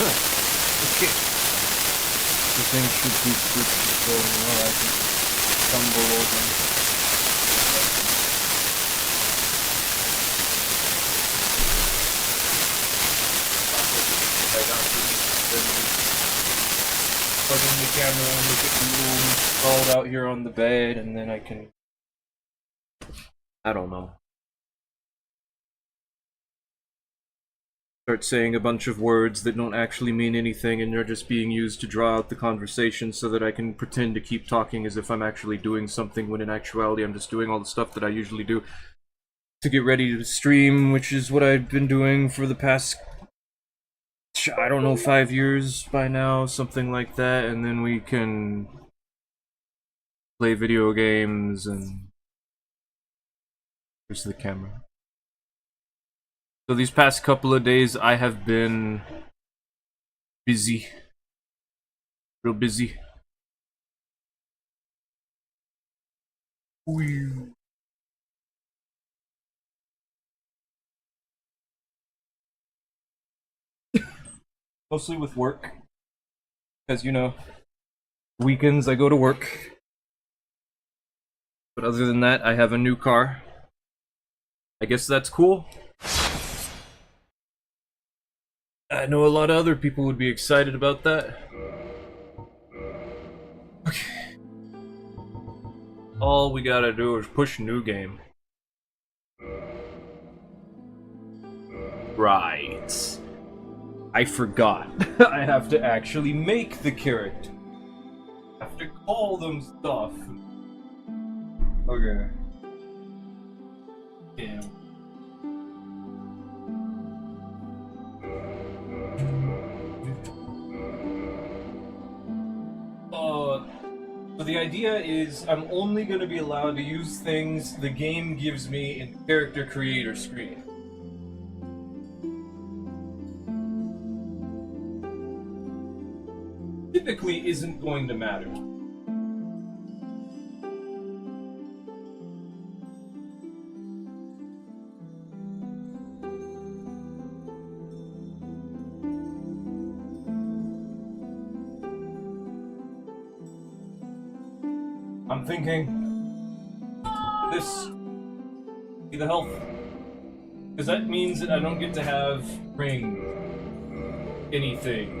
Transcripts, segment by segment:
Okay. The thing should be good to go now. I can stumble over. I got plug in the camera and look at the room sprawled out here on the bed, and then I can... I don't know. Start saying a bunch of words that don't actually mean anything and they're just being used to draw out the conversation so that I can pretend to keep talking as if I'm actually doing something when in actuality I'm just doing all the stuff that I usually do to get ready to stream, which is what I've been doing for the past, I don't know, 5 years by now, something like that, and then we can play video games and... Here's the camera. So these past couple of days I have been busy. Real busy. Whew. Mostly with work. Because, you know, weekends I go to work. But other than that, I have a new car. I guess that's cool. I know a lot of other people would be excited about that. Okay. All we gotta do is push new game. Right. I forgot. I have to actually make the character. I have to call them stuff. Okay. Damn. So the idea is I'm only going to be allowed to use things the game gives me in the character creator screen. Typically isn't going to matter. I'm thinking this be the health, because that means that I don't get to have ring anything.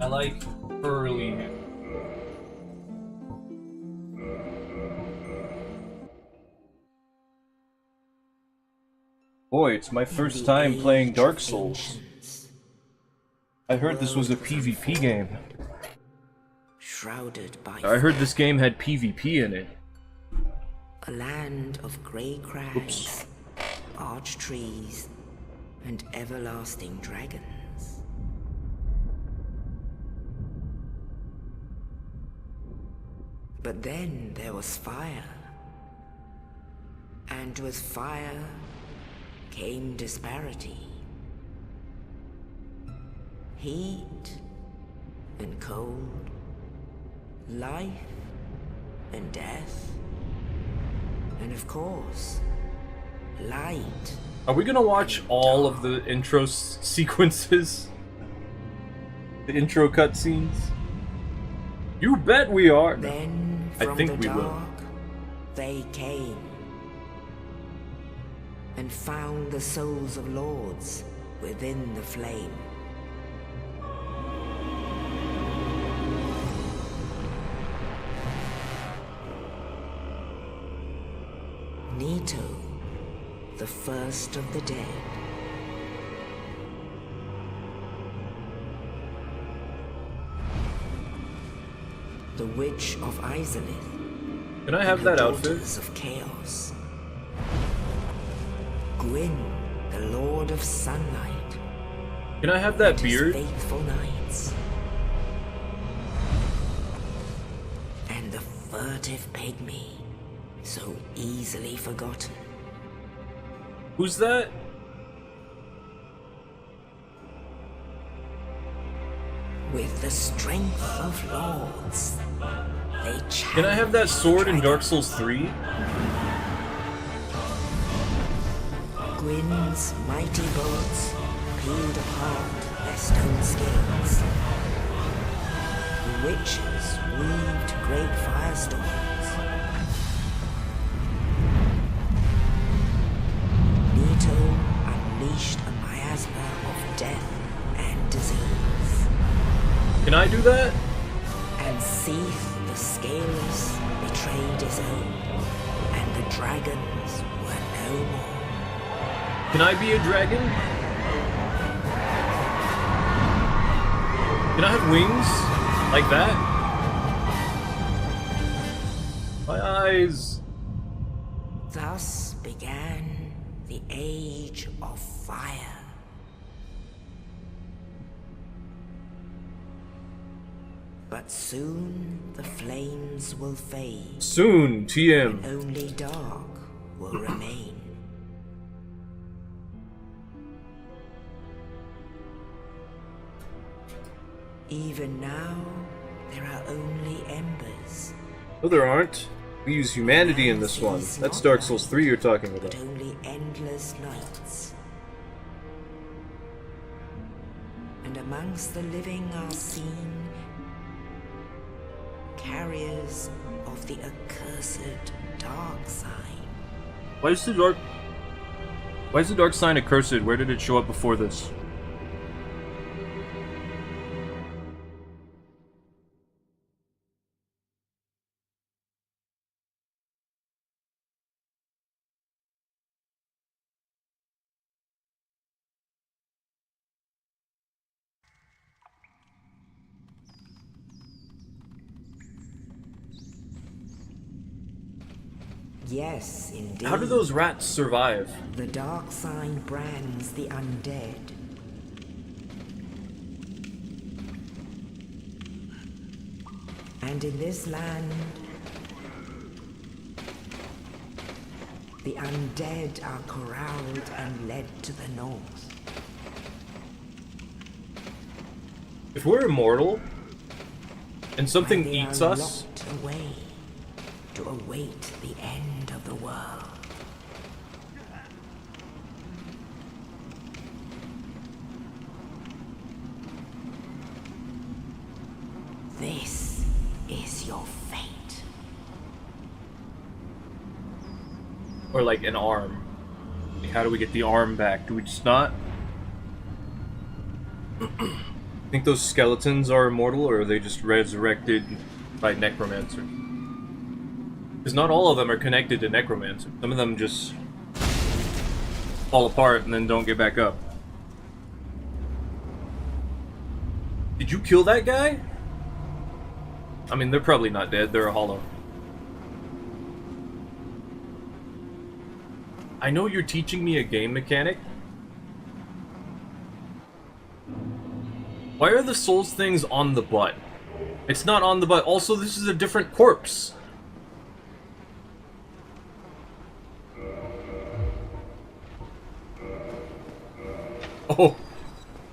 I like early. Boy, it's my first time playing Dark Souls. I heard this was a PvP game. Shrouded by I heard this game had PvP in it. a land of grey crags, arch trees, and everlasting dragons. But then there was fire, and with fire came disparity. Heat and cold, life and death, and of course, light. Are we gonna watch all of the intro sequences? The intro cutscenes? You bet we are! Then I from think the we will. dark, they came and found the souls of lords within the flame. Nito, the first of the dead. The Witch of Izalith. Can I have that outfit? Daughters of Chaos. Gwyn, the Lord of Sunlight. Can I have that and his beard? faithful knights. And the furtive pygmy, so easily forgotten. Who's that? With the strength of lords, they Can I have that sword in Dark Souls 3? Gwyn's mighty bullets peeled apart their stone scales. The witches weaved great firestorms. Nito unleashed a miasma of death and disease. Can I do that? And Seath the Scaleless betrayed his own, and the dragons were no more. Can I be a dragon? Can I have wings? Like that? My eyes. Thus began the Age of Fire. But soon the flames will fade. Soon, TM. Only dark will remain. Even now, there are only embers. No, there aren't. We use humanity in this one. That's Dark Souls 3 you're talking about. But only endless nights. And amongst the living are seen carriers of the accursed dark sign. Why is the dark sign accursed? Where did it show up before this? Yes, indeed. How do those rats survive? The dark sign brands the undead. And in this land, the undead are corralled and led to the north. If we're immortal, and something where they eats are us, locked away to await the end of the world. This is your fate. or like an arm. Like, how do we get the arm back? Do we just not? Think those skeletons are immortal, or are they just resurrected by necromancer? Because not all of them are connected to necromancer. Some of them just fall apart and then don't get back up. Did you kill that guy? I mean, they're probably not dead. They're a hollow. I know you're teaching me a game mechanic. Why are the souls things on the butt? It's not on the butt. Also, this is a different corpse. Oh.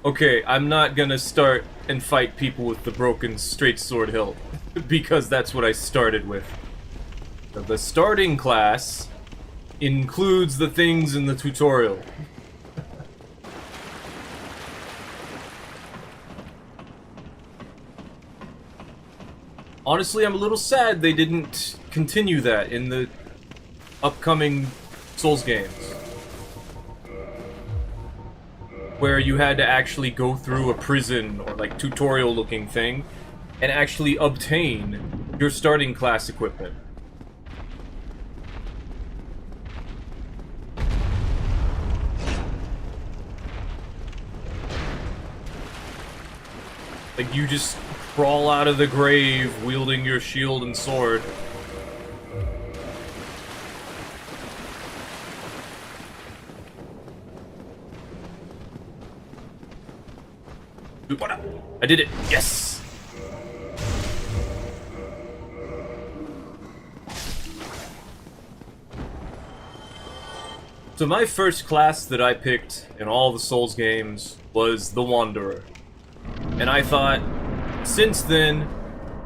Okay, I'm not gonna start and fight people with the broken straight sword hilt. Because that's what I started with. The starting class includes the things in the tutorial. Honestly, I'm a little sad they didn't continue that in the upcoming Souls games. Where you had to actually go through a prison or like tutorial looking thing and actually obtain your starting class equipment. Like, you just crawl out of the grave wielding your shield and sword. I did it! Yes! So my first class that I picked in all the Souls games was the Wanderer. And I thought, since then,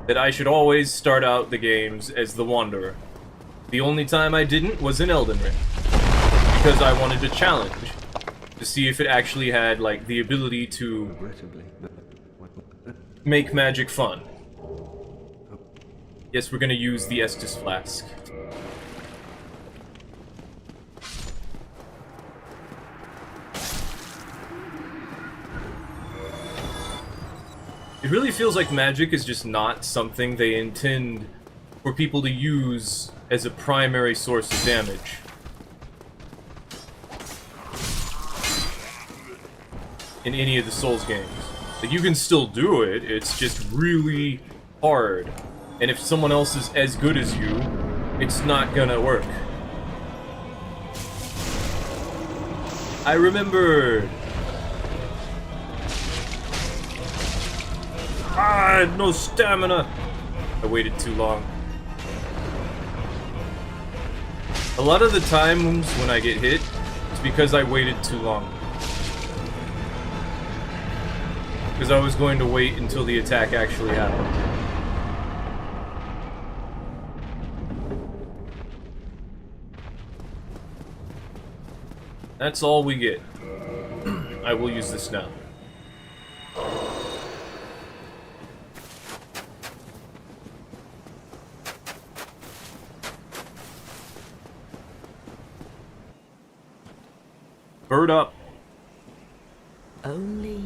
that I should always start out the games as the Wanderer. The only time I didn't was in Elden Ring. Because I wanted a challenge. to see if it actually had, like, the ability to Regrettably, make magic fun. Yes, we're gonna use the Estus Flask. It really feels like magic is just not something they intend for people to use as a primary source of damage. In any of the Souls games. Like, you can still do it, it's just really hard. And if someone else is as good as you, it's not gonna work. I remembered! Ah, I had no stamina! I waited too long. A lot of the times when I get hit, it's because I waited too long. Because I was going to wait until the attack actually happened. That's all we get. I will use this now. Bird up. Only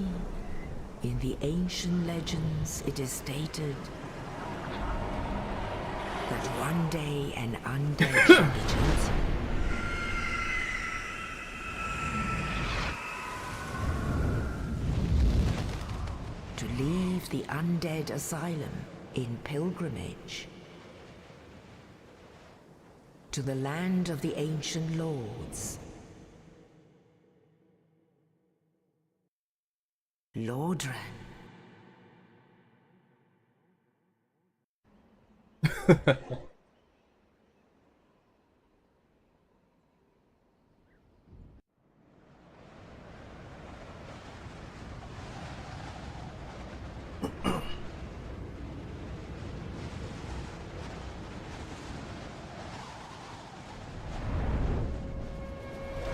in the ancient legends it is stated that one day an undead shall be chosen. To leave the undead asylum in pilgrimage to the land of the ancient lords. Lordran.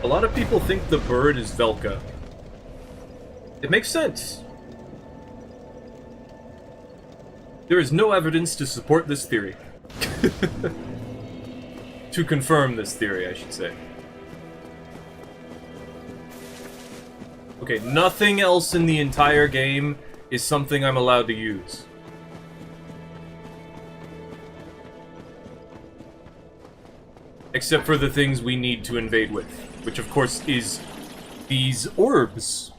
A lot of people think the bird is Velka. It makes sense. There is no evidence to support this theory. To confirm this theory, I should say. Okay, nothing else in the entire game is something I'm allowed to use. Except for the things we need to invade with, which of course is these orbs.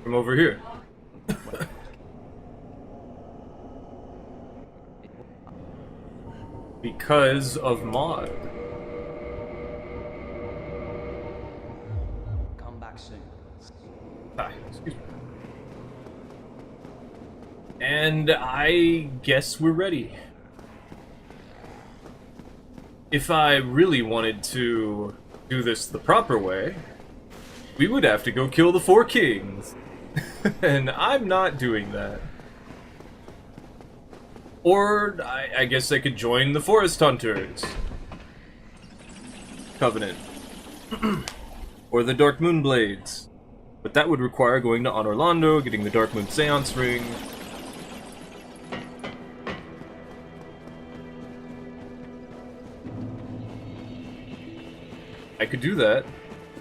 From over here. Because of mod. come back soon. Ah, excuse me. And I guess we're ready. If I really wanted to do this the proper way, we would have to go kill the 4 kings. And I'm not doing that. Or, I guess I could join the Forest Hunters. Covenant. Or the Dark Moon Blades. But that would require going to Honor Londo, getting the Dark Moon Seance Ring. I could do that.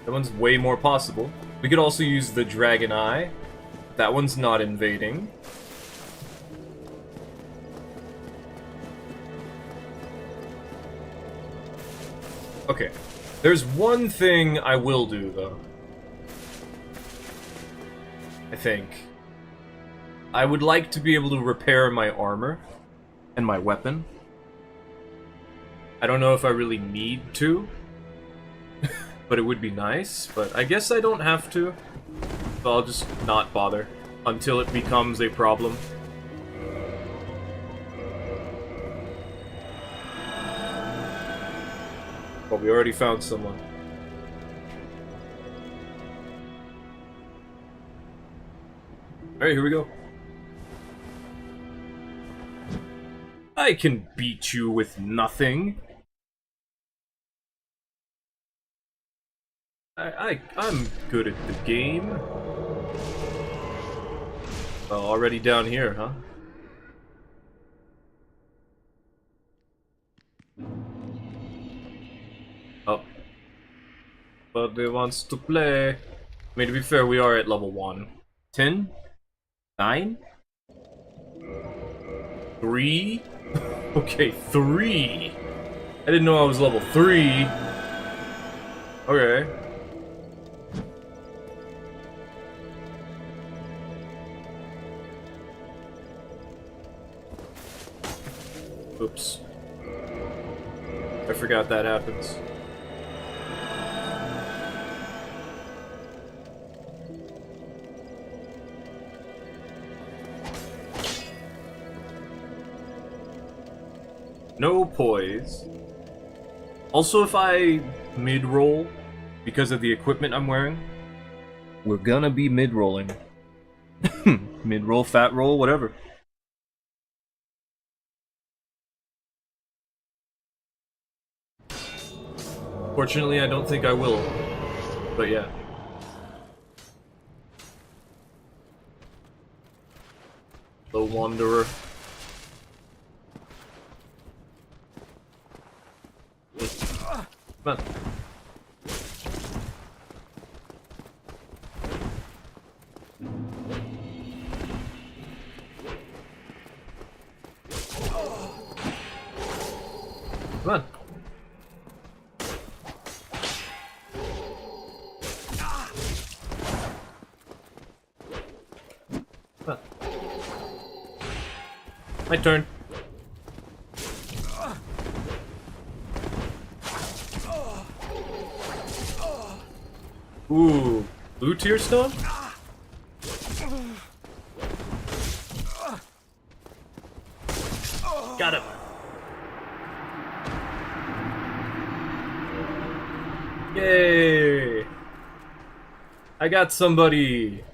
That one's way more possible. We could also use the Dragon Eye. That one's not invading. Okay. There's one thing I will do, though. I think. I would like to be able to repair my armor and my weapon. I don't know if I really need to. But it would be nice, but I guess I don't have to. So I'll just not bother until it becomes a problem. Well, we already found someone. Alright, here we go. I can beat you with nothing. I'm good at the game. Oh, already down here, huh? Oh. But he wants to play. I mean, to be fair, we are at level 1. 10? 9? 3? Okay, 3! I didn't know I was level 3. Okay. Oops. I forgot that happens. No poise. Also, if I mid-roll, because of the equipment I'm wearing, we're gonna be mid-rolling. Mid-roll, fat roll, whatever. Fortunately, I don't think I will. But yeah. The Wanderer. Come on. Come on. Come on. My turn. Ooh. Blue tier stone? Got him. Yay! I got somebody.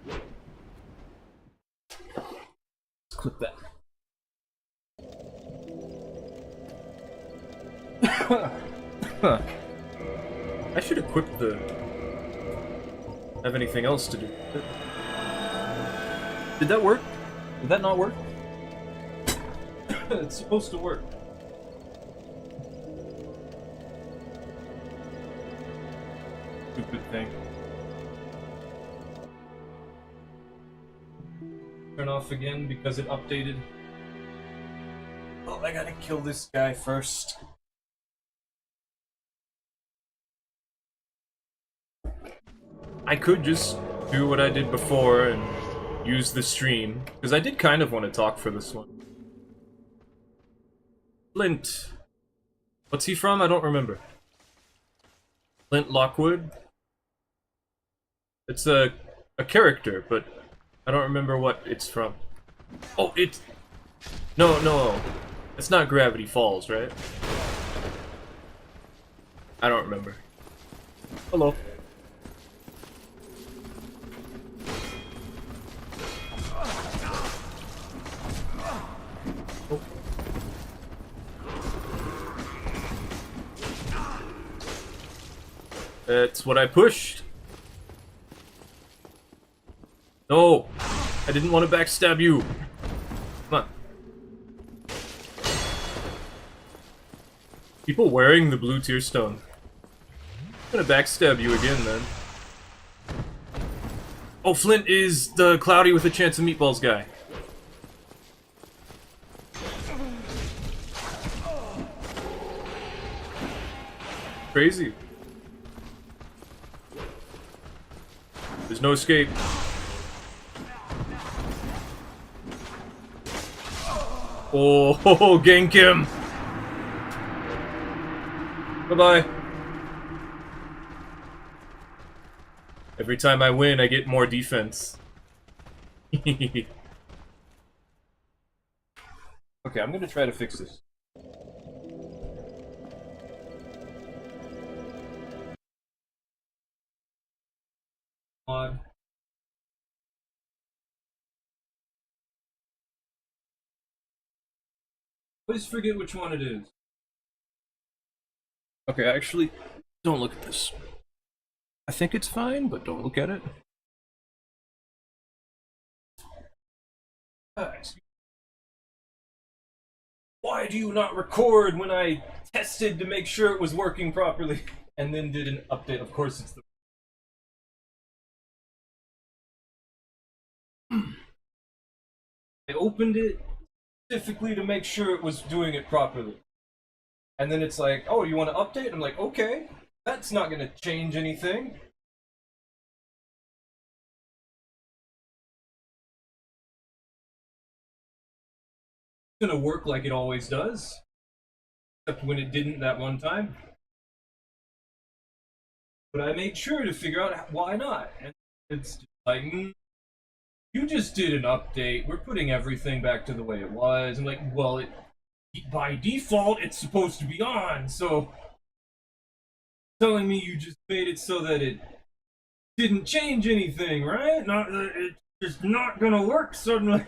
Let's click that. I should equip the... Have anything else to do. Did that work? Did that not work? It's supposed to work. Stupid thing. Turn off again because it updated. Oh, I gotta kill this guy first. I could just do what I did before and use the stream, because I did kind of want to talk for this one. Flint. What's he from? I don't remember. Flint Lockwood? It's a character, but I don't remember what it's from. Oh, it's... No. It's not Gravity Falls, right? I don't remember. Hello. Oh. That's what I pushed. No! I didn't want to backstab you. Come on. People wearing the blue tier stone. I'm gonna backstab you again, then. Oh, Flint is the cloudy with a chance of meatballs guy. Crazy. There's no escape. Oh, gank him! Bye-bye. Every time I win, I get more defense. Okay, I'm gonna try to fix this. Odd. Always forget which one it is. Okay, actually, don't look at this. I think it's fine, but don't look at it. Why do you not record when I tested to make sure it was working properly and then did an update? Of course, it's the. I opened it specifically to make sure it was doing it properly. And then it's like, oh, you want to update? I'm like, okay, that's not going to change anything. It's going to work like it always does. Except when it didn't that one time. But I made sure to figure out why not. And it's just like, you just did an update. We're putting everything back to the way it was. I'm like, well, by default, it's supposed to be on. So telling me you just made it so that it didn't change anything, right? Not that it's just not gonna work suddenly.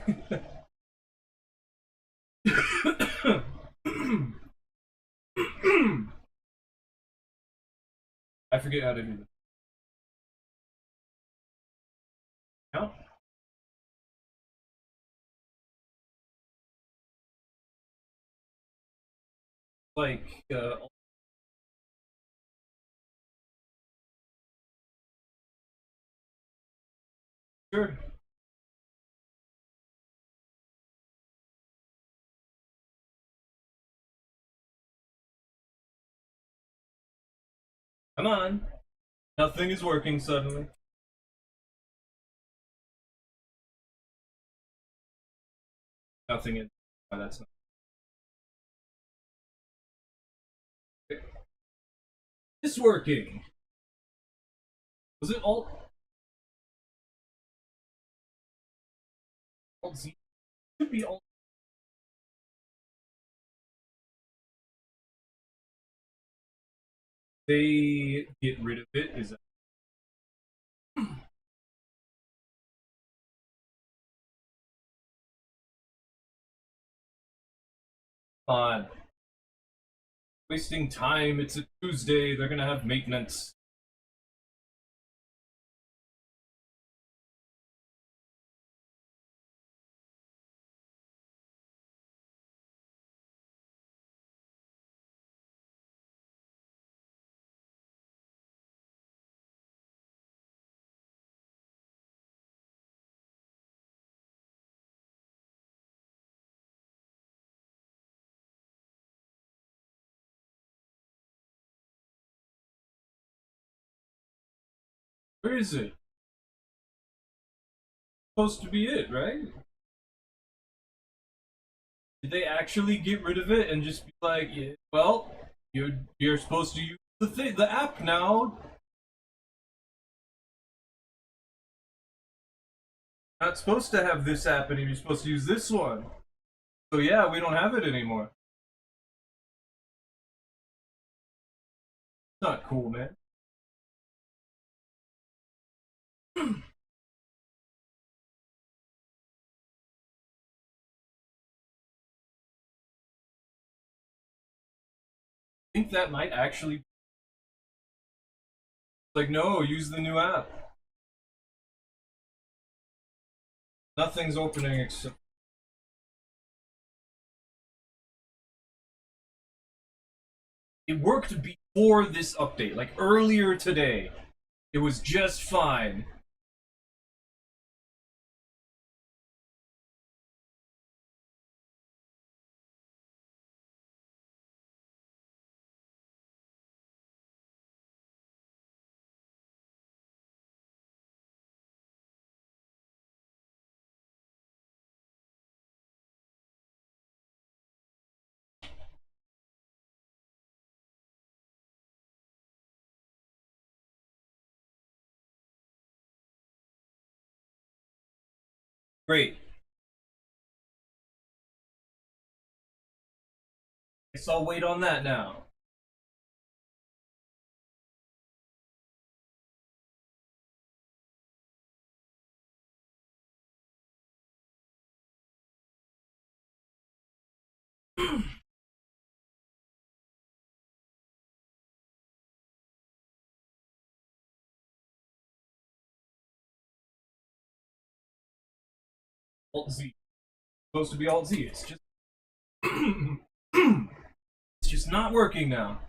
I forget how to do this. Count? Like, sure. Come on. Nothing is working suddenly. Nothing is. Oh, that's not. It's working. Was it Alt Z? Could be Alt. They get rid of it. Is on. Wasting time. It's a Tuesday. They're gonna have maintenance. Where is it? Supposed to be it, right? Did they actually get rid of it and just be like, yeah, well, you're supposed to use the app now. You're not supposed to have this app anymore. You're supposed to use this one. So yeah, we don't have it anymore. It's not cool, man. I think that might actually like no, use the new app. Nothing's opening except it worked before this update, like earlier today. It was just fine. Great. Guess I'll wait on that now. Alt Z. Supposed to be Alt Z. It's just it's just not working now.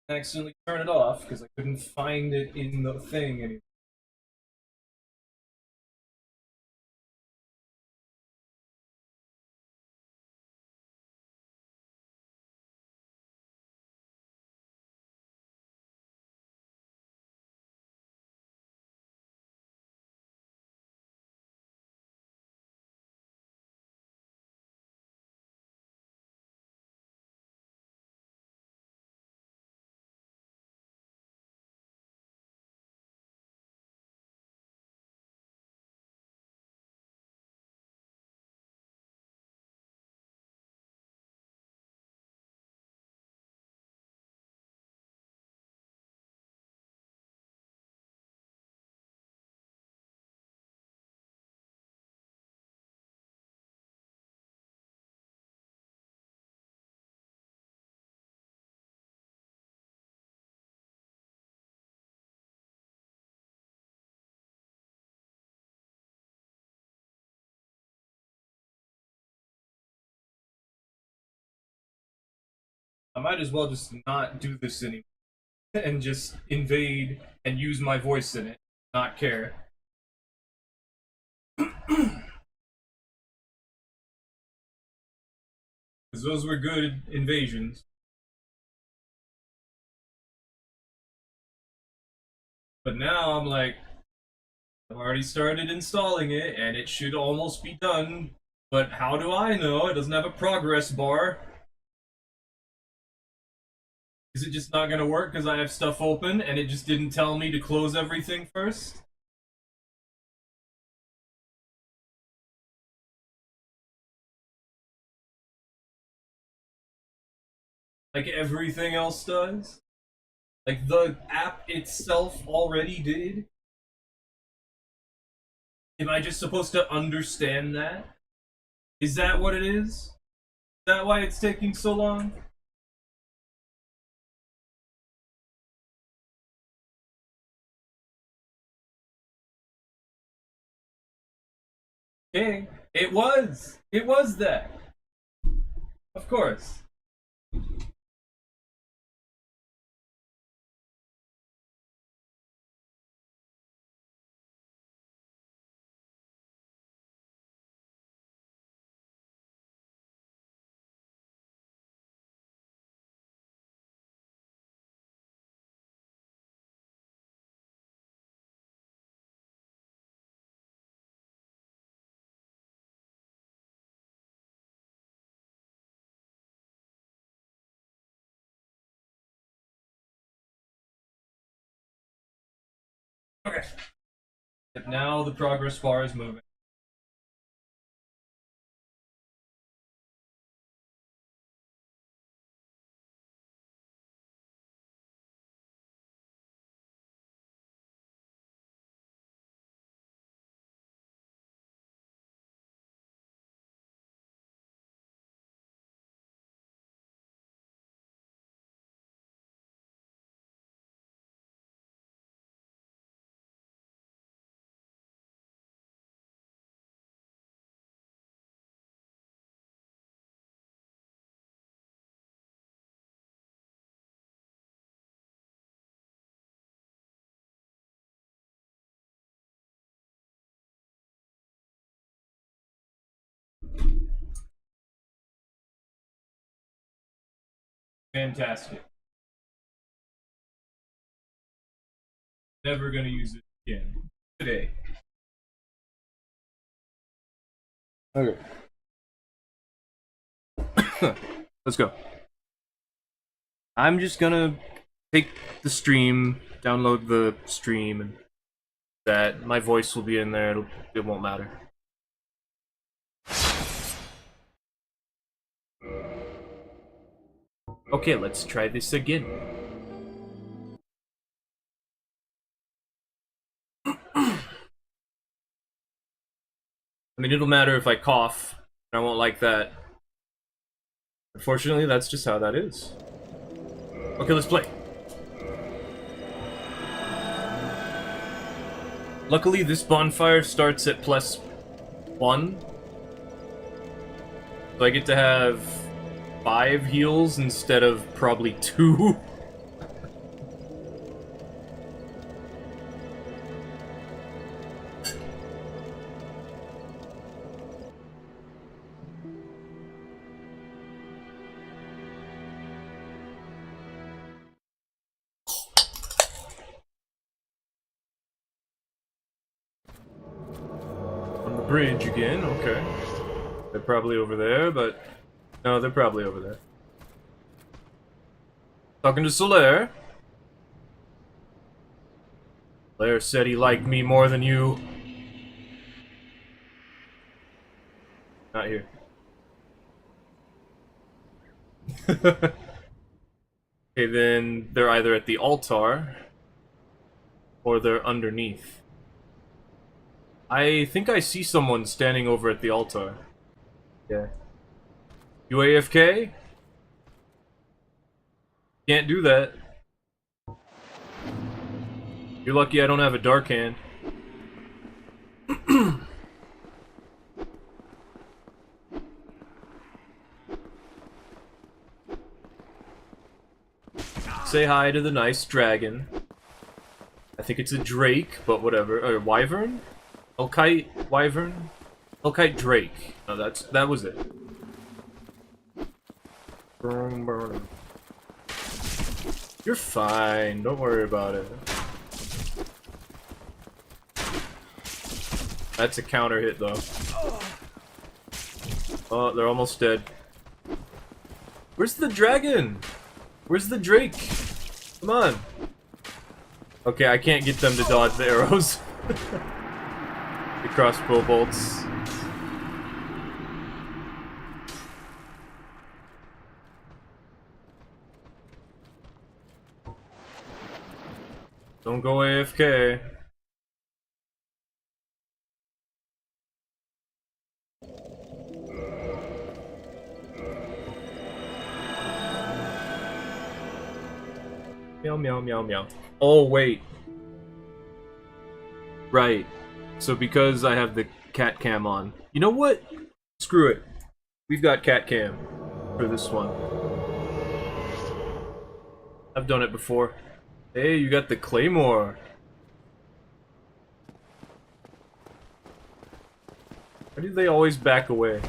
I accidentally turn it off because I couldn't find it in the thing anymore. I might as well just not do this anymore and just invade and use my voice in it, not care. Because those were good invasions. But now I'm like, I've already started installing it and it should almost be done. But how do I know? It doesn't have a progress bar. Is it just not gonna work because I have stuff open and it just didn't tell me to close everything first? Like everything else does? Like the app itself already did? Am I just supposed to understand that? Is that what it is? Is that why it's taking so long? Okay, it was. It was that. Of course. Okay. Now the progress bar is moving. Fantastic. Never gonna use it again. Today. Okay. Let's go. I'm just gonna take the stream, download the stream, and that my voice will be in there. It won't matter. Okay, let's try this again. I mean, it'll matter if I cough. I won't like that. Unfortunately, that's just how that is. Okay, let's play. Luckily, this bonfire starts at +1. So I get to have 5 heals instead of probably 2. On the bridge again, okay. They're probably over there, but... No, they're probably over there. Talking to Solaire. Solaire said he liked me more than you. Not here. Okay, then they're either at the altar or they're underneath. I think I see someone standing over at the altar. Yeah. You AFK? Can't do that. You're lucky I don't have a dark hand. Say hi to the nice dragon. I think it's a drake, but whatever. Or wyvern? Elkite wyvern? Elkite drake. No, that was it. You're fine. Don't worry about it. That's a counter hit, though. Oh, they're almost dead. Where's the dragon? Where's the drake? Come on. Okay, I can't get them to dodge the arrows. The crossbow bolts. Don't go AFK. Meow meow meow meow. Oh wait. Right. So because I have the cat cam on. You know what? Screw it. We've got cat cam for this one. I've done it before. Hey, you got the claymore. Why do they always back away?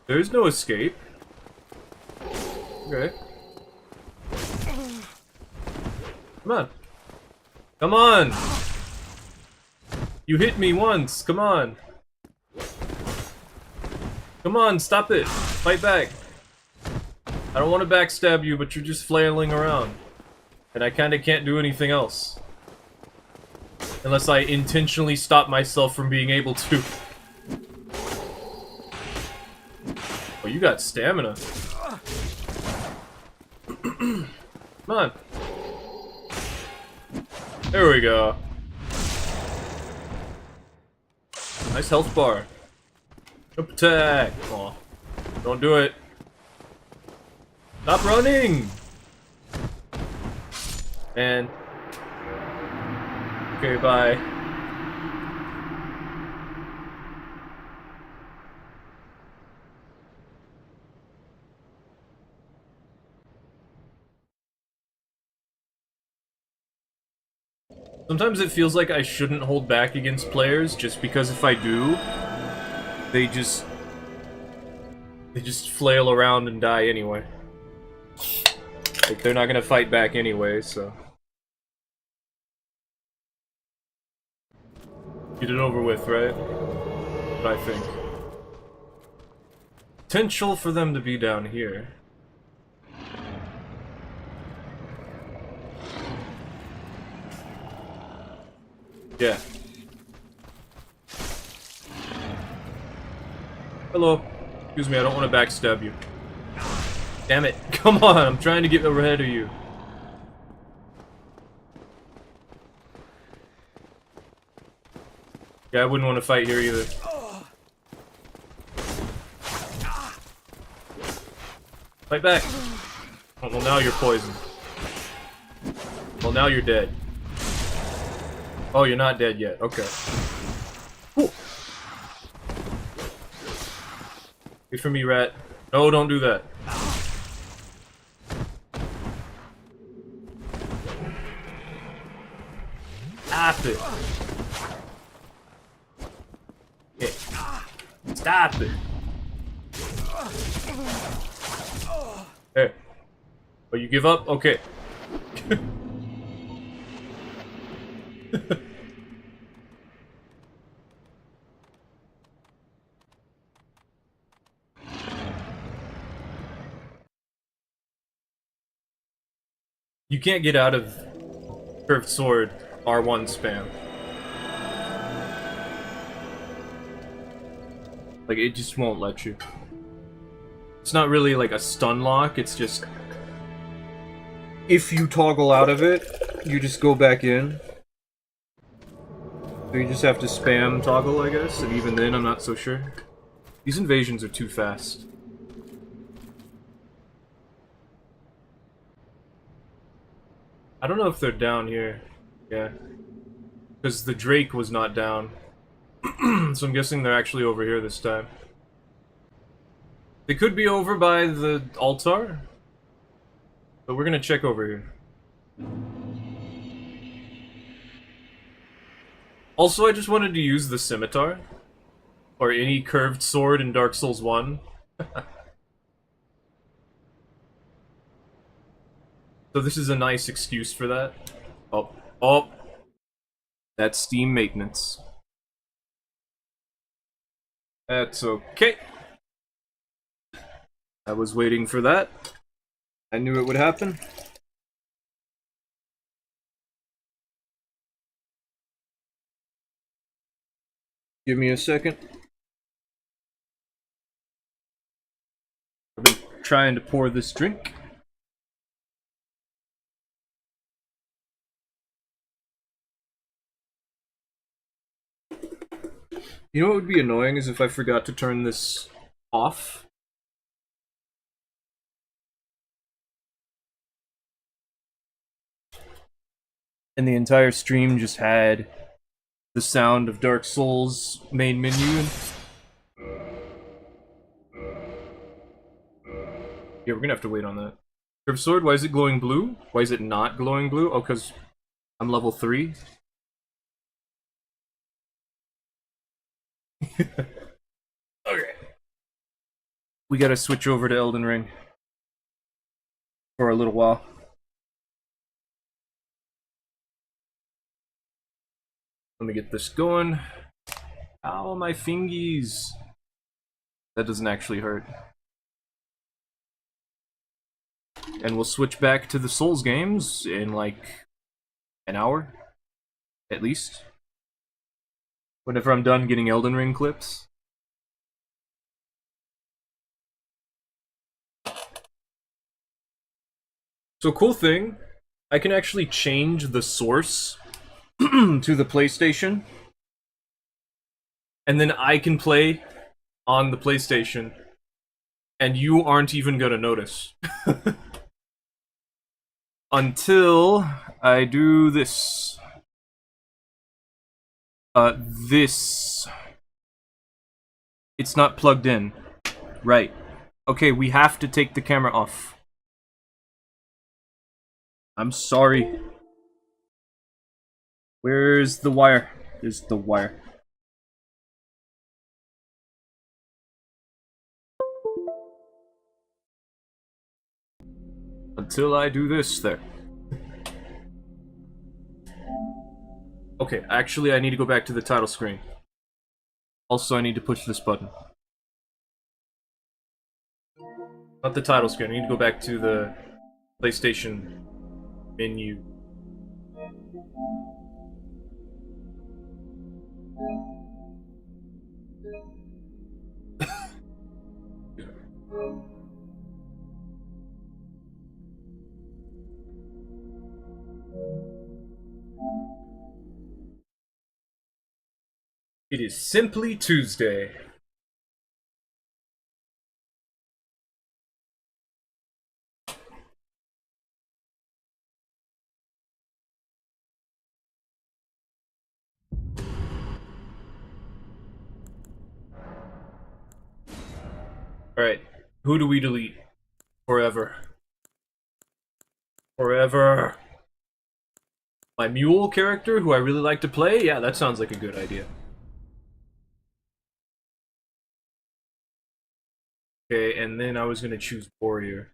There's no escape. Okay. Come on. Come on! You hit me once, come on! Come on, stop it! Fight back! I don't want to backstab you, but you're just flailing around. And I kinda can't do anything else. Unless I intentionally stop myself from being able to. Oh, you got stamina. Come on. There we go. Nice health bar. Jump attack. Aw. Don't do it. Stop running! And... Okay, bye. Sometimes it feels like I shouldn't hold back against players, just because if I do, they just flail around and die anyway. Like, they're not gonna fight back anyway, so... Get it over with, right? What I think. Potential for them to be down here. Yeah. Hello. Excuse me, I don't want to backstab you. Damn it. Come on, I'm trying to get ahead of you. Yeah, I wouldn't want to fight here either. Fight back. Oh, well, now you're poisoned. Well, now you're dead. Oh, you're not dead yet. Okay. Cool. Wait for me, rat. No, don't do that. Stop it. Okay. Stop it. Hey. Oh, you give up? Okay. You can't get out of curved sword R1 spam. Like, it just won't let you. It's not really like a stun lock, it's just... if you toggle out of it, you just go back in. So you just have to spam toggle, I guess, and even then I'm not so sure. These invasions are too fast. I don't know if they're down here. Yeah. Because the Drake was not down. So I'm guessing they're actually over here this time. They could be over by the altar. But we're gonna check over here. Also, I just wanted to use the scimitar. Or any curved sword in Dark Souls 1. So this is a nice excuse for that. Oh, oh. That's Steam maintenance. That's okay. I was waiting for that. I knew it would happen. Give me a second. I've been trying to pour this drink. You know what would be annoying is if I forgot to turn this off. And the entire stream just had the sound of Dark Souls main menu. Yeah, we're gonna have to wait on that. Curved sword, why is it glowing blue? Why is it not glowing blue? Oh, because I'm level 3. Okay. We gotta switch over to Elden Ring. For a little while. Let me get this going. Ow, my fingies. That doesn't actually hurt. And we'll switch back to the Souls games in like an hour, at least. Whenever I'm done getting Elden Ring clips. So cool thing, I can actually change the source to the PlayStation. And then I can play on the PlayStation. And you aren't even gonna notice. Until I do this. This. It's not plugged in. Right. Okay, we have to take the camera off. I'm sorry. Where's the wire? There's the wire. Until I do this there. Okay, actually I need to go back to the title screen. Also, I need to push this button. Not the title screen, I need to go back to the PlayStation menu. It is simply Tuesday. Alright, who do we delete? Forever. Forever. My mule character, who I really like to play? Yeah, that sounds like a good idea. Okay, and then I was gonna choose Warrior.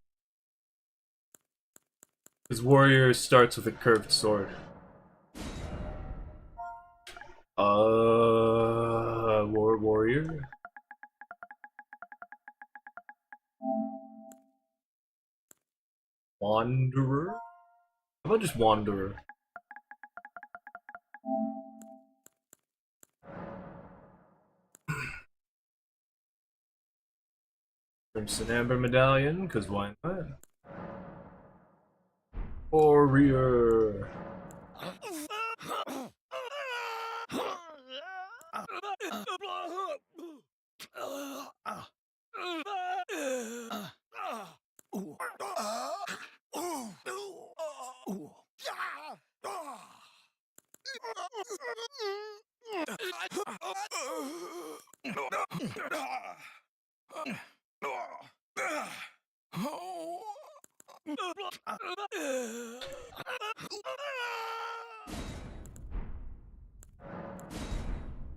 Because Warrior starts with a curved sword. Warrior? Wanderer? How about just Wanderer? Crimson Amber Medallion, because why not? Warrior!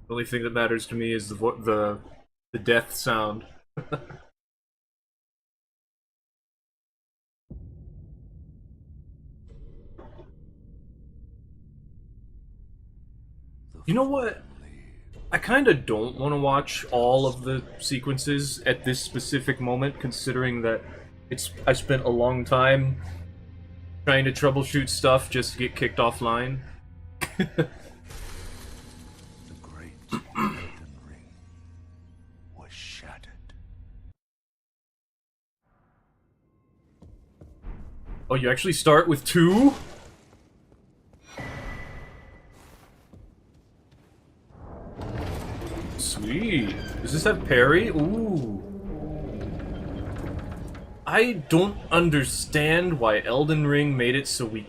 The only thing that matters to me is the death sound. You know what? I kind of don't want to watch all of the sequences at this specific moment, considering that I spent a long time trying to troubleshoot stuff just to get kicked offline. The great Pallydan ring was shattered. Oh, you actually start with 2? Sweet. Does this have parry? Ooh. I don't understand why Elden Ring made it so we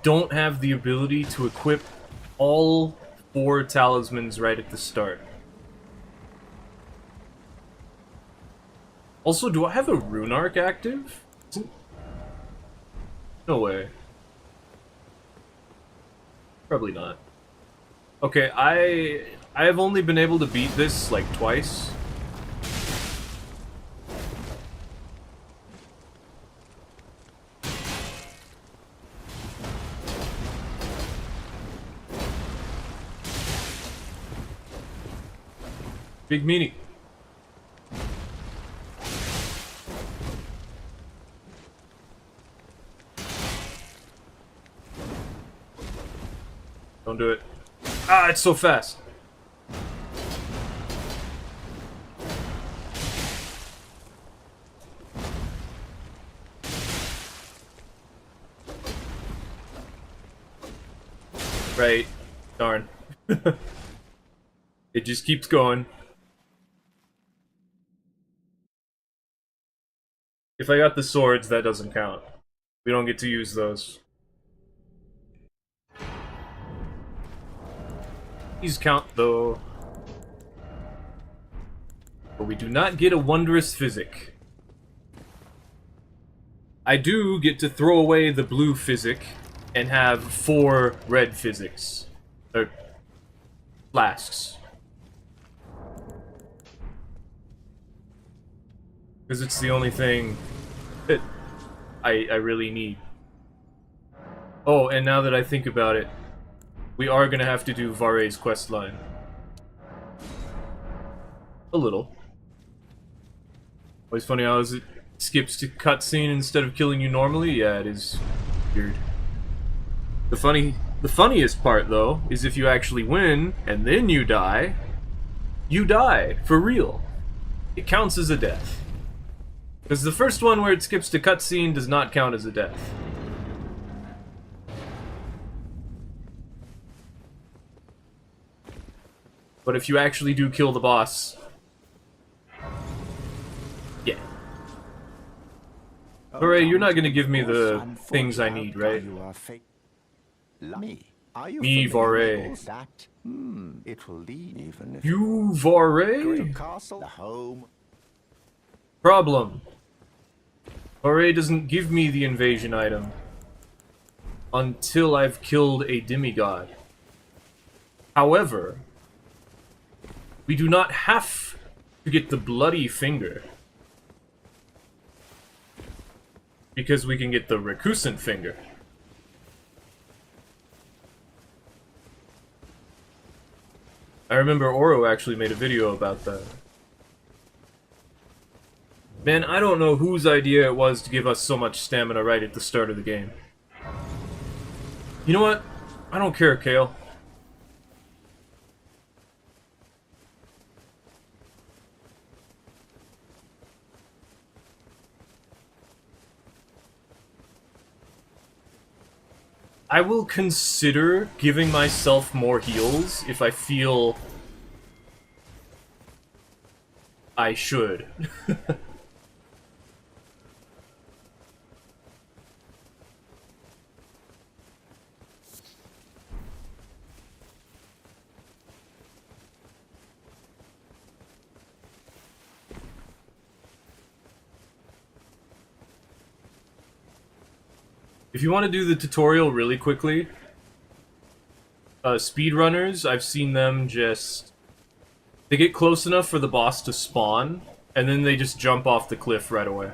don't have the ability to equip all 4 talismans right at the start. Also, do I have a rune arc active? No way. Probably not. Okay, I have only been able to beat this like twice. Big meanie. Don't do it. Ah, it's so fast. Right. Darn. It just keeps going. If I got the swords, that doesn't count. We don't get to use those. These count, though. But we do not get a wondrous physic. I do get to throw away the blue physic and have 4 red physics. Or flasks. Because it's the only thing that I really need. Oh, and now that I think about it, we are gonna have to do Vare's questline. A little. Always funny how it skips to cutscene instead of killing you normally. Yeah, it is weird. The funny The funniest part, though, is if you actually win, and then you die, for real. It counts as a death. Because the first one where it skips to cutscene does not count as a death. But if you actually do kill the boss... yeah. Hooray, you're not gonna give me the things I need, right? Me, Vare. It will lead even if You, Vare? castle, the home. Problem. Vare doesn't give me the invasion item until I've killed a demigod. However, we do not have to get the bloody finger. Because we can get the recusant finger. I remember Oro actually made a video about that. Man, I don't know whose idea it was to give us so much stamina right at the start of the game. You know what? I don't care, Kale. I will consider giving myself more heals if I feel I should. If you want to do the tutorial really quickly, speedrunners, I've seen them just... they get close enough for the boss to spawn, and then they just jump off the cliff right away.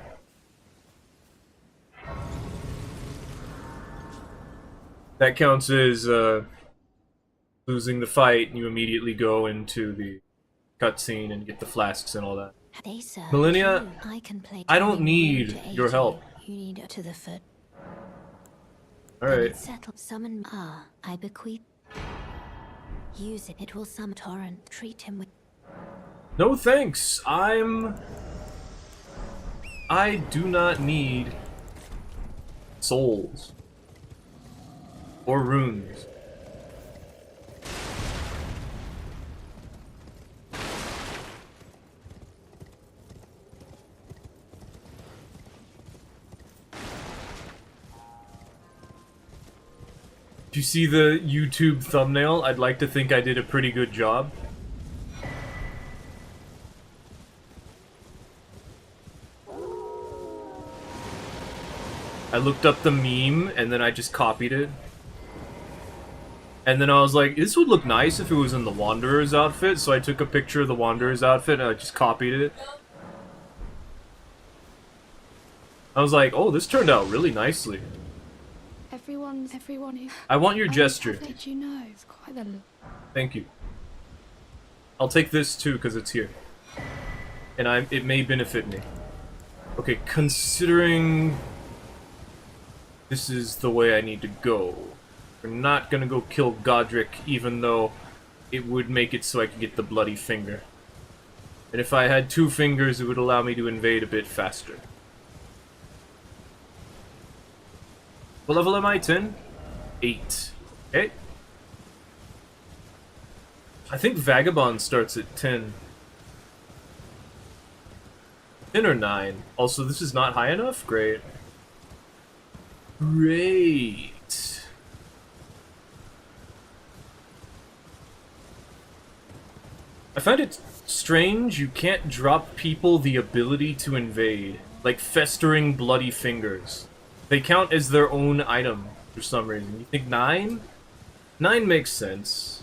That counts as losing the fight, and you immediately go into the cutscene and get the flasks and all that. Millennia, I don't need your help. You need to the foot. Alright. Settle. Summon. I bequeath. Use it. It will summon torrent. Treat him with. No thanks. I do not need souls or runes. If you see the YouTube thumbnail, I'd like to think I did a pretty good job. I looked up the meme, and then I just copied it. And then I was like, this would look nice if it was in the Wanderer's outfit, so I took a picture of the Wanderer's outfit and I just copied it. I was like, oh, this turned out really nicely. Everyone is. I want your gesture. Did you know? It's quite the look. Thank you. I'll take this too, because it's here. And it may benefit me. Okay, considering this is the way I need to go, we're not gonna go kill Godric, even though it would make it so I could get the bloody finger. And if I had 2 fingers, it would allow me to invade a bit faster. What level am I? 10? 8. Okay. I think Vagabond starts at 10. 10 or 9. Also, this is not high enough? Great. Great. I find it strange you can't drop people the ability to invade. Like festering bloody fingers. They count as their own item for some reason. You think 9? 9 makes sense.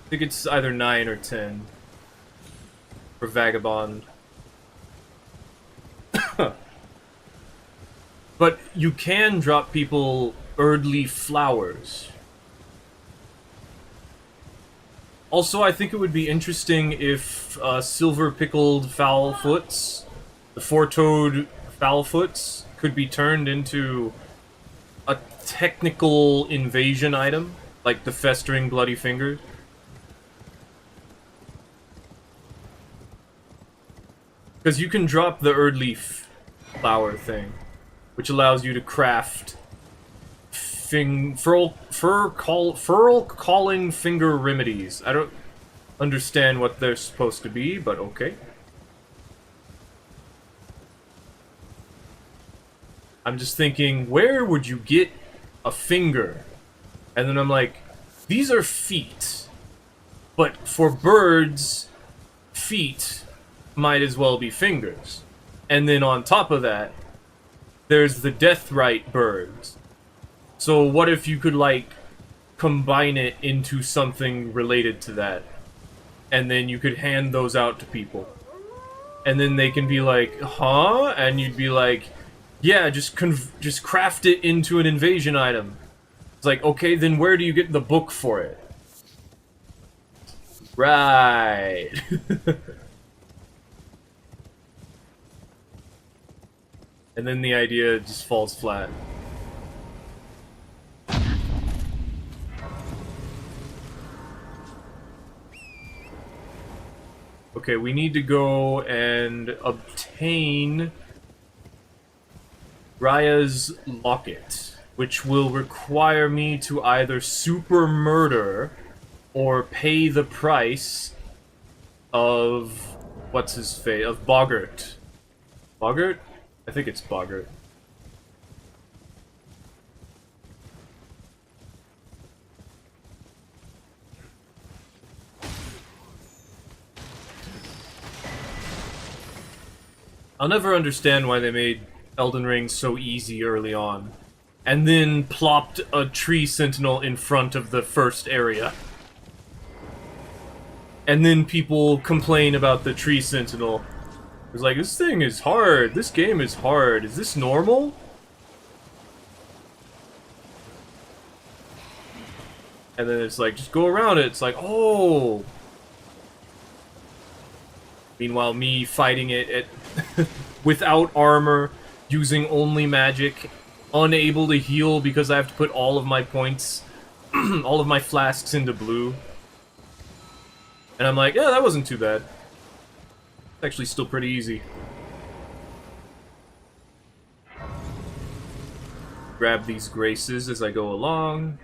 I think it's either 9 or 10. For Vagabond. But you can drop people Erdly flowers. Also, I think it would be interesting if silver pickled foulfoots, the 4-toed foulfoots, could be turned into a technical invasion item, like the Festering Bloody Finger. Because you can drop the Erd Leaf flower thing, which allows you to craft furl calling finger remedies. I don't understand what they're supposed to be, but okay. I'm just thinking, where would you get a finger? And then I'm like, these are feet. But for birds, feet might as well be fingers. And then on top of that, there's the Deathrite birds. So what if you could, like, combine it into something related to that? And then you could hand those out to people. And then they can be like, huh? And you'd be like, yeah, just craft it into an invasion item. It's like, okay, then where do you get the book for it? Right. And then the idea just falls flat. Okay, we need to go and obtain Raya's locket, which will require me to either super murder or pay the price of what's his face, of Boggart. Boggart? I think it's Boggart. I'll never understand why they made Elden Ring so easy early on, and then plopped a tree sentinel in front of the first area. And then people complain about the tree sentinel. It's like, this thing is hard, this game is hard, is this normal? And then it's like, just go around it, it's like, oh! Meanwhile, me fighting it at without armor, using only magic, unable to heal because I have to put all of my points, all of my flasks into blue. And I'm like, yeah, that wasn't too bad. It's actually still pretty easy. Grab these graces as I go along.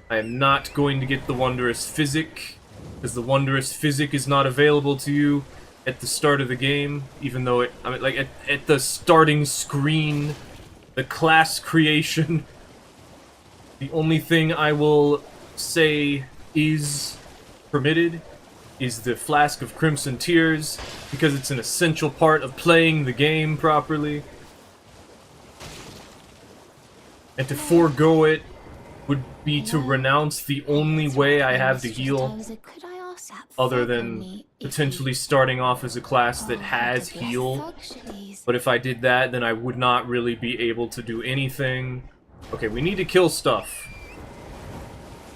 I am not going to get the Wondrous Physic, because the Wondrous Physic is not available to you at the start of the game, even though it, I mean, like, at the starting screen, the class creation. The only thing I will say is permitted is the Flask of Crimson Tears, because it's an essential part of playing the game properly. And to forego it would be to renounce the only way I have to heal, other than potentially starting off as a class that has heal. But if I did that, then I would not really be able to do anything. Okay, we need to kill stuff.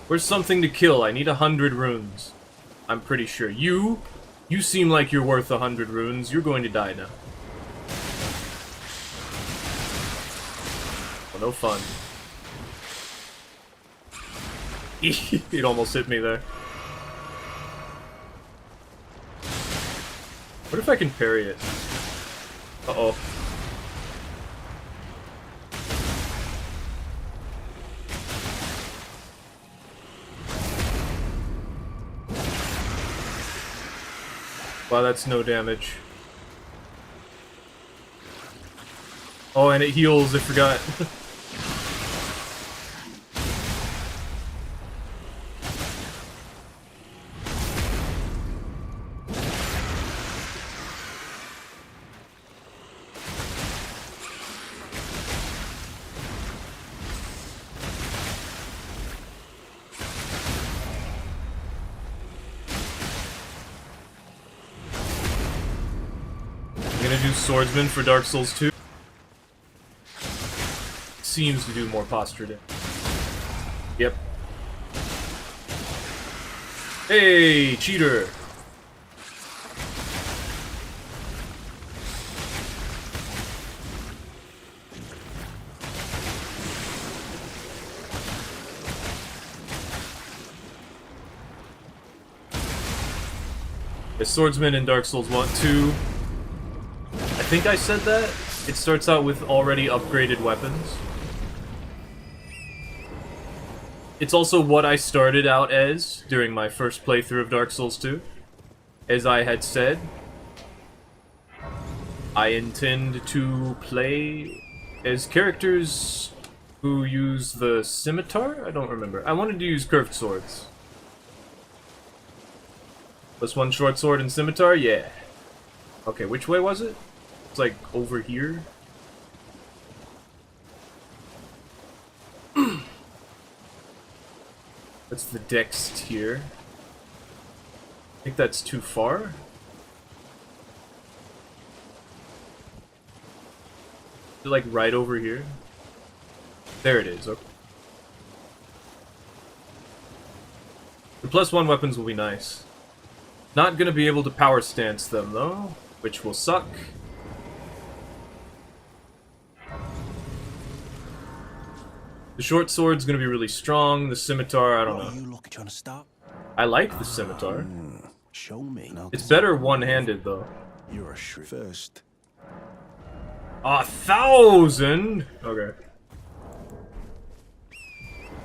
Where's something to kill? I need 100 runes. I'm pretty sure. You seem like you're worth 100 runes. You're going to die now. Oh, no fun. It almost hit me there. What if I can parry it? Uh-oh. Wow, that's no damage. Oh, and it heals, I forgot. Swordsman for Dark Souls 2 seems to do more posture damage. Yep. Hey, cheater! The swordsman in Dark Souls 1, 2. I think I said that. It starts out with already upgraded weapons. It's also what I started out as during my first playthrough of Dark Souls 2. As I had said, I intend to play as characters who use the scimitar? I don't remember. I wanted to use curved swords. +1 short sword and scimitar? Yeah. Okay, which way was it? It's like over here. That's the dex tier. I think that's too far. Is it like right over here? There it is. Okay. The +1 weapons will be nice. Not gonna be able to power stance them though, which will suck. The short sword's gonna be really strong. The scimitar, I don't know. You look trying to stop? I like the scimitar. Show me. It's better one-handed though. You're a shrew. First. 1,000? Okay.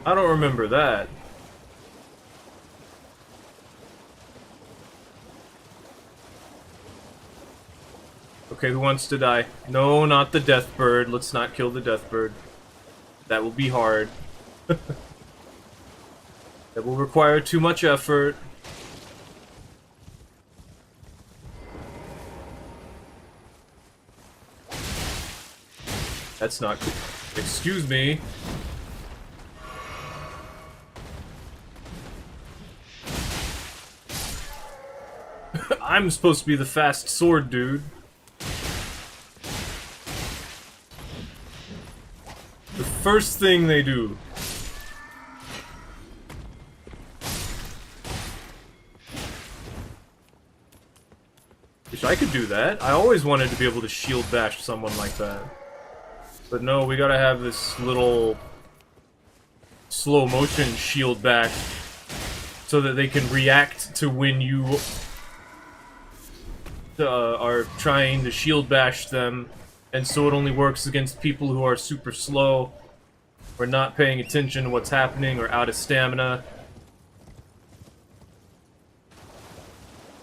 I don't remember that. Okay, who wants to die? No, not the death bird. Let's not kill the death bird. That will be hard. That will require too much effort. That's not cool. Excuse me. I'm supposed to be the fast sword dude. The first thing they do. Wish I could do that. I always wanted to be able to shield bash someone like that. But no, we gotta have this little slow motion shield bash so that they can react to when you are trying to shield bash them, and so it only works against people who are super slow or not paying attention to what's happening or out of stamina.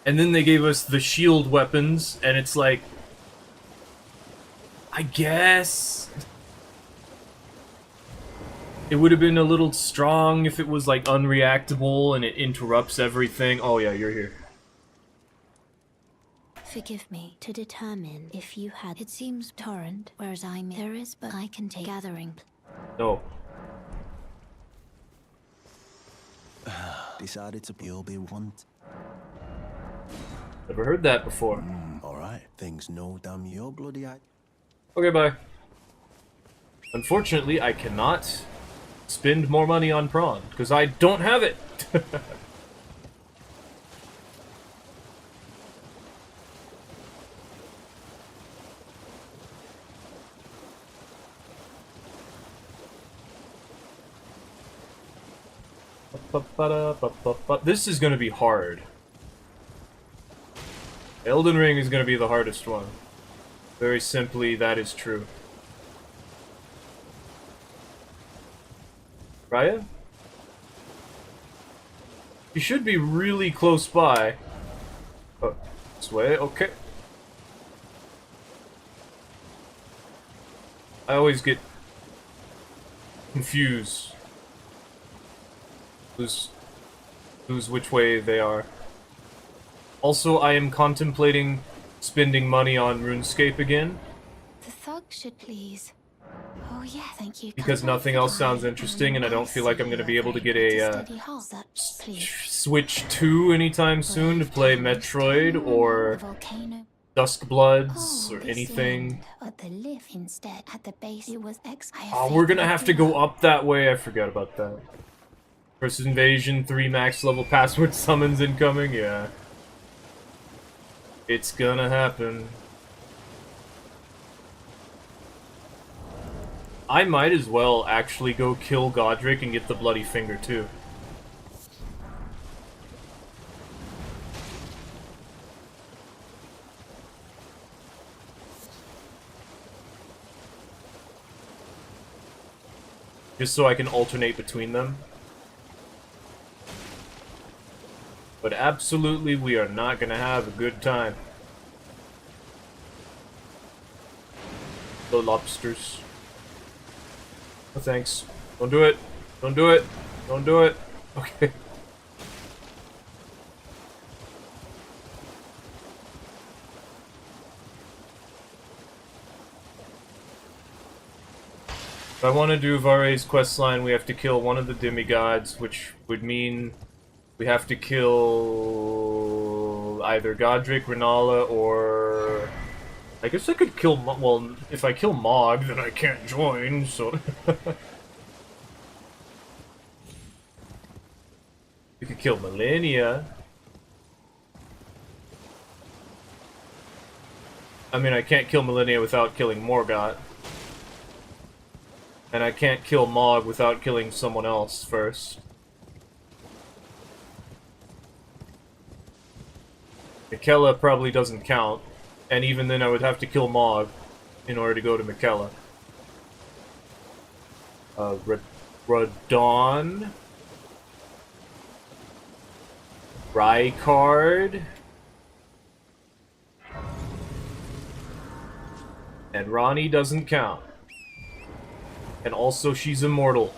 And then they gave us the shield weapons, and it's like, I guess it would have been a little strong if it was like unreactable and it interrupts everything. Oh yeah, you're here. Forgive me to determine if you had. It seems torrent, whereas there is, but I can take gathering. No. Decided to you'll be want. Never heard that before. Alright, things no damn your bloody eye. Okay, bye. Unfortunately, I cannot spend more money on prawn, because I don't have it! This is gonna be hard. Elden Ring is gonna be the hardest one. Very simply, that is true. Raya? You should be really close by. Oh, this way? Okay. I always get confused. Who's which way they are. Also, I am contemplating spending money on RuneScape again. The thug should please. Oh yeah, thank you. Because nothing else sounds interesting, and I don't feel like I'm going to be able to get a Switch 2 anytime soon to play Metroid or Duskbloods or anything. Oh, we're gonna have to go up that way. I forgot about that. First Invasion, 3 max level password summons incoming, yeah. It's gonna happen. I might as well actually go kill Godric and get the bloody finger too. just so I can alternate between them. But absolutely, we are not gonna have a good time. The lobsters. No thanks. Don't do it. Don't do it. Don't do it. Okay. If I want to do Vare's questline, we have to kill one of the demigods, which would mean we have to kill either Godric, Renala, or... I guess I could kill... Well, if I kill Mog, then I can't join, so... We could kill Millennia. I mean, I can't kill Millennia without killing Morgott. And I can't kill Mog without killing someone else first. Mikella probably doesn't count, and even then I would have to kill Mog in order to go to Mikella. Radon... Rykard... And Ronnie doesn't count. And also she's immortal.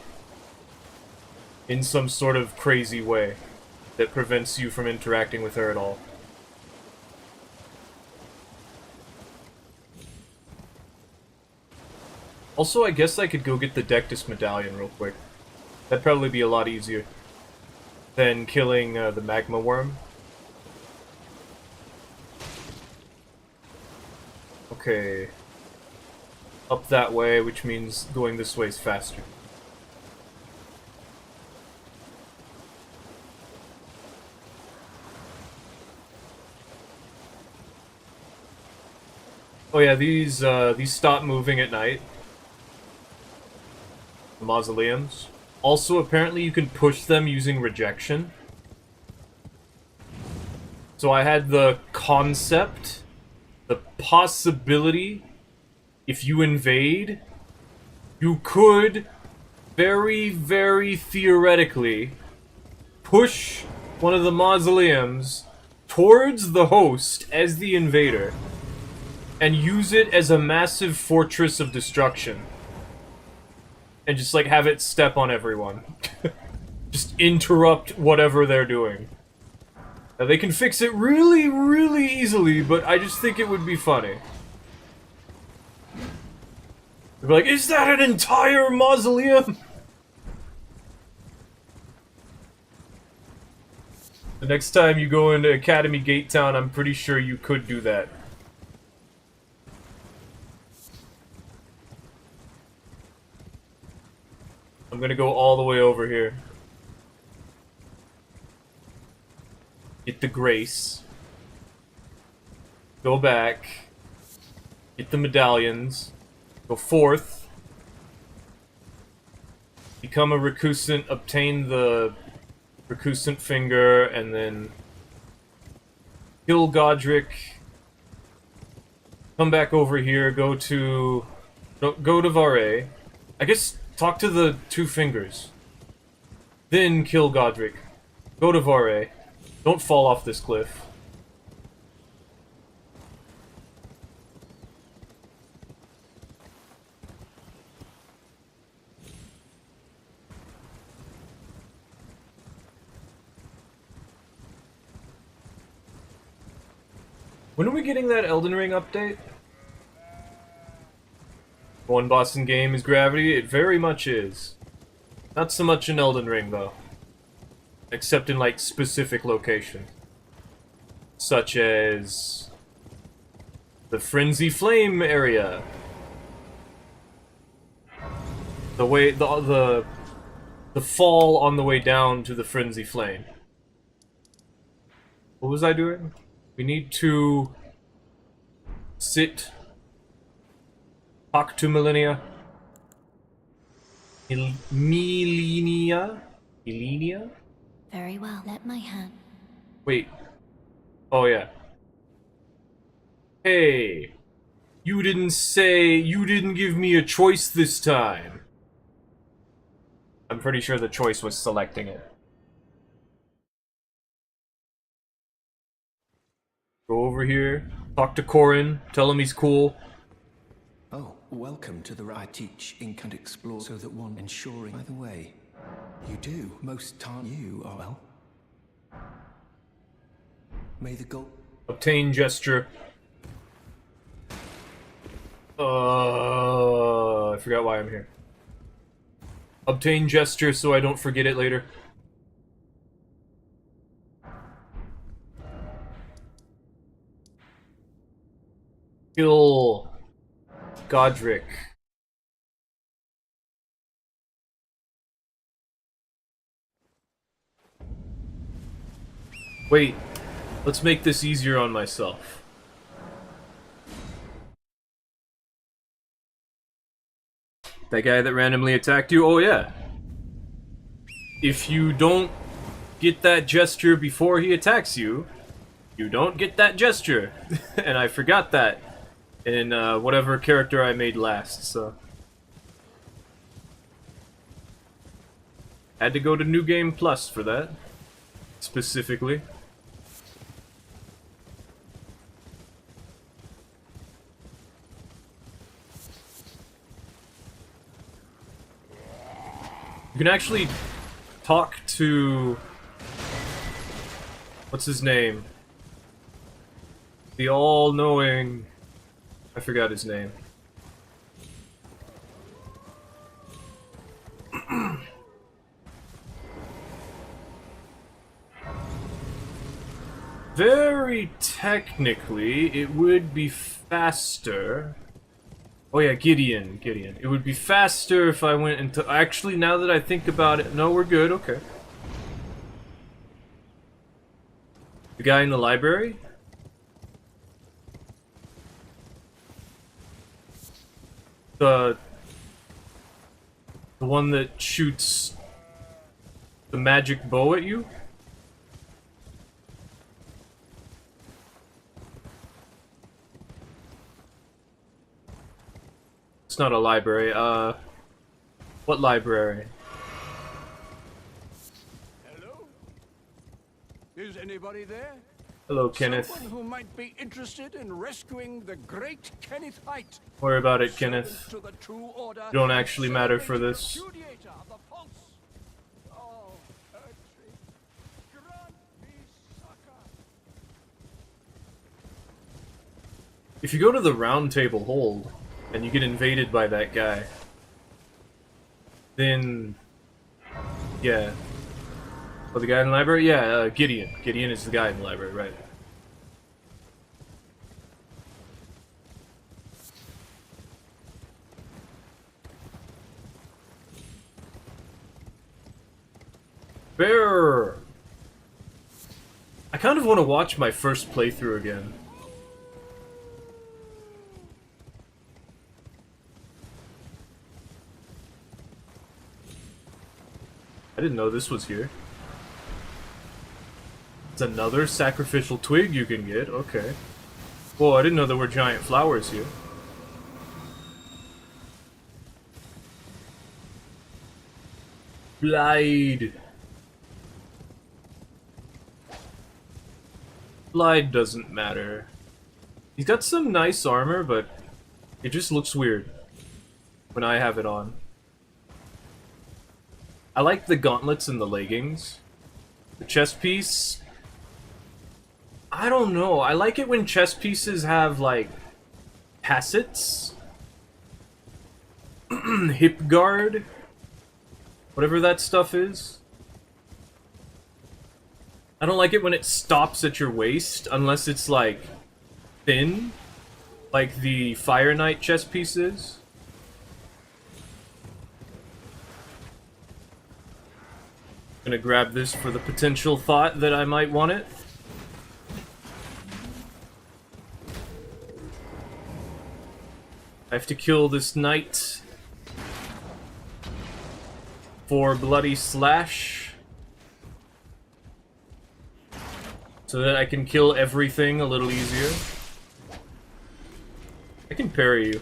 In some sort of crazy way that prevents you from interacting with her at all. Also, I guess I could go get the Dectus medallion real quick. That'd probably be a lot easier than killing the magma worm. Okay. Up that way, which means going this way is faster. Oh yeah, these stop moving at night. The mausoleums. Also, apparently you can push them using rejection. So I had the concept, the possibility, if you invade, you could, very, very theoretically, push one of the mausoleums towards the host as the invader, and use it as a massive fortress of destruction. And just, like, have it step on everyone. Just interrupt whatever they're doing. Now, they can fix it really, really easily, but I just think it would be funny. They'd be like, is that an entire mausoleum? The next time you go into Academy Gate Town, I'm pretty sure you could do that. I'm gonna go all the way over here. Get the Grace. Go back. Get the medallions. Go forth. Become a recusant, obtain the recusant finger, and then kill Godric. Come back over here, go to Vare. I guess talk to the two fingers. Then kill Godric. Go to Vare. Don't fall off this cliff. When are we getting that Elden Ring update? One boss in game is gravity? It very much is. Not so much in Elden Ring, though. Except in, like, specific locations. Such as... the Frenzy Flame area. The way... the fall on the way down to the Frenzy Flame. What was I doing? We need to... sit... talk to Millennia. Millennia? Millennia? Very well, let my hand. Wait. Oh, yeah. Hey. You didn't give me a choice this time. I'm pretty sure the choice was selecting it. Go over here, talk to Corin, tell him he's cool. Oh, welcome to the I teach, ink and explore so that one ensuring. By the way, you do most time you are well. May the goal Obtain gesture. I forgot why I'm here. Obtain gesture so I don't forget it later. Kill Godric. Wait, let's make this easier on myself. That guy that randomly attacked you? Oh yeah. If you don't get that gesture before he attacks you, you don't get that gesture. And I forgot that in whatever character I made last, so. Had to go to New Game Plus for that, specifically. You can actually talk to... what's his name? The all-knowing... I forgot his name. Very technically, it would be faster... Oh yeah, Gideon. It would be faster if I went into... Actually, now that I think about it... No, we're good, okay. The guy in the library? The one that shoots the magic bow at you? It's not a library, what library? Hello? Is anybody there? Hello, Kenneth. Someone who might be interested in rescuing the great Kenneth Height. Worry about it, Kenneth. To the true order. You don't actually matter for this. Repudiator of the false. Oh, Ertry, grant me succor. If you go to the round table hold, and you get invaded by that guy, then... yeah. Oh, the guy in the library? Yeah, Gideon. Gideon is the guy in the library, right. Bear! I kind of want to watch my first playthrough again. I didn't know this was here. It's another sacrificial twig you can get, okay. Whoa, I didn't know there were giant flowers here. Blade. Blade doesn't matter. He's got some nice armor, but it just looks weird when I have it on. I like the gauntlets and the leggings. The chest piece... I don't know. I like it when chest pieces have, like, tassets. Hip guard. Whatever that stuff is. I don't like it when it stops at your waist, unless it's, like, thin. Like the Fire Knight chest pieces. Gonna grab this for the potential thought that I might want it. I have to kill this knight for bloody slash so that I can kill everything a little easier. I can parry you.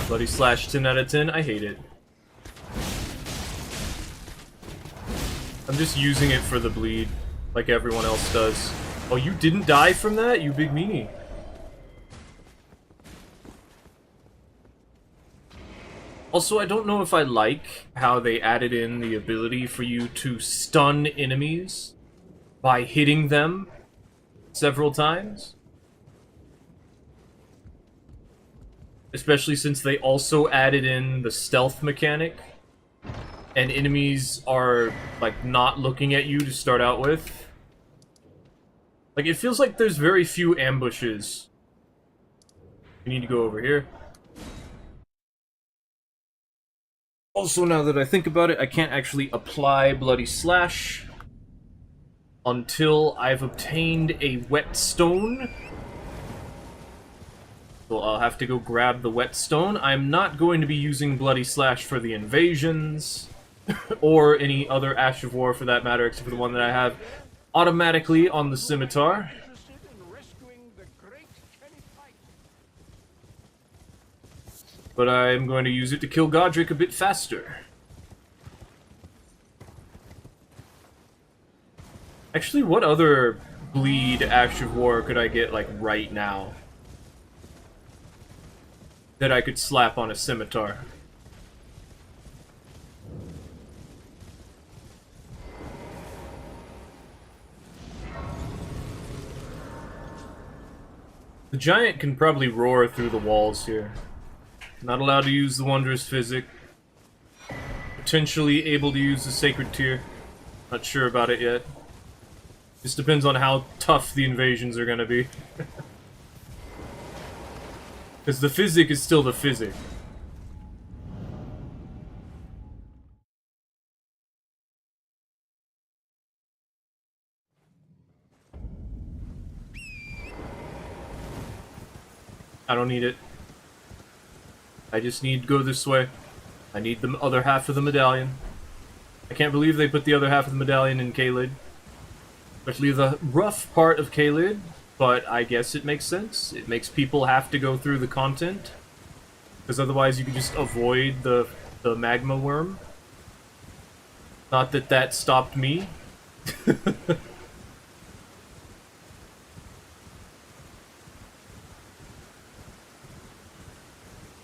Bloody Slash 10 out of 10. I hate it. I'm just using it for the bleed, like everyone else does. Oh, you didn't die from that? You big meanie. Also, I don't know if I like how they added in the ability for you to stun enemies by hitting them several times. Especially since they also added in the stealth mechanic. And enemies are, like, not looking at you to start out with. Like, it feels like there's very few ambushes. We need to go over here. Also, now that I think about it, I can't actually apply Bloody Slash until I've obtained a whetstone. So I'll have to go grab the whetstone. I'm not going to be using Bloody Slash for the invasions, or any other Ash of War for that matter, except for the one that I have automatically on the scimitar. Interested in rescuing the great Kennyite? But I'm going to use it to kill Godric a bit faster. Actually, what other bleed Ash of War could I get, like, right now? That I could slap on a scimitar? The giant can probably roar through the walls here. Not allowed to use the Wondrous Physic. Potentially able to use the Sacred Tear. Not sure about it yet. Just depends on how tough the invasions are gonna be. Because the Physic is still the Physic. I don't need it. I just need to go this way. I need the other half of the medallion. I can't believe they put the other half of the medallion in Caelid. Especially the rough part of Caelid, but I guess it makes sense. It makes people have to go through the content. Because otherwise you could just avoid the magma worm. Not that that stopped me.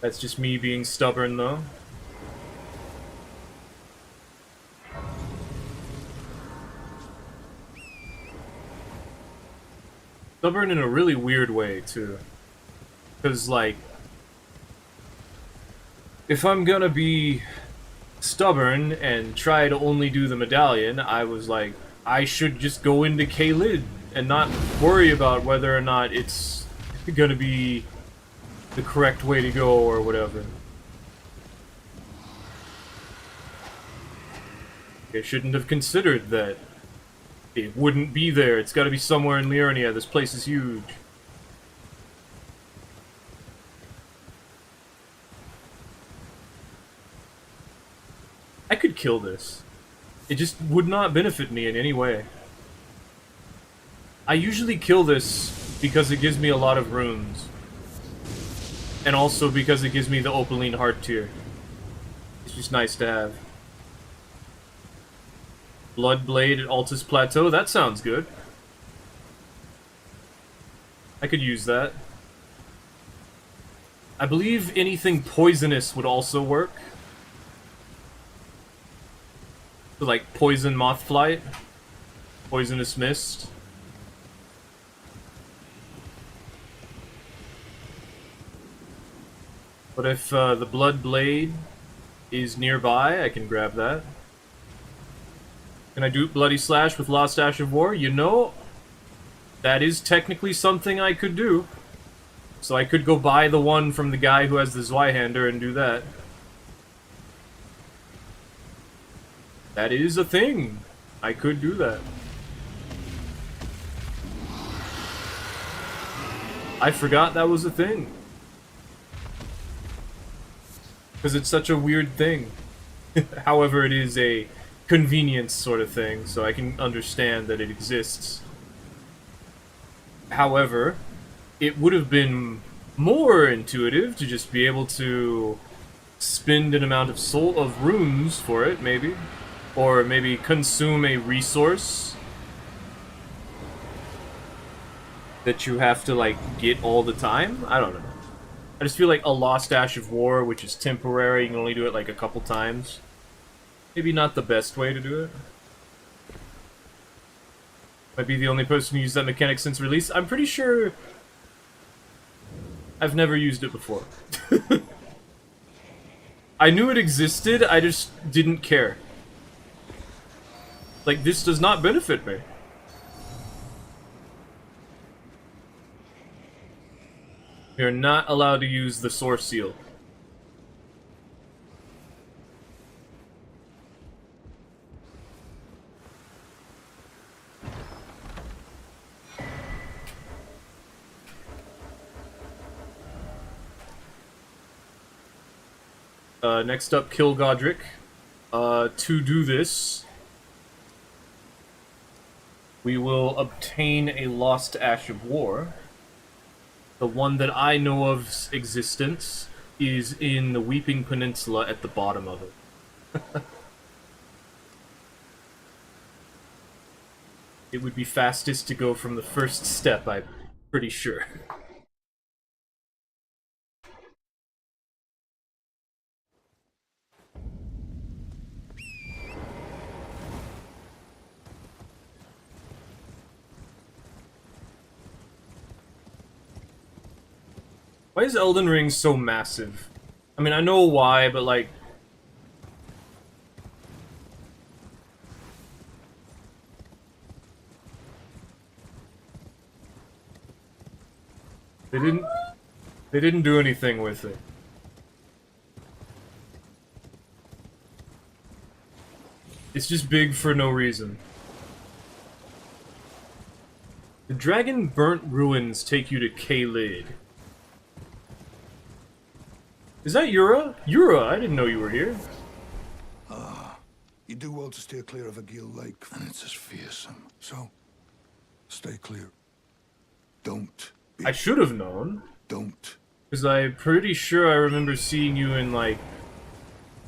That's just me being stubborn, though. Stubborn in a really weird way, too. Because, like, if I'm gonna be stubborn and try to only do the medallion, I was like, I should just go into Caelid and not worry about whether or not it's gonna be the correct way to go or whatever. I shouldn't have considered that it wouldn't be there. It's gotta be somewhere in Liurnia. This place is huge. I could kill this. It just would not benefit me in any way. I usually kill this because it gives me a lot of runes. And also because it gives me the Opaline Heart Tier. It's just nice to have. Bloodblade at Altus Plateau, that sounds good. I could use that. I believe anything poisonous would also work. So like Poison Mothflight, Poisonous Mist. But if the Blood Blade is nearby, I can grab that. Can I do Bloody Slash with Lost Ash of War? You know, that is technically something I could do. So I could go buy the one from the guy who has the Zweihander and do that. That is a thing. I could do that. I forgot that was a thing. Because it's such a weird thing. However, it is a convenience sort of thing, so I can understand that it exists. However, it would have been more intuitive to just be able to spend an amount of runes for it, maybe. Or maybe consume a resource that you have to, like, get all the time? I don't know. I just feel like a Lost Ash of War, which is temporary, you can only do it, like, a couple times. Maybe not the best way to do it. Might be the only person who used that mechanic since release. I'm pretty sure I've never used it before. I knew it existed, I just didn't care. Like, this does not benefit me. You're not allowed to use the source seal. Next up, kill Godric. To do this, we will obtain a Lost Ash of War. The one that I know of's existence is in the Weeping Peninsula at the bottom of it. It would be fastest to go from the first step, I'm pretty sure. Why is Elden Ring so massive? I mean, I know why, but like... They didn't do anything with it. It's just big for no reason. The Dragon Burnt Ruins take you to Caelid. Is that Yura? Yura, I didn't know you were here. You do well to steer clear of a gill lake, and it's as fearsome. So, stay clear. Don't be... I should have known. Don't. Because I'm pretty sure I remember seeing you in, like,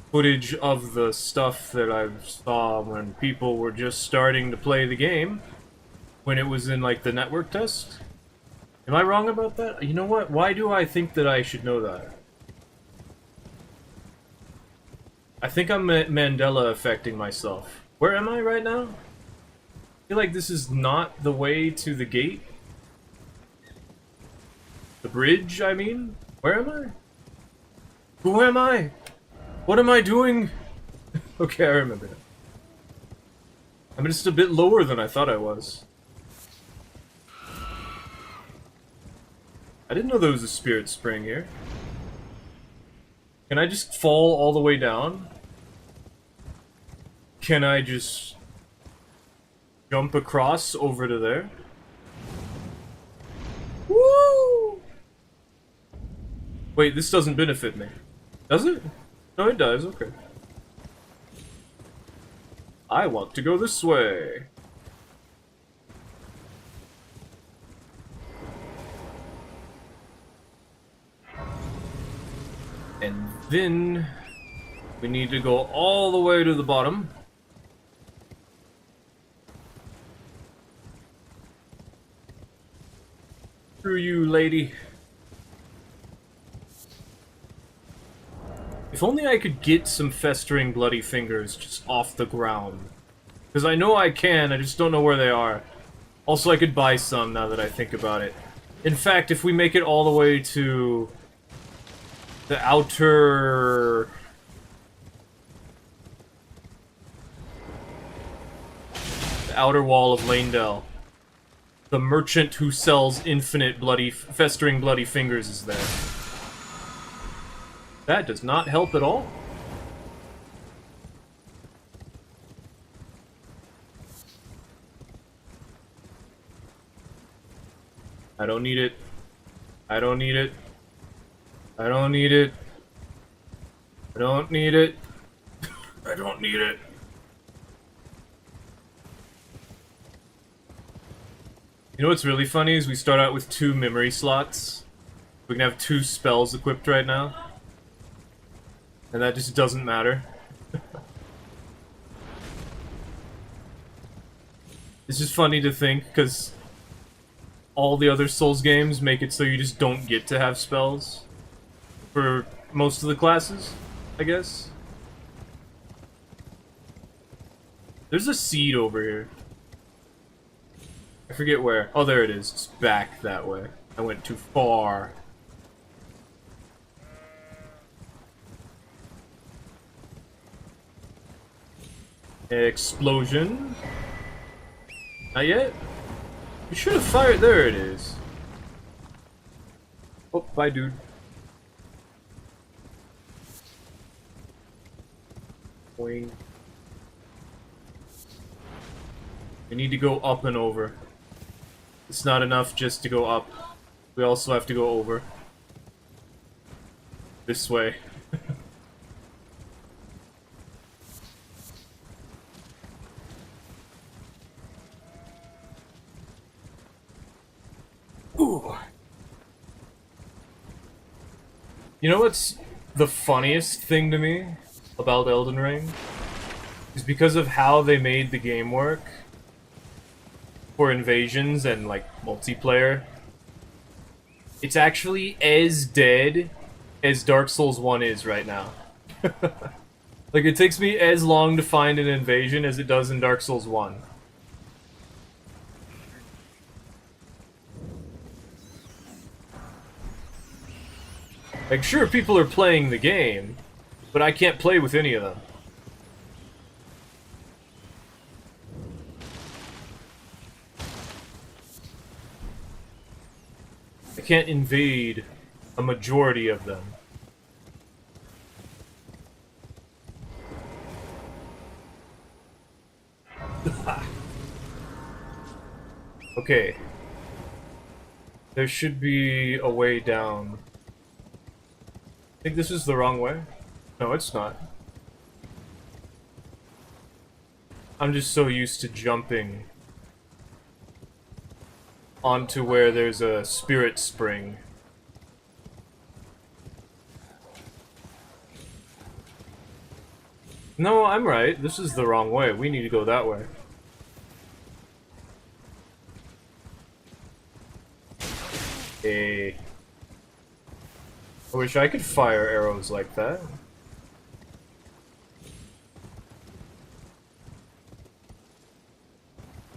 footage of the stuff that I saw when people were just starting to play the game. When it was in, like, the network test. Am I wrong about that? You know what? Why do I think that I should know that? I think I'm Mandela affecting myself. Where am I right now? I feel like this is not the way to the gate. The bridge, I mean? Where am I? Who am I? What am I doing? Okay, I remember it. I'm just a bit lower than I thought I was. I didn't know there was a spirit spring here. Can I just fall all the way down? Can I just jump across over to there? Woo! Wait, this doesn't benefit me. Does it? No, it does, okay. I want to go this way. And then we need to go all the way to the bottom. Screw you, lady. If only I could get some festering bloody fingers just off the ground. Because I know I can, I just don't know where they are. Also, I could buy some now that I think about it. In fact, if we make it all the way to the outer... the outer wall of Lanedale, the merchant who sells infinite festering bloody fingers is there. That does not help at all. I don't need it. I don't need it. I don't need it. I don't need it. I don't need it. You know what's really funny is we start out with 2 memory slots. We can have 2 spells equipped right now. And that just doesn't matter. It's just funny to think, because all the other Souls games make it so you just don't get to have spells. For most of the classes, I guess. There's a seed over here. I forget where. Oh, there it is. It's back that way. I went too far. Explosion. Not yet? You should have fired. There it is. Oh, bye, dude. Boing. We need to go up and over. It's not enough just to go up. We also have to go over. This way. Ooh. You know what's the funniest thing to me about Elden Ring? Is because of how they made the game work. For invasions and, like, multiplayer. It's actually as dead as Dark Souls 1 is right now. Like, it takes me as long to find an invasion as it does in Dark Souls 1. Like, sure, people are playing the game, but I can't play with any of them. I can't invade a majority of them. Okay. There should be a way down. I think this is the wrong way. No, it's not. I'm just so used to jumping onto where there's a spirit spring. No, I'm right. This is the wrong way. We need to go that way. Hey. I wish I could fire arrows like that.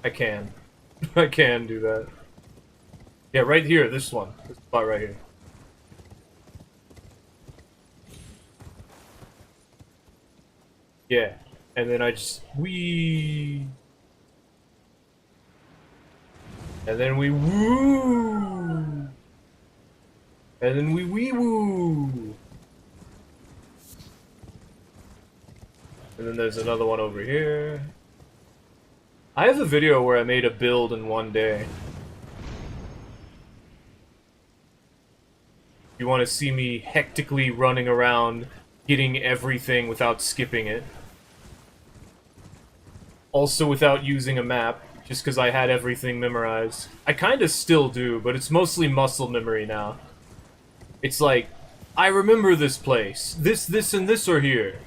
I can. I can do that. Yeah, right here, this one. This spot right here. Yeah. And then I just... wee. And then we woo! And then we wee-woo! And then there's another one over here. I have a video where I made a build in one day. You want to see me hectically running around, getting everything without skipping it. Also without using a map, just because I had everything memorized. I kind of still do, but it's mostly muscle memory now. It's like, I remember this place. This, and this are here.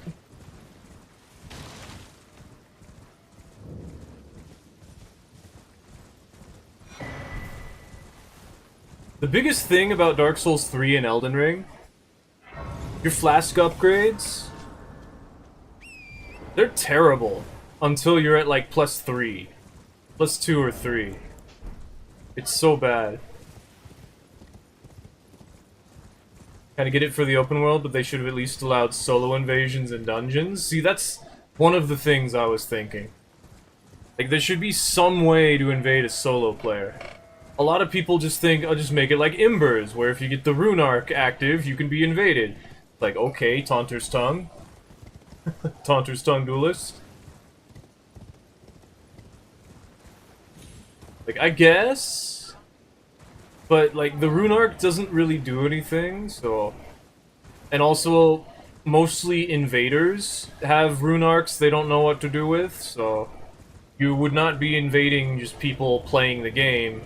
The biggest thing about Dark Souls 3 and Elden Ring, your flask upgrades, they're terrible until you're at like +3, +2 or 3. It's so bad. Kind of get it for the open world, but they should have at least allowed solo invasions and dungeons. See, that's one of the things I was thinking. Like, there should be some way to invade a solo player. A lot of people just think, I'll just make it like Embers, where if you get the rune arc active, you can be invaded. Like, okay, Taunter's Tongue. Taunter's Tongue Duelist. Like, I guess? But, like, the rune arc doesn't really do anything, so... And also, mostly invaders have rune arcs they don't know what to do with, so... You would not be invading just people playing the game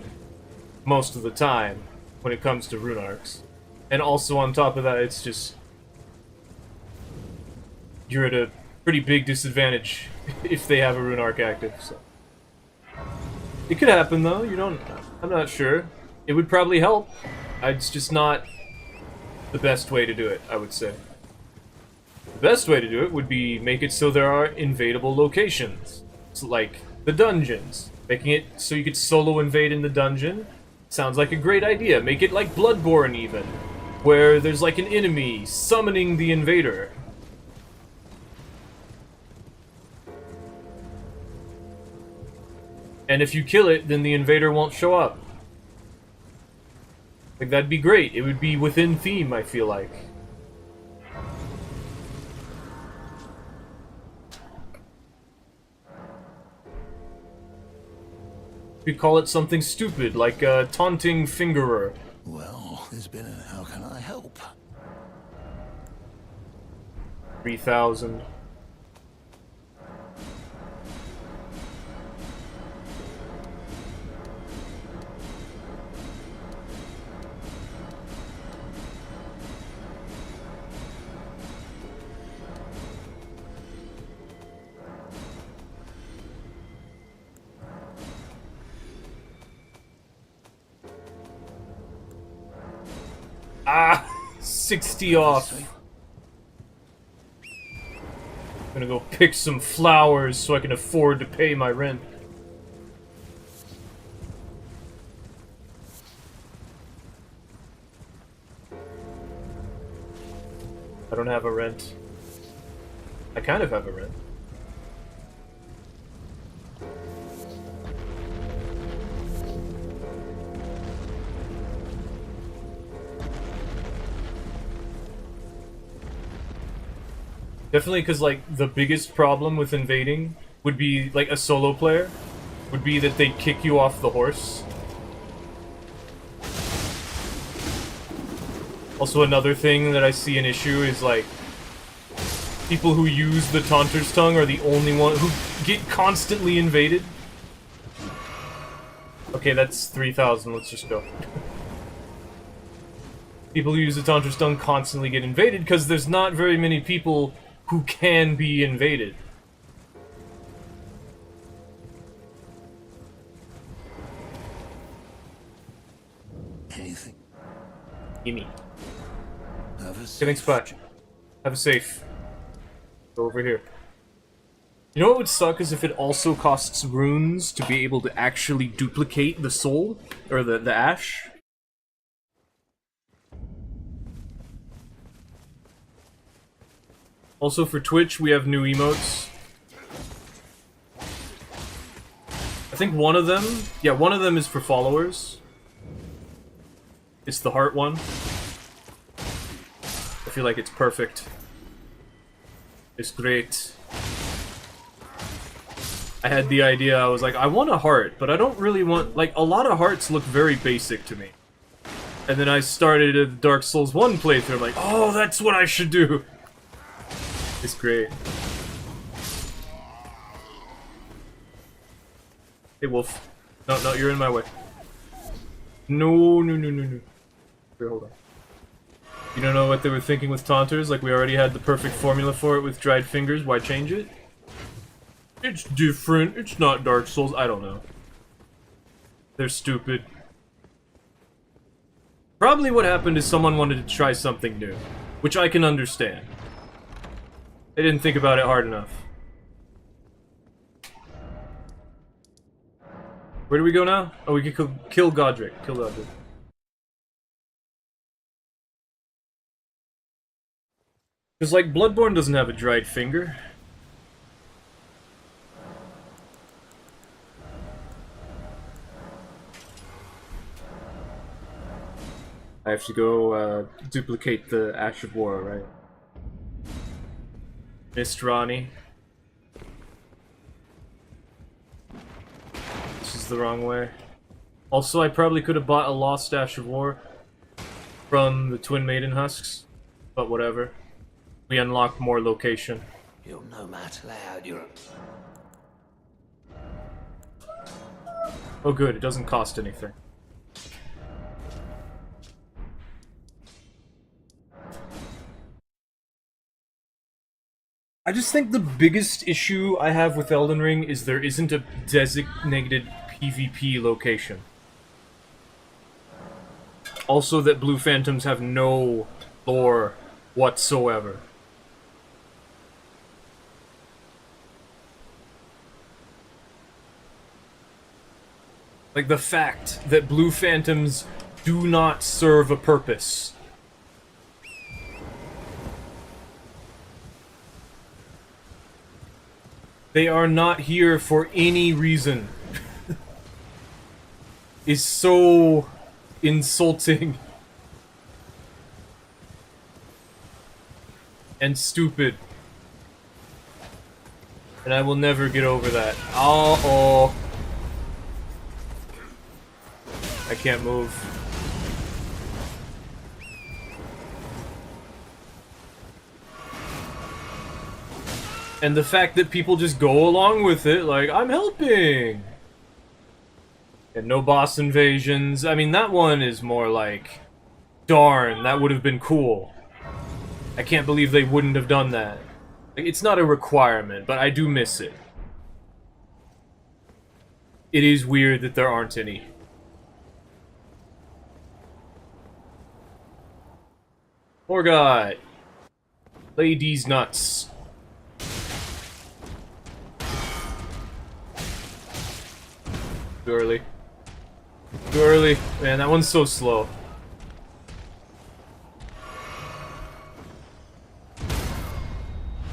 most of the time when it comes to rune arcs. And also on top of that, it's just... You're at a pretty big disadvantage if they have a rune arc active, so... It could happen, though, you don't... I'm not sure. It would probably help. It's just not the best way to do it, I would say. The best way to do it would be make it so there are invadable locations. So, like the dungeons. Making it so you could solo invade in the dungeon sounds like a great idea. Make it like Bloodborne, even, where there's like an enemy summoning the invader. And if you kill it, then the invader won't show up. Like, that'd be great. It would be within theme, I feel like. We call it something stupid, like a taunting fingerer. Well, there's been a how can I help? 3,000. Ah, 60 off. I'm gonna go pick some flowers so I can afford to pay my rent. I don't have a rent. I kind of have a rent. Definitely, because, like, the biggest problem with invading would be, like, a solo player, would be that they'd kick you off the horse. Also, another thing that I see an issue is, like, people who use the Taunter's Tongue are the only one who get constantly invaded. Okay, that's 3,000, let's just go. People who use the Taunter's Tongue constantly get invaded because there's not very many people who can be invaded. Anything? Gimme. Have a Getting spot. Have a safe. Go over here. You know what would suck is if it also costs runes to be able to actually duplicate the soul? Or the ash? Also for Twitch, we have new emotes. I think one of them... Yeah, one of them is for followers. It's the heart one. I feel like it's perfect. It's great. I had the idea, I was like, I want a heart, but I don't really want... Like, a lot of hearts look very basic to me. And then I started a Dark Souls 1 playthrough, I'm like, oh, that's what I should do! It's great. Hey, Wolf. No, no, you're in my way. No, no, no, no, no. Here, hold on. You don't know what they were thinking with Taunters? Like, we already had the perfect formula for it with dried fingers, why change it? It's different, it's not Dark Souls, I don't know. They're stupid. Probably what happened is someone wanted to try something new, which I can understand. They didn't think about it hard enough. Where do we go now? Oh, we can kill Godric. Kill Godric. Because, like, Bloodborne doesn't have a dried finger. I have to go, duplicate the Ash of War, right? Missed Ronnie. This is the wrong way. Also, I probably could have bought a Lost Ash of War from the Twin Maiden Husks, but whatever. We unlocked more location. You're no match loud, you're... Oh good, it doesn't cost anything. I just think the biggest issue I have with Elden Ring is there isn't a designated PvP location. Also that Blue Phantoms have no lore whatsoever. Like the fact that Blue Phantoms do not serve a purpose. They are not here for any reason. Is so insulting. And stupid. And I will never get over that. Uh-oh. I can't move. And the fact that people just go along with it, like, I'm helping! And no boss invasions. I mean, that one is more like, darn, that would have been cool. I can't believe they wouldn't have done that. Like, it's not a requirement, but I do miss it. It is weird that there aren't any. Morgot! Ladies nuts. Too early. Too early. Man, that one's so slow.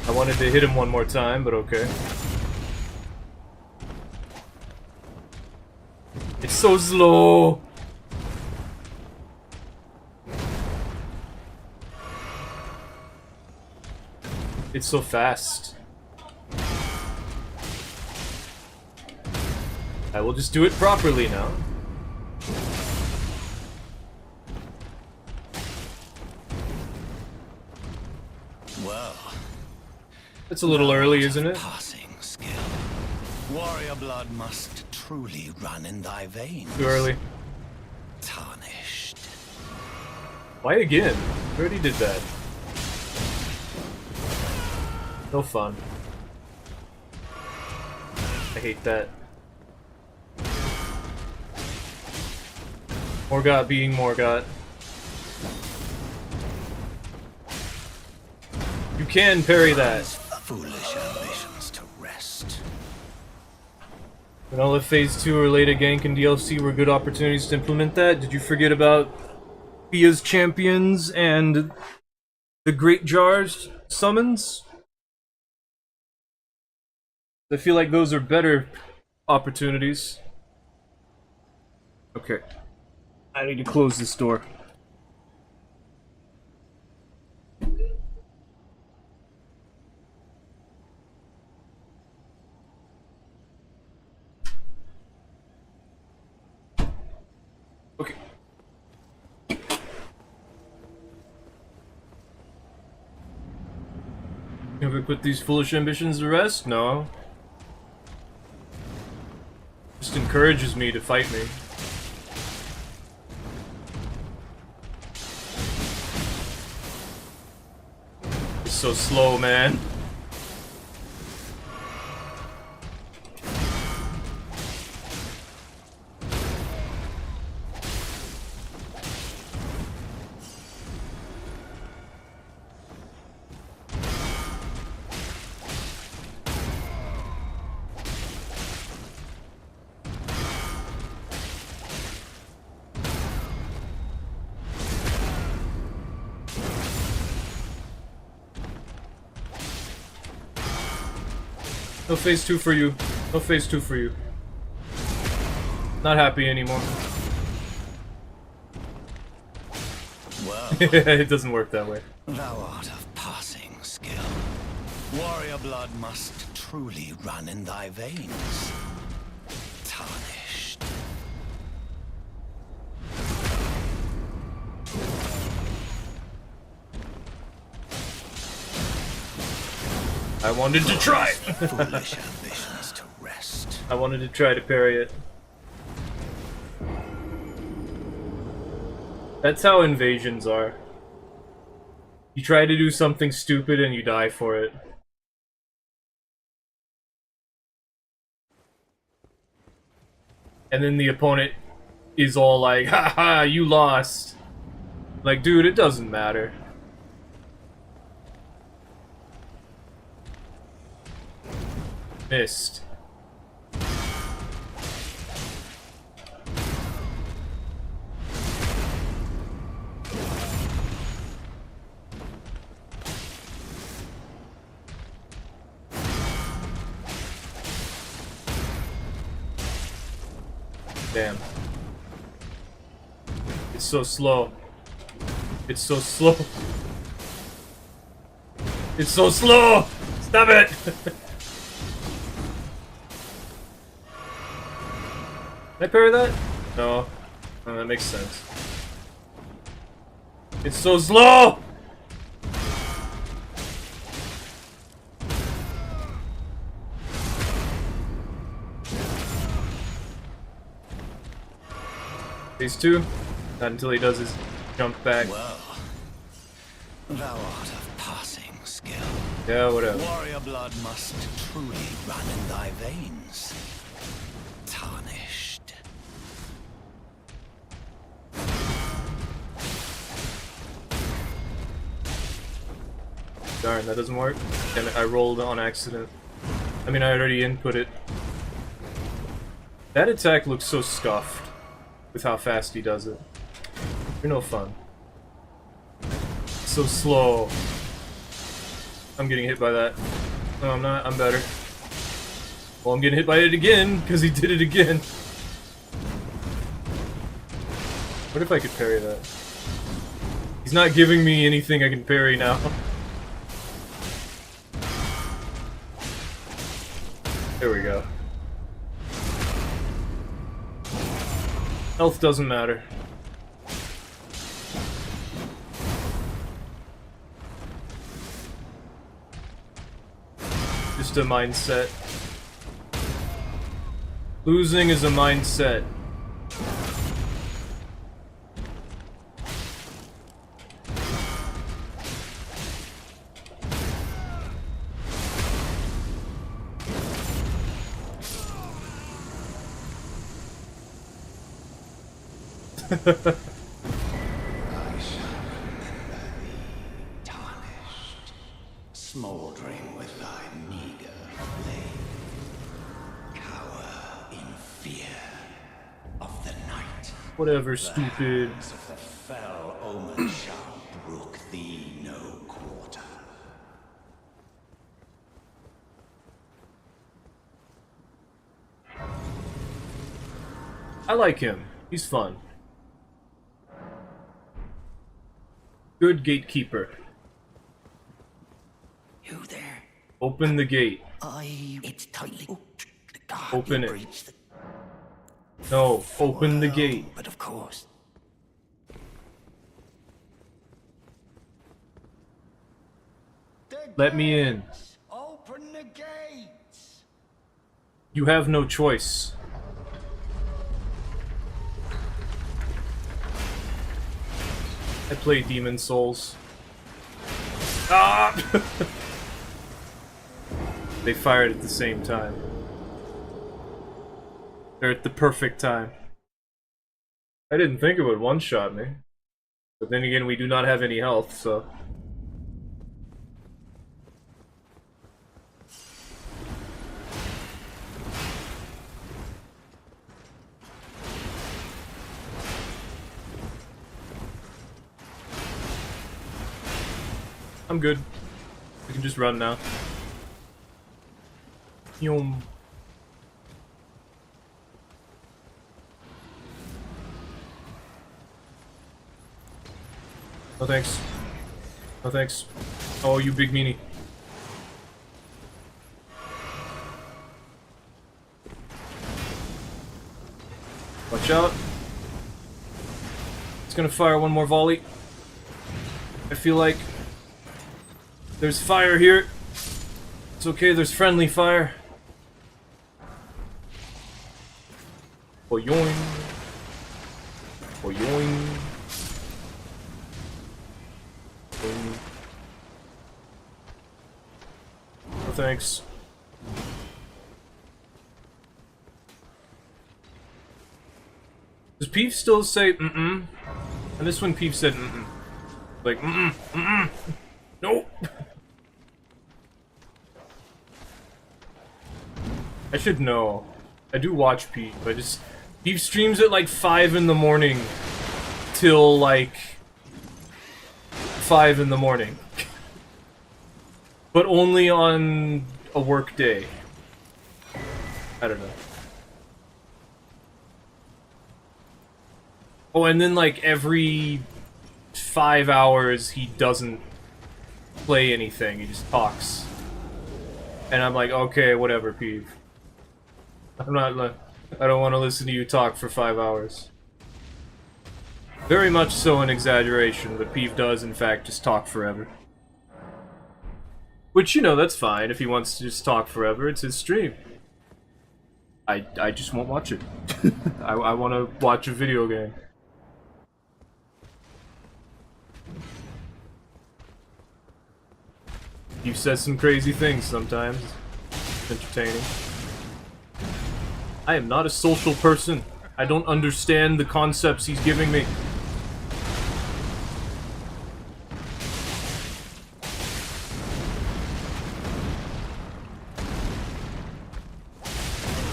I wanted to hit him one more time, but okay. It's so slow! It's so fast. I will just do it properly now. Well, It's a little early, isn't it? passing skill. Warrior blood must truly run in thy veins. Too early. Tarnished. Why again? We already did that. No fun. I hate that. Morgot being Morgot. You can parry that. Foolish ambitions to rest. And all of Phase 2 or later gank and DLC were good opportunities to implement that. Did you forget about Fia's champions and the Great Jars summons? I feel like those are better opportunities. Okay. I need to close this door. Okay. Have I put these foolish ambitions to rest? No. Just encourages me to fight me. It's so slow, man. No phase 2 for you. No phase 2 for you. Not happy anymore. Well, It doesn't work that way. thou art of passing skill. Warrior blood must truly run in thy veins. Tarnished. I wanted to try! Foolish ambitions to rest. I wanted to try to parry it. That's how invasions are. You try to do something stupid and you die for it. and then the opponent is all like, haha, you lost. Like, dude, it doesn't matter. Missed. Damn. It's so slow. It's so slow. It's so slow! Stop it! Can I parry that? No. Oh, that makes sense. It's so slow! These two? Not until he does his jump back. Well, thou art of passing skill. Yeah, whatever. Warrior blood must truly run in thy veins. Tarnished. Darn, that doesn't work. Damn it, I rolled on accident. I mean, I already input it. That attack looks so scuffed with how fast he does it. You're no fun. So slow. I'm getting hit by that. No, I'm not. I'm better. Well, I'm getting hit by it again, because he did it again. What if I could parry that? He's not giving me anything I can parry now. There we go. Health doesn't matter. Just a mindset. Losing is a mindset. I shall remember thee, tarnished, smouldering with thy meager flame. Cower in fear of the night. Whatever, stupid. Hands of the fell omen shall brook thee no quarter. I like him. He's fun. Good gatekeeper. You there? Open the gate. It's tightly. Oh, the guard Open you it. breached the- No, open the gate. But of course. Let me in. Open the gates! You have no choice. I play Demon Souls. Ah! They fired at the same time. They're at the perfect time. I didn't think it would one-shot me. But then again, we do not have any health, so... I'm good. We can just run now. Yum. No thanks. No thanks. Oh, you big meanie. Watch out. It's gonna fire one more volley. I feel like there's fire here. It's okay, there's friendly fire. Boyoing. Boyoing. Boing. No thanks. Does Peeve still say mm-mm? And this one Peeve said mm-mm. Like, mm-mm, mm-mm. Nope. I should know. I do watch Peeve. Peeve streams at like 5 in the morning till like 5 in the morning. But only on a work day. I don't know. Oh, and then like every 5 hours he doesn't play anything, he just talks. And I'm like, okay, whatever, Peeve. I don't want to listen to you talk for 5 hours. Very much so an exaggeration, but Peeve does in fact just talk forever. Which, you know, that's fine. If he wants to just talk forever, it's his stream. I just won't watch it. I want to watch a video game. He says some crazy things sometimes. It's entertaining. I am not a social person. I don't understand the concepts he's giving me.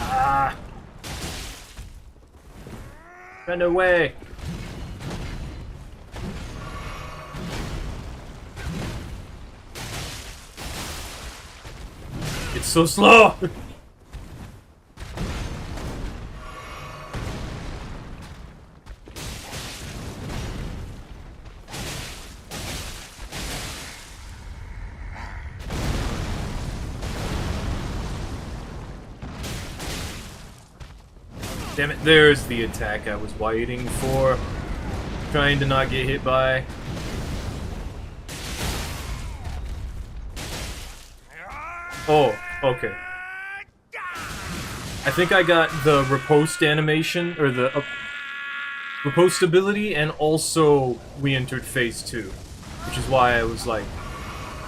Ah! Run away! It's so slow! Damn it, there's the attack I was waiting for. Trying to not get hit by. Oh, okay. I think I got the riposte animation, or the riposte ability, and also we entered phase 2. Which is why I was like,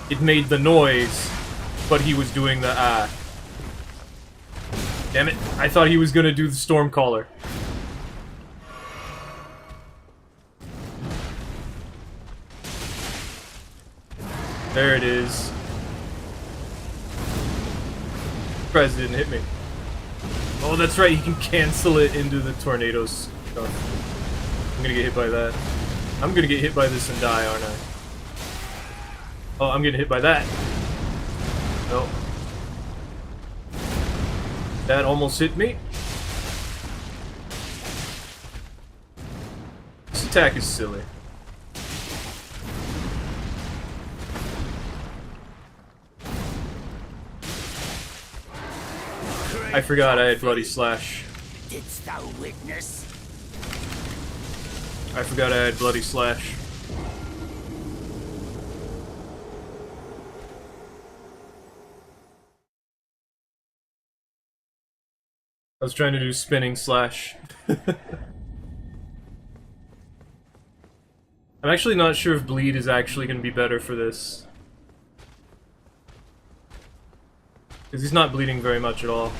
it made the noise, but he was doing the Damn it, I thought he was gonna do the Stormcaller. There it is. Surprised it didn't hit me. Oh, that's right, he can cancel it into the tornadoes stuff. I'm gonna get hit by that. I'm gonna get hit by this and die, aren't I? Oh, I'm getting hit by that. No. That almost hit me. This attack is silly. I forgot I had Bloody Slash. Didst thou witness? I forgot I had Bloody Slash. I was trying to do Spinning Slash. I'm actually not sure if Bleed is actually going to be better for this. Because he's not bleeding very much at all.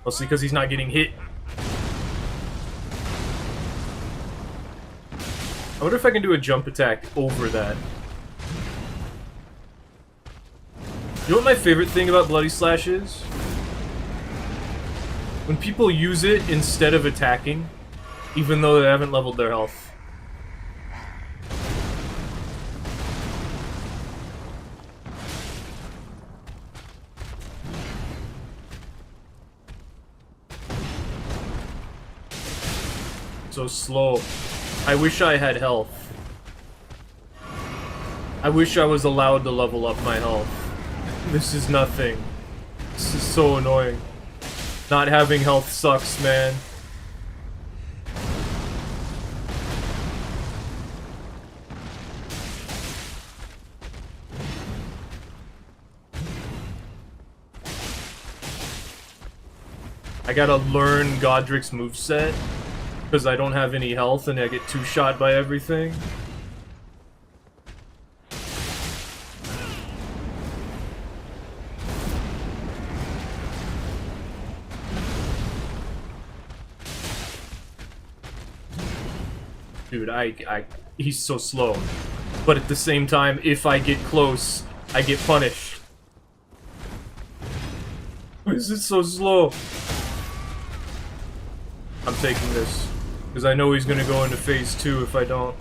Mostly because he's not getting hit. I wonder if I can do a jump attack over that. You know what my favorite thing about Bloody Slash is? When people use it instead of attacking, even though they haven't leveled their health. So slow. I wish I had health. I wish I was allowed to level up my health. This is nothing. This is so annoying. Not having health sucks, man. I gotta learn Godric's moveset because I don't have any health and I get two-shot by everything. Dude, he's so slow. But at the same time, if I get close, I get punished. Why is it so slow? I'm taking this. Because I know he's gonna go into phase 2 if I don't.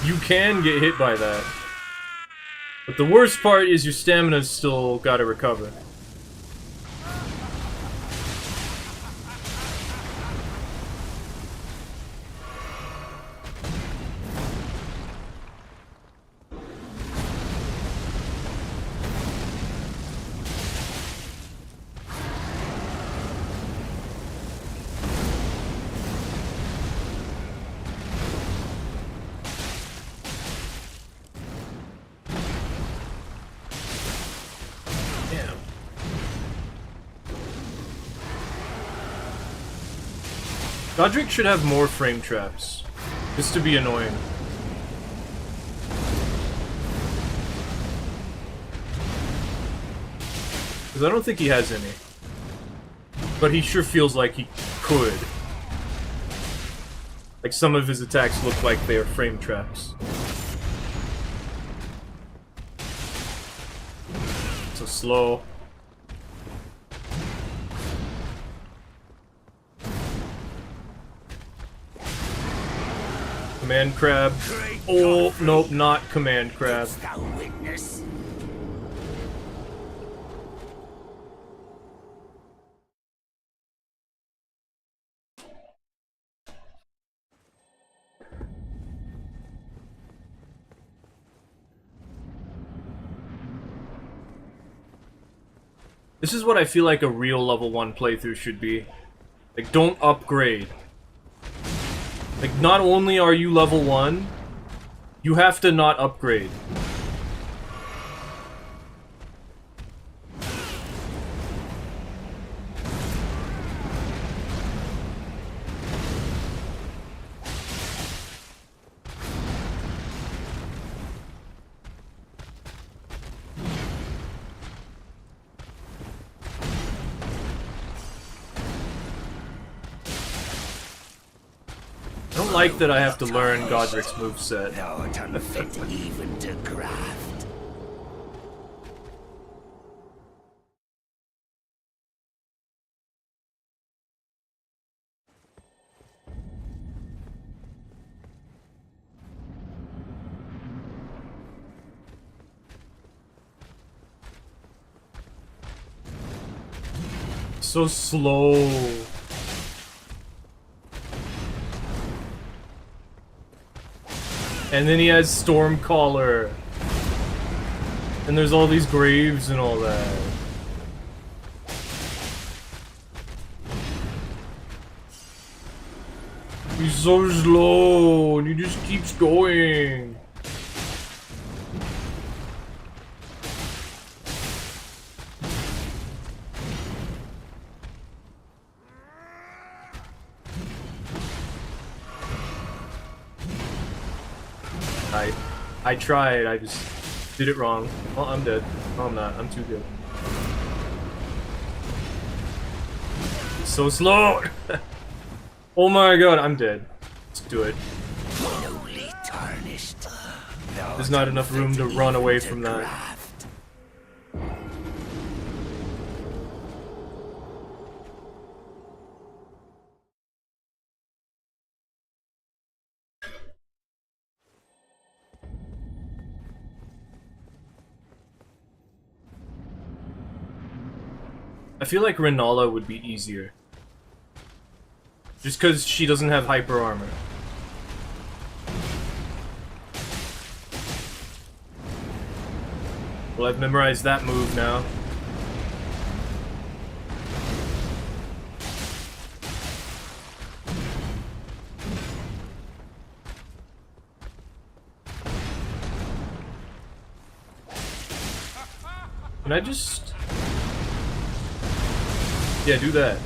You can get hit by that. But the worst part is your stamina's still gotta recover. Godric should have more frame traps, just to be annoying. Because I don't think he has any. But he sure feels like he could. Like some of his attacks look like they are frame traps. So slow. Command crab. Oh, nope, not command crab. Thou witness. This is what I feel like a real level 1 playthrough should be. Like, don't upgrade. Like, not only are you level 1, you have to not upgrade. I don't like that I have to learn Godric's moveset. Thou'rt unfit even to craft. So slow. And then he has Stormcaller. And there's all these graves and all that. He's so slow, and he just keeps going. I tried, I just did it wrong. Oh, I'm dead. No, I'm not. I'm too good. So slow! Oh my god, I'm dead. Let's do it. Newly tarnished. There's not enough room to run away from that. Craft. I feel like Renala would be easier. Just because she doesn't have hyper armor. Well, I've memorized that move now. Can I just... Yeah, do that.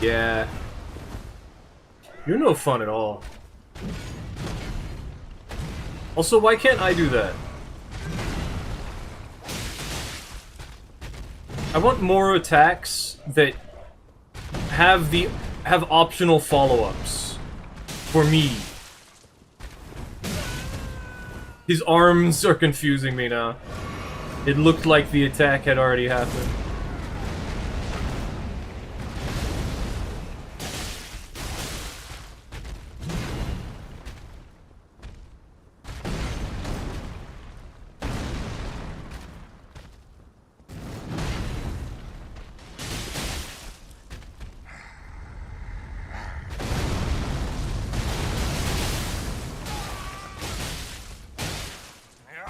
Yeah. You're no fun at all. Also, why can't I do that? I want more attacks that have optional follow-ups for me. His arms are confusing me now. It looked like the attack had already happened.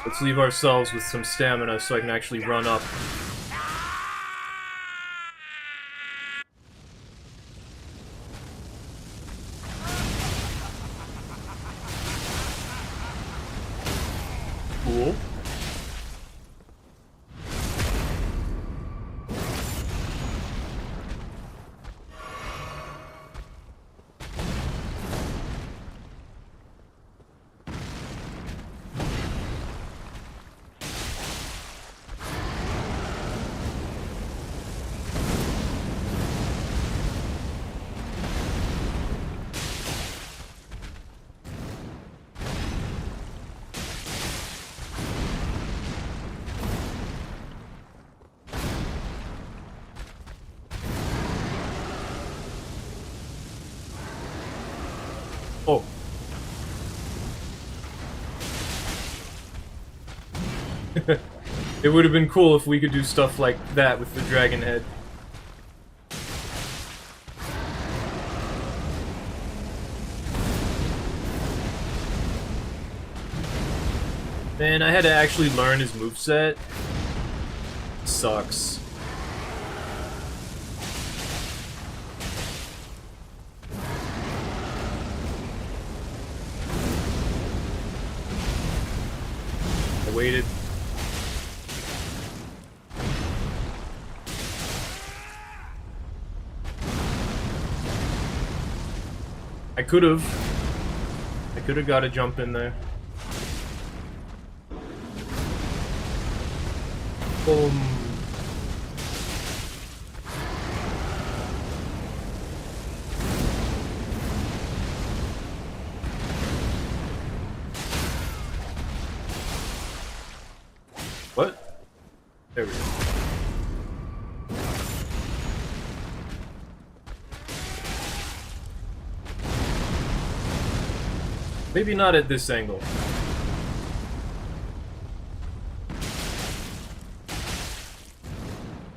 Let's leave ourselves with some stamina so I can actually run up. Cool. Oh. It would have been cool if we could do stuff like that with the dragon head. Man, I had to actually learn his moveset. Sucks. I waited. I could have got a jump in there. Boom. What? There we go. Maybe not at this angle.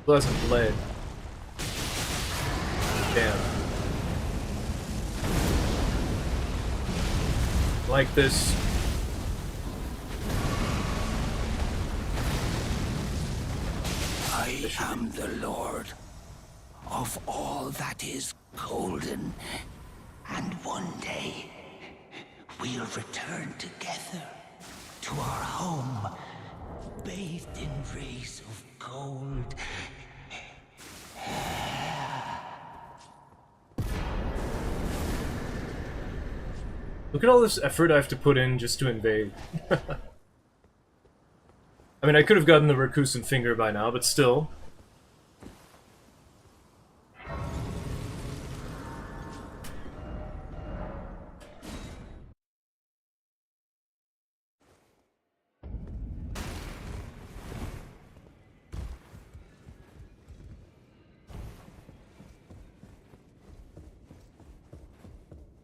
Pleasant blade. Damn. Like this. I am the Lord of all that is golden, and one day we'll return together to our home, bathed in rays of gold. Look at all this effort I have to put in just to invade. I mean, I could have gotten the Rakusan finger by now, but still.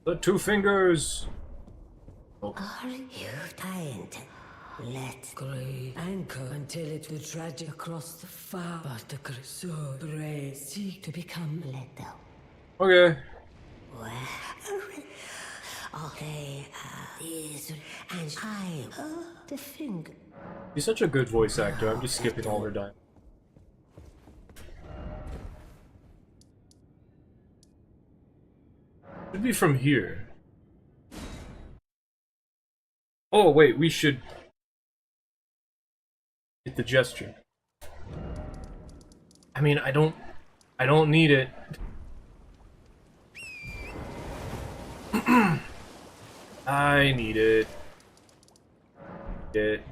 The two fingers! Are you tired? Let's grave anchor until it will tragic across the far but the so brave seek to become little. Okay. Well, okay, this and I the finger. He's such a good voice actor, I'm just skipping all her dialogue. Should be from here. Oh, wait, we should hit the gesture. I mean, I don't need it. I need it. It.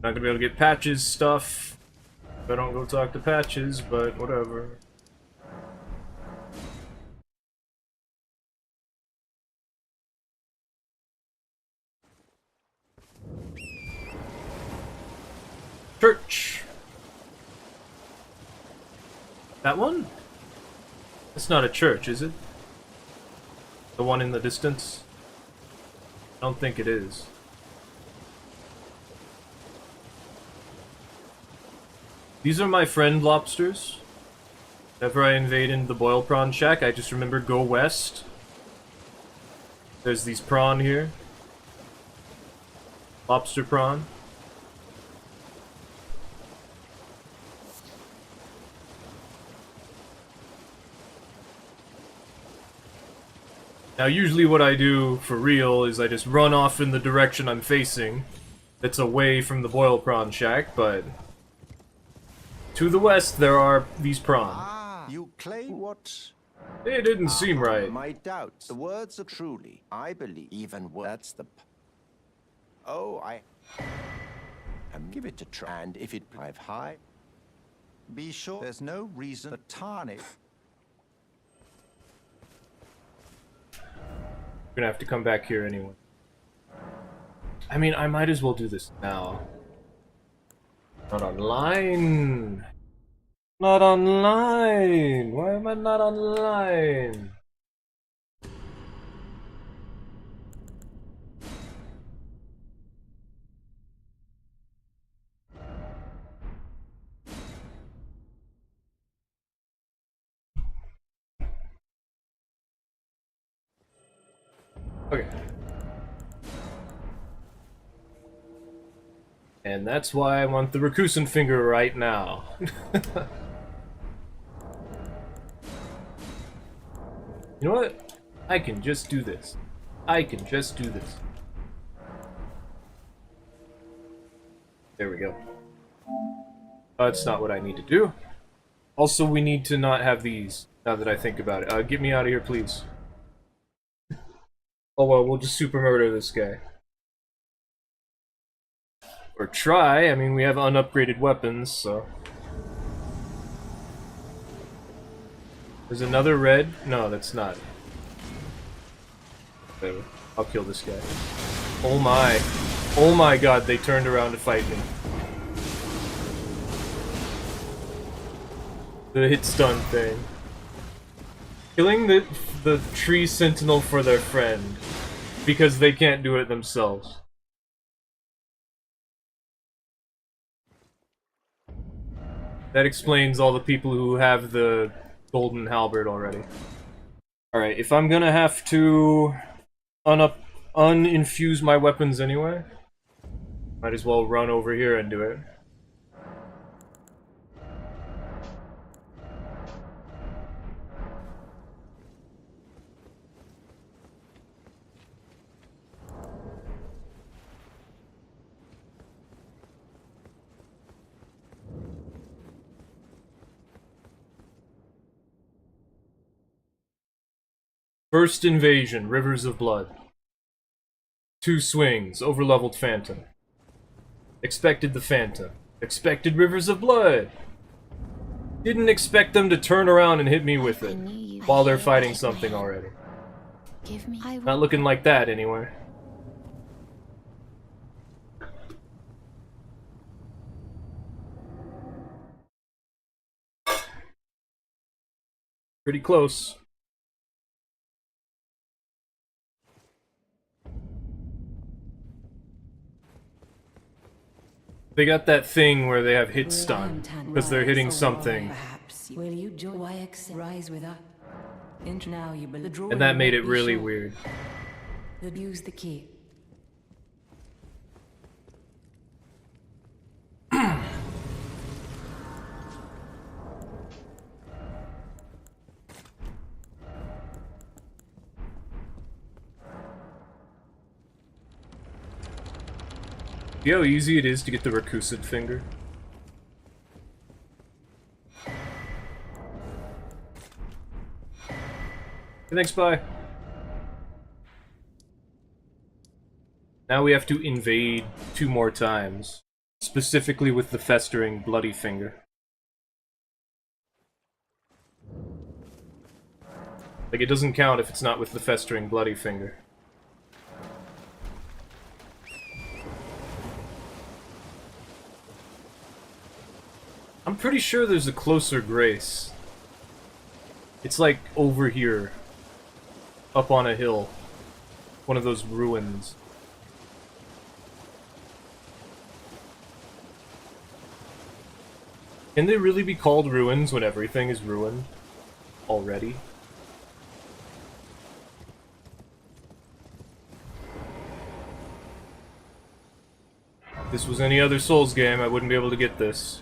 Not gonna be able to get Patches stuff if I don't go talk to Patches, but whatever. Church. That one? It's not a church, is it? The one in the distance? I don't think it is. These are my friend lobsters. Whenever I invade into the boil prawn shack, I just remember go west. There's these prawn here. Lobster prawn. Now usually what I do for real is I just run off in the direction I'm facing. That's away from the boil prawn shack, but to the west there are these prawn. Ah, you claim what? It didn't seem right. My doubts. The words are truly, I believe, even that's the. Oh, give it a try, and if it drive high, be sure there's no reason to tarnish. We're gonna have to come back here anyway. I mean, I might as well do this now. Not online. Not online. Why am I not online? Okay. And that's why I want the Rakusen finger right now. You know what? I can just do this. I can just do this. There we go. That's not what I need to do. Also, we need to not have these, now that I think about it. Get me out of here, please. Oh well, we'll just super murder this guy. Or try, I mean, we have unupgraded weapons, so... There's another red? No, that's not. Whatever. I'll kill this guy. Oh my. Oh my god, they turned around to fight me. The hit stun thing. Killing the tree sentinel for their friend. Because they can't do it themselves. That explains all the people who have the golden halberd already. Alright, if I'm gonna have to uninfuse my weapons anyway, might as well run over here and do it. First invasion, Rivers of Blood. 2 swings, overleveled Phantom. Expected the Phantom. Expected Rivers of Blood! Didn't expect them to turn around and hit me with it, while they're fighting something already. Not looking like that, anyway. Pretty close. They got that thing where they have hit stun, because they're hitting something. Will you rise with us? Now you And that made it really weird. Use the key. See how easy it is to get the recusant finger? Thanks, bye. Now we have to invade 2 more times. Specifically with the festering bloody finger. Like, it doesn't count if it's not with the festering bloody finger. I'm pretty sure there's a closer grace. It's like over here. Up on a hill. One of those ruins. Can they really be called ruins when everything is ruined already? If this was any other Souls game, I wouldn't be able to get this.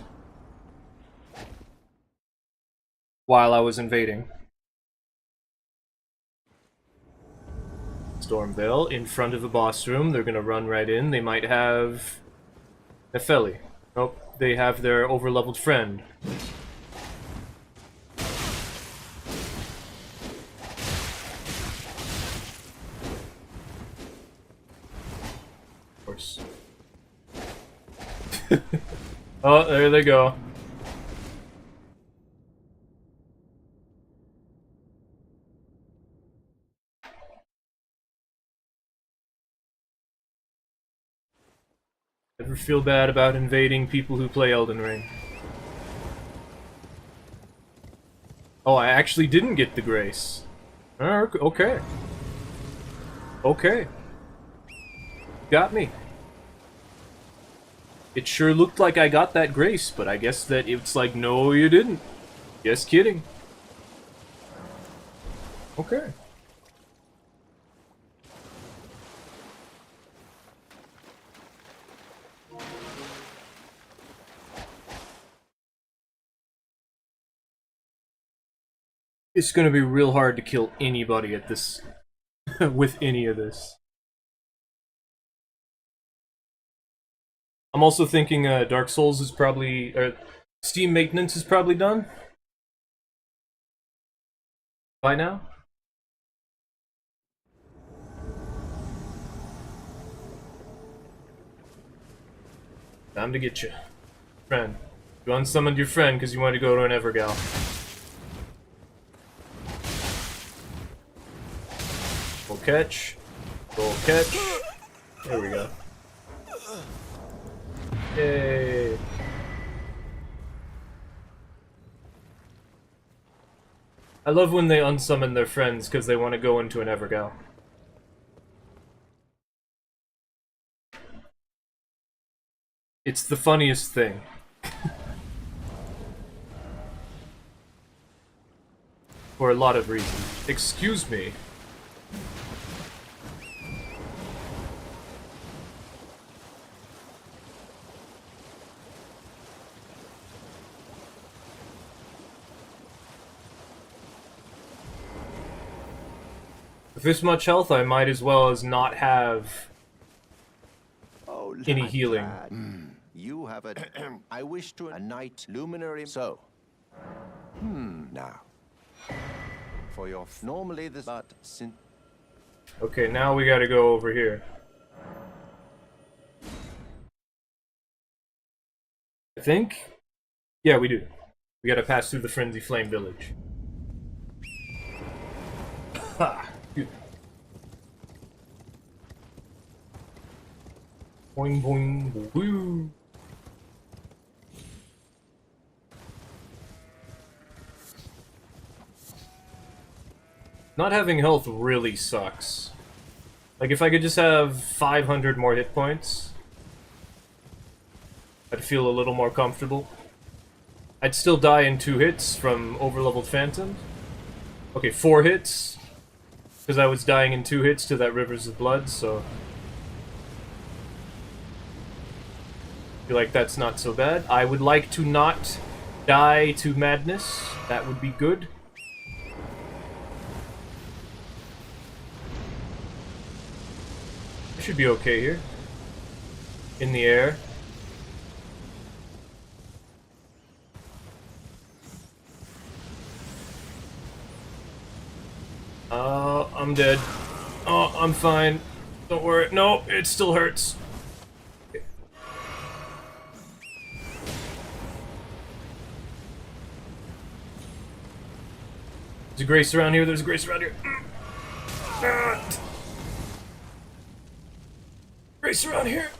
While I was invading. Stormvale, in front of the boss room, they're gonna run right in. They might have... Nepheli. Nope, they have their overleveled friend. Of course. Oh, there they go. Never feel bad about invading people who play Elden Ring. Oh, I actually didn't get the grace. Okay. Okay. Got me. It sure looked like I got that grace, but I guess that it's like, no, you didn't. Just kidding. Okay. It's gonna be real hard to kill anybody at this... with any of this. I'm also thinking Dark Souls is probably... Steam maintenance is probably done. By now? Time to get you. Friend. You unsummoned your friend because you wanted to go to an Evergal. Full catch. Full catch. There we go. Yay. I love when they unsummon their friends because they want to go into an Evergal. It's the funniest thing. For a lot of reasons. Excuse me. With this much health, I might as well as not have any healing. You have a... I wish to... A knight luminary... So. Now. For your... Normally this... But since... Okay, now we gotta go over here. I think? Yeah, we do. We gotta pass through the Frenzy Flame Village. Ha! Boing boing woo! Not having health really sucks. Like, if I could just have 500 more hit points, I'd feel a little more comfortable. I'd still die in 2 hits from overleveled Phantom. Okay, 4 hits. Because I was dying in 2 hits to that Rivers of Blood, so... I feel like that's not so bad. I would like to not die to madness. That would be good. I should be okay here. in the air. I'm dead. Oh, I'm fine. Don't worry. No, it still hurts. There's a grace around here. There's a grace around here. Grace around here.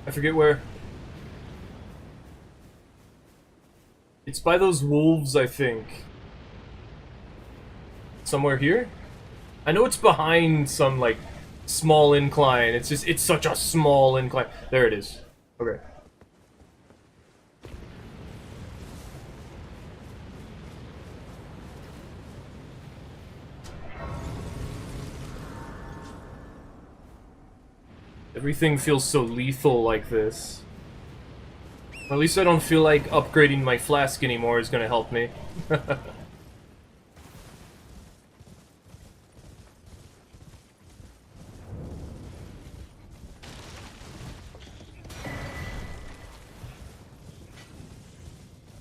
I forget where. It's by those wolves, I think. Somewhere here? I know it's behind some, like, small incline. It's just, it's such a small incline. There it is. Okay. Everything feels so lethal like this. At least I don't feel like upgrading my flask anymore is gonna help me.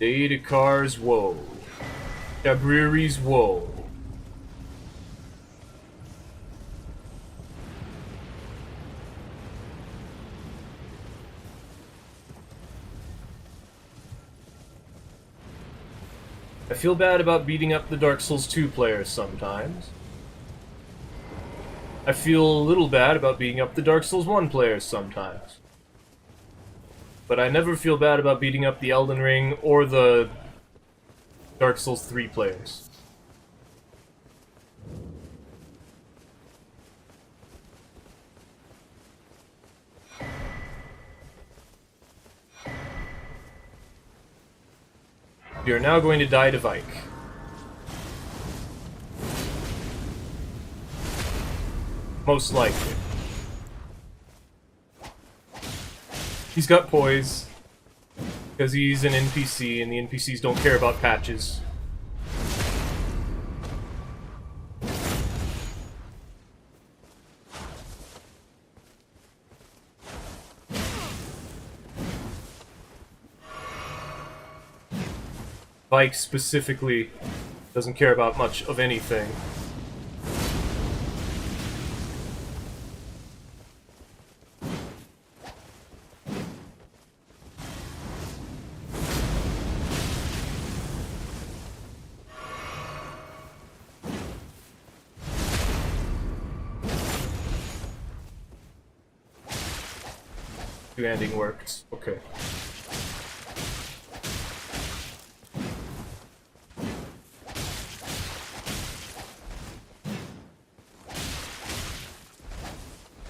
Data cars, whoa. Cabrieries, whoa. I feel bad about beating up the Dark Souls 2 players sometimes. I feel a little bad about beating up the Dark Souls 1 players sometimes. But I never feel bad about beating up the Elden Ring or the Dark Souls 3 players. We are now going to die to Vike. Most likely. He's got poise. Because he's an NPC, and the NPCs don't care about patches. Vike specifically doesn't care about much of anything. Two-handing worked. Okay.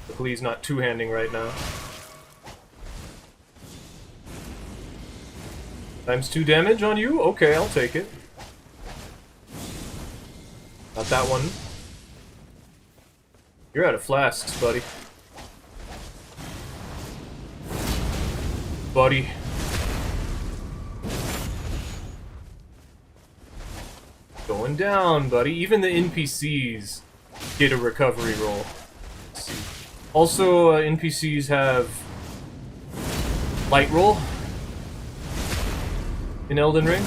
Luckily he's not two-handing right now. ×2 damage on you? Okay, I'll take it. Not that one. You're out of flasks, buddy. Buddy. Going down, buddy. Even the NPCs get a recovery roll. Let's see. Also, NPCs have light roll in Elden Ring.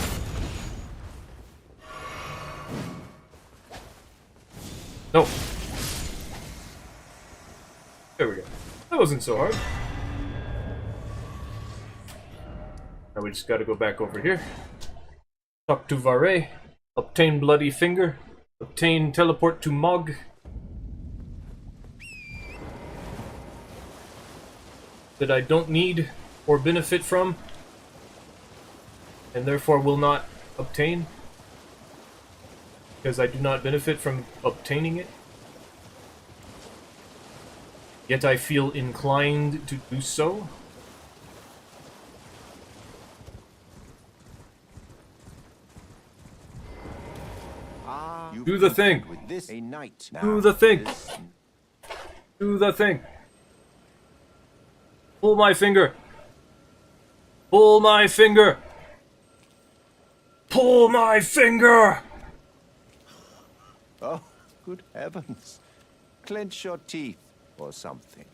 No. There we go. That wasn't so hard. Now we just gotta go back over here. Talk to Vare. Obtain Bloody Finger. Obtain Teleport to Mog. That I don't need or benefit from. And therefore will not obtain. Because I do not benefit from obtaining it. Yet I feel inclined to do so. Do the thing. Do the thing. Do the thing. Pull my finger. Pull my finger. Pull my finger. Oh, Good heavens. Clench your teeth or something.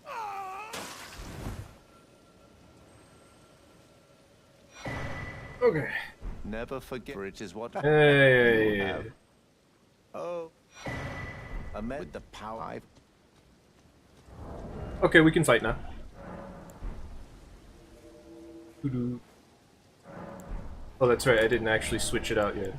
Okay. Never forget, for it is what Hey. you have. Oh. A man with the power I've... Okay, we can fight now. Doo-doo. Oh, that's right, I didn't actually switch it out yet.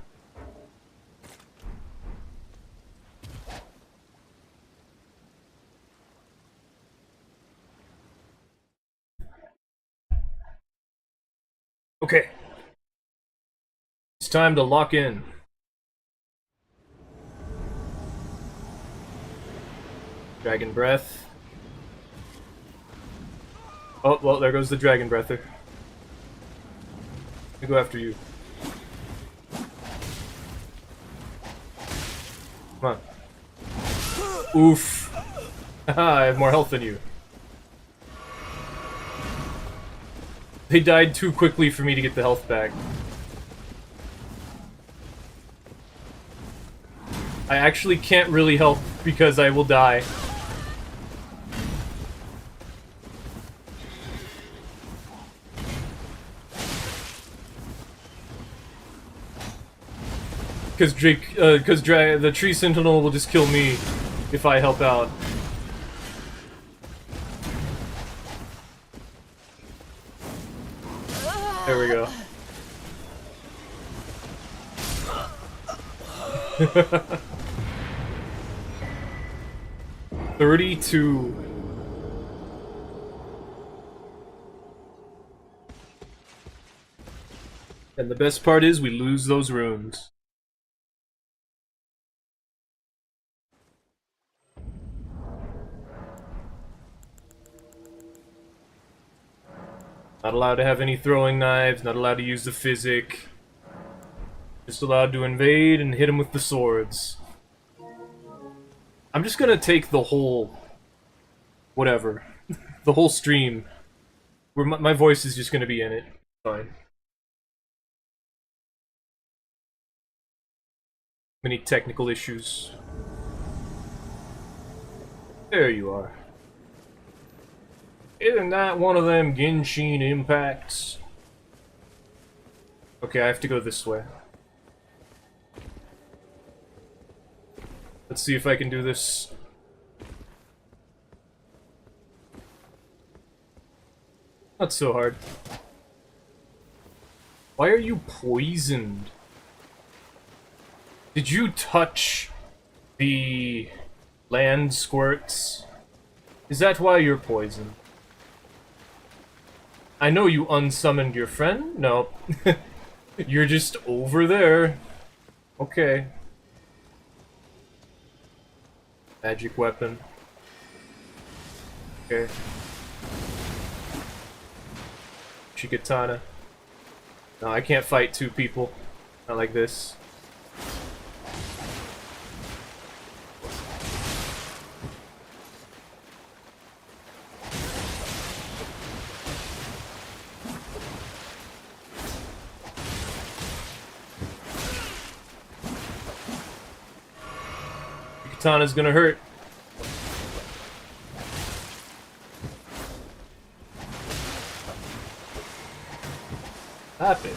Okay. It's time to lock in. Dragon Breath. Oh, well, there goes the Dragon Breather. I go after you. Come on. Oof. Haha, I have more health than you. They died too quickly for me to get the health back. I actually can't really help because I will die. Because the Tree Sentinel will just kill me if I help out. There we go. $32. And the best part is we lose those runes. Not allowed to have any throwing knives, not allowed to use the physic. Just allowed to invade and hit him with the swords. I'm just gonna take the whole... whatever. The whole stream. Where my voice is just gonna be in it. Fine. Many technical issues. There you are. Isn't that one of them Genshin impacts? Okay, I have to go this way. Let's see if I can do this. Not so hard. Why are you poisoned? Did you touch the land squirts? Is that why you're poisoned? I know you unsummoned your friend? No. You're just over there. Okay. Magic weapon. Okay. Chikatana. No, I can't fight two people. Not like this. Katana's gonna hurt. Happen.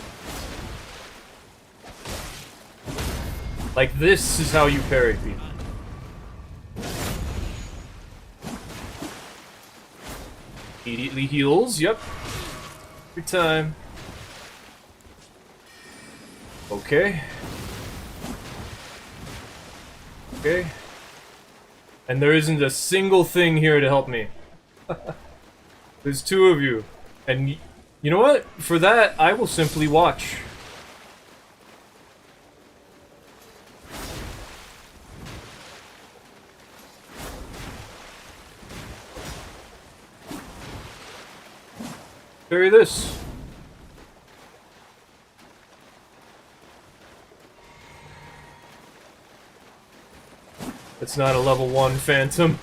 Like this is how you parry people. Immediately heals, yep. Every time. Okay. Okay. And there isn't a single thing here to help me. There's two of you. And you know what? For that, I will simply watch. Parry this. It's not a level 1 phantom.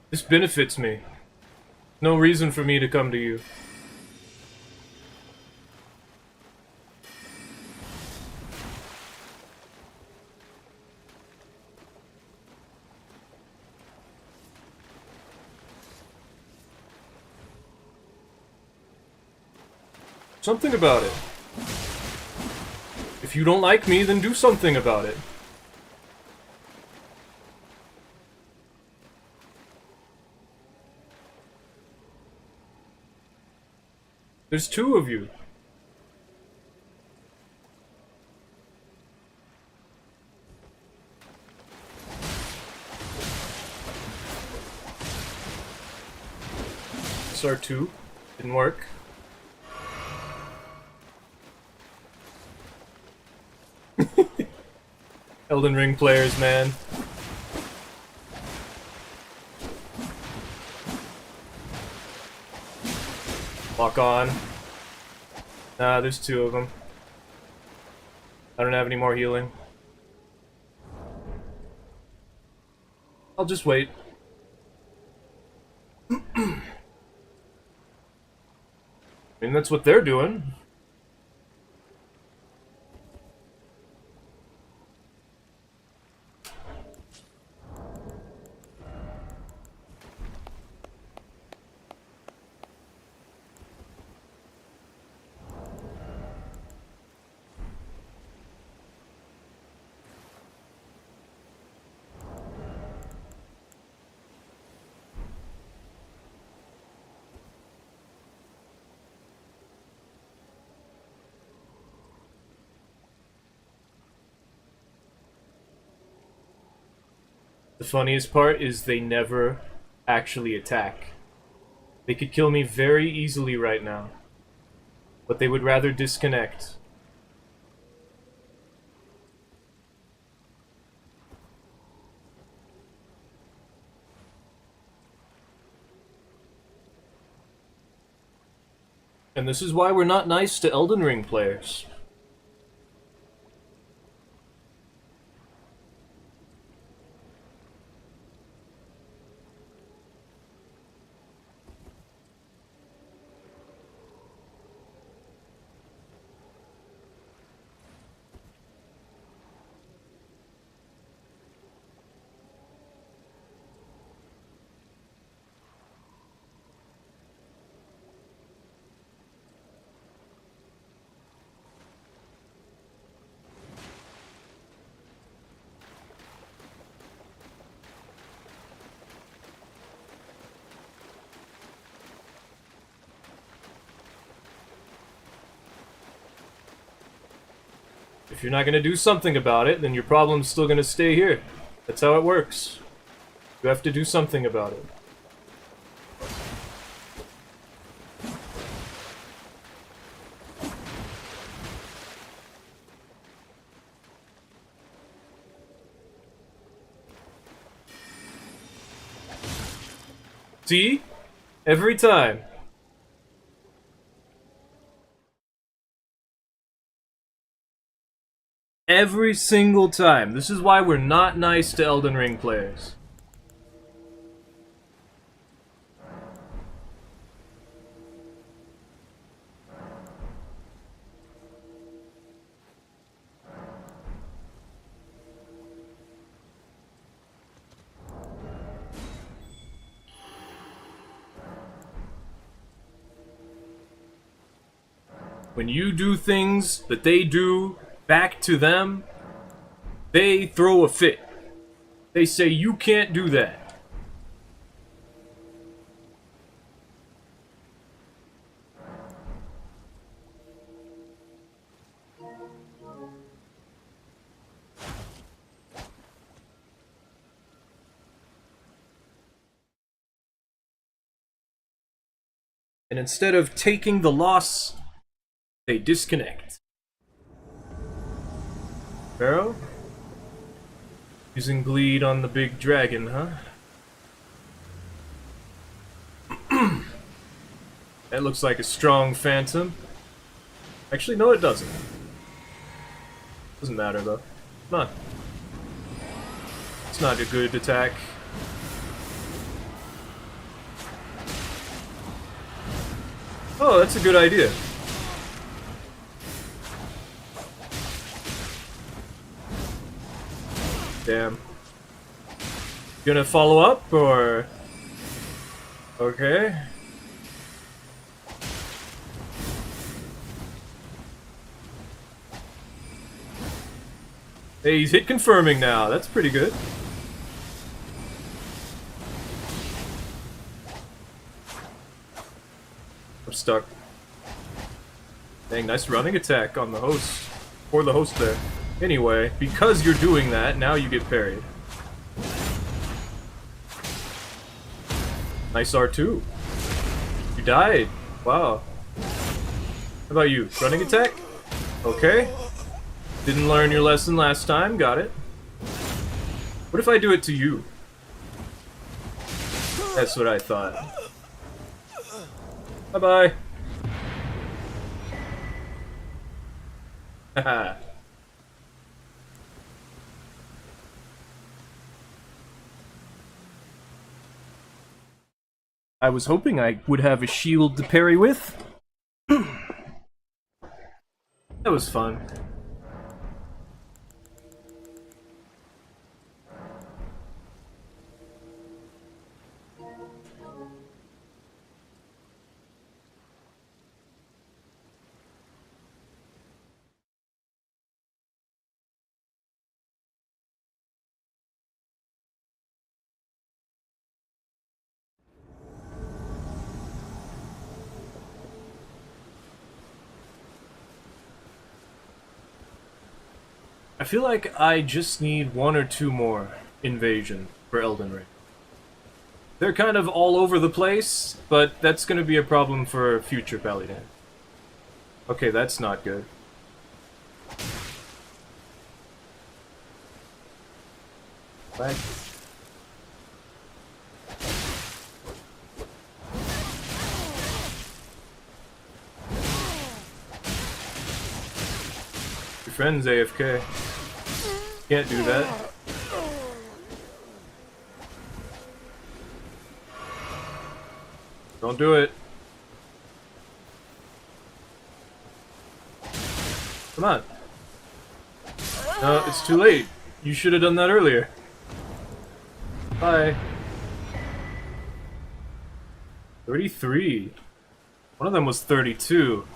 This benefits me. No reason for me to come to you. Something about it. If you don't like me, then do something about it. There's two of you. SR2 didn't work. Elden Ring players, man. Lock on. Nah, there's two of them. I don't have any more healing. I'll just wait. I mean, that's what they're doing. The funniest part is they never actually attack. They could kill me very easily right now, but they would rather disconnect. And this is why we're not nice to Elden Ring players. If you're not gonna do something about it, then your problem's still gonna stay here. That's how it works. You have to do something about it. See? Every time. Every single time. This is why we're not nice to Elden Ring players. When you do things that they do back to them, they throw a fit. They say, you can't do that. And instead of taking the loss, they disconnect. Pharaoh? Using bleed on the big dragon, huh? That looks like a strong phantom. Actually, no it doesn't. Doesn't matter though. Come on. It's not a good attack. Oh, that's a good idea. Damn. Gonna follow up, or... Okay. Hey, he's hit confirming now. That's pretty good. I'm stuck. Dang, nice running attack on the host. For the host there. Anyway, because you're doing that, now you get parried. Nice R2. You died. Wow. How about you? Running attack? Okay. Didn't learn your lesson last time. Got it. What if I do it to you? That's what I thought. Bye-bye. Haha. I was hoping I would have a shield to parry with. That was fun. I feel like I just need 1 or 2 more invasion for Elden Ring. They're kind of all over the place, but that's gonna be a problem for future Pallydan. Okay, that's not good. Right. Your friend's AFK. Can't do that. Don't do it. Come on. No, it's too late. You should have done that earlier. Bye. 33. One of them was 32.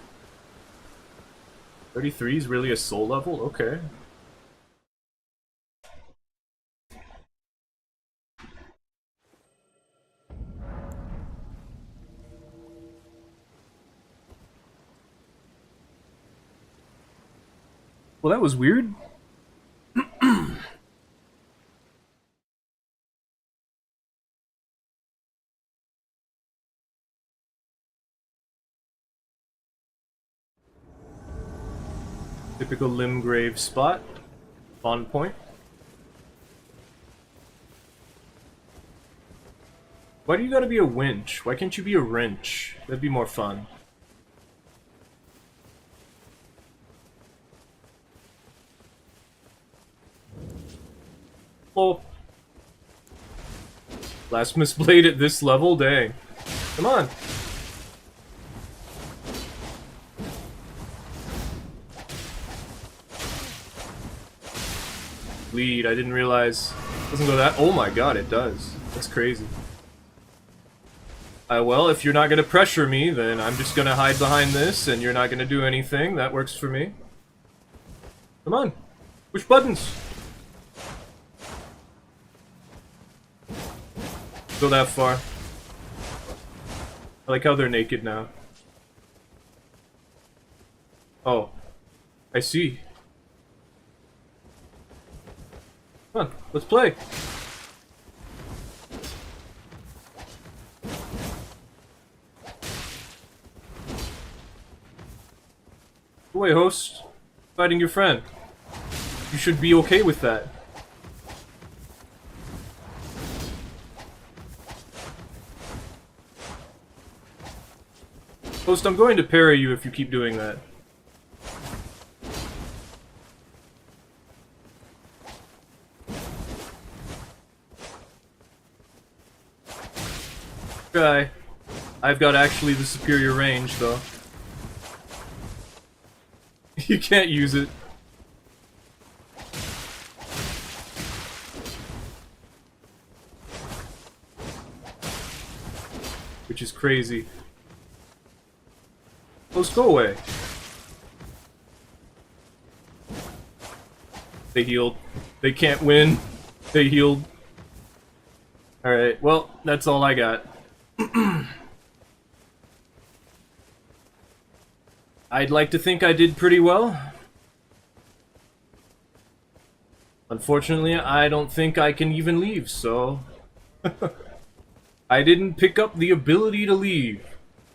33 is really a soul level? Okay. Well, that was weird. Typical Limgrave spot. On point. Why do you gotta be a winch? Why can't you be a wrench? That'd be more fun. Oh. Blasphemous Blade at this level? Dang. Come on. Bleed, I didn't realize. It doesn't go that. Oh my god, it does. That's crazy. Well, if you're not gonna pressure me, then I'm just gonna hide behind this, and you're not gonna do anything. That works for me. Come on. Push buttons. Go that far. I like how they're naked now. Oh. I see. Come on, let's play. Go away, host. Fighting your friend. You should be okay with that. Host, I'm going to parry you if you keep doing that. Guy. I've got actually the superior range, though. You can't use it. Which is crazy. Let's go away. They healed. They can't win. They healed. Alright, well, that's all I got. I'd like to think I did pretty well. Unfortunately, I don't think I can even leave, so... I didn't pick up the ability to leave,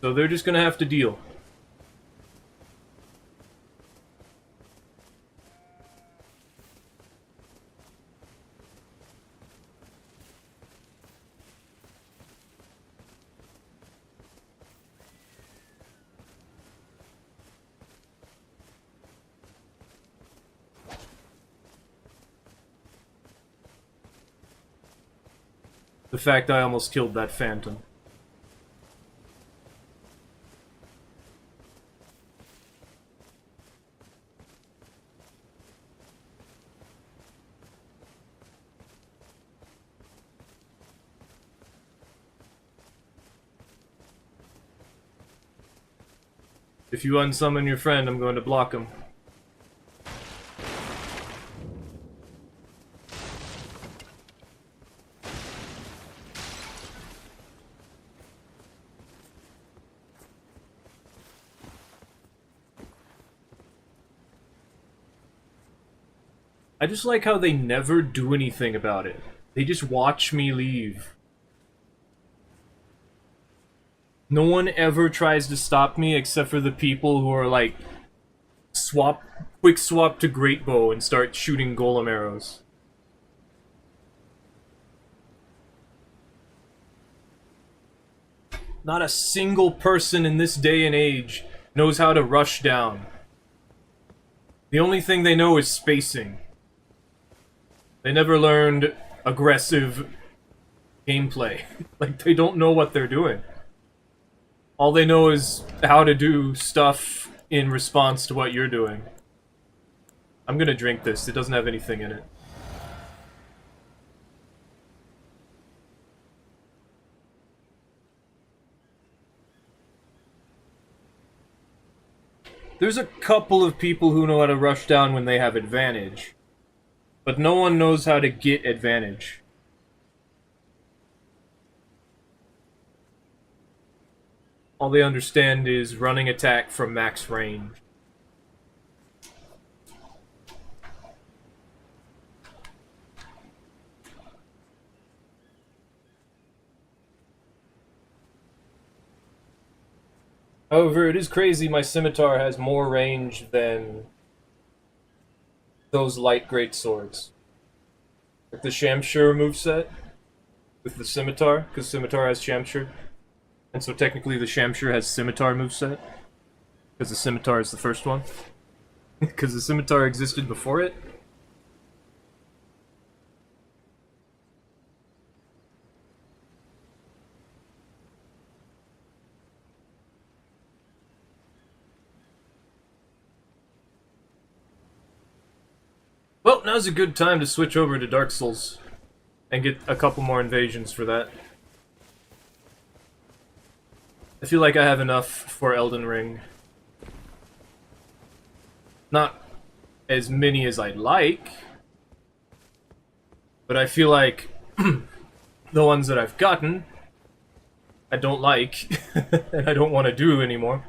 so they're just gonna have to deal. The fact I almost killed that phantom. If you unsummon your friend, I'm going to block him. I just like how they never do anything about it. They just watch me leave. No one ever tries to stop me except for the people who are like, quick swap to great bow and start shooting golem arrows. Not a single person in this day and age knows how to rush down. The only thing they know is spacing. They never learned aggressive gameplay. Like, they don't know what they're doing. All they know is how to do stuff in response to what you're doing. I'm gonna drink this. It doesn't have anything in it. There's a couple of people who know how to rush down when they have advantage. But no one knows how to get advantage. All they understand is running attack from max range. However, it is crazy my scimitar has more range than those light great swords. Like the Shamshur moveset with the scimitar, because scimitar has Shamshur. And so technically the Shamshur has scimitar moveset. Because the scimitar is the first one. Because the scimitar existed before it. Well, now's a good time to switch over to Dark Souls. And get a couple more invasions for that. I feel like I have enough for Elden Ring. Not as many as I'd like. But I feel like the ones that I've gotten, I don't like. And I don't want to do anymore.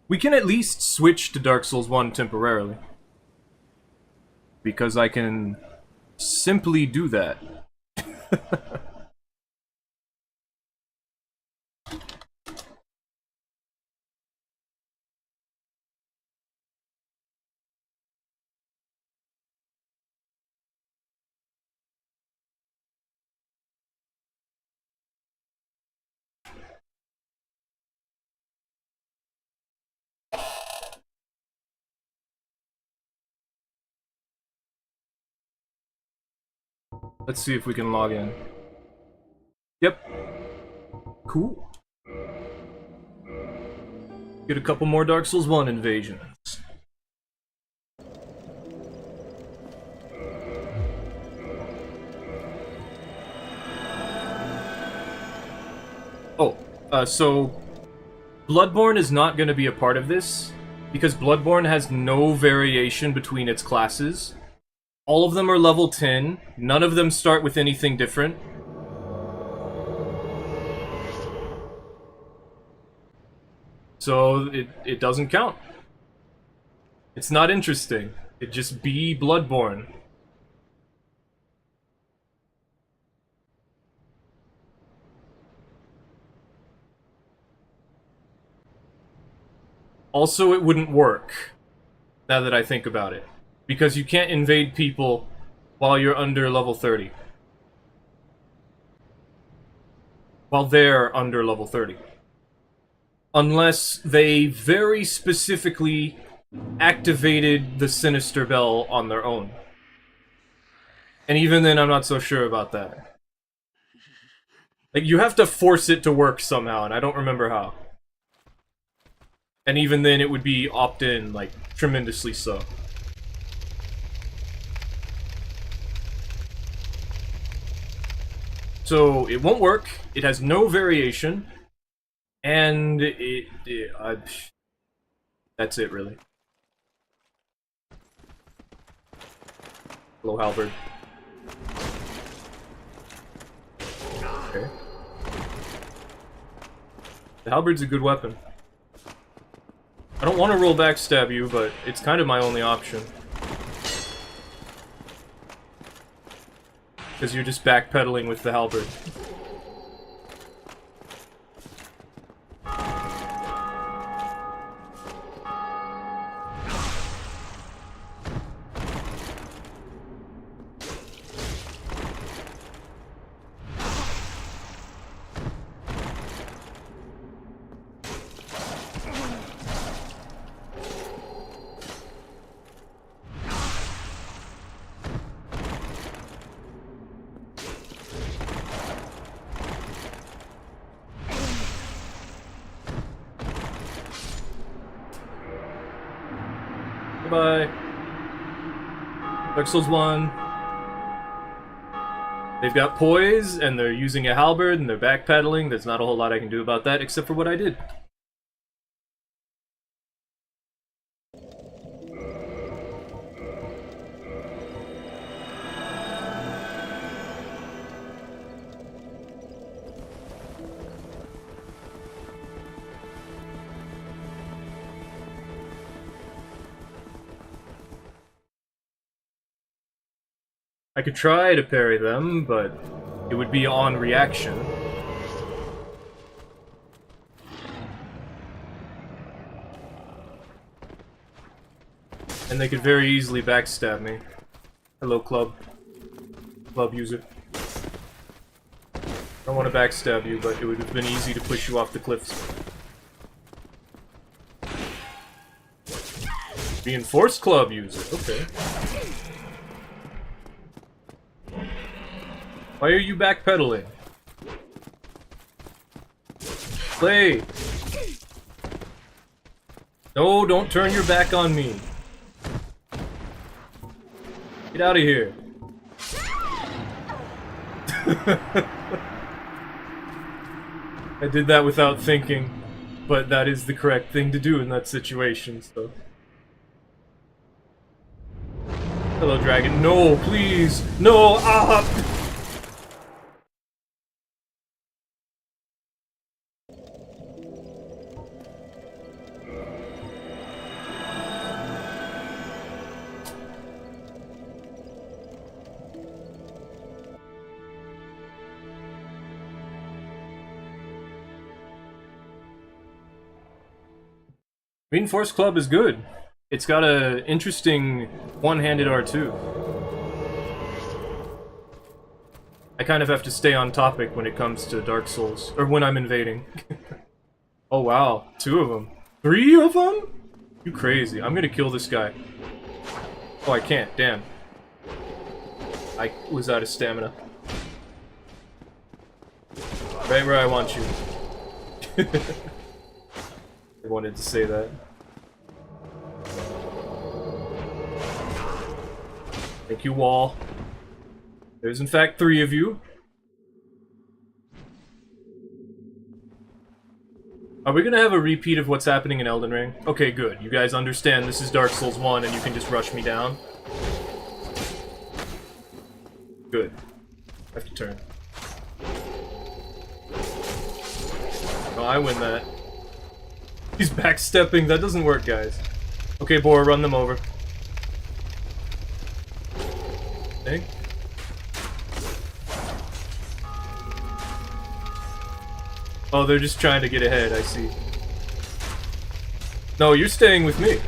We can at least switch to Dark Souls 1 temporarily. Because I can simply do that. Let's see if we can log in. Yep. Cool. Get a couple more Dark Souls 1 invasions. Oh, so Bloodborne is not going to be a part of this, because Bloodborne has no variation between its classes. All of them are level 10, none of them start with anything different. So it doesn't count. It's not interesting. It just be Bloodborne. Also, it wouldn't work, now that I think about it. Because you can't invade people while you're under level 30. While they're under level 30. Unless they very specifically activated the Sinister Bell on their own. And even then, I'm not so sure about that. Like, you have to force it to work somehow, and I don't remember how. And even then, it would be opt-in, like, tremendously so. So, it won't work, it has no variation, and that's it, really. Hello, Halberd. Okay. The Halberd's a good weapon. I don't want to roll backstab you, but it's kind of my only option. Because you're just backpedaling with the halberd. Goodbye. Dark Souls 1. They've got poise, and they're using a halberd, and they're backpedaling. There's not a whole lot I can do about that, except for what I did. I could try to parry them, but it would be on reaction. And they could very easily backstab me. Hello, club. Club user. I don't want to backstab you, but it would have been easy to push you off the cliffs. Reinforced club user, okay. Why are you backpedaling? Play! No, don't turn your back on me. Get out of here. I did that without thinking, but that is the correct thing to do in that situation, so. Hello, dragon. No, please! No! Ah! Reinforced Club is good. It's got a interesting one-handed R2. I kind of have to stay on topic when it comes to Dark Souls, or when I'm invading. Oh wow, 2 of them. 3 of them? You crazy. I'm gonna kill this guy. Oh, I can't, damn. I was out of stamina. Right where I want you. I wanted to say that. Thank you, wall. There's in fact 3 of you. Are we gonna have a repeat of what's happening in Elden Ring? Okay, good. You guys understand this is Dark Souls 1 and you can just rush me down? Good. I have to turn. Oh, I win that. He's backstepping. That doesn't work, guys. Okay, Bor, run them over. Hey. Oh, they're just trying to get ahead, I see. No, you're staying with me.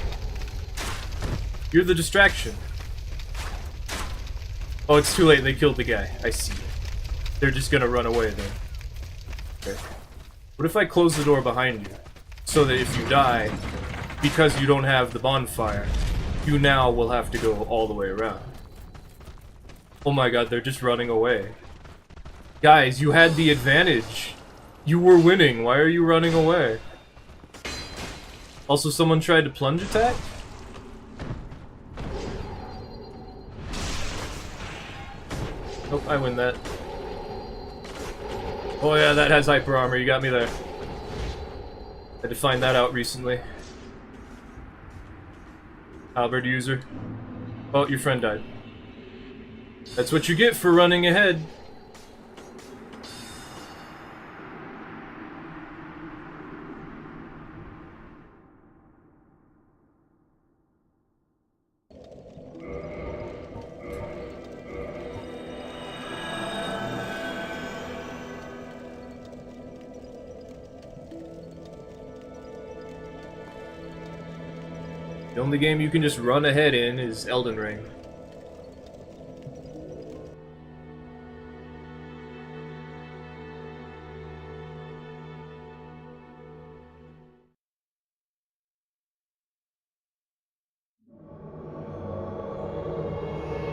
You're the distraction. Oh, it's too late. They killed the guy. I see. They're just gonna run away then. Okay. What if I close the door behind you? So that if you die, because you don't have the bonfire, you now will have to go all the way around. Oh my god, they're just running away. Guys, you had the advantage. You were winning. Why are you running away? Also, someone tried to plunge attack? Nope, I win that. Oh yeah, that has hyper armor. You got me there. Had to find that out recently. Halberd user. Oh, your friend died. That's what you get for running ahead. The only game you can just run ahead in is Elden Ring.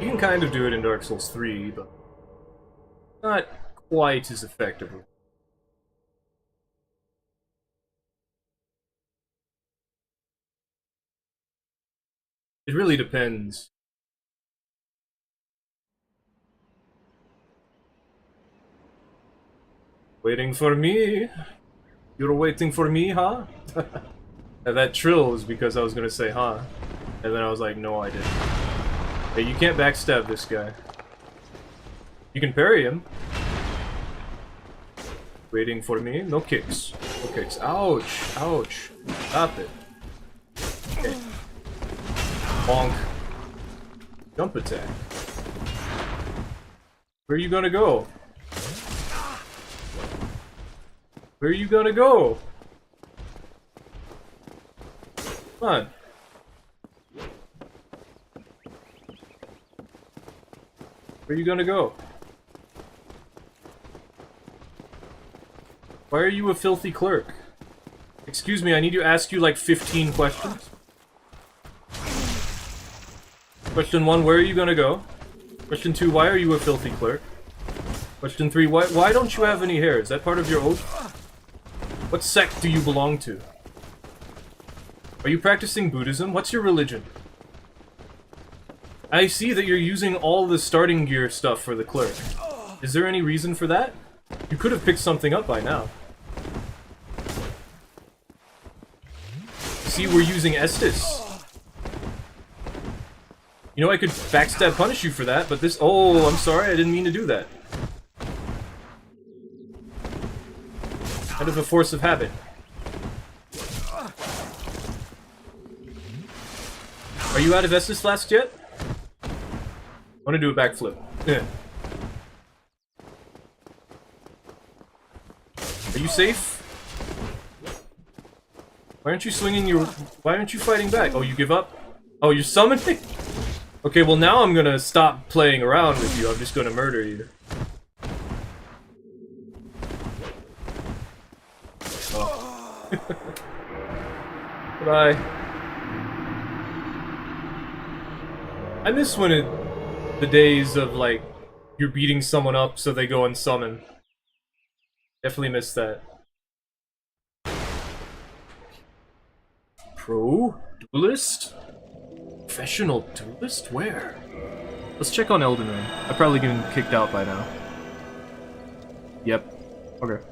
You can kind of do it in Dark Souls 3, but not quite as effectively. It really depends. Waiting for me? You're waiting for me, huh? And that trill was because I was gonna say, huh? And then I was like, no, I didn't. Hey, you can't backstab this guy. You can parry him. Waiting for me? No kicks. No kicks. Ouch! Ouch! Stop it. Okay. Bonk. Jump attack. Where are you gonna go? Where are you gonna go? Come on. Where are you gonna go? Why are you a filthy clerk? Excuse me, I need to ask you like 15 questions. Question 1, where are you gonna go? Question 2, why are you a filthy clerk? Question 3, why don't you have any hair? Is that part of your oath? What sect do you belong to? Are you practicing Buddhism? What's your religion? I see that you're using all the starting gear stuff for the clerk. Is there any reason for that? You could have picked something up by now. See, we're using Estus. You know, I could backstab punish you for that, but this— oh, I'm sorry, I didn't mean to do that. Out of a force of habit. Are you out of Estus Flask yet? I want to do a backflip. Yeah. Are you safe? Why aren't you swinging your— why aren't you fighting back? Oh, you give up? Oh, you're summoning? Okay, well now I'm gonna stop playing around with you. I'm just gonna murder you. Oh. Goodbye. I miss when it the days of, like, you're beating someone up so they go and summon. Definitely miss that. Pro duelist? Professional duelist? Where? Let's check on Elden Ring. I've probably been kicked out by now. Yep. Okay.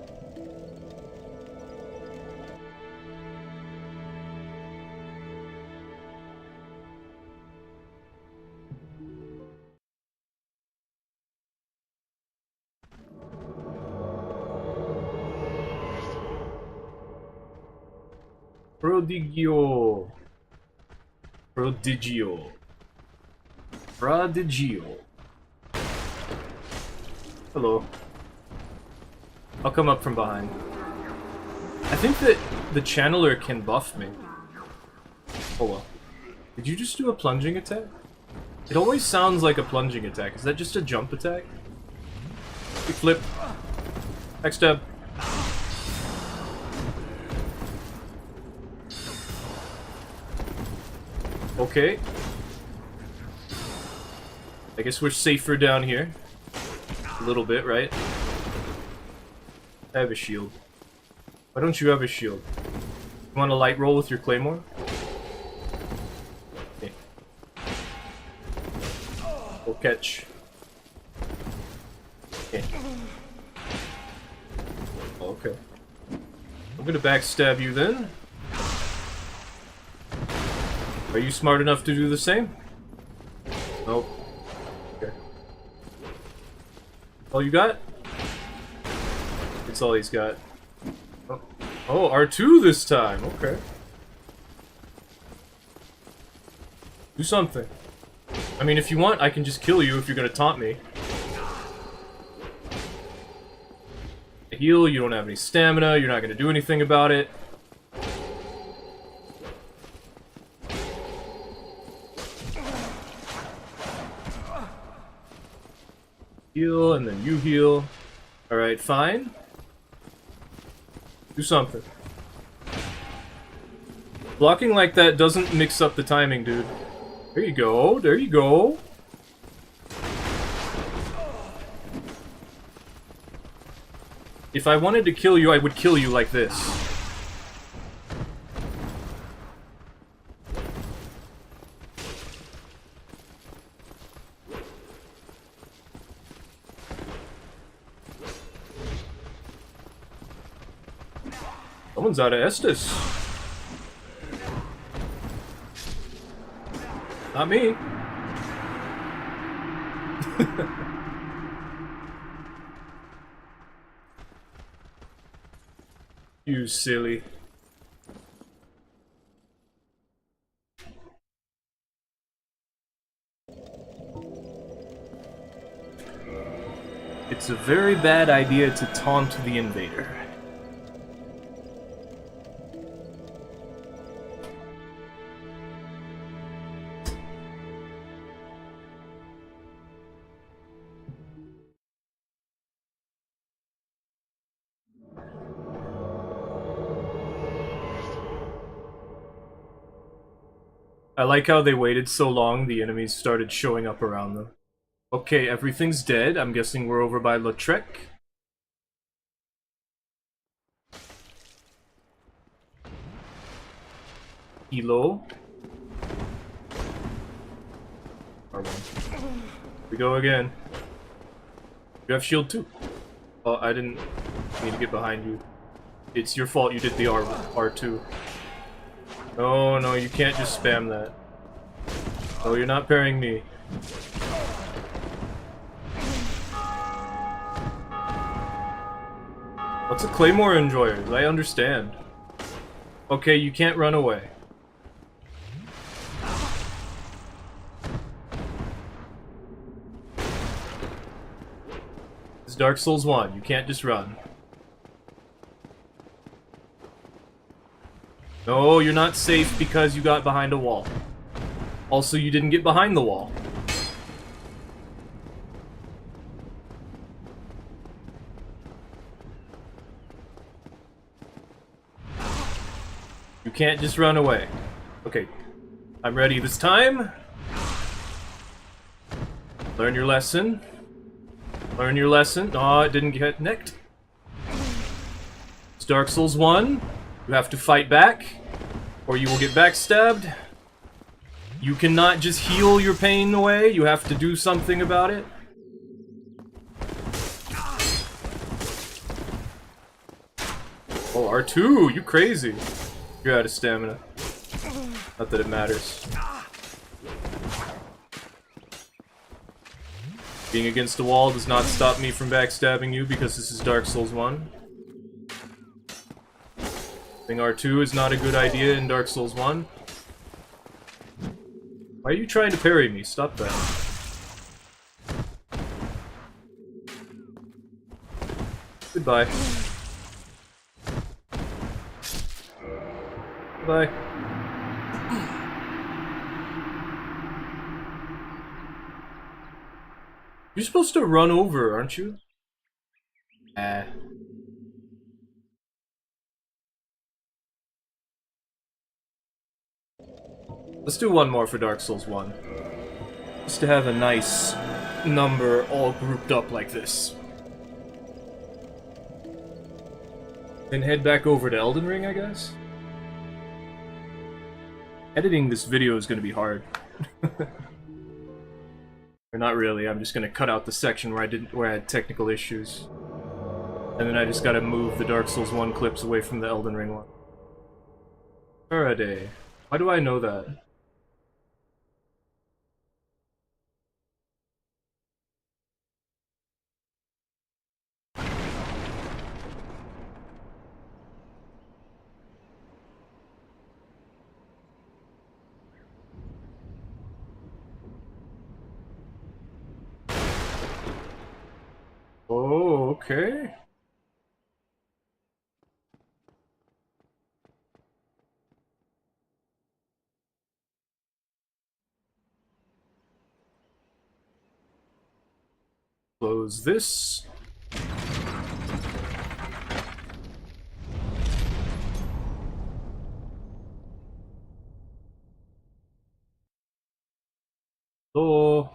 Prodigio. Prodigio. Prodigio. Hello. I'll come up from behind. I think that the channeler can buff me. Oh well. Did you just do a plunging attack? It always sounds like a plunging attack. Is that just a jump attack? Big flip. Backstab. Okay. I guess we're safer down here. A little bit, right? I have a shield. Why don't you have a shield? You want a light roll with your claymore? Okay. We'll catch. Okay. Okay. I'm gonna backstab you then. Are you smart enough to do the same? Nope. Okay. All you got? It's all he's got. Oh, oh, R2 this time. Okay. Do something. I mean, if you want, I can just kill you if you're gonna taunt me. Heal, you don't have any stamina, you're not gonna do anything about it. Heal, and then you heal. Alright, fine. Do something. Blocking like that doesn't mix up the timing, dude. There you go, there you go. If I wanted to kill you, I would kill you like this. Someone's out of Estus. Not me. You silly. It's a very bad idea to taunt the invader. I like how they waited so long, the enemies started showing up around them. Okay, everything's dead. I'm guessing we're over by Lautrec. Elo. R1. We go again. You have shield too. Oh, I didn't mean to get behind you. It's your fault you did the R2. Oh no, you can't just spam that. Oh, you're not parrying me. What's a Claymore enjoyer? I understand. Okay, you can't run away. It's Dark Souls 1, you can't just run. No, you're not safe because you got behind a wall. Also, you didn't get behind the wall. You can't just run away. Okay, I'm ready this time. Learn your lesson. Learn your lesson. Oh, it didn't get nicked. It's Dark Souls 1. You have to fight back, or you will get backstabbed. You cannot just heal your pain away. You have to do something about it. Oh, R2, you crazy. You're out of stamina. Not that it matters. Being against the wall does not stop me from backstabbing you because this is Dark Souls 1. I think R2 is not a good idea in Dark Souls 1. Why are you trying to parry me? Stop that. Goodbye. Bye. You're supposed to run over, aren't you? Let's do one more for Dark Souls 1. Just to have a nice number all grouped up like this. Then head back over to Elden Ring, I guess? Editing this video is going to be hard. Or not really, I'm just gonna cut out the section where I had technical issues. And then I just gotta move the Dark Souls 1 clips away from the Elden Ring one. Faraday. Why do I know that? Oh, okay. Close this. Oh.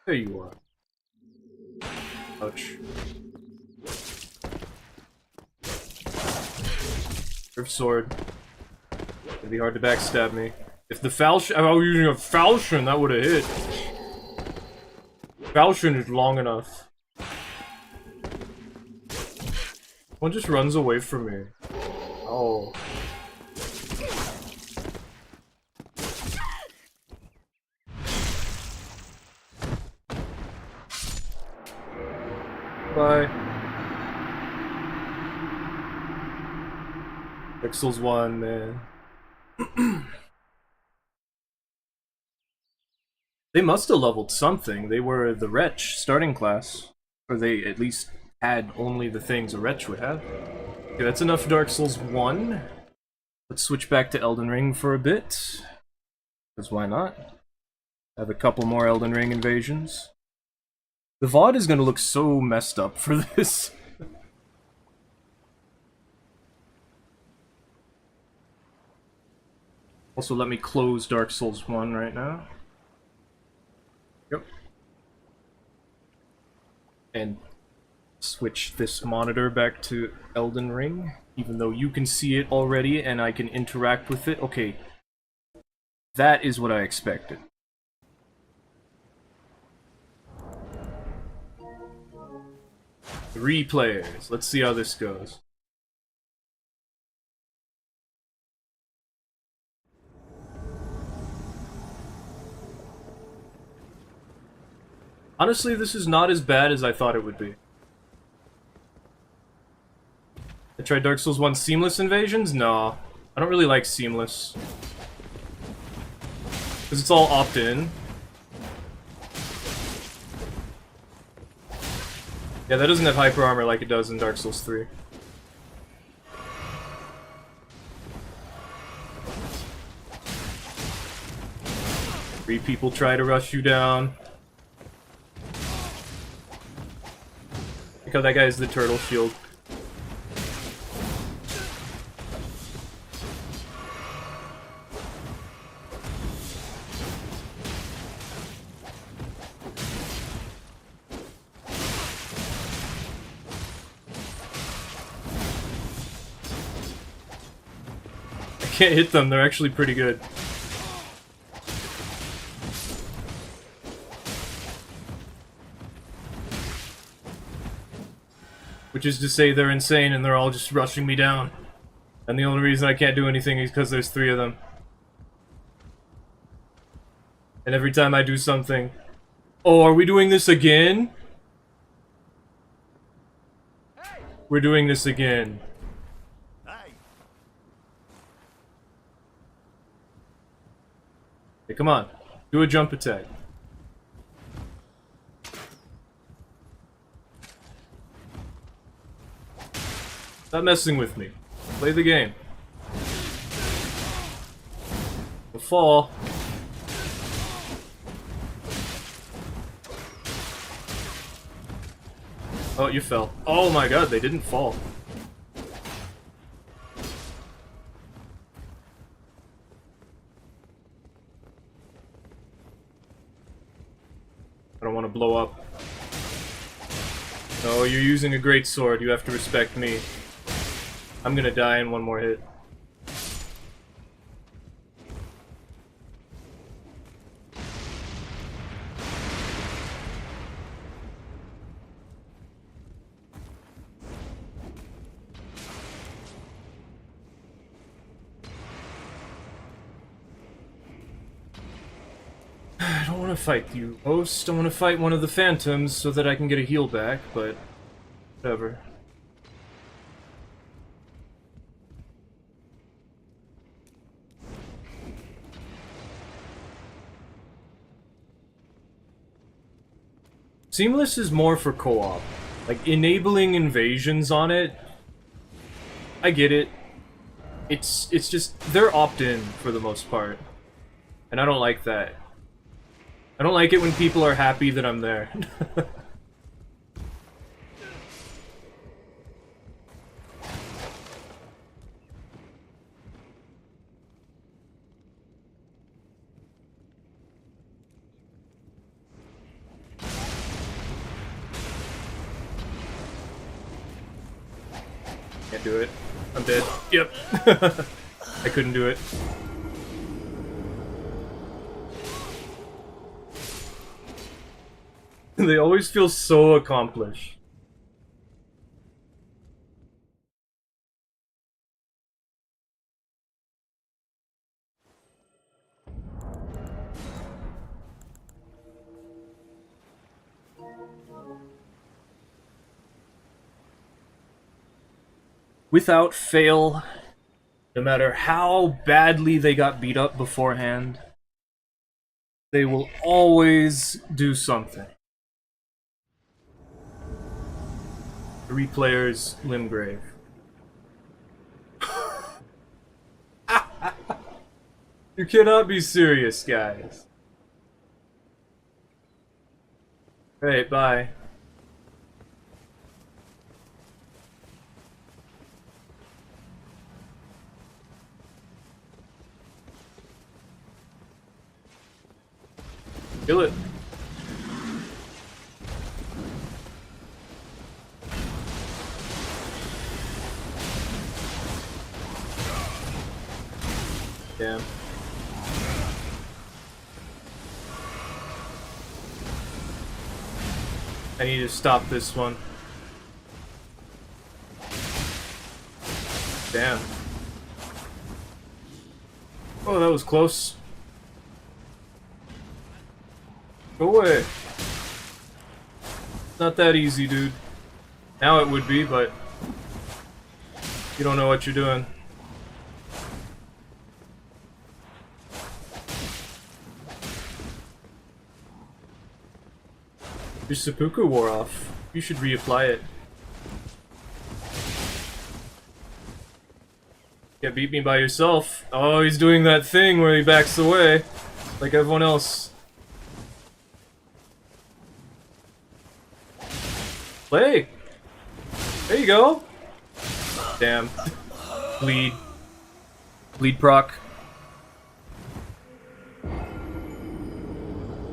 There you are. Ouch. Curved sword. It'd be hard to backstab me. If the falchion— if I was using a falchion, that would have hit. Falchion is long enough. One just runs away from me. Oh. Bye. Dark Souls 1, man. They must have leveled something. They were the Wretch starting class. Or they at least had only the things a Wretch would have. Okay, that's enough for Dark Souls 1. Let's switch back to Elden Ring for a bit. Because why not? Have a couple more Elden Ring invasions. The VOD is gonna look so messed up for this. Also, let me close Dark Souls 1 right now. Yep. And switch this monitor back to Elden Ring, even though you can see it already and I can interact with it. Okay. That is what I expected. Three players. Let's see how this goes. Honestly, this is not as bad as I thought it would be. I tried Dark Souls 1 Seamless Invasions? No. I don't really like Seamless. Because it's all opt-in. Yeah, that doesn't have hyper armor like it does in Dark Souls 3. Three people try to rush you down. Like how that guy has the turtle shield. I can't hit them, they're actually pretty good. Which is to say they're insane and they're all just rushing me down. And the only reason I can't do anything is because there's 3 of them. And every time I do something... Oh, are we doing this again? We're doing this again. Hey, come on. Do a jump attack. Stop messing with me. Play the game. We'll fall. Oh, you fell. Oh my god, they didn't fall. I don't want to blow up. No, you're using a great sword. You have to respect me. I'm gonna die in one more hit. I don't want to fight you, host. I want to fight one of the phantoms so that I can get a heal back, but whatever. Seamless is more for co-op. Like, enabling invasions on it, I get it. It's just, they're opt-in for the most part. And I don't like that. I don't like it when people are happy that I'm there. Can't do it. I'm dead. Yep. I couldn't do it. They always feel so accomplished. Without fail, no matter how badly they got beat up beforehand, they will always do something. 3 players, Limgrave. You cannot be serious, guys. Hey, bye. Kill it. Damn. I need to stop this one. Damn. Oh, that was close. Go away. Not that easy, dude. Now it would be, but you don't know what you're doing. Your seppuku wore off. You should reapply it. Can't beat me by yourself. Oh, he's doing that thing where he backs away, like everyone else. Play! There you go. Damn. Bleed. Bleed proc.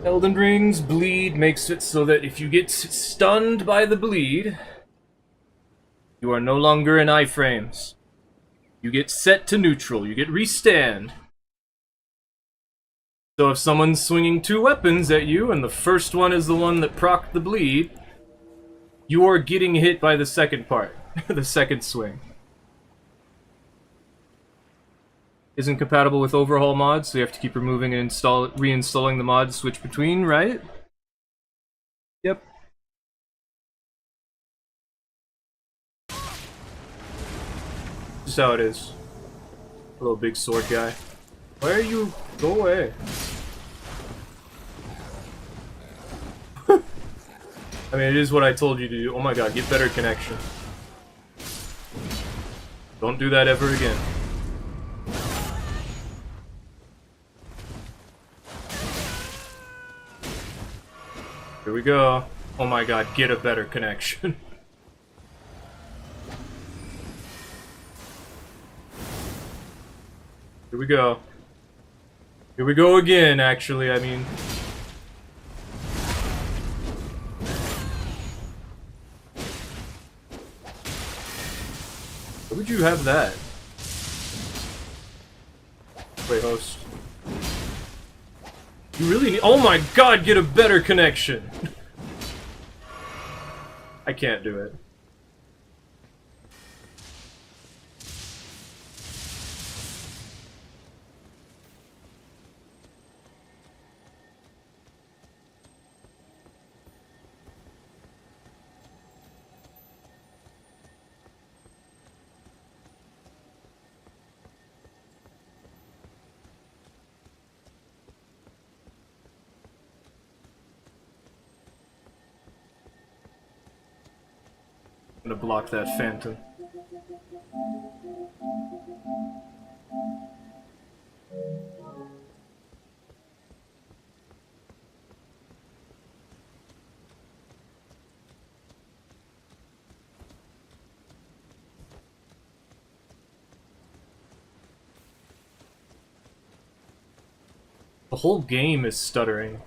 Elden Ring's bleed makes it so that if you get stunned by the bleed, you are no longer in iframes. You get set to neutral. You get restand. So if someone's swinging two weapons at you, and the first one is the one that procced the bleed, you are getting hit by the second part. The second swing. Isn't compatible with overhaul mods, so you have to keep removing and reinstalling the mod to switch between, right? Yep. Just how it is. Little big sword guy. Why are you... Go away. I mean, it is what I told you to do. Oh my god, get better connection. Don't do that ever again. Here we go. Oh my god, get a better connection. Here we go. Here we go again, actually, I mean. Why would you have that? Wait, host. You really need— oh my god, get a better connection! I can't do it. I'm gonna block that phantom. The whole game is stuttering.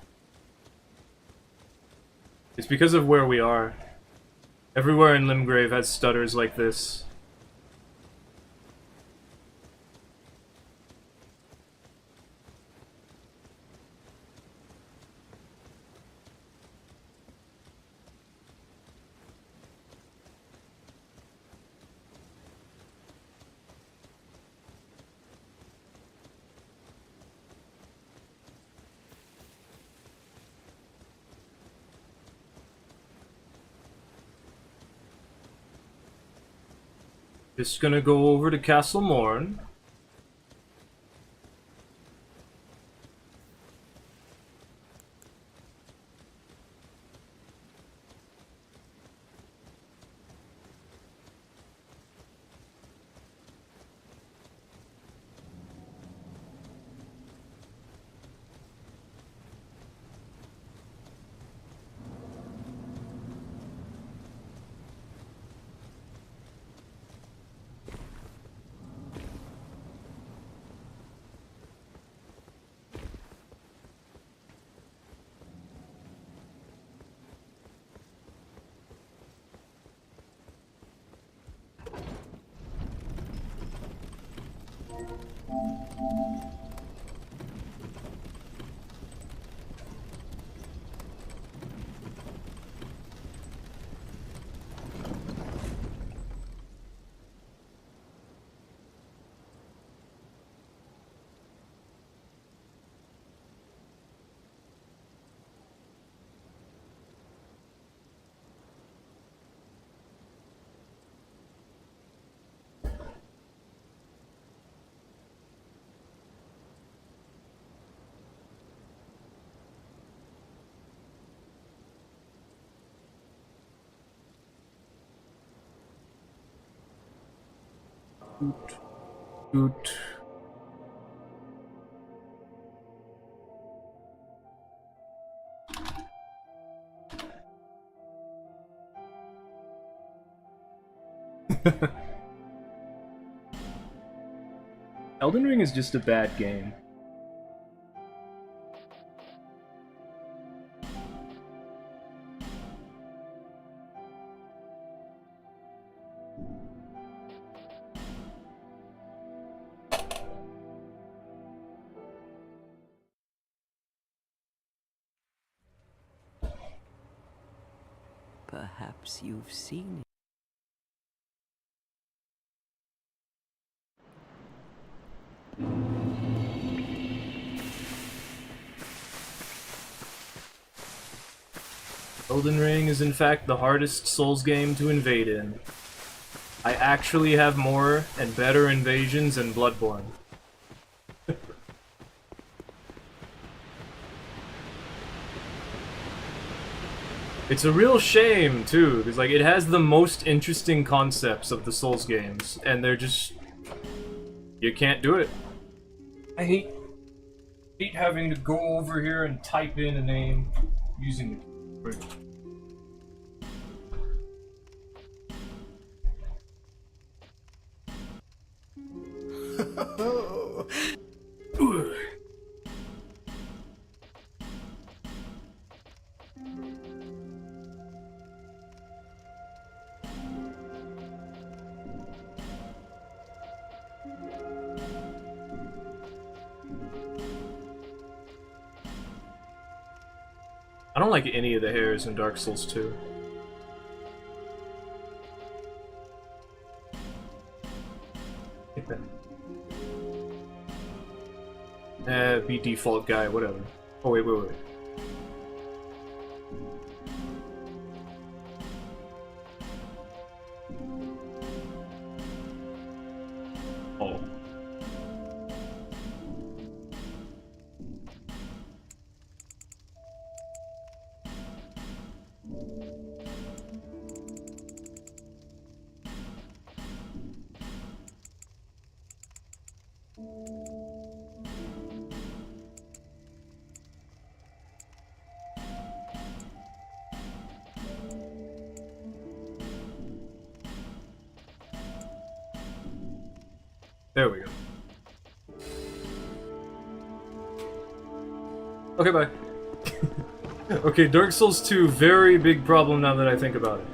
It's because of where we are. Everywhere in Limgrave has stutters like this. Just gonna go over to Castle Morn. Oot. Elden Ring is just a bad game. Perhaps you've seen it. Elden Ring is in fact the hardest Souls game to invade in. I actually have more and better invasions than Bloodborne. It's a real shame, too, because like, it has the most interesting concepts of the Souls games, and they're just... You can't do it. I hate having to go over here and type in a name using it. I don't like any of the hairs in Dark Souls 2. Be default guy, whatever. Oh, wait. Oh. There we go. Okay, bye. Okay, Dark Souls 2, very big problem now that I think about it.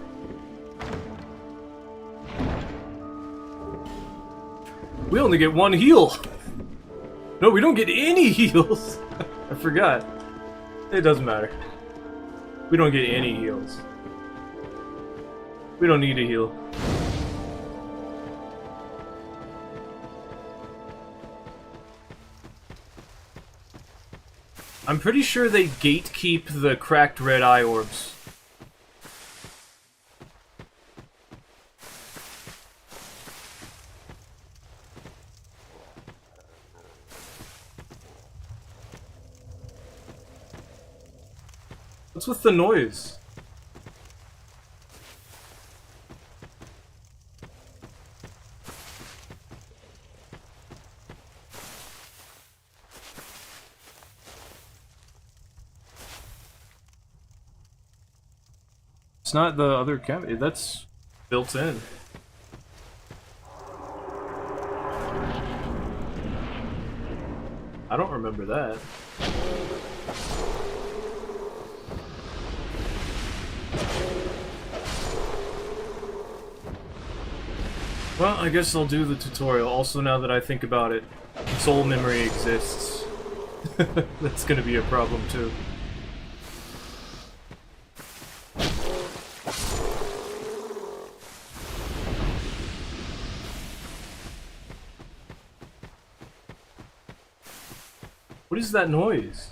We only get one heal! No, we don't get any heals! I forgot. It doesn't matter. We don't get any heals. We don't need a heal. I'm pretty sure they gatekeep the cracked red eye orbs. What's with the noise? It's not the other camera, that's built in. I don't remember that. Well, I guess I'll do the tutorial. Also, now that I think about it, soul memory exists. That's gonna be a problem too. What is that noise?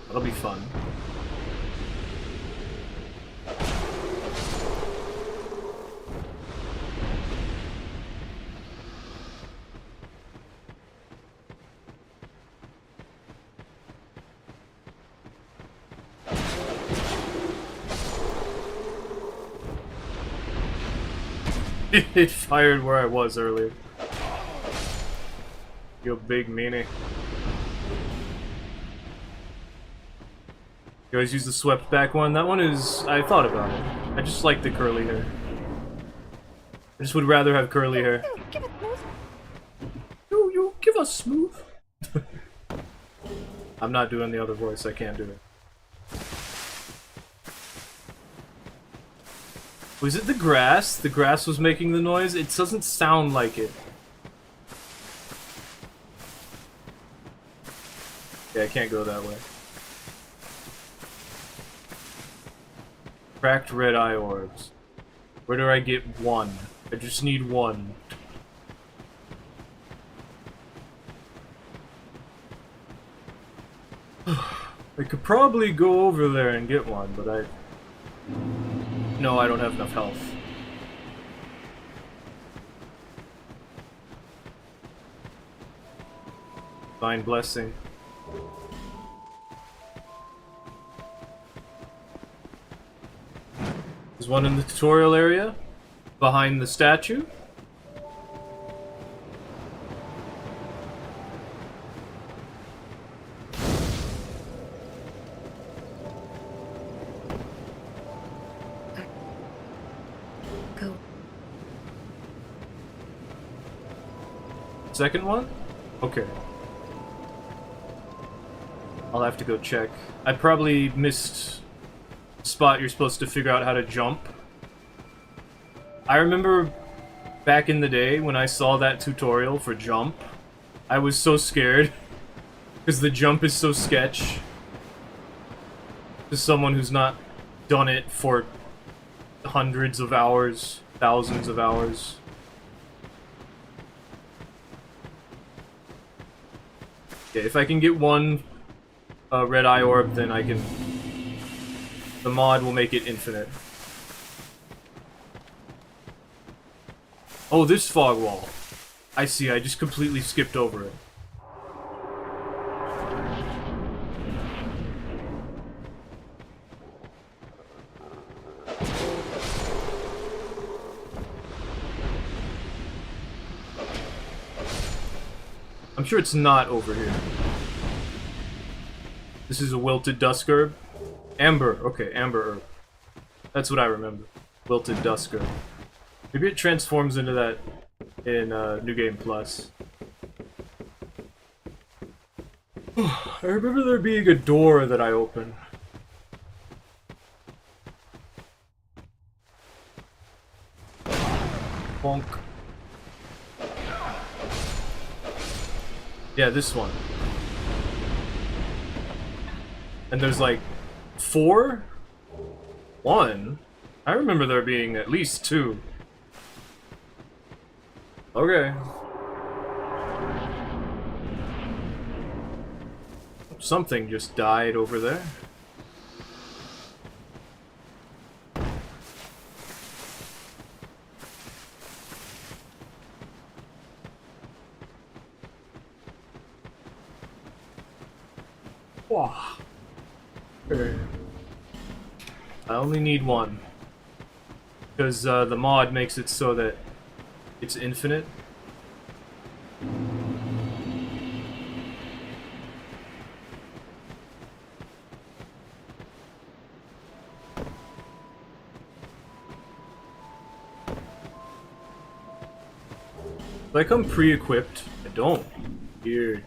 That'll be fun. It fired where I was earlier. You big meanie. You always use the swept back one. That one is... I thought about it. I just like the curly hair. I just would rather have curly hair. You give us smooth. I'm not doing the other voice. I can't do it. Was it the grass? The grass was making the noise? It doesn't sound like it. Yeah, I can't go that way. Cracked red eye orbs. Where do I get one? I just need one. I could probably go over there and get one, but I... No, I don't have enough health. Divine blessing. There's one in the tutorial area, behind the statue. Go. Second one? Okay. I'll have to go check. I probably missed the spot you're supposed to figure out how to jump. I remember back in the day when I saw that tutorial for jump, I was so scared because the jump is so sketch. To someone who's not done it for hundreds of hours, thousands of hours. Yeah, if I can get one red eye orb, then I can... The mod will make it infinite. Oh, this fog wall. I see, I just completely skipped over it. I'm sure it's not over here. This is a wilted dusk herb. Amber, okay, amber herb. That's what I remember. Wilted dusk herb. Maybe it transforms into that in New Game Plus. I remember there being a door that I opened. Bonk. Yeah, this one. And there's like 4? 1? I remember there being at least 2. Okay. Something just died over there. Wow. Okay. I only need one. Because the mod makes it so that it's infinite. Do I come pre-equipped? I don't. Weird.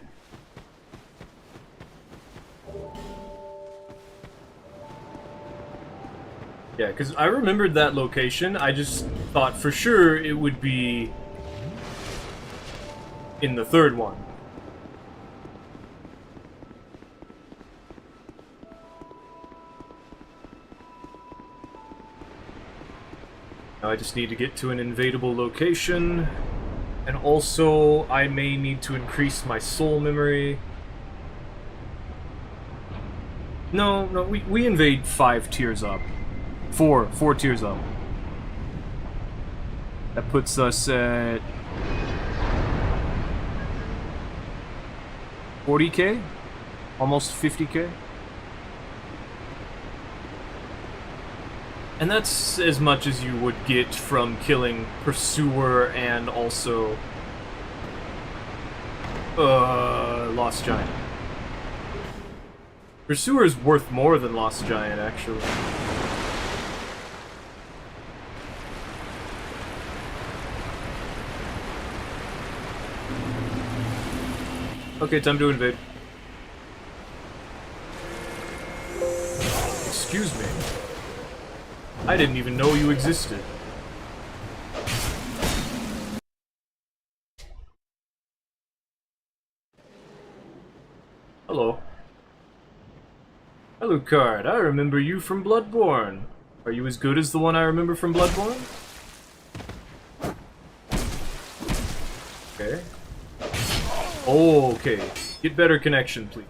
Yeah, because I remembered that location, I just thought for sure it would be in the third one. Now I just need to get to an invadable location, and also I may need to increase my soul memory. No, we invade 5 tiers up. 4 tiers up. That puts us at 40k? Almost 50k? And that's as much as you would get from killing Pursuer and also Lost Giant. Pursuer's worth more than Lost Giant, actually. Okay, time to invade. Excuse me. I didn't even know you existed. Hello. Alucard, I remember you from Bloodborne. Are you as good as the one I remember from Bloodborne? Okay. Oh, okay. Get better connection, please.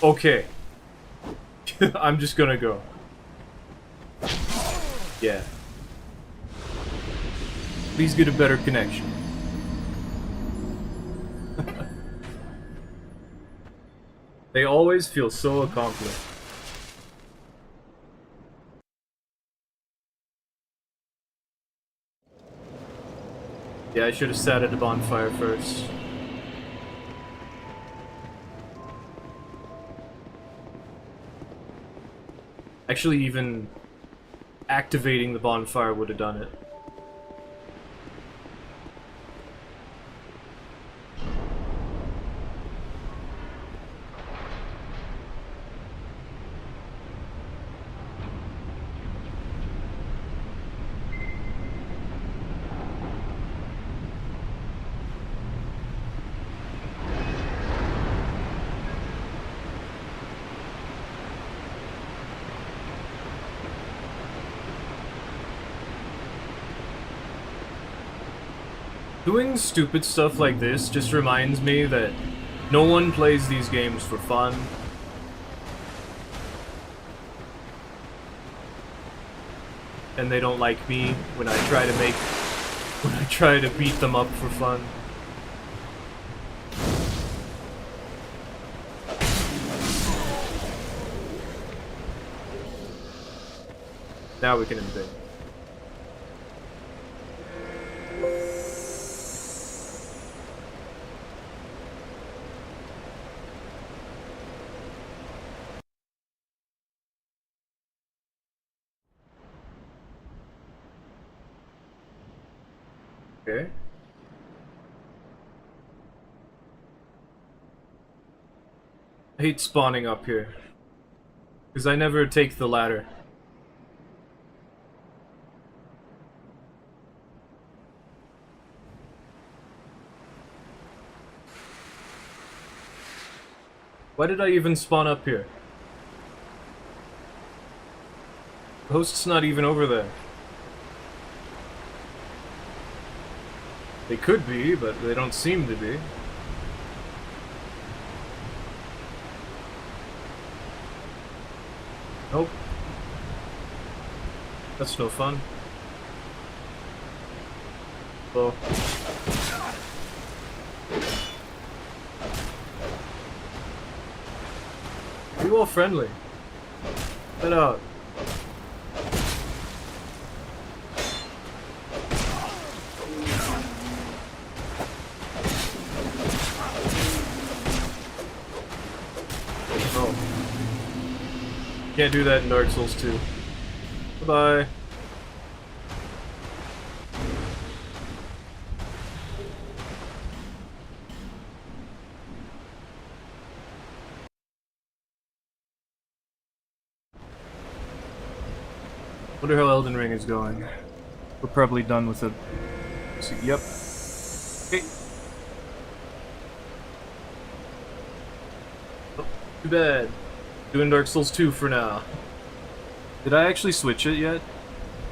Okay. I'm just gonna go. Yeah. Please get a better connection. They always feel so accomplished. Yeah, I should have sat at the bonfire first. Actually, even activating the bonfire would have done it. Doing stupid stuff like this just reminds me that no one plays these games for fun. And they don't like me when I try to beat them up for fun. Now we can invade. Okay. I hate spawning up here. Because I never take the ladder. Why did I even spawn up here? The host's not even over there. They could be, but they don't seem to be. Nope. That's no fun. Well. Are you all friendly? Get out. Can't do that in Dark Souls 2. Bye-bye. Wonder how Elden Ring is going. We're probably done with it. So, yep. Okay. Oh, too bad. Doing Dark Souls 2 for now. Did I actually switch it yet?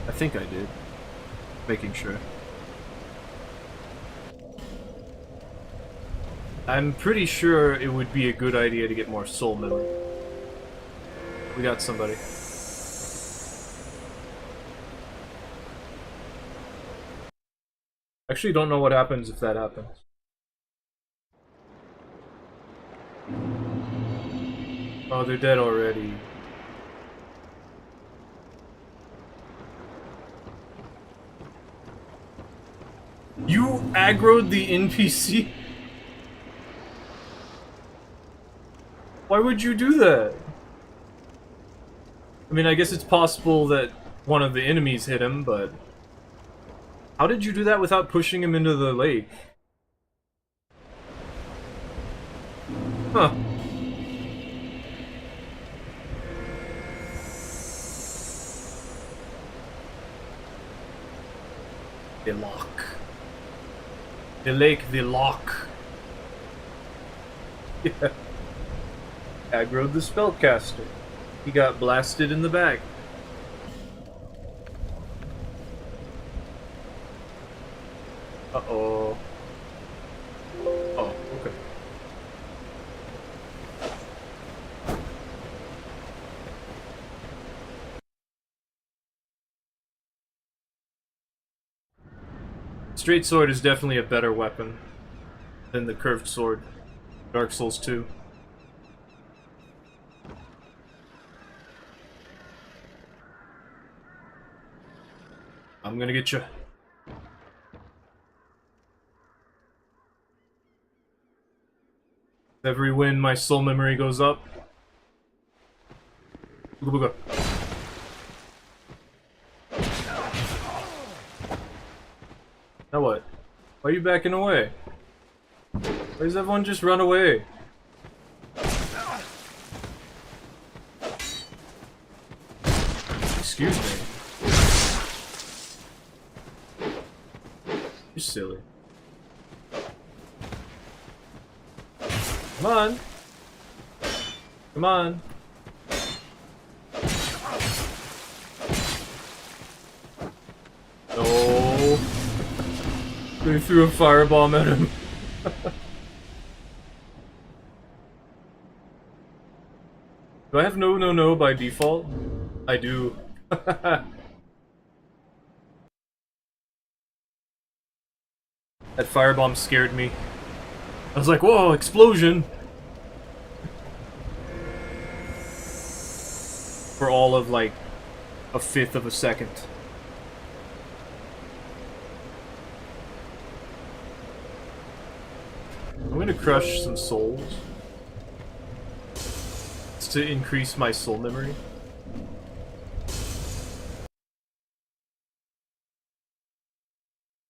I think I did. Making sure. I'm pretty sure it would be a good idea to get more soul memory. We got somebody. Actually, don't know what happens if that happens. Oh, they're dead already. You aggroed the NPC? Why would you do that? I mean, I guess it's possible that one of the enemies hit him, but... How did you do that without pushing him into the lake? Huh. The lock. The lake, the lock. Yeah. Aggroed the spellcaster. He got blasted in the back. Uh-oh. Oh, okay. Straight sword is definitely a better weapon than the curved sword. Dark Souls 2. I'm gonna get you. Every win, my soul memory goes up. Booga booga. Now what? Why are you backing away? Why does everyone just run away? Excuse me. You're silly. Come on. Come on. No. They threw a firebomb at him. Do I have no by default? I do. That firebomb scared me. I was like, whoa, explosion! For all of like a fifth of a second. I'm gonna crush some souls. It's to increase my soul memory.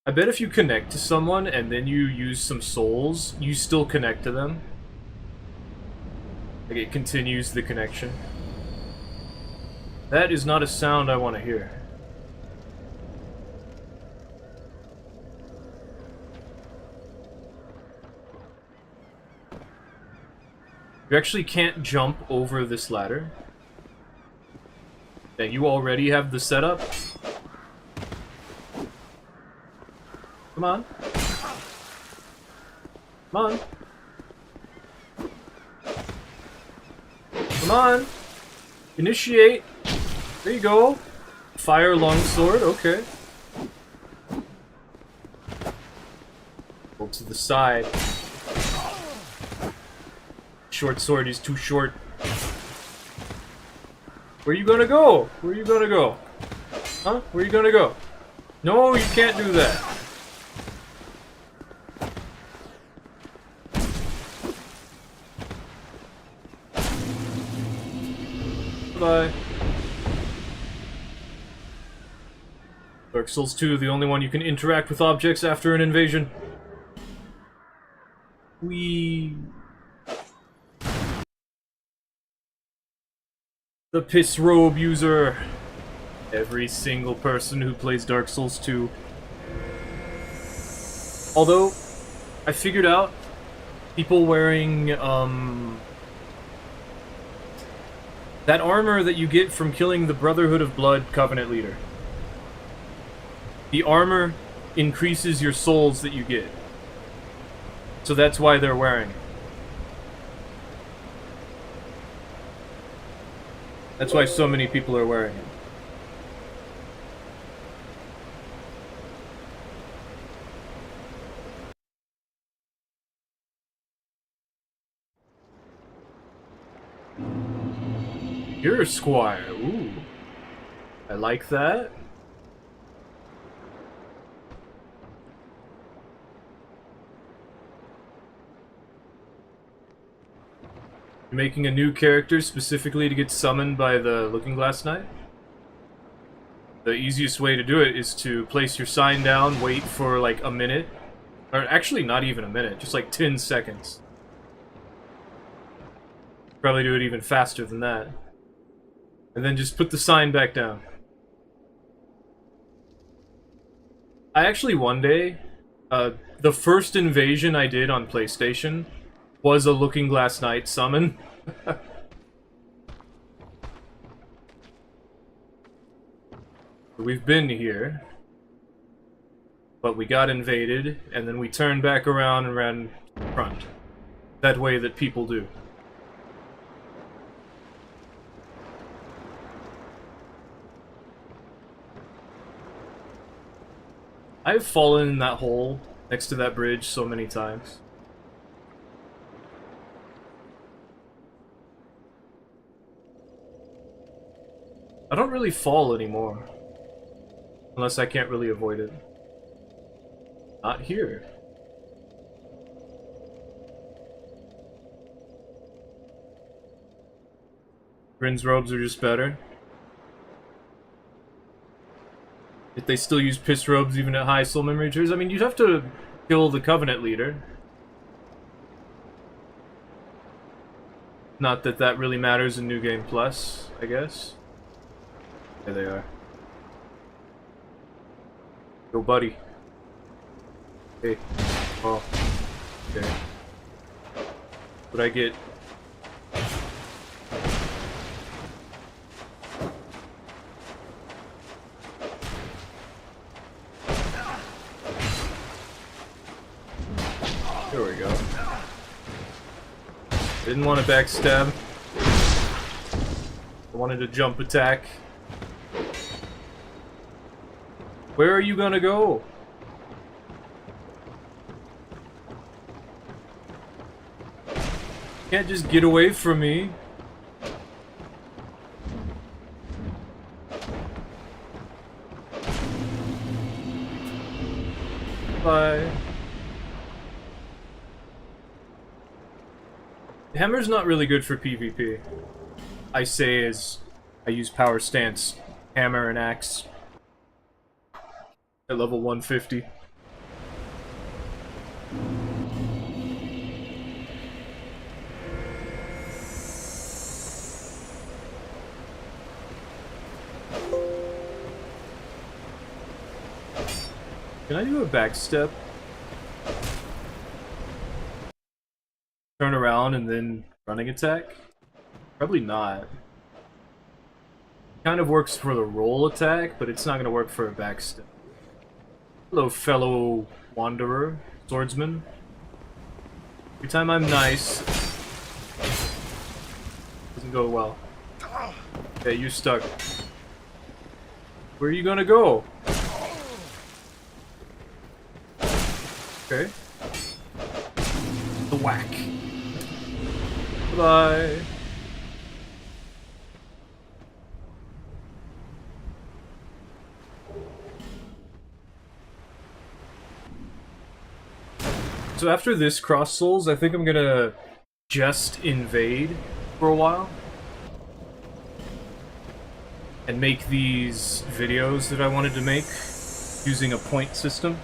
I bet if you connect to someone and then you use some souls, you still connect to them. Like it continues the connection. That is not a sound I want to hear. You actually can't jump over this ladder. Yeah, you already have the setup. Come on. Come on. Come on. Initiate. There you go. Fire longsword, okay. Go to the side. Short sword is too short. Where you gonna go? Where you gonna go? Huh? Where you gonna go? No, you can't do that. Bye. Dark Souls 2, the only one you can interact with objects after an invasion. The piss robe user. Every single person who plays Dark Souls 2. Although, I figured out people wearing, that armor that you get from killing the Brotherhood of Blood Covenant leader. The armor increases your souls that you get. So that's why they're wearing it. That's why so many people are wearing it. You're a squire. Ooh. I like that. You're making a new character specifically to get summoned by the Looking Glass Knight? The easiest way to do it is to place your sign down, wait for like a minute. Or actually not even a minute, just like 10 seconds. Probably do it even faster than that. And then just put the sign back down. I actually one day, the first invasion I did on PlayStation was a Looking Glass Knight summon. We've been here, but we got invaded, and then we turned back around and ran front. That way that people do. I've fallen in that hole next to that bridge so many times. I don't really fall anymore. Unless I can't really avoid it. Not here. Rin's robes are just better. If they still use piss robes even at high soul memory tiers, I mean, you'd have to kill the Covenant leader. Not that that really matters in New Game Plus, I guess. There they are. Yo, buddy. Hey. Oh. Okay. What'd I get? There we go. Didn't want to backstab. I wanted a jump attack. Where are you gonna go? Can't just get away from me. Bye. Hammer's not really good for PvP. I say as I use power stance, hammer and axe. At level 150. Can I do a backstep? Turn around and then running attack? Probably not. Kind of works for the roll attack, but it's not going to work for a backstep. Hello, fellow wanderer, swordsman. Every time I'm nice, doesn't go well. Okay, you stuck. Where are you gonna go? Okay. The whack. Bye. So after this Cross Souls, I think I'm gonna just invade for a while. And make these videos that I wanted to make using a point system.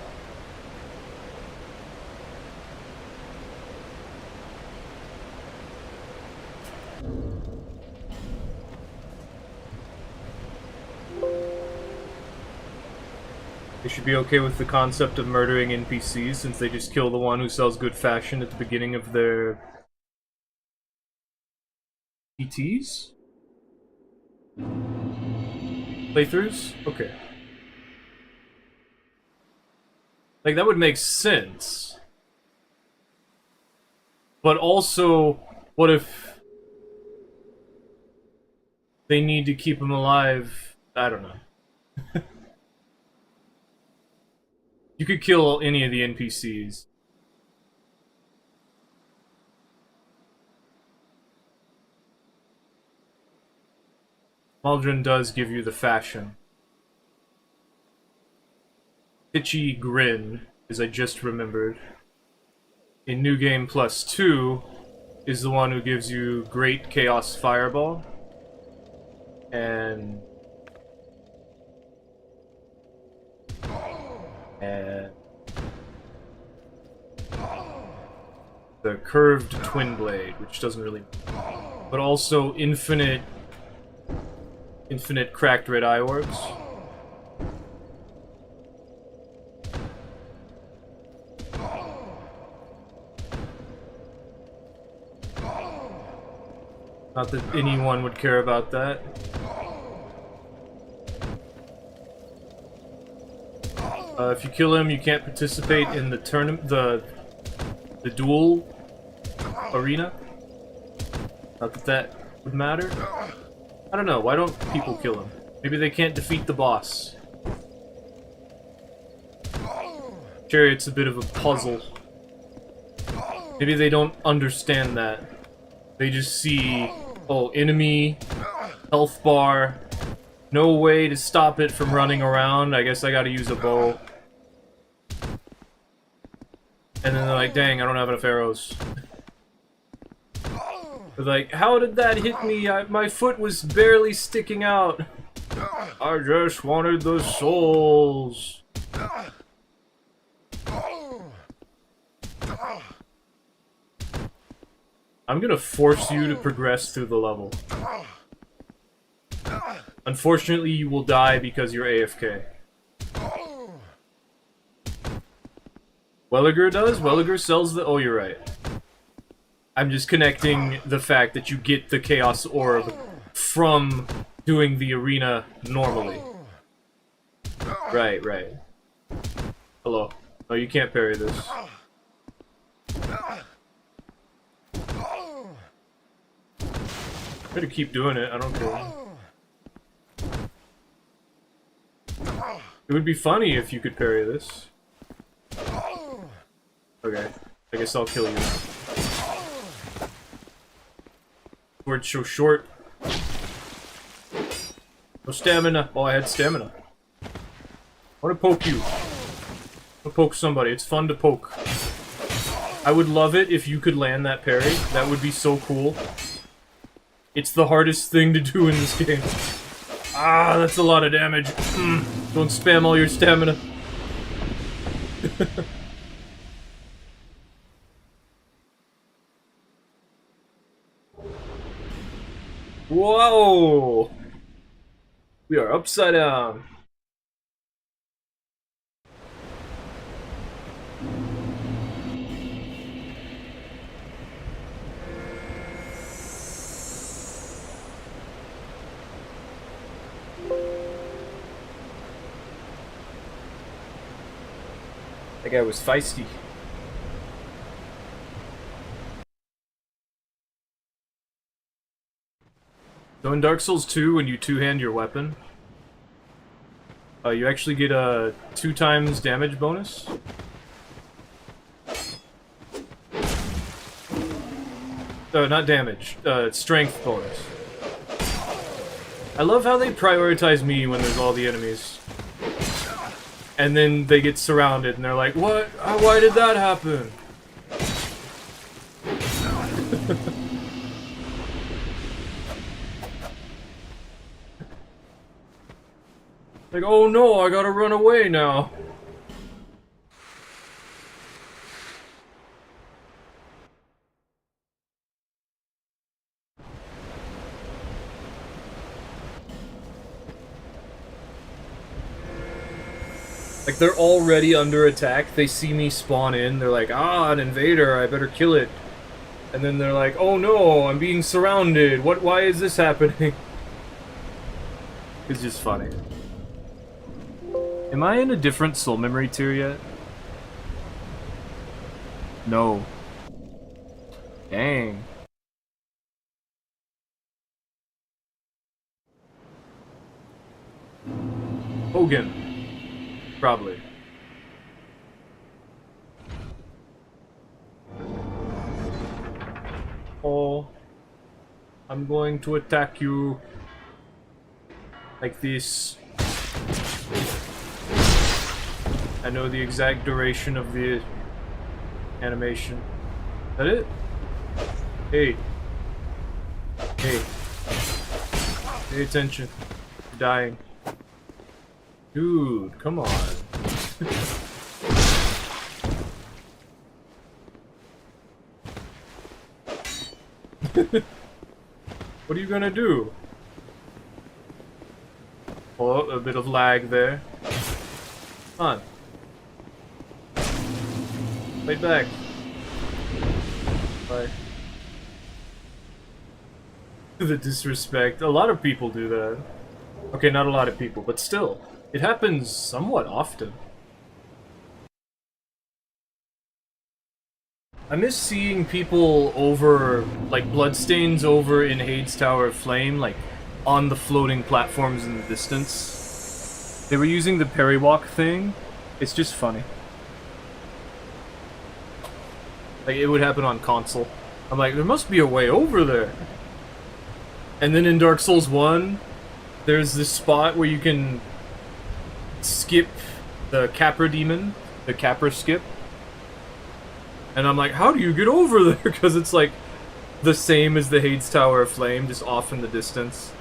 They should be okay with the concept of murdering NPCs since they just kill the one who sells good fashion at the beginning of their PTs? Playthroughs? Okay. Like, that would make sense. But also, what if they need to keep him alive? I don't know. You could kill any of the NPCs. Maldron does give you the fashion. Itchy Grin, as I just remembered. In New Game Plus 2, is the one who gives you Great Chaos Fireball. And the Curved Twin Blade, which doesn't really... But also infinite Cracked Red Eye Orbs. Not that anyone would care about that. If you kill him, you can't participate in the the duel arena. Not that that would matter. I don't know. Why don't people kill him? Maybe they can't defeat the boss. Chariot's a bit of a puzzle. Maybe they don't understand that. They just see, oh, enemy, health bar, no way to stop it from running around. I guess I gotta use a bow. And then they're like, dang, I don't have enough arrows. They're like, how did that hit me? My foot was barely sticking out. I just wanted the souls. I'm gonna force you to progress through the level. Unfortunately, you will die because you're AFK. Welliger does? Welliger sells the... Oh, you're right. I'm just connecting the fact that you get the Chaos Orb from doing the arena normally. Right, right. Hello. No, you can't parry this. I'm gonna keep doing it, I don't care. It would be funny if you could parry this. Okay, I guess I'll kill you. Sword's so short. No stamina. Oh, I had stamina. I want to poke you. I want to poke somebody. It's fun to poke. I would love it if you could land that parry. That would be so cool. It's the hardest thing to do in this game. Ah, that's a lot of damage. Don't spam all your stamina. Whoa! We are upside down. That guy was feisty. So in Dark Souls 2, when you two-hand your weapon, you actually get a 2 times damage bonus. Not damage, strength bonus. I love how they prioritize me when there's all the enemies. And then they get surrounded and they're like, what? Why did that happen? Like, oh no, I gotta run away now. Like, they're already under attack. They see me spawn in. They're like, ah, an invader, I better kill it. And then they're like, oh no, I'm being surrounded. Why is this happening? It's just funny. Am I in a different soul memory tier yet? No. Dang. Hogan. Probably. Oh. I'm going to attack you. Like this. I know the exact duration of the animation. Is that it? Hey. Hey. Pay attention. You're dying. Dude, come on. What are you gonna do? Oh, a bit of lag there. Come on. Fight back. Bye. The disrespect. A lot of people do that. Okay, not a lot of people, but still. It happens somewhat often. I miss seeing people over, like, bloodstains over in Hades Tower of Flame, like, on the floating platforms in the distance. They were using the perry-walk thing. It's just funny. Like, it would happen on console. I'm like, there must be a way over there. And then in Dark Souls 1, there's this spot where you can skip the Capra demon, the Capra skip. And I'm like, how do you get over there? Because it's like the same as the Hades Tower of Flame, just off in the distance.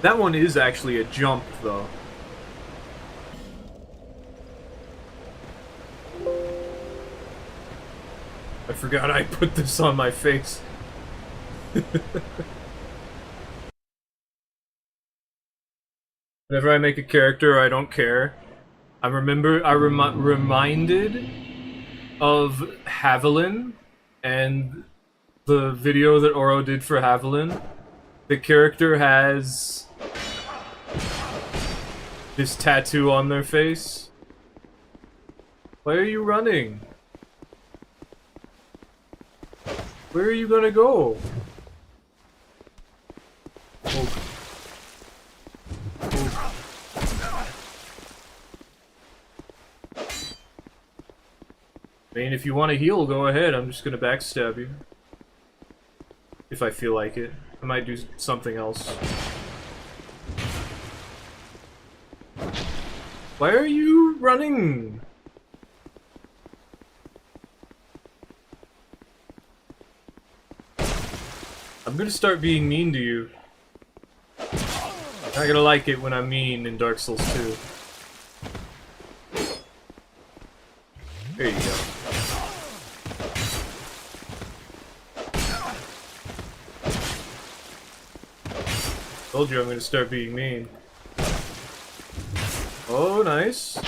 That one is actually a jump, though. I forgot I put this on my face. Whenever I make a character, I don't care. I reminded of Haviland and the video that Oro did for Haviland. The character has this tattoo on their face. Why are you running? Where are you gonna go? Oh. I mean, if you want to heal, go ahead. I'm just gonna backstab you. If I feel like it. I might do something else. Why are you running? I'm gonna start being mean to you. Not gonna like it when I'm mean in Dark Souls 2. There you go. Told you I'm gonna start being mean. Oh, nice.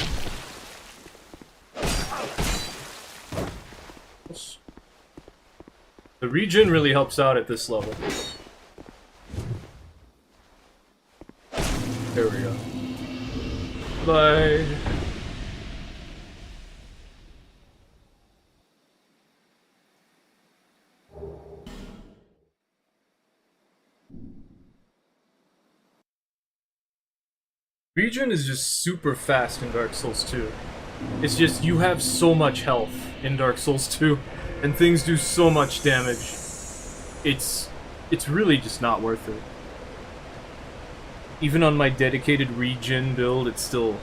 The regen really helps out at this level. There we go. Bye. Regen is just super fast in Dark Souls 2. It's just, you have so much health in Dark Souls 2, and things do so much damage. It's really just not worth it. Even on my dedicated regen build, it's still...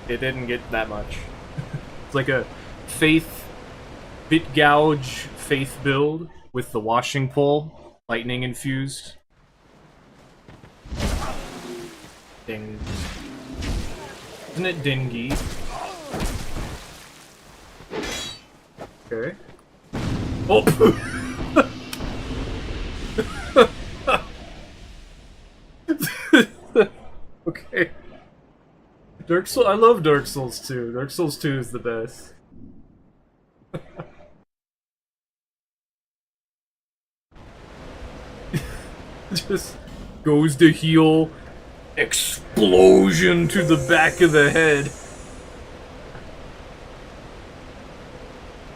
It didn't get that much. It's like a Faith, Bit Gouge Faith build with the washing pole, lightning infused. Ding. Isn't it dingy? Okay. Oh! Okay. Dark Souls. I love Dark Souls 2. Dark Souls 2 is the best. Just goes to heal. Explosion to the back of the head.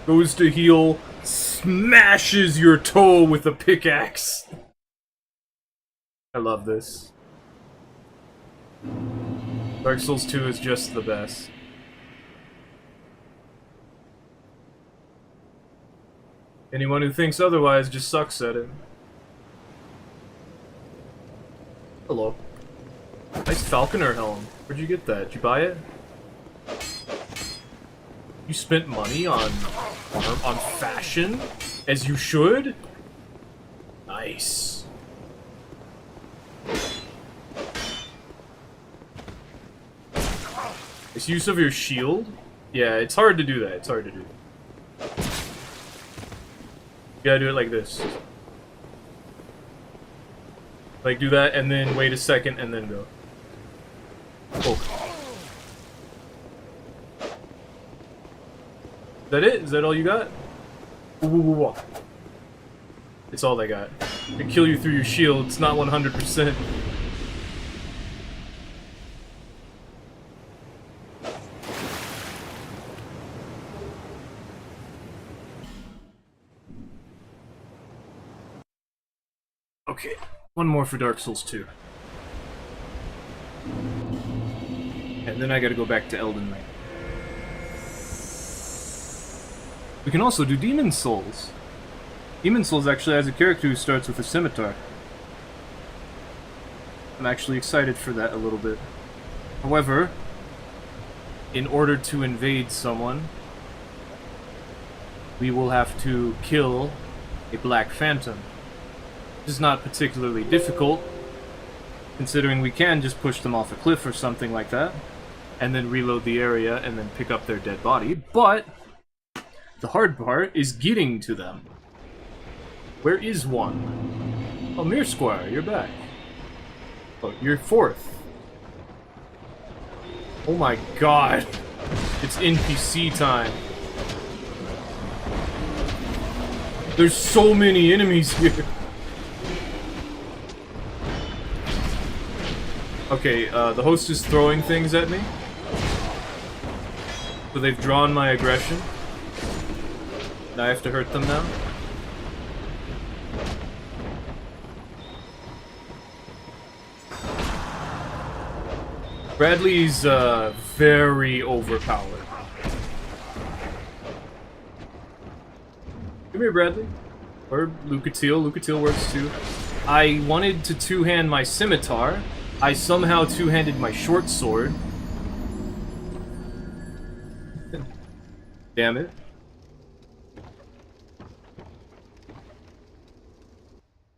Goes to heal. Smashes your toe with a pickaxe. I love this. Dark Souls 2 is just the best. Anyone who thinks otherwise just sucks at it. Hello. Nice Falconer helm. Where'd you get that? Did you buy it? You spent money on fashion? As you should? Nice. It's use of your shield? Yeah, it's hard to do that. It's hard to do. You gotta do it like this. Like, do that, and then wait a second, and then go. Oh. Is that it? Is that all you got? Ooh. It's all they got. They kill you through your shield. It's not 100%. Okay, one more for Dark Souls 2. And then I gotta go back to Elden Ring. We can also do Demon Souls. Demon Souls actually has a character who starts with a scimitar. I'm actually excited for that a little bit. However, in order to invade someone, we will have to kill a Black Phantom. This is not particularly difficult, considering we can just push them off a cliff or something like that, and then reload the area and then pick up their dead body, but the hard part is getting to them. Where is one? Oh, Mir Squire, you're back. Oh, you're fourth. Oh my god. It's NPC time. There's so many enemies here. Okay, the host is throwing things at me. So they've drawn my aggression. And I have to hurt them now. Bradley's very overpowered. Come here, Bradley. Or Lucatiel. Lucatiel works too. I wanted to two-hand my scimitar. I somehow two-handed my short sword. Damn it.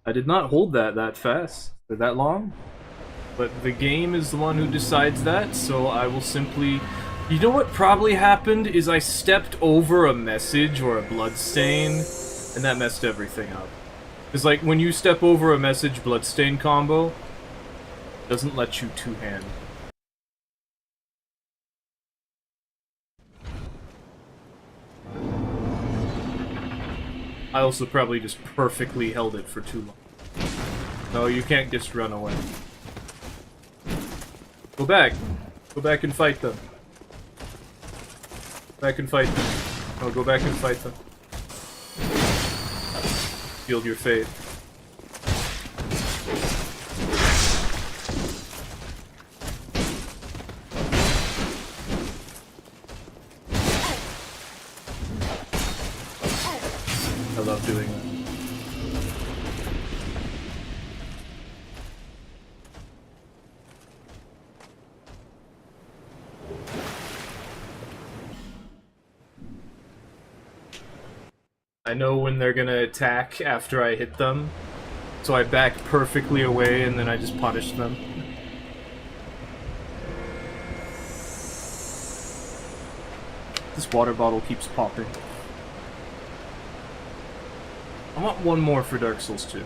I did not hold that fast, or that long. But the game is the one who decides that, so I will simply... You know what probably happened is I stepped over a message or a bloodstain, and that messed everything up. It's like, when you step over a message bloodstain combo, it doesn't let you two-hand. I also probably just perfectly held it for too long. No, you can't just run away. Go back. Go back and fight them. Back and fight them. No, go back and fight them. Yield your fate. I love doing that. I know when they're gonna attack after I hit them, so I back perfectly away and then I just punish them. This water bottle keeps popping. I want one more for Dark Souls 2.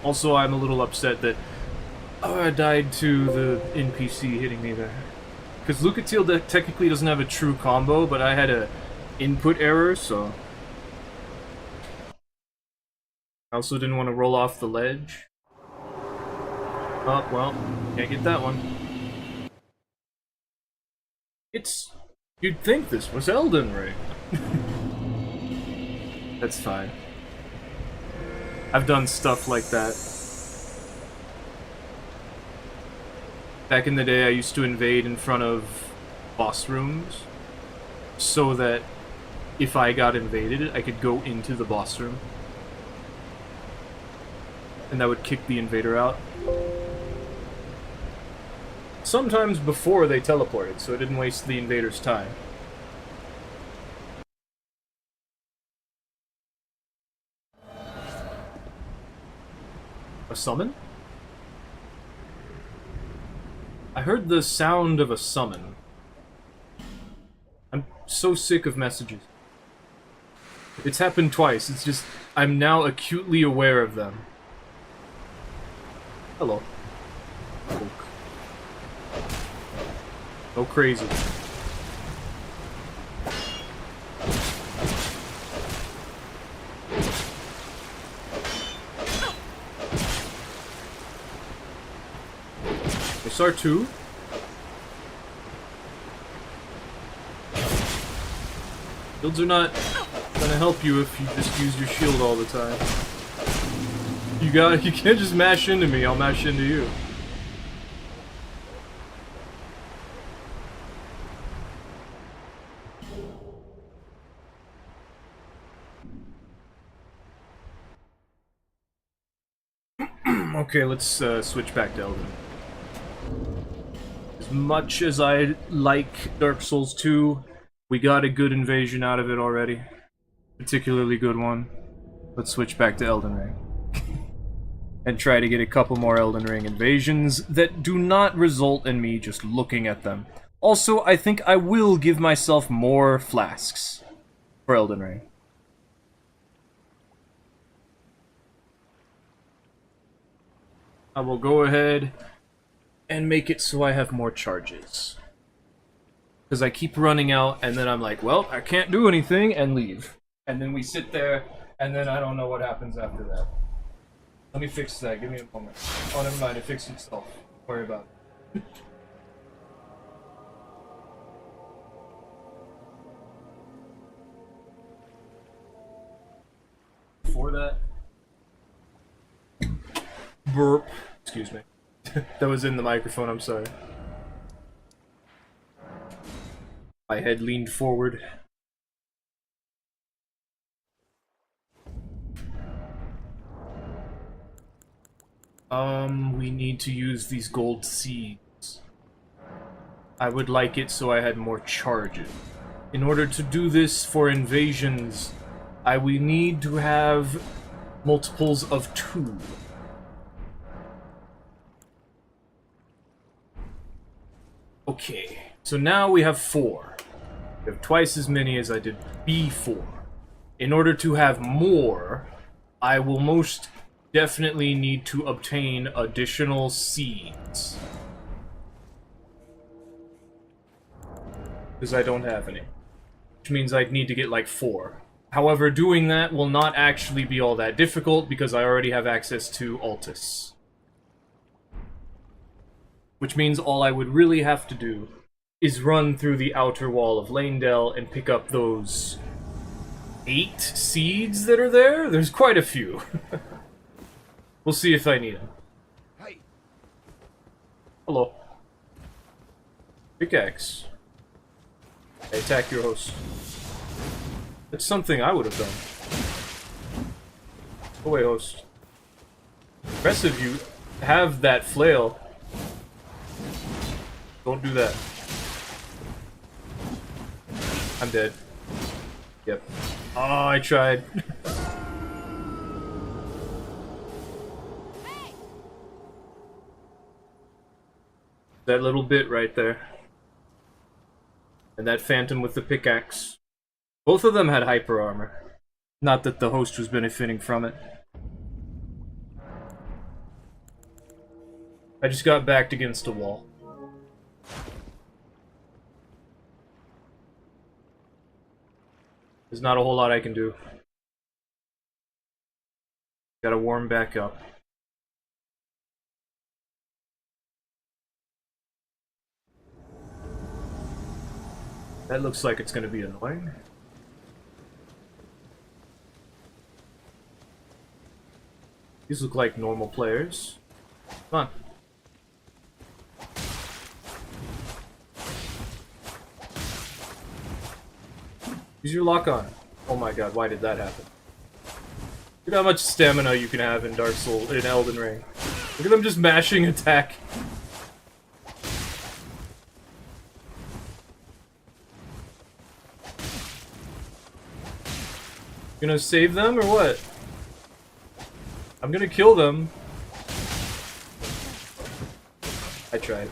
Also, I'm a little upset that I died to the NPC hitting me there. Because Lucatiel technically doesn't have a true combo, but I had a input error, so... I also didn't want to roll off the ledge. Oh, well, can't get that one. It's... You'd think this was Elden Ring. That's fine. I've done stuff like that. Back in the day, I used to invade in front of boss rooms, so that if I got invaded, I could go into the boss room. And that would kick the invader out. sometimes before they teleported, so it didn't waste the invaders' time. A summon? I heard the sound of a summon. I'm so sick of messages. It's happened twice, it's just, I'm now acutely aware of them. Hello. Go crazy. SR2? Shields are not gonna help you if you just use your shield all the time. You can't just mash into me, I'll mash into you. Okay, let's switch back to Elden. As much as I like Dark Souls 2, we got a good invasion out of it already. Particularly good one. Let's switch back to Elden Ring. And try to get a couple more Elden Ring invasions that do not result in me just looking at them. Also, I think I will give myself more flasks for Elden Ring. I will go ahead and make it so I have more charges. Because I keep running out, and then I'm like, well, I can't do anything, and leave. And then we sit there, and then I don't know what happens after that. Let me fix that, give me a moment. Oh, never mind, it fixed itself. Don't worry about it. Before that... Burp. Excuse me. That was in the microphone, I'm sorry. My head leaned forward. We need to use these gold seeds. I would like it so I had more charges. In order to do this for invasions, we need to have multiples of 2. Okay, so now we have 4. We have twice as many as I did before. In order to have more, I will most definitely need to obtain additional seeds. Because I don't have any. Which means I'd need to get like 4. However, doing that will not actually be all that difficult because I already have access to Altus. Which means all I would really have to do is run through the outer wall of Lanedale and pick up those 8 seeds that are there? There's quite a few. We'll see if I need them. Hey. Hello. Pickaxe. I attack your host. That's something I would have done. Go away, host. Impressive you have that flail. Don't do that. I'm dead. Yep. Oh, I tried. That little bit right there. And that phantom with the pickaxe. Both of them had hyper armor. Not that the host was benefiting from it. I just got backed against a wall. There's not a whole lot I can do. Gotta warm back up. That looks like it's gonna be annoying. These look like normal players. Come on. Use your lock on. Oh my god, why did that happen? Look at how much stamina you can have in Dark Souls, in Elden Ring. Look at them just mashing attack. You gonna save them or what? I'm gonna kill them. I tried.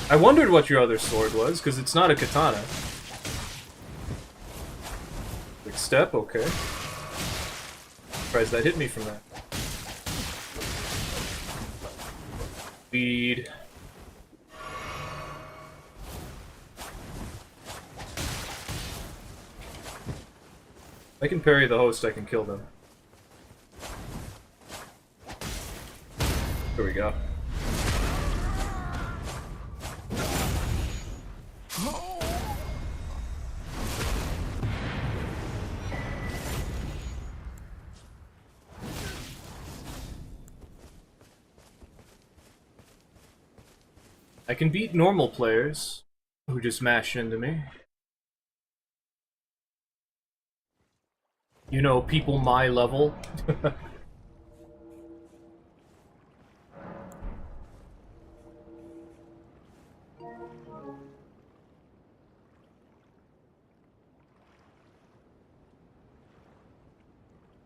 I wondered what your other sword was, because it's not a katana. Quick step, okay. Surprised that hit me from that. Speed. I can parry the host, I can kill them. There we go. I can beat normal players who just mash into me. You know, people my level.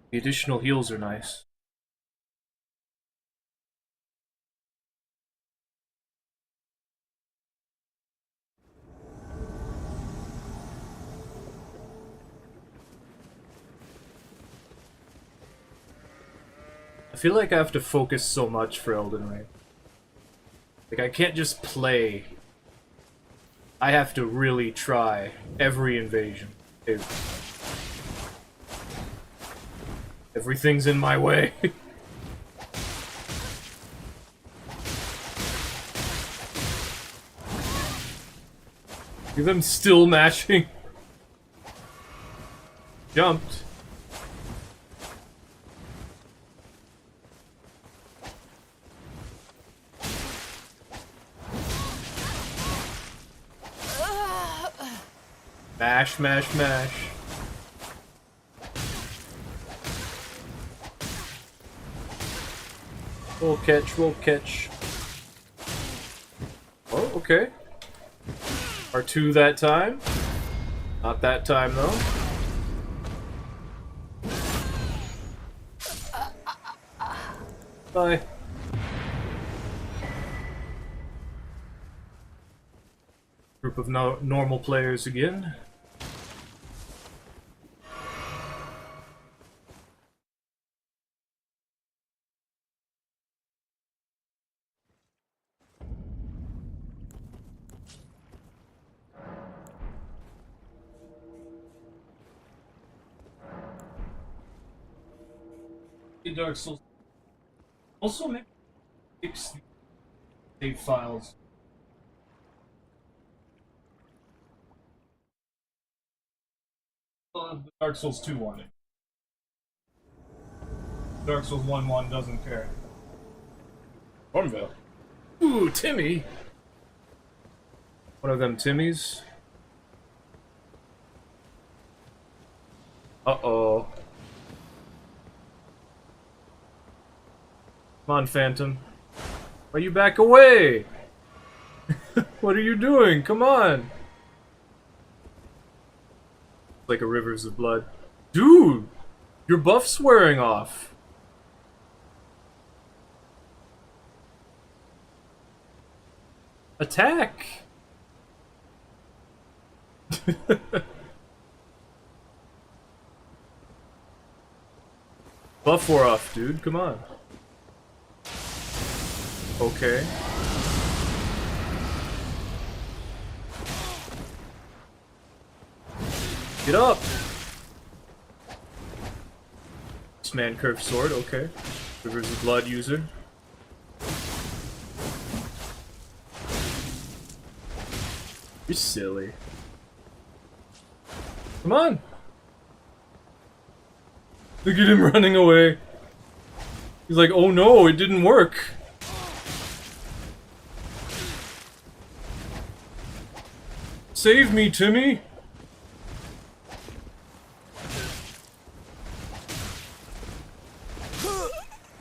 The additional heals are nice. I feel like I have to focus so much for Elden Ring. Like, I can't just play. I have to really try every invasion. Dude. Everything's in my way. Look at them still mashing. Jumped. Mash, mash, mash. Roll catch, roll catch. Oh, okay. R2 that time. Not that time, though. Bye. Group of normal players again. Dark Souls. Also, maybe fix the save files. The Dark Souls 2 one. Dark Souls 1 doesn't care. Ormville. Ooh, Timmy! One of them Timmys. Uh-oh. Come on, Phantom. Why you back away? What are you doing? Come on! Like a rivers of blood. Dude! Your buff's wearing off. Attack! Buff wore off, dude. Come on. Okay. Get up! This man curved sword, okay. Rivers of blood user. You're silly. Come on! Look at him running away. He's like, oh no, it didn't work. Save me, Timmy!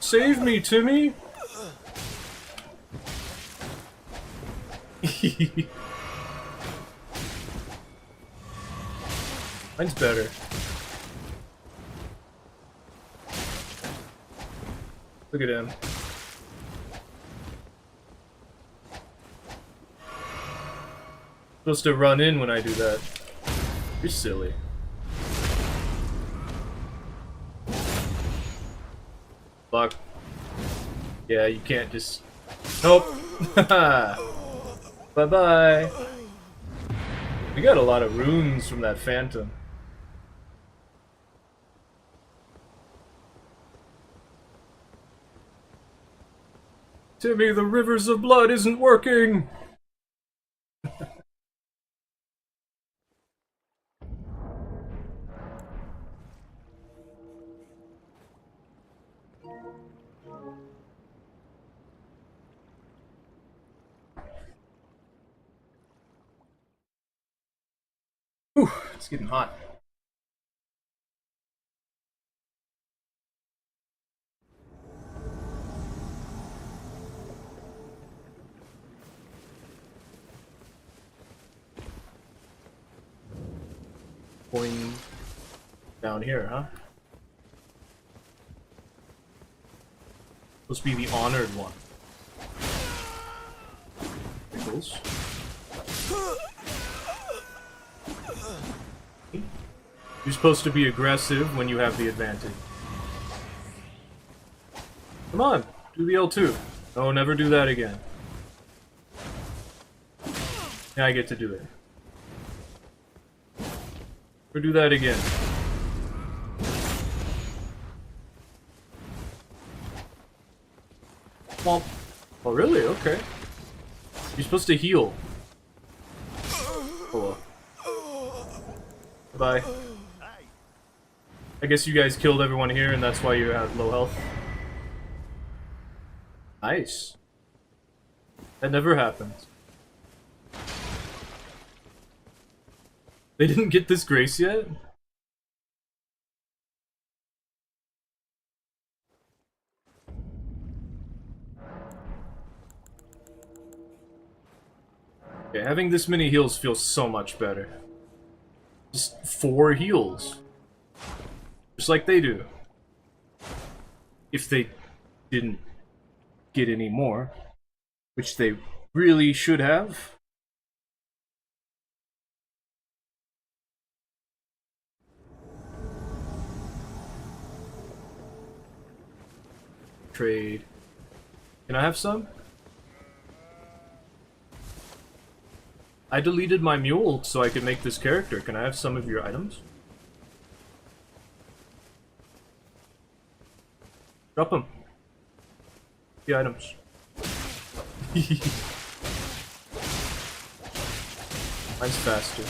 Save me, Timmy! Mine's better. Look at him. Supposed to run in when I do that. You're silly. Fuck. Yeah, you can't just... Nope. Bye-bye. We got a lot of runes from that phantom. Timmy, the rivers of blood isn't working! Whew, it's getting hot. Going down here, huh? Supposed to be the honored one. Pickles. You're supposed to be aggressive when you have the advantage. Come on, do the L2. No, never do that again. Now I get to do it. Or do that again. Well, oh really? Okay. You're supposed to heal. Oh well. Bye. I guess you guys killed everyone here and that's why you have low health. Nice. That never happens. They didn't get this grace yet? Okay, having this many heals feels so much better. Just 4 heals. Just like they do. If they didn't get any more. Which they really should have. Trade. Can I have some? I deleted my mule so I could make this character. Can I have some of your items? Drop them. The items. Mine's faster.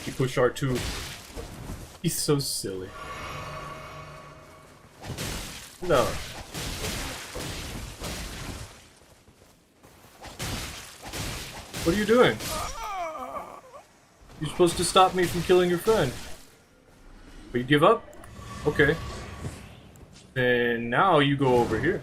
You push R2. He's so silly. No. What are you doing? You're supposed to stop me from killing your friend. But you give up? Okay. Then now you go over here.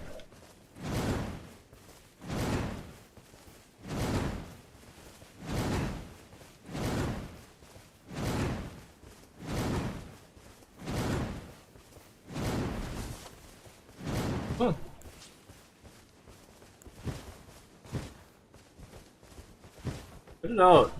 Huh. Put it out.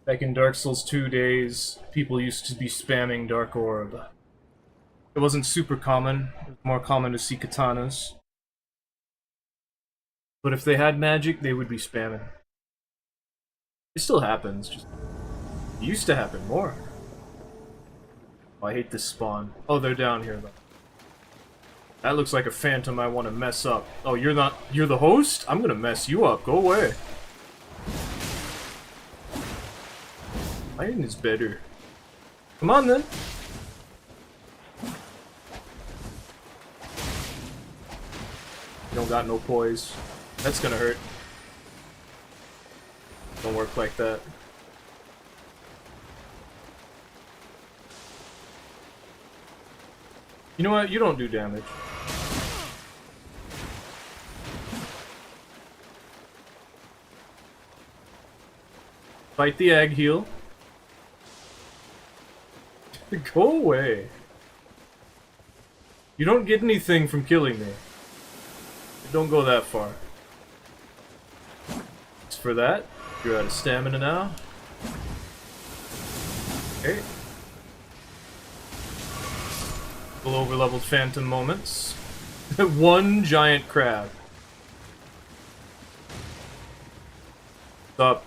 Back in Dark Souls 2 days, people used to be spamming Dark Orb. It wasn't super common. It was more common to see katanas. But if they had magic, they would be spamming. It still happens, just... It used to happen more. Oh, I hate this spawn. Oh, they're down here, though. That looks like a phantom I want to mess up. Oh, you're not... You're the host? I'm gonna mess you up. Go away. Iron is better. Come on, then. You don't got no poise. That's gonna hurt. Don't work like that. You know what? You don't do damage. Fight the ag heal. Go away. You don't get anything from killing me. Don't go that far. As for that, you're out of stamina now. Okay. Little over-leveled phantom moments. One giant crab. Stop.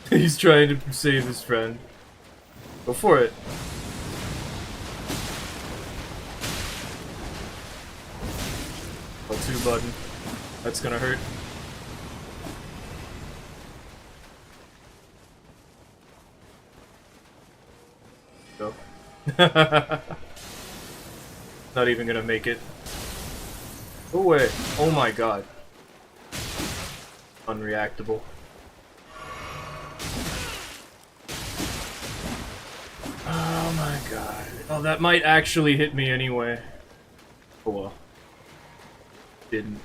He's trying to save his friend. Go for it. L2 button. That's gonna hurt. Go. Not even gonna make it. Go away. Oh my god. Unreactable. Oh my god. Oh, that might actually hit me anyway. Oh well. Didn't.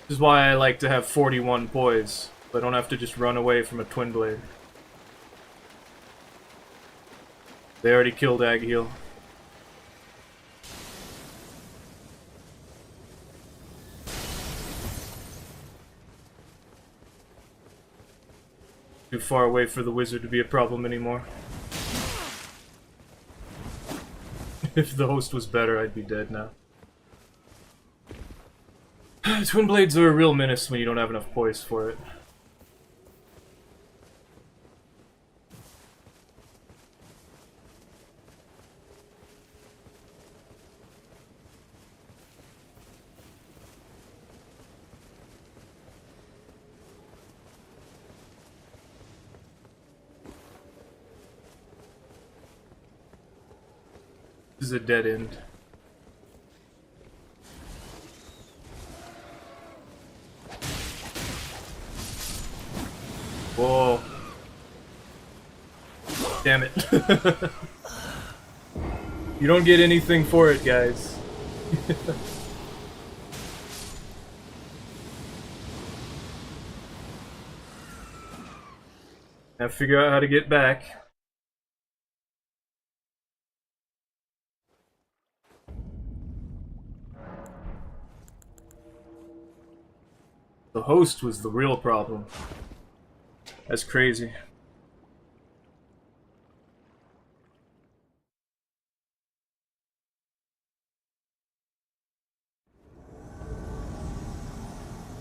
This is why I like to have 41 poise, so I don't have to just run away from a twin blade. They already killed Agheel. Too far away for the wizard to be a problem anymore. If the host was better, I'd be dead now. Twin blades are a real menace when you don't have enough poise for it. This is a dead end. Whoa. Damn it. You don't get anything for it, guys. Now figure out how to get back. The host was the real problem. That's crazy.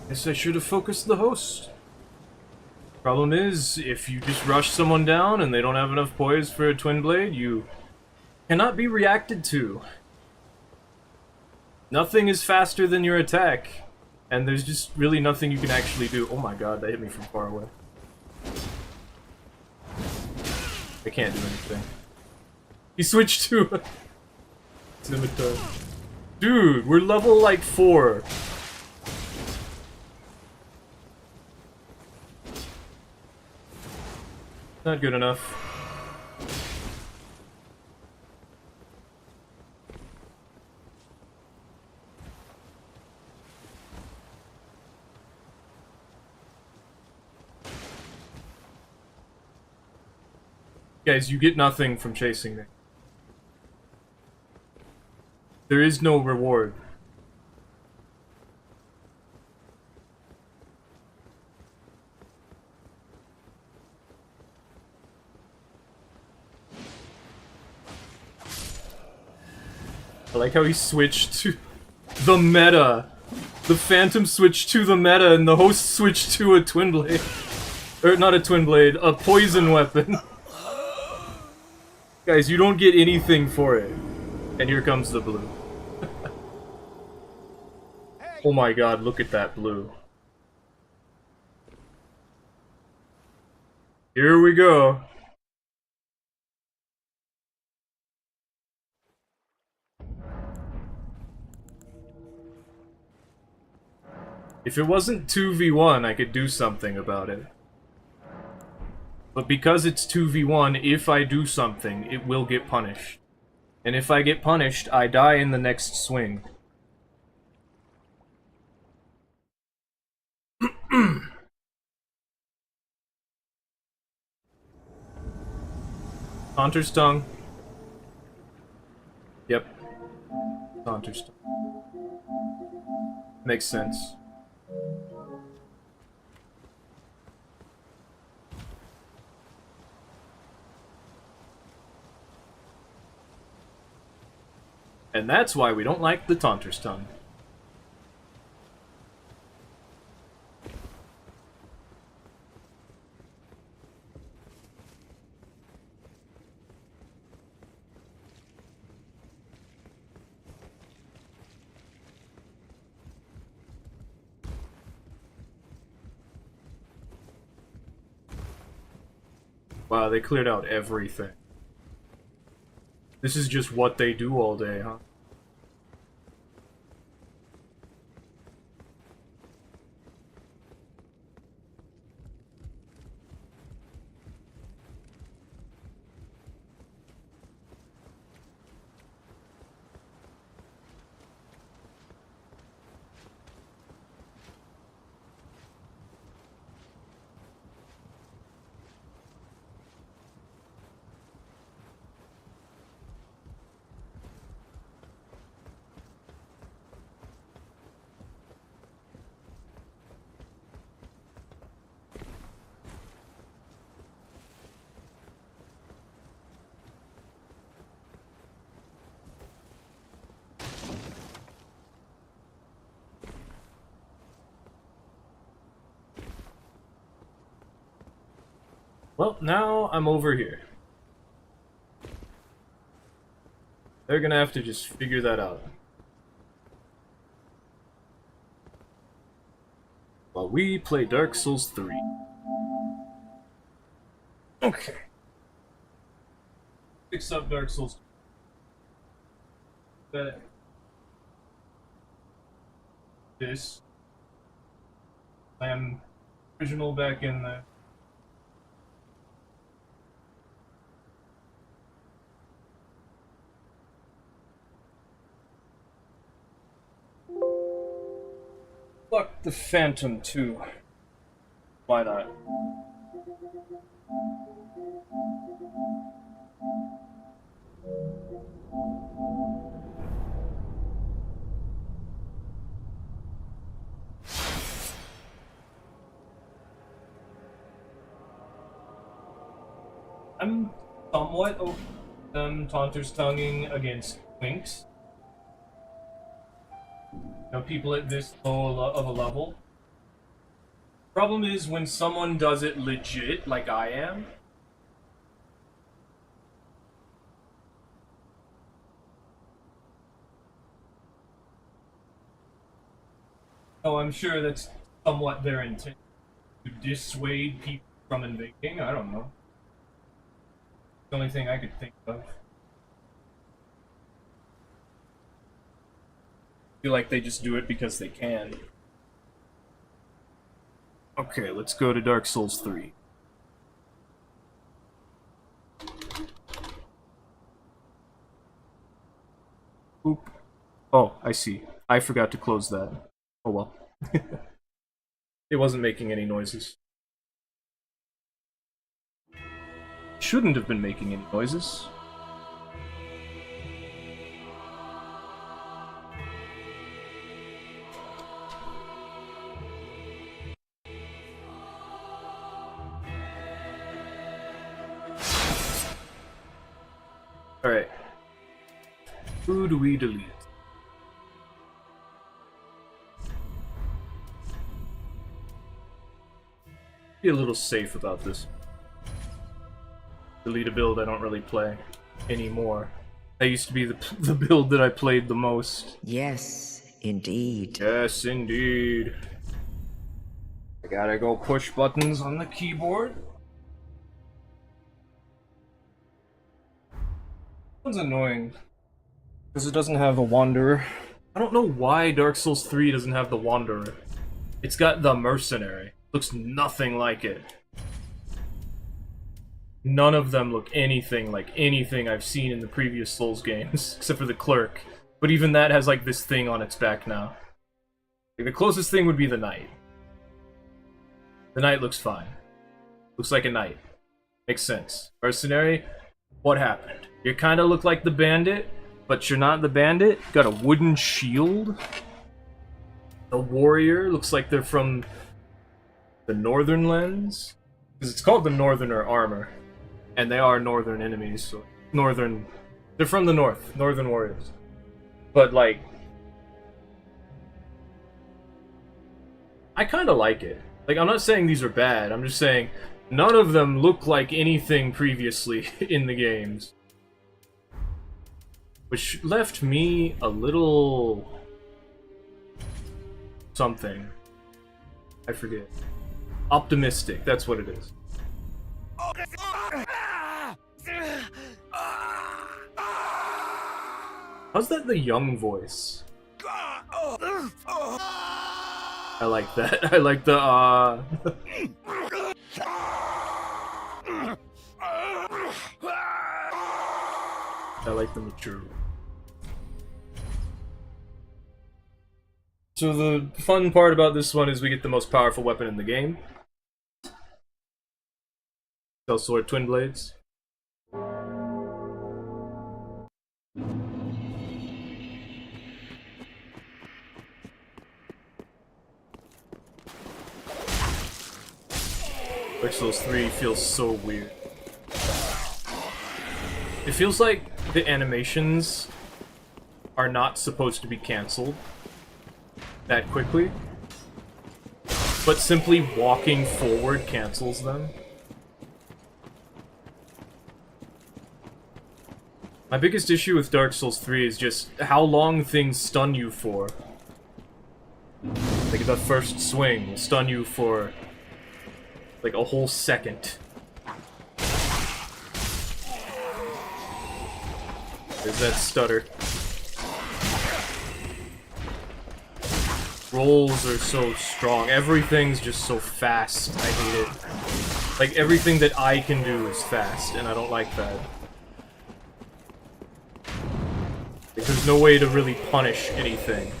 Guess I should have focused the host. Problem is, if you just rush someone down and they don't have enough poise for a twin blade, you cannot be reacted to. Nothing is faster than your attack. And there's just really nothing you can actually do. Oh my god, that hit me from far away. I can't do anything. He switched to scimitar. Dude, we're level like 4. Not good enough. Guys, you get nothing from chasing me. There is no reward. I like how he switched to the meta. The Phantom switched to the meta and the host switched to a twin blade. Or not a twin blade, a poison weapon. Guys, you don't get anything for it. And here comes the blue. Oh my god, look at that blue. Here we go. If it wasn't 2v1, I could do something about it. But because it's 2v1, if I do something, it will get punished. And if I get punished, I die in the next swing. Haunter's Tongue. Yep. Haunter's Tongue. Makes sense. And that's why we don't like the Taunter's Tongue. Wow, they cleared out everything. This is just what they do all day, huh? Well, now I'm over here. They're gonna have to just figure that out. While we play Dark Souls 3. Okay. Fix up Dark Souls. This. Slam original back in there. Fuck the Phantom too. Why not? I'm somewhat over them Taunter's tonguing against Winks. You know, people at this low of a level. Problem is when someone does it legit, like I am. Oh, I'm sure that's somewhat their intent. To dissuade people from invading, I don't know. The only thing I could think of. I feel like they just do it because they can. Okay, let's go to Dark Souls 3. Oop. Oh, I see. I forgot to close that. Oh well. It wasn't making any noises. Shouldn't have been making any noises. Alright. Who do we delete? Be a little safe about this. Delete a build I don't really play. anymore. That used to be the build that I played the most. Yes, indeed. Yes, indeed. I gotta go push buttons on the keyboard. One's annoying because it doesn't have a Wanderer. I don't know why Dark Souls 3 doesn't have the Wanderer. It's got the Mercenary. Looks nothing like it. None of them look anything like anything I've seen in the previous Souls games, except for the Clerk. But even that has like this thing on its back now. Like, the closest thing would be the Knight. The Knight looks fine. Looks like a Knight. Makes sense. Mercenary, what happened? You kinda look like the Bandit, but you're not the Bandit. Got a wooden shield. The Warrior looks like they're from the Northern Lands. Because it's called the Northerner Armor. And they are Northern enemies, so... They're from the North. Northern Warriors. But, like... I kinda like it. Like, I'm not saying these are bad, I'm just saying none of them look like anything previously in the games. Which left me a little... something. I forget. Optimistic, that's what it is. How's that the young voice? I like that. I like the I like the mature. So the fun part about this one is we get the most powerful weapon in the game. Spell Sword Twin Blades. Dark Souls 3 feels so weird. It feels like the animations are not supposed to be cancelled that quickly, but simply walking forward cancels them. My biggest issue with Dark Souls 3 is just how long things stun you for. Like the first swing will stun you for like a whole second. There's that stutter. Rolls are so strong. Everything's just so fast. I hate it. Like, everything that I can do is fast, and I don't like that. Like, there's no way to really punish anything.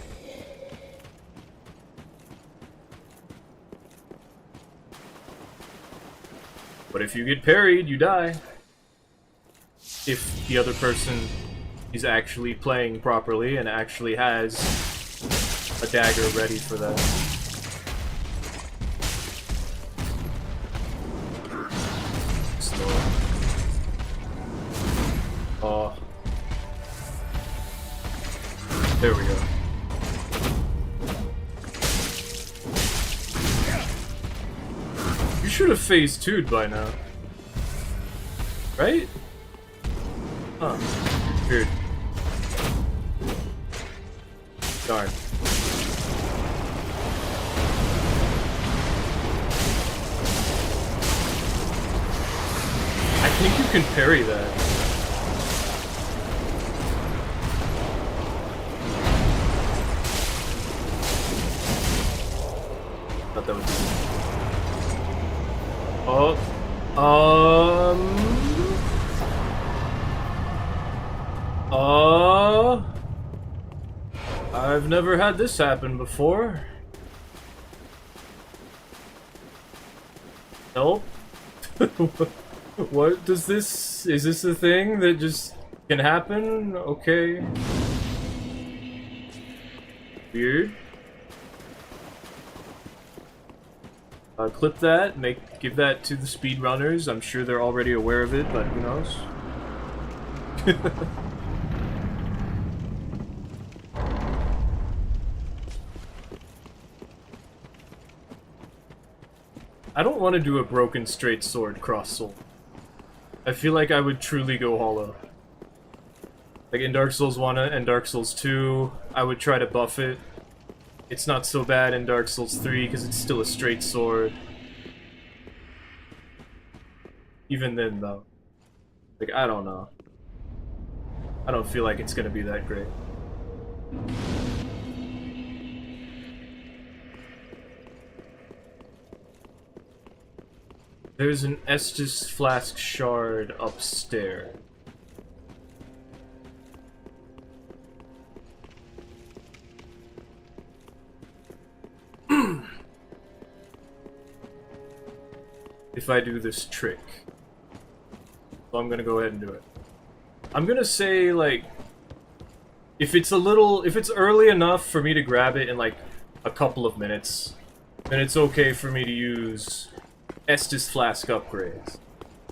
But if you get parried, you die. If the other person is actually playing properly and actually has a dagger ready for that. Slow. Oh. There we go. You should have phase 2'd by now. Right? Huh. Weird. Darn. I think you can parry that. Thought that was... I've never had this happen before. Nope. What does this... Is this a thing that just can happen? Okay. Weird. Clip that, give that to the speedrunners. I'm sure they're already aware of it, but who knows? I don't want to do a broken straight sword cross soul. I feel like I would truly go hollow. Like in Dark Souls 1 and Dark Souls 2, I would try to buff it. It's not so bad in Dark Souls 3 because it's still a straight sword. Even then, though. Like, I don't know. I don't feel like it's gonna be that great. There's an Estus Flask Shard upstairs. If I do this trick. So I'm gonna go ahead and do it. I'm gonna say, like, if it's early enough for me to grab it in, like, a couple of minutes, then it's okay for me to use Estus Flask upgrades.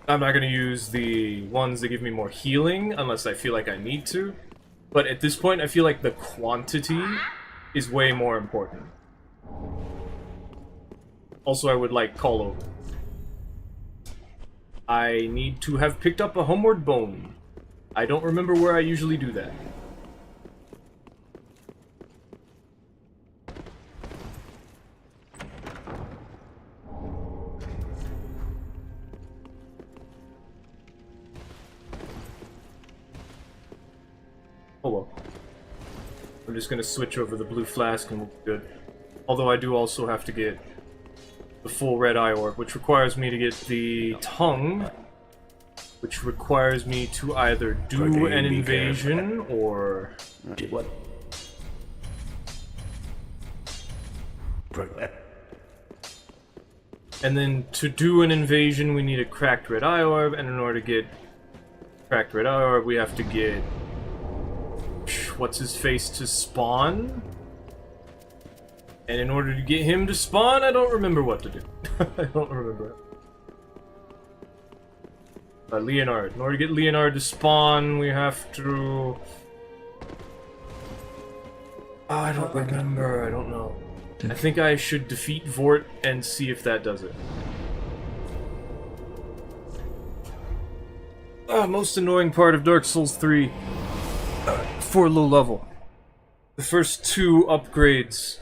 I'm not gonna use the ones that give me more healing unless I feel like I need to. But at this point, I feel like the quantity is way more important. Also, I would like call over. I need to have picked up a homeward bone. I don't remember where I usually do that. Oh well. I'm just gonna switch over the blue flask and we'll be good. Although I do also have to get the full red eye orb, which requires me to get the tongue, which requires me to either do an invasion or... What? And then to do an invasion, we need a cracked red eye orb, and in order to get cracked red eye orb, we have to get... what's his face to spawn? And in order to get him to spawn, I don't remember what to do. I don't remember. Leonard. In order to get Leonard to spawn, we have to... Oh, I don't remember. I don't know. I think I should defeat Vort and see if that does it. Most annoying part of Dark Souls 3. For low level. The first two upgrades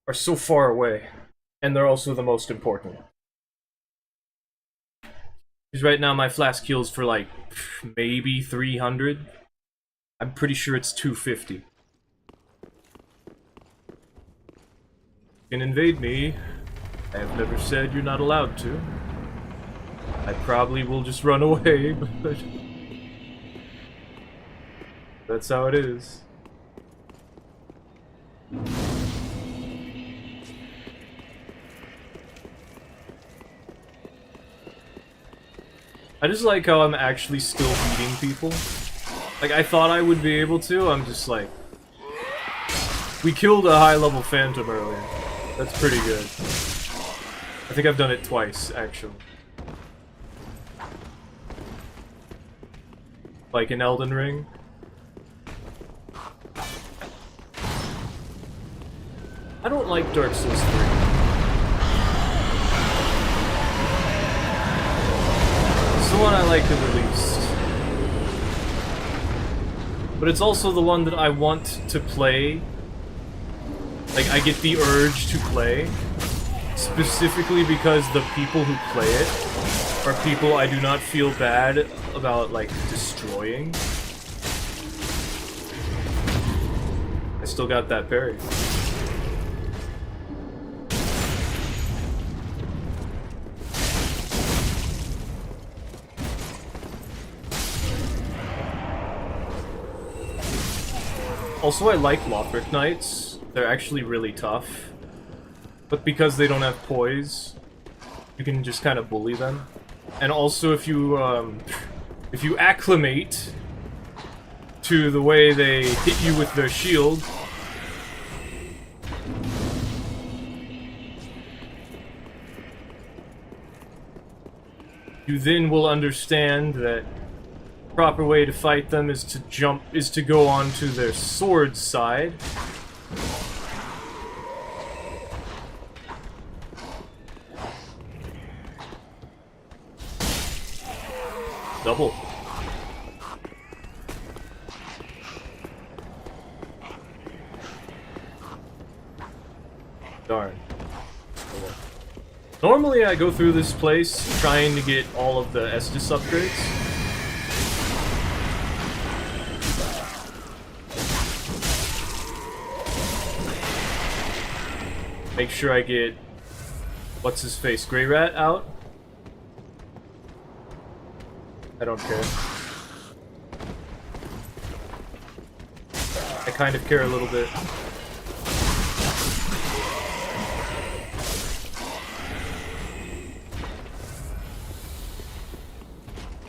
are so far away, and they're also the most important. Because right now my flask heals for like, maybe 300. I'm pretty sure it's 250. You can invade me. I have never said you're not allowed to. I probably will just run away, but... that's how it is. I just like how I'm actually still beating people. Like, I thought I would be able to, I'm just like... We killed a high-level phantom earlier. That's pretty good. I think I've done it twice, actually. Like in Elden Ring. I don't like Dark Souls 3. It's the one I like the least. But it's also the one that I want to play. Like, I get the urge to play. Specifically because the people who play it are people I do not feel bad about, like, destroying. I still got that parry. Also, I like Lothric Knights. They're actually really tough. But because they don't have poise, you can just kind of bully them. And also, if you acclimate to the way they hit you with their shield, you then will understand that the proper way to fight them is to go onto their sword side. Double. Normally I go through this place trying to get all of the Estus upgrades. Make sure I get what's his face, Grey Rat out. I don't care. I kind of care a little bit.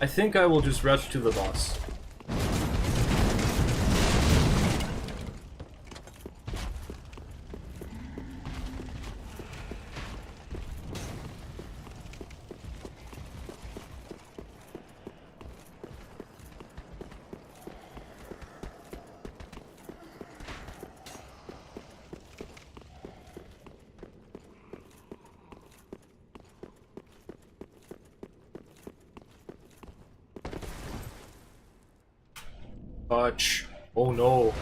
I think I will just rush to the boss. Touch. Oh no.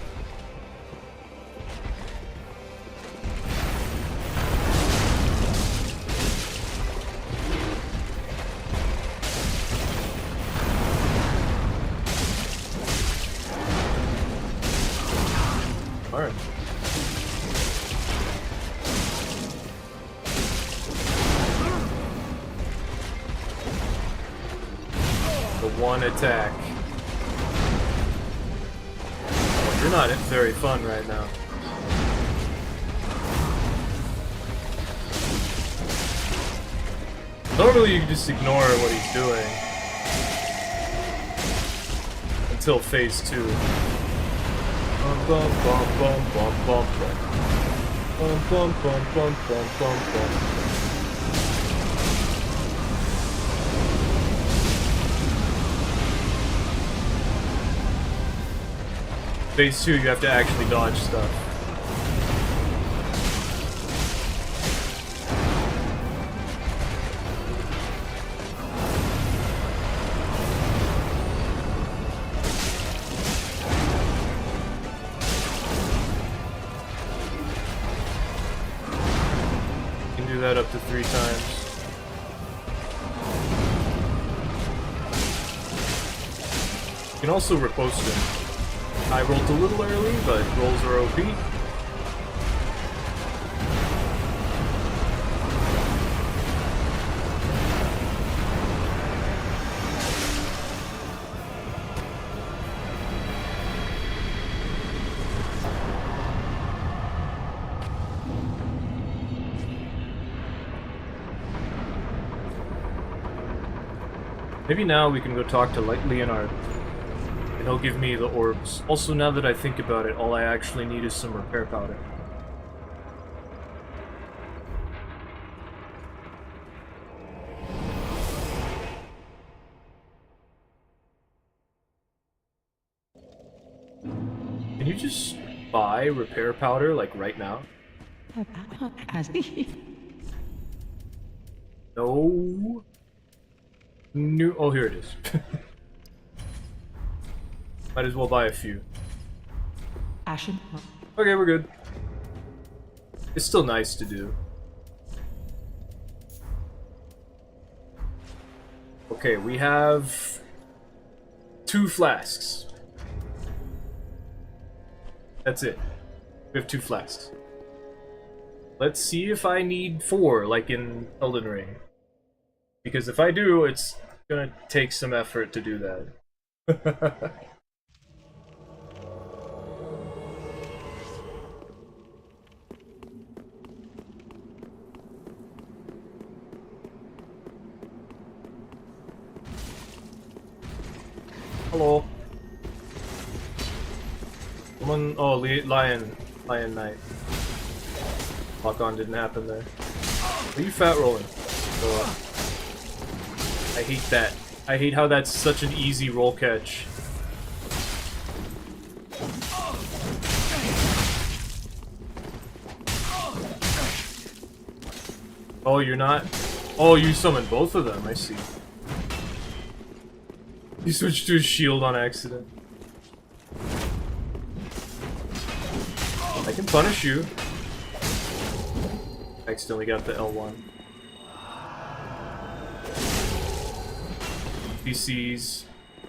Alright. The one attack. You're not very fun right now. Normally you can just ignore what he's doing. Until phase 2. Bum bum bum bum bum bum bum. Bum bum bum bum bum bum bum. Phase 2, you have to actually dodge stuff. You can do that up to 3 times. You can also riposte him. I rolled a little early, but rolls are OP. Maybe now we can go talk to Leonard. He'll give me the orbs. Also, now that I think about it, all I actually need is some repair powder. Can you just buy repair powder, like, right now? No. No. Oh, here it is. Might as well buy a few. Ashen. Okay, we're good. It's still nice to do. Okay, we have 2 flasks. That's it. We have 2 flasks. Let's see if I need 4, like in Elden Ring. Because if I do, it's gonna take some effort to do that. Hello. Someone. Oh, Lion Knight. Lock on didn't happen there. Are you fat rolling? Oh, I hate that. I hate how that's such an easy roll catch. Oh, you're not? Oh, you summoned both of them, I see. You switched to a shield on accident. I can punish you. I accidentally got the L1. PCs.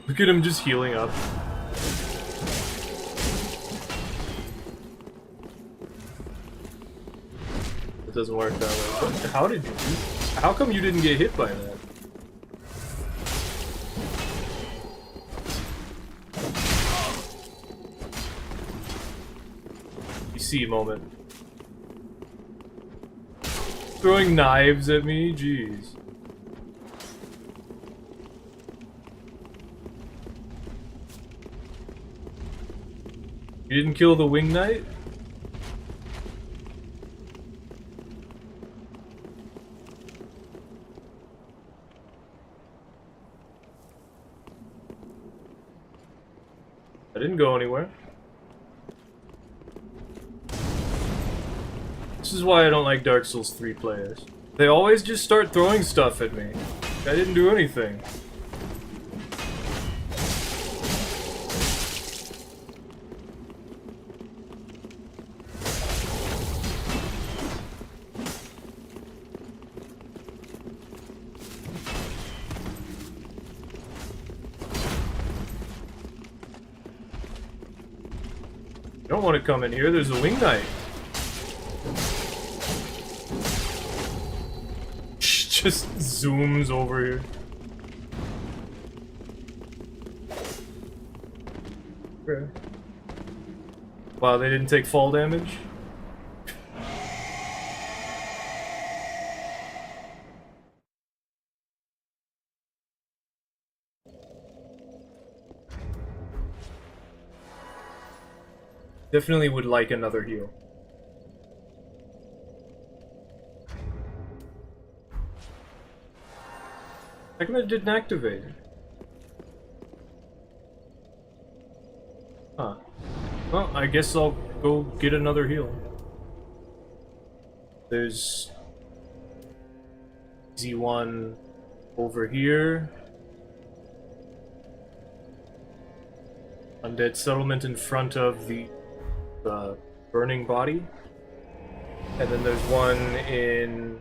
Look at him just healing up. It doesn't work that way. How did you? How come you didn't get hit by that? PC moment. Throwing knives at me? Jeez. You didn't kill the wing knight? I didn't go anywhere. This is why I don't like Dark Souls 3 players. They always just start throwing stuff at me. I didn't do anything. You don't want to come in here, there's a wing knight. Just zooms over here. Okay. Wow, they didn't take fall damage? Definitely would like another heal. How come it didn't activate? Huh. Well, I guess I'll go get another heal. There's Z1 over here. Undead settlement in front of the burning body. And then there's one in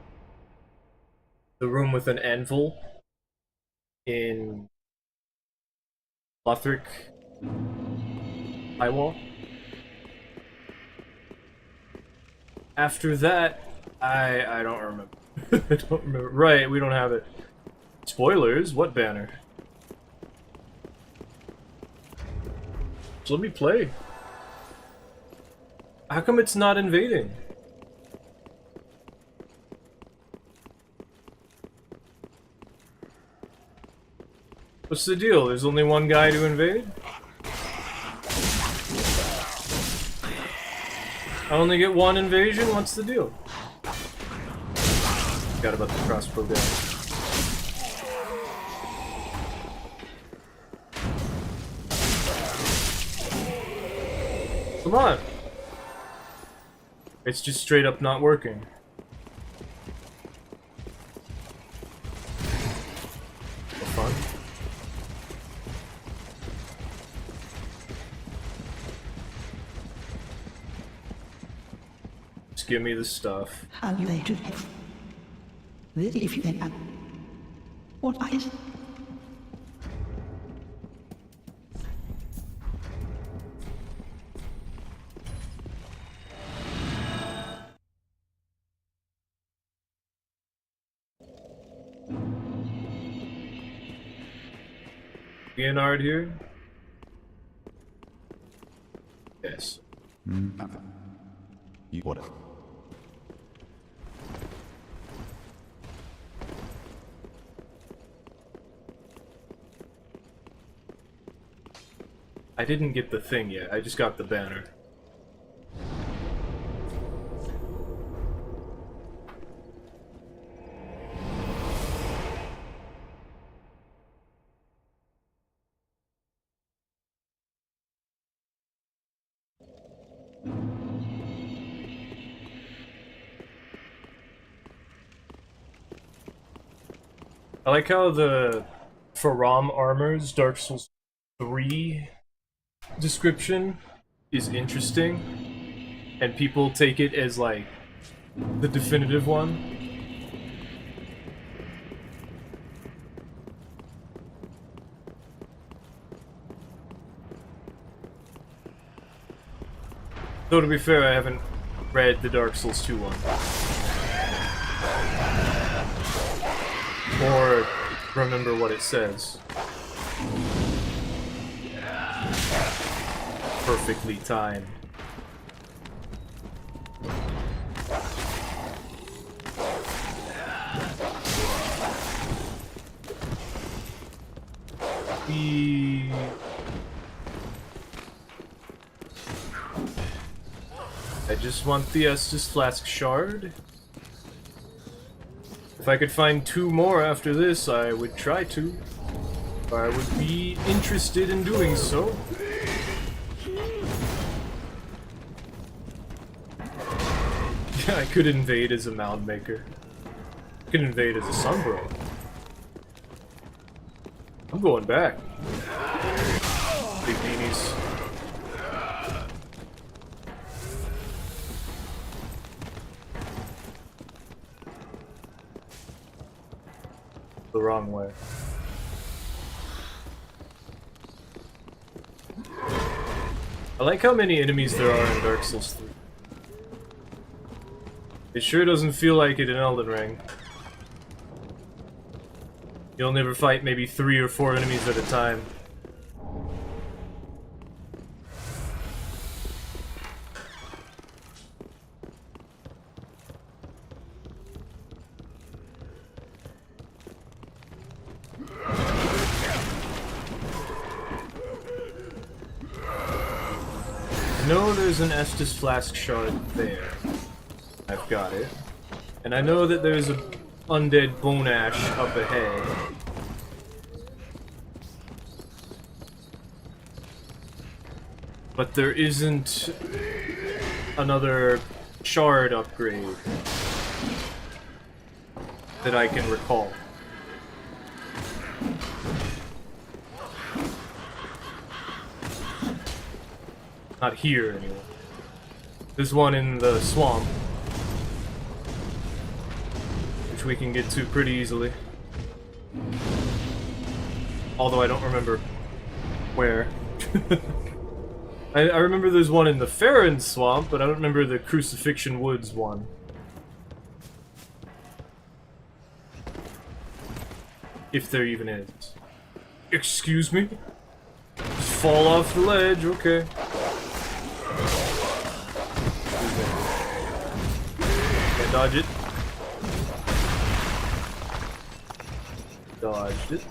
the room with an anvil in Lothric High Wall. After that, I don't remember. I don't remember. Right, we don't have it. Spoilers? What banner? So let me play. How come it's not invading? What's the deal? There's only one guy to invade? I only get one invasion? What's the deal? Forgot about the crossbow guy. Come on! It's just straight up not working. No fun. Just give me the stuff. How you to have this if you then have what is it? Leonard here? Yes. You what? I didn't get the thing yet, I just got the banner. I like how the Faram Armor's Dark Souls 3 description is interesting, and people take it as like The definitive one. Though to be fair, I haven't read the Dark Souls 2 one. Or remember what it says. Perfectly timed. I just want the Estus Flask Shard. If I could find 2 more after this, I would try to. I would be interested in doing so. I could invade as a Mound Maker. I could invade as a Sunbro. I'm going back. Big beanies. The wrong way. I like how many enemies there are in Dark Souls 3. It sure doesn't feel like it in Elden Ring. You'll never fight maybe 3 or 4 enemies at a time. No, there's an Estus Flask Shard there. I've got it. And I know that there's a undead bone ash up ahead. But there isn't another shard upgrade that I can recall. Not here, anyway. There's one in the swamp, which we can get to pretty easily. Although I don't remember where. I remember there's one in the Farron swamp, but I don't remember the Crucifixion Woods one. If there even is. Excuse me? Just fall off the ledge, okay. Can't dodge it. Dodged it.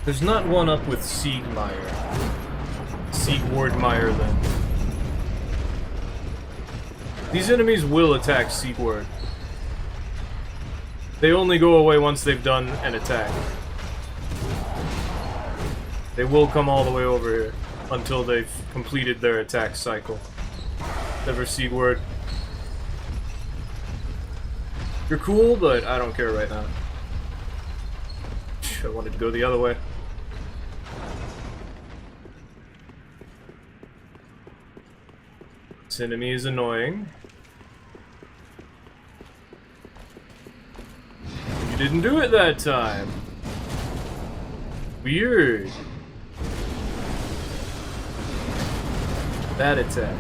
There's not one up with Siegmeyer. Siegwardmeyer, then. These enemies will attack Siegward. They only go away once they've done an attack. They will come all the way over here until they've completed their attack cycle. Never Siegward. You're cool, but I don't care right now. I wanted to go the other way. This enemy is annoying. You didn't do it that time. Weird. That attack.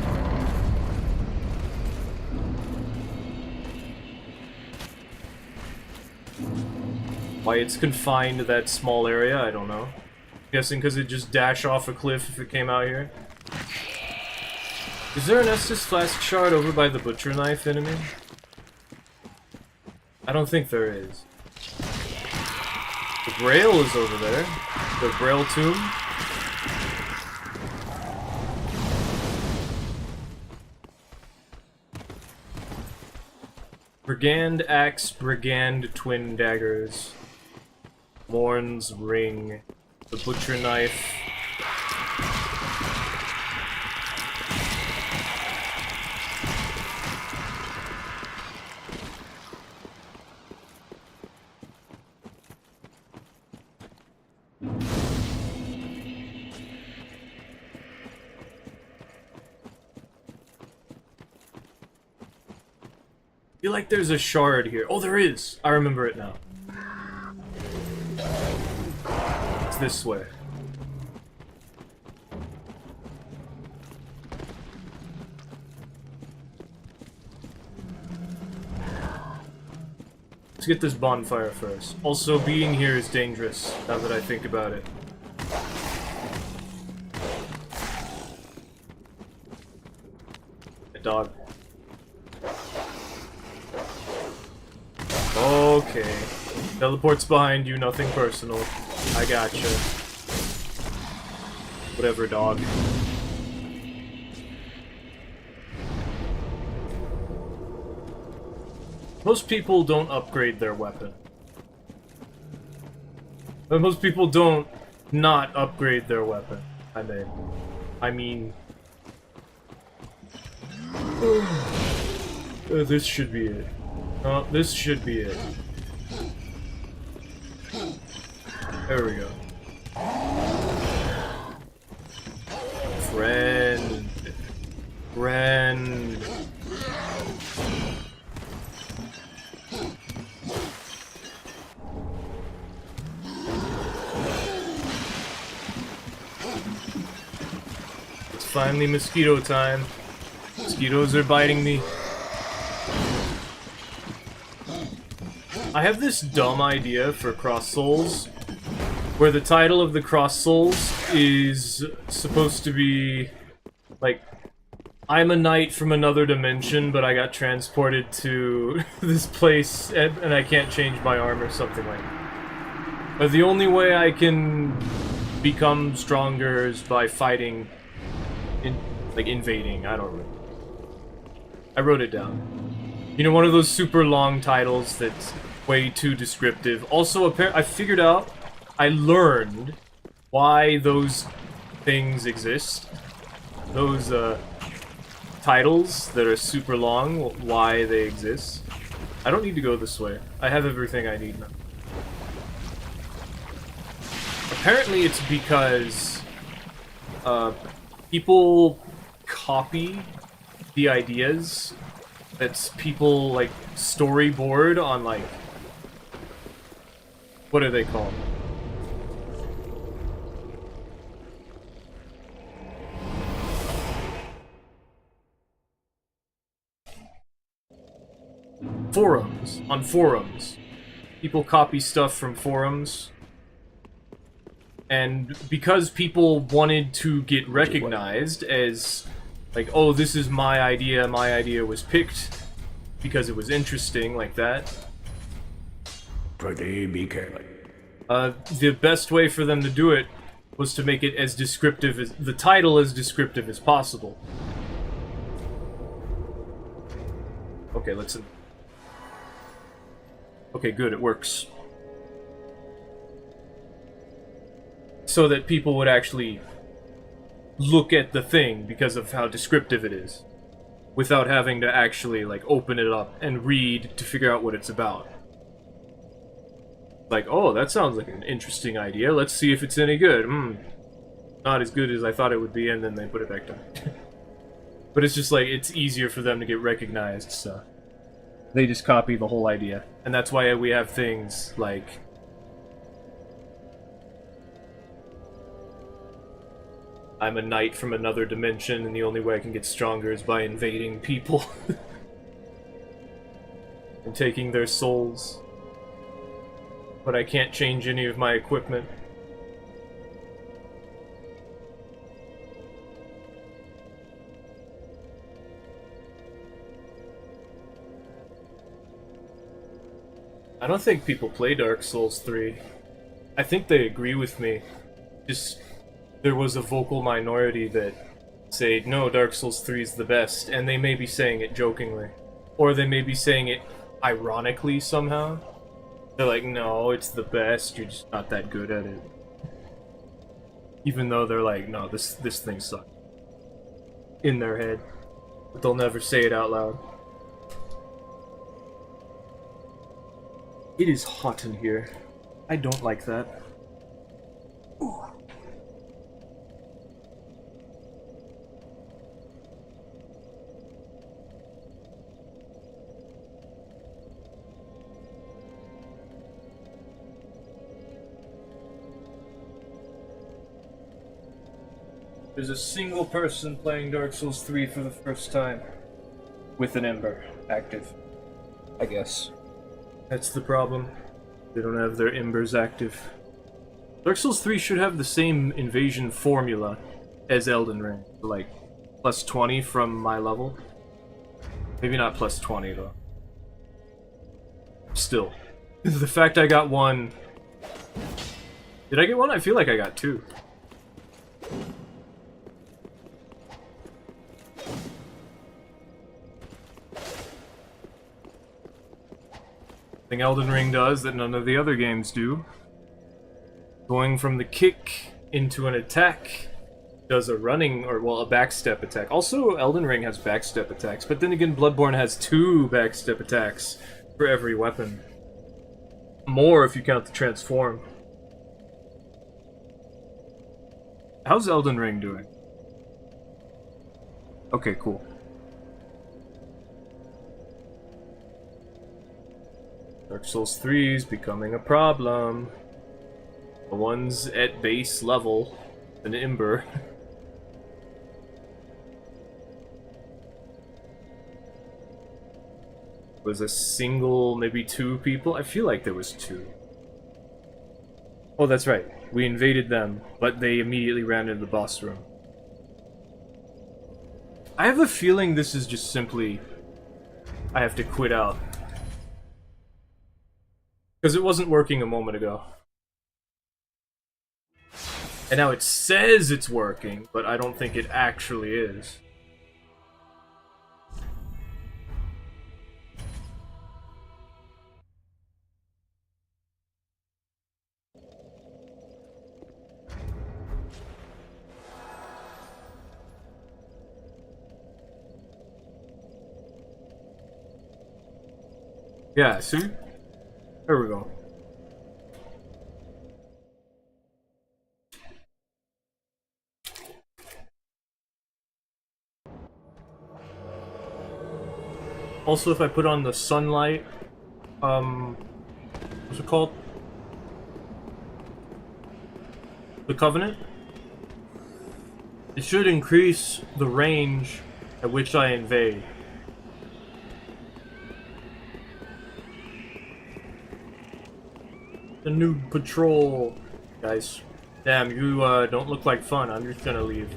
Why it's confined to that small area, I don't know. Guessing because it just dash off a cliff if it came out here. Is there an Estus Flask Shard over by the Butcher Knife enemy? I don't think there is. The Grail is over there. The Grail Tomb. Brigand Axe, Brigand Twin Daggers. Morn's Ring. The Butcher Knife. feel like there's a shard here. Oh, there is! I remember it now. It's this way. Let's get this bonfire first. Also, being here is dangerous, now that I think about it. A dog. Okay. Teleport's behind you, nothing personal. I gotcha. Whatever, dog. Most people don't upgrade their weapon. But most people don't not upgrade their weapon. I mean... this should be it. Oh, this should be it. There we go. Friend. Friend. It's finally mosquito time. Mosquitoes are biting me. I have this dumb idea for Cross Souls, where the title of the Cross Souls is supposed to be, like, I'm a knight from another dimension, but I got transported to this place, and I can't change my arm or something like that. But the only way I can become stronger is by fighting, invading, I don't know. I wrote it down. You know, one of those super long titles that's way too descriptive. Also, I figured out, I learned why those things exist. Those, titles that are super long, why they exist. I don't need to go this way. I have everything I need now. Apparently it's because, people copy the ideas that's people, like, storyboard on, like, what are they called? Forums. On forums. People copy stuff from forums. And because people wanted to get recognized as, like, oh, this is my idea was picked because it was interesting, like that. Pretty be careful. The best way for them to do it was to make it as descriptive as, the title as descriptive as possible. Okay, let's... Okay, good, it works. So that people would actually look at the thing because of how descriptive it is, without having to actually, like, open it up and read to figure out what it's about. Like, oh, that sounds like an interesting idea, let's see if it's any good. Not as good as I thought it would be, and then they put it back down. But it's just like, it's easier for them to get recognized, so they just copy the whole idea. And that's why we have things like... I'm a knight from another dimension, and the only way I can get stronger is by invading people. And taking their souls. But I can't change any of my equipment. I don't think people play Dark Souls 3. I think they agree with me. Just, there was a vocal minority that say, no, Dark Souls 3 is the best, and they may be saying it jokingly. Or they may be saying it ironically somehow. They're like, no, it's the best, you're just not that good at it. Even though they're like, no, this thing sucks. In their head. But they'll never say it out loud. It is hot in here. I don't like that. Ooh. There's a single person playing Dark Souls 3 for the first time with an Ember active, I guess. That's the problem. They don't have their Embers active. Dark Souls 3 should have the same invasion formula as Elden Ring, like plus 20 from my level. Maybe not plus 20 though. Still. The fact I got one... Did I get one? I feel like I got two. Thing Elden Ring does that none of the other games do. Going from the kick into an attack does a running, or well, a backstep attack. Also, Elden Ring has backstep attacks, but then again, Bloodborne has 2 backstep attacks for every weapon. More if you count the transform. How's Elden Ring doing? Okay, cool. Dark Souls 3 is becoming a problem. The ones at base level, an Ember. Was a single, maybe 2 people? I feel like there was 2. Oh, that's right. We invaded them, but they immediately ran into the boss room. I have a feeling this is just simply... I have to quit out. Because it wasn't working a moment ago. And now it says it's working, but I don't think it actually is. Yeah, see? There we go. Also, if I put on the sunlight, what's it called? The Covenant? It should increase the range at which I invade. The new patrol, guys. Damn, you don't look like fun. I'm just gonna leave.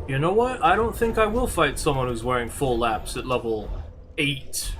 You know what? I don't think I will fight someone who's wearing full laps at level 8.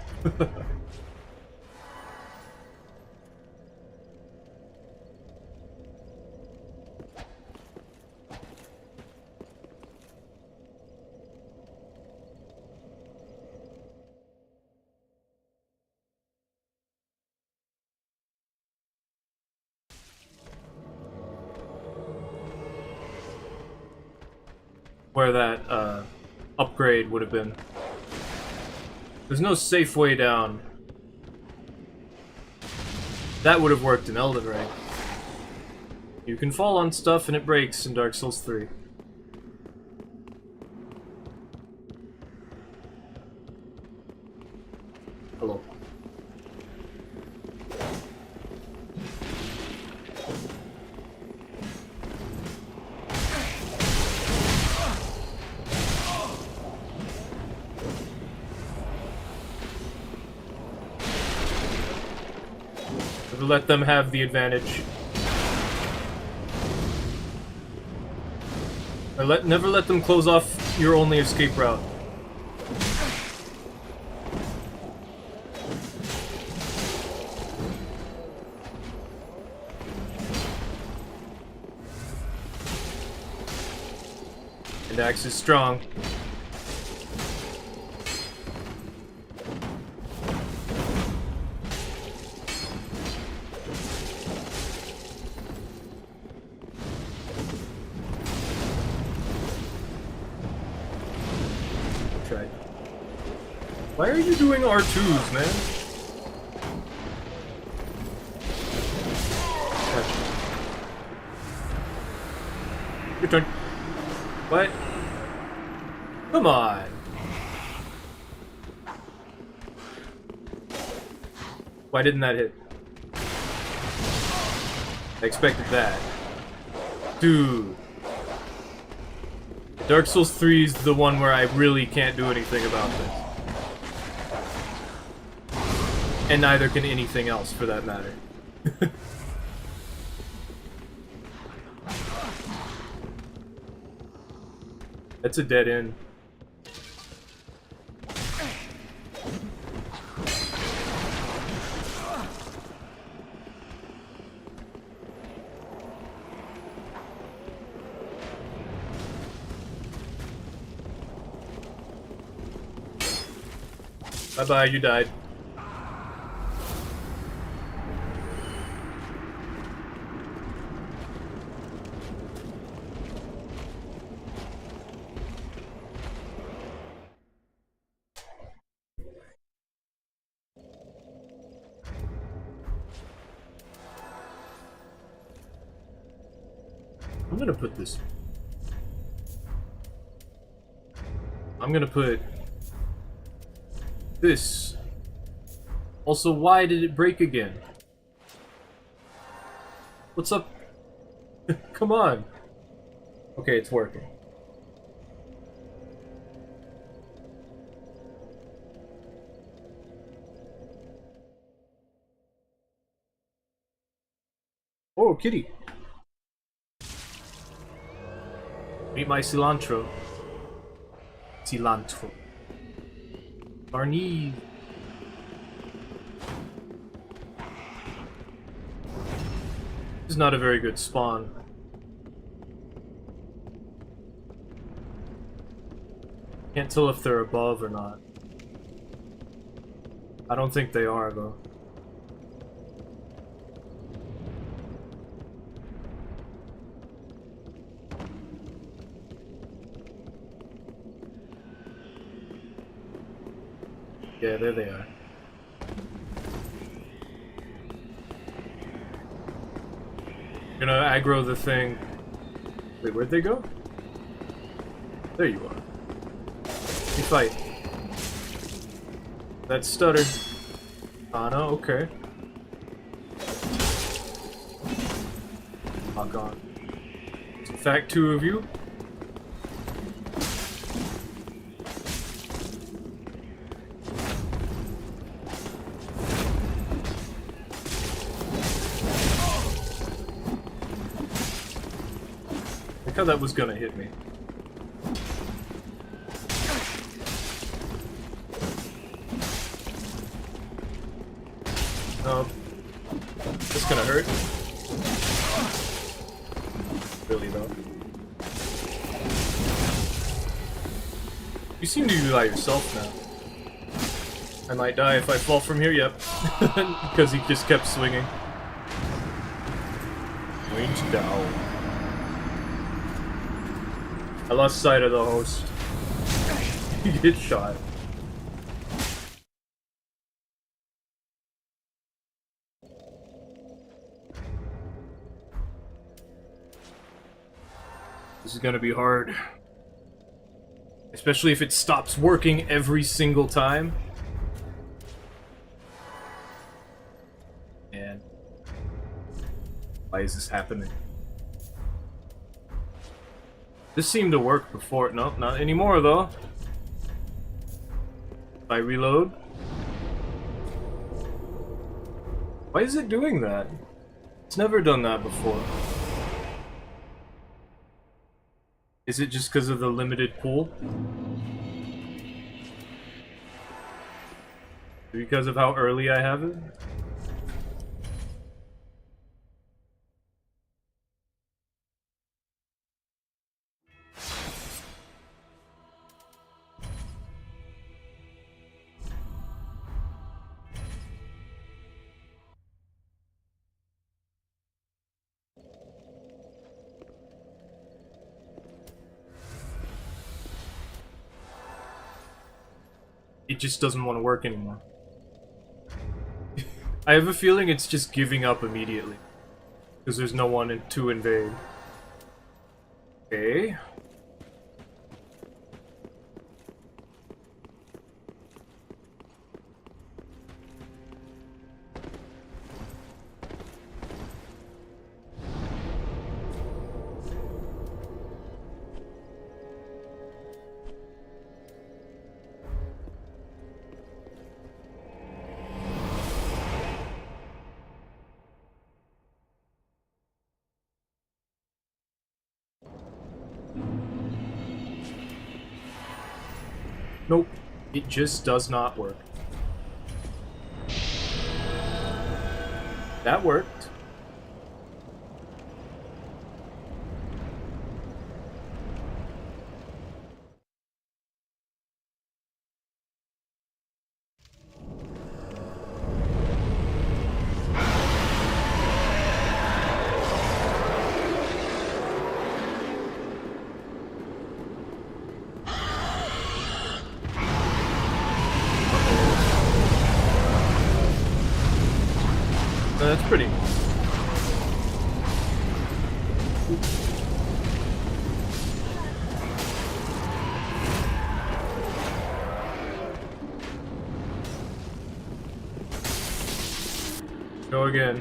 Where that upgrade would have been. There's no safe way down. That would have worked in Elden Ring. You can fall on stuff and it breaks in Dark Souls 3. Hello. Let them have the advantage. Or never let them close off your only escape route. And axe is strong. Why are you doing R2s, man? Gotcha. Your turn. What? Come on. Why didn't that hit? I expected that. Dude. Dark Souls 3 is the one where I really can't do anything about this. And neither can anything else, for that matter. That's a dead end. Bye-bye, you died. I'm gonna put this. I'm gonna put this. Also, why did it break again? What's up? Come on. Okay, it's working. Oh, kitty. Meet my cilantro. Cilantro. Barney. This is not a very good spawn. Can't tell if they're above or not. I don't think they are, though. Yeah, there they are. Gonna aggro the thing. Wait, where'd they go? There you are. You fight. That stutter. Anna, okay. Lock on. In fact, two of you. I thought that was gonna hit me. No. That's gonna hurt. Really though. You seem to be by yourself now. I might die if I fall from here, yep. Because he just kept swinging. Range down. I lost sight of the host. He get shot. This is gonna be hard. Especially if it stops working every single time. And why is this happening? This seemed to work before. Nope, not anymore though. If I reload. Why is it doing that? It's never done that before. Is it just because of the limited pool? Because of how early I have it? It just doesn't want to work anymore. I have a feeling it's just giving up immediately. Because there's no one to invade. Okay. Nope. It just does not work. That worked. That's pretty. Go again.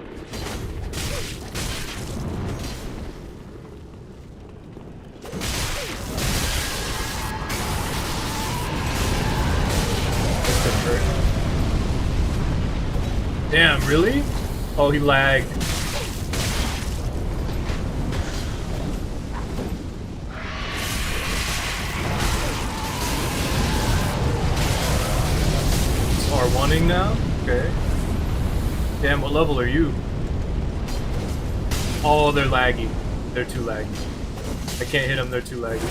Damn, really? Oh, he lagged. It's R1ing now? Okay. Damn, what level are you? Oh, they're laggy. They're too laggy. I can't hit them, they're too laggy.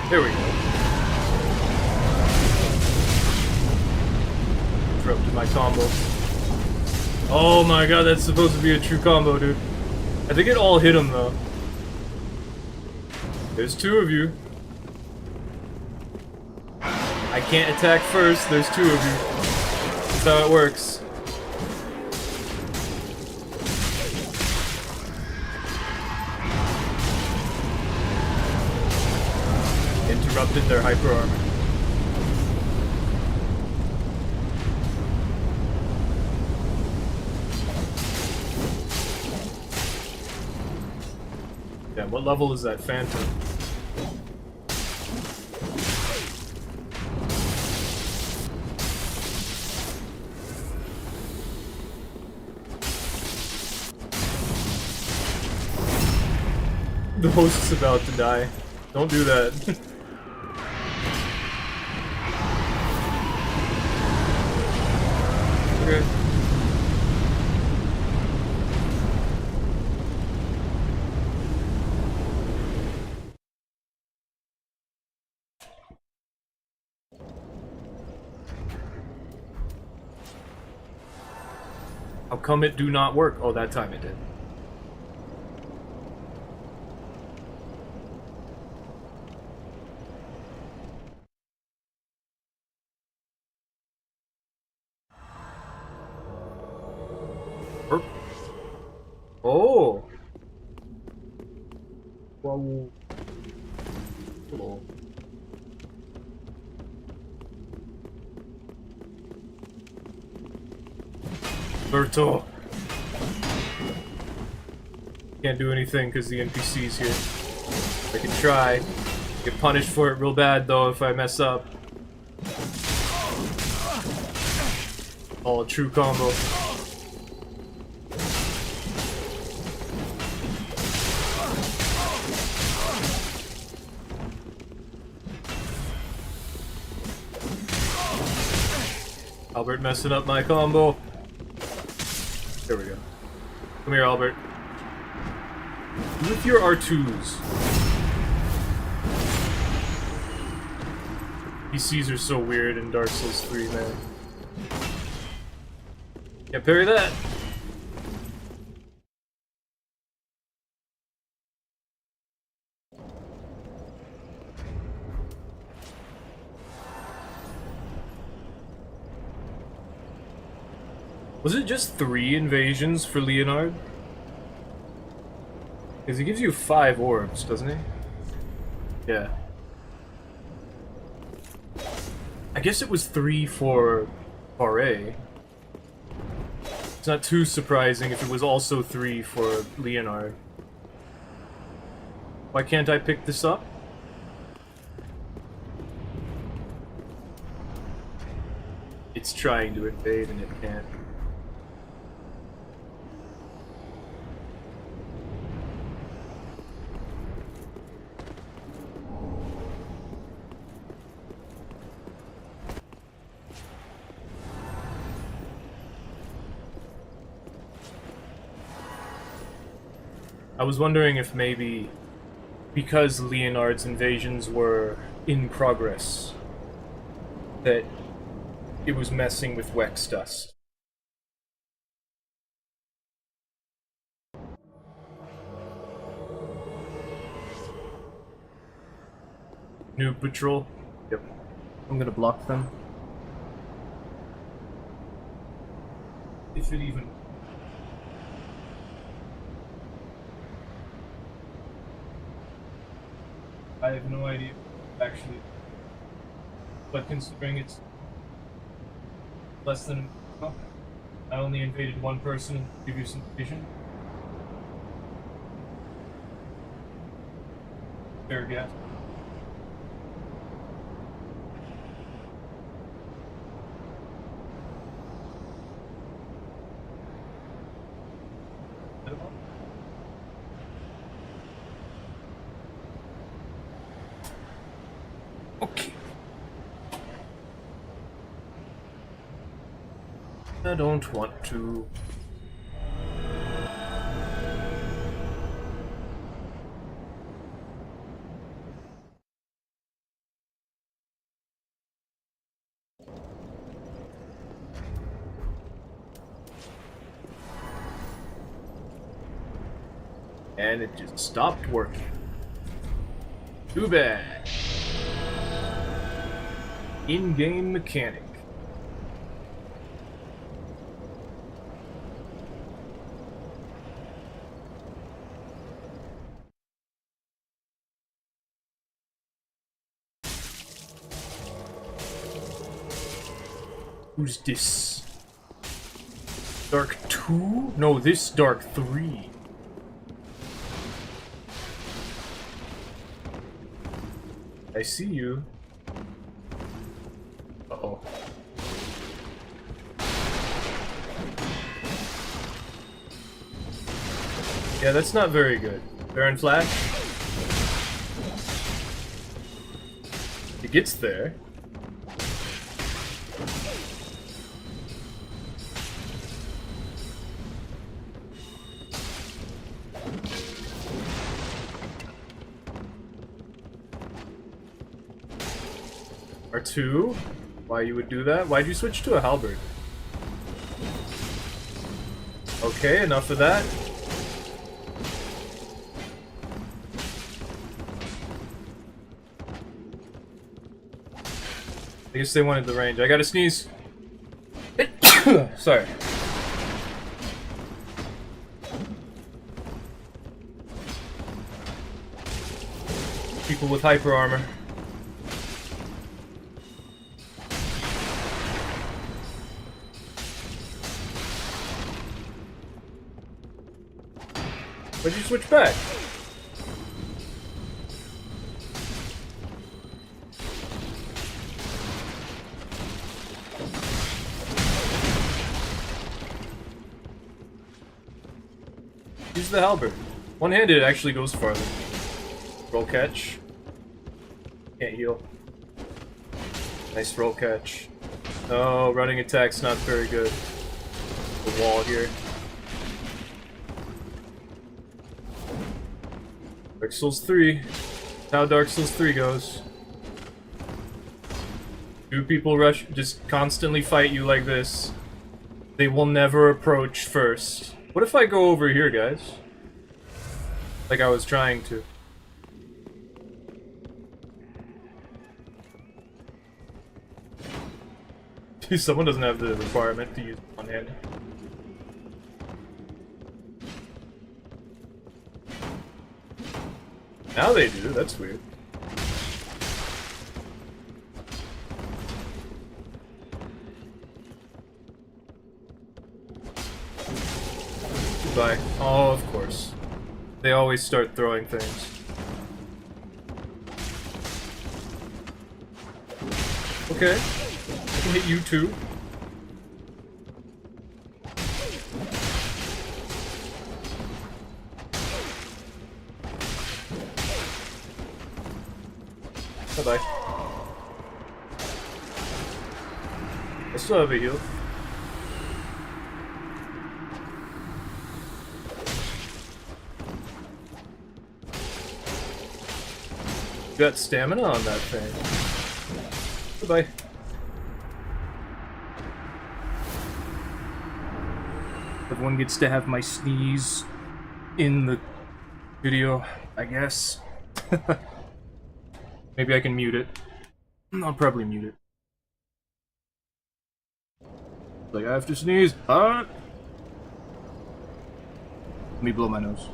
There we go. Interrupted my combo. Oh my god, that's supposed to be a true combo, dude. I think it all hit him, though. There's two of you. I can't attack first, there's two of you. That's how it works. Interrupted their hyper armor. Yeah, what level is that Phantom? The host's about to die. Don't do that. Okay. How come it do not work? Oh, that time it did. Oh! Whoa. Hello. Berto. Can't do anything because the NPC's here. I can try. Get punished for it real bad though if I mess up. Oh, a true combo. Albert messing up my combo. There we go. Come here, Albert. With your R2s. PCs are so weird in Dark Souls 3, man. Can't parry that. Was it just 3 invasions for Leonard? Because he gives you 5 orbs, doesn't he? Yeah. I guess it was 3 for Barre. It's not too surprising if it was also 3 for Leonard. Why can't I pick this up? It's trying to invade and it can't. I was wondering if maybe because Leonard's invasions were in progress, that it was messing with Wex dust. New patrol. Yep. I'm gonna block them. If it even... I have no idea, actually. But considering it's less than... Oh, I only invaded one person in the previous invasion. Fair guess. Okay. I don't want to. And it just stopped working. Too bad. In-game mechanic. Who's this? Dark 2? No, this Dark 3. I see you. Uh-oh. Yeah, that's not very good. Baron Flash. It gets there. R2? Why you would do that? Why'd you switch to a halberd? Okay, enough of that. I guess they wanted the range. I gotta sneeze. Sorry. People with hyper armor. Why'd you switch back? Use the halberd. One-handed actually goes farther. Roll catch. Can't heal. Nice roll catch. Oh, running attack's not very good. The wall here. Dark Souls 3. How Dark Souls 3 goes. Two people rush, just constantly fight you like this. They will never approach first. What if I go over here, guys? Like I was trying to. Someone doesn't have the requirement to use one hand. Now they do, that's weird. Goodbye. Oh, of course. They always start throwing things. Okay. I can hit you too. Bye-bye. I still have a heal. Got stamina on that thing. Goodbye. Everyone gets to have my sneeze in the video, I guess. Maybe I can mute it. I'll probably mute it. Like, I have to sneeze. Let me blow my nose.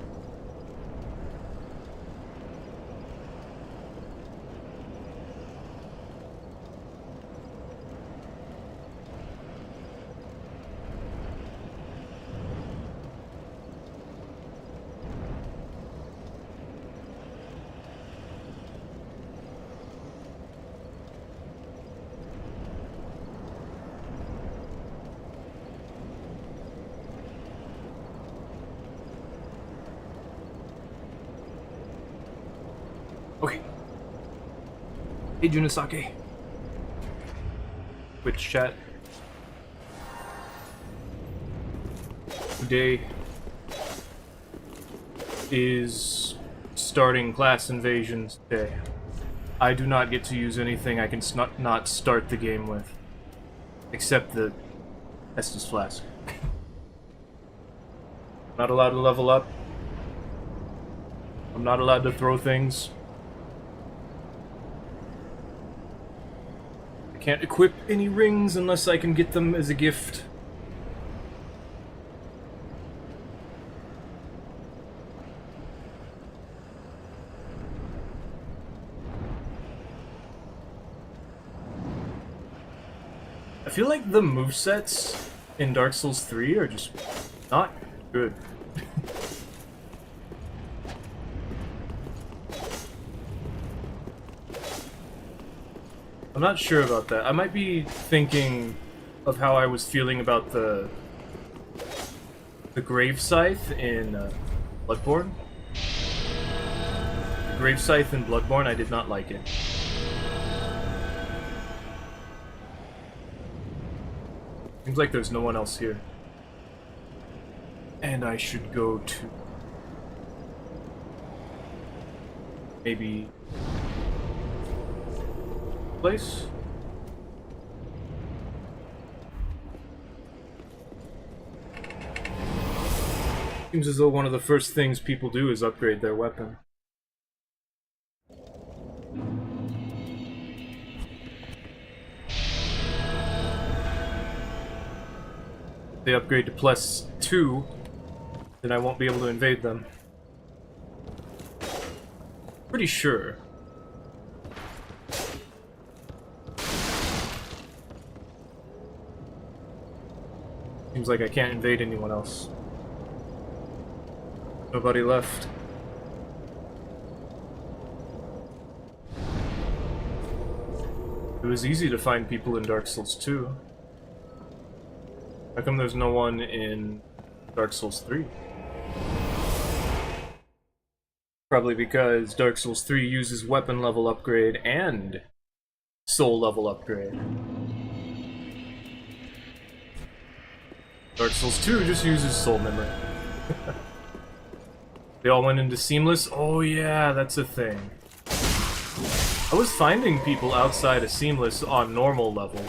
Okay. Hey, Junisake. Twitch chat. Today is starting class invasions day. I do not get to use anything I can not start the game with. Except the Estus Flask. Not allowed to level up. I'm not allowed to throw things. Can't equip any rings unless I can get them as a gift. I feel like the movesets in Dark Souls 3 are just not good. I'm not sure about that. I might be thinking of how I was feeling about the Grave Scythe in Bloodborne. The Grave Scythe in Bloodborne, I did not like it. Seems like there's no one else here. And I should go to... maybe... place? Seems as though one of the first things people do is upgrade their weapon. If they upgrade to +2, then I won't be able to invade them. Pretty sure. Seems like I can't invade anyone else. Nobody left. It was easy to find people in Dark Souls 2. How come there's no one in Dark Souls 3? Probably because Dark Souls 3 uses weapon level upgrade and soul level upgrade. Dark Souls 2 just uses soul memory. They all went into Seamless? Oh yeah, that's a thing. I was finding people outside of Seamless on normal level.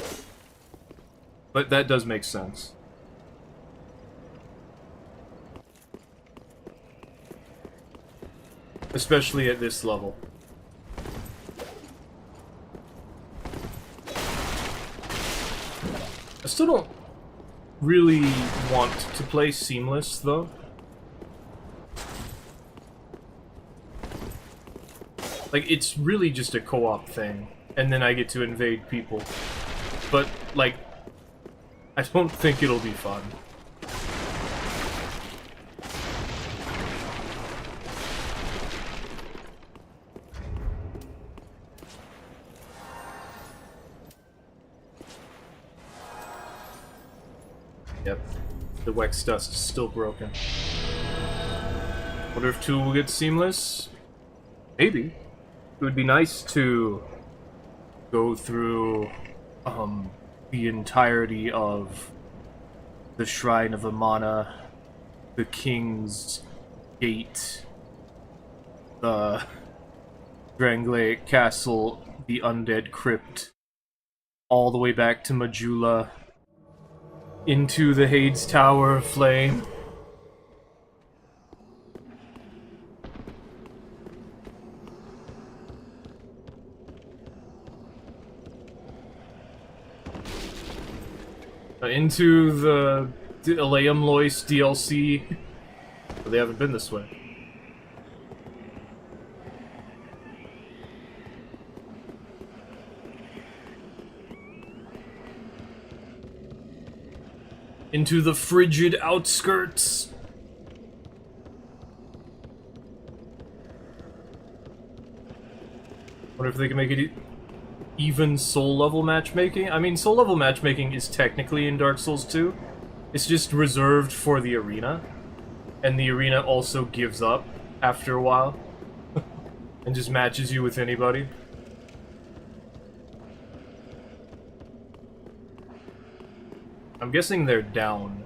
But that does make sense. Especially at this level. I still don't really want to play Seamless, though. Like, it's really just a co-op thing, and then I get to invade people. But, like, I don't think it'll be fun. Yep, the Wex dust is still broken. Wonder if 2 will get Seamless? Maybe. It would be nice to go through the entirety of the Shrine of Amana, the King's Gate, the Drangley Castle, the Undead Crypt, all the way back to Majula, into the Hades Tower of Flame. Into the Aleum Lois DLC. But they haven't been this way. Into the frigid outskirts. Wonder if they can make it even soul level matchmaking. I mean, soul level matchmaking is technically in Dark Souls 2. It's just reserved for the arena. And the arena also gives up after a while. And just matches you with anybody. I'm guessing they're down.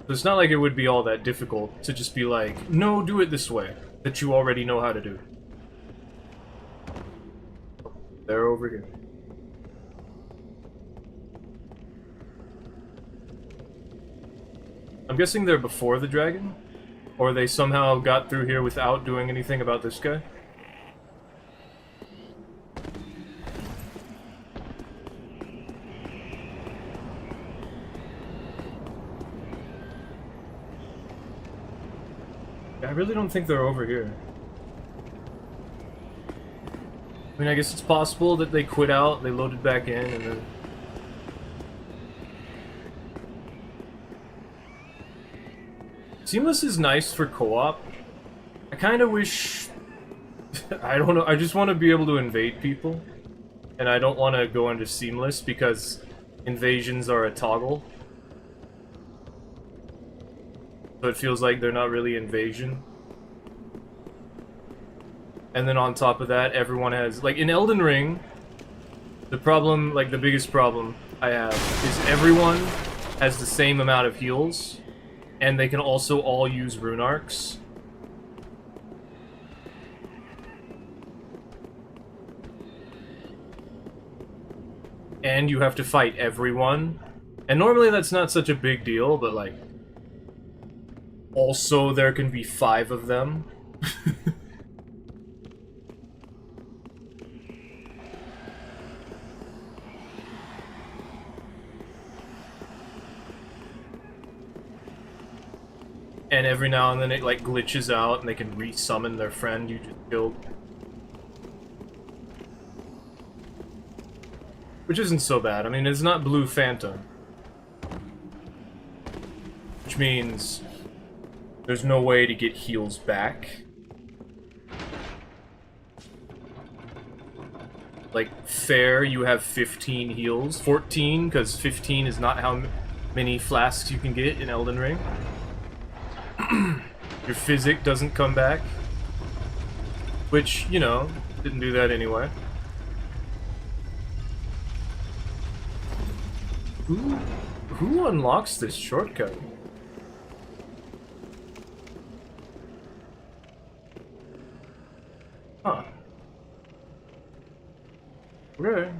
So it's not like it would be all that difficult to just be like, no, do it this way, that you already know how to do. They're over here. I'm guessing they're before the dragon? Or they somehow got through here without doing anything about this guy? I really don't think they're over here. I mean, I guess it's possible that they quit out, they loaded back in, and then... Seamless is nice for co-op. I kind of wish... I don't know, I just want to be able to invade people. And I don't want to go into Seamless because invasions are a toggle. So it feels like they're not really invasion. And then on top of that, everyone has... Like, in Elden Ring, the problem, like, the biggest problem I have is everyone has the same amount of heals, and they can also all use rune arcs. And you have to fight everyone. And normally that's not such a big deal, but, like... Also, there can be 5 of them. And every now and then it, like, glitches out and they can re-summon their friend you just killed. Which isn't so bad. I mean, it's not Blue Phantom. Which means... there's no way to get heals back. Like, fair, you have 15 heals. 14, because 15 is not how many flasks you can get in Elden Ring. Your physic doesn't come back. Which, you know, didn't do that anyway. Who unlocks this shortcut? Huh. Okay.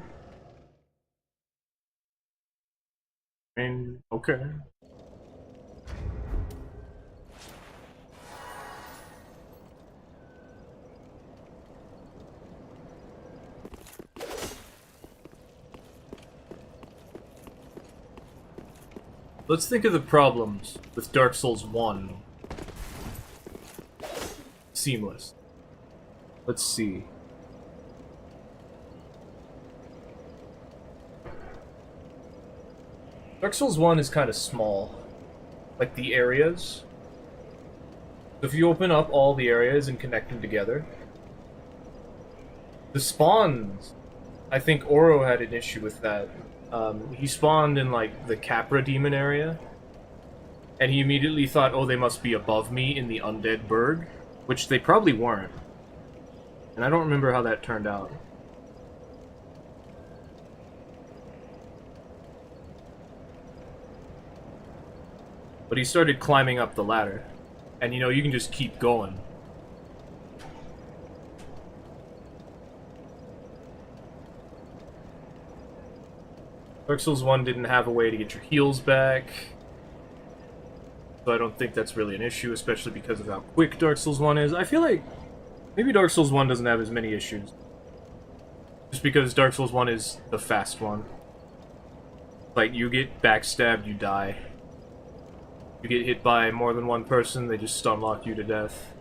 I mean, okay. Let's think of the problems with Dark Souls 1. Seamless. Let's see. Dark Souls 1 is kind of small. Like the areas. So if you open up all the areas and connect them together. The spawns. I think Oro had an issue with that. He spawned in like the Capra Demon area. And he immediately thought, oh, they must be above me in the Undead Burg. Which they probably weren't. And I don't remember how that turned out. But he started climbing up the ladder. And, you know, you can just keep going. Dark Souls 1 didn't have a way to get your heals back. So I don't think that's really an issue, especially because of how quick Dark Souls 1 is. I feel like maybe Dark Souls 1 doesn't have as many issues. Just because Dark Souls 1 is the fast one. Like, you get backstabbed, you die. You get hit by more than one person, they just stunlock you to death.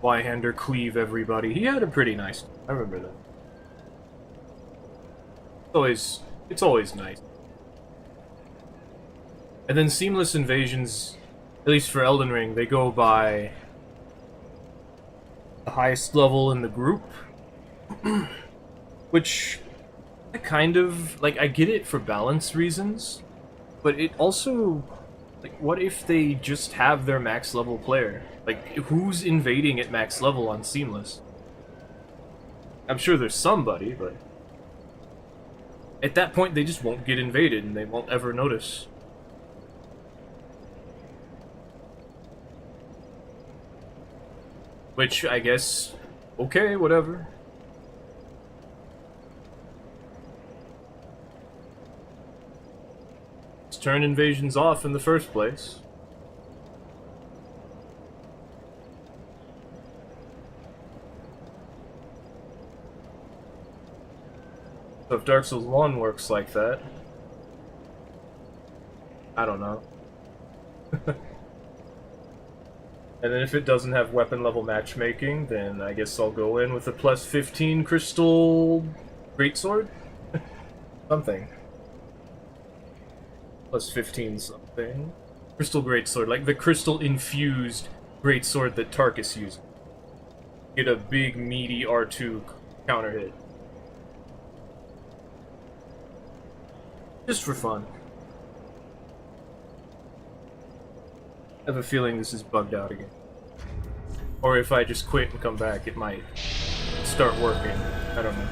Y-hander cleave everybody. He had a pretty nice... I remember that. It's always nice. And then seamless invasions, at least for Elden Ring, they go by the highest level in the group. Which, I kind of, like, I get it for balance reasons, but it also, like, what if they just have their max level player? Like, who's invading at max level on seamless? I'm sure there's somebody, but at that point they just won't get invaded and they won't ever notice. Which, I guess, okay, whatever. Let's turn invasions off in the first place. So if Dark Souls 1 works like that, I don't know. And then if it doesn't have weapon level matchmaking, then I guess I'll go in with a plus 15 crystal greatsword? Something. Plus 15 something. Crystal greatsword, like the crystal infused greatsword that Tarkus uses. Get a big meaty R2 counter hit. Just for fun. I have a feeling this is bugged out again. Or if I just quit and come back, it might start working. I don't know.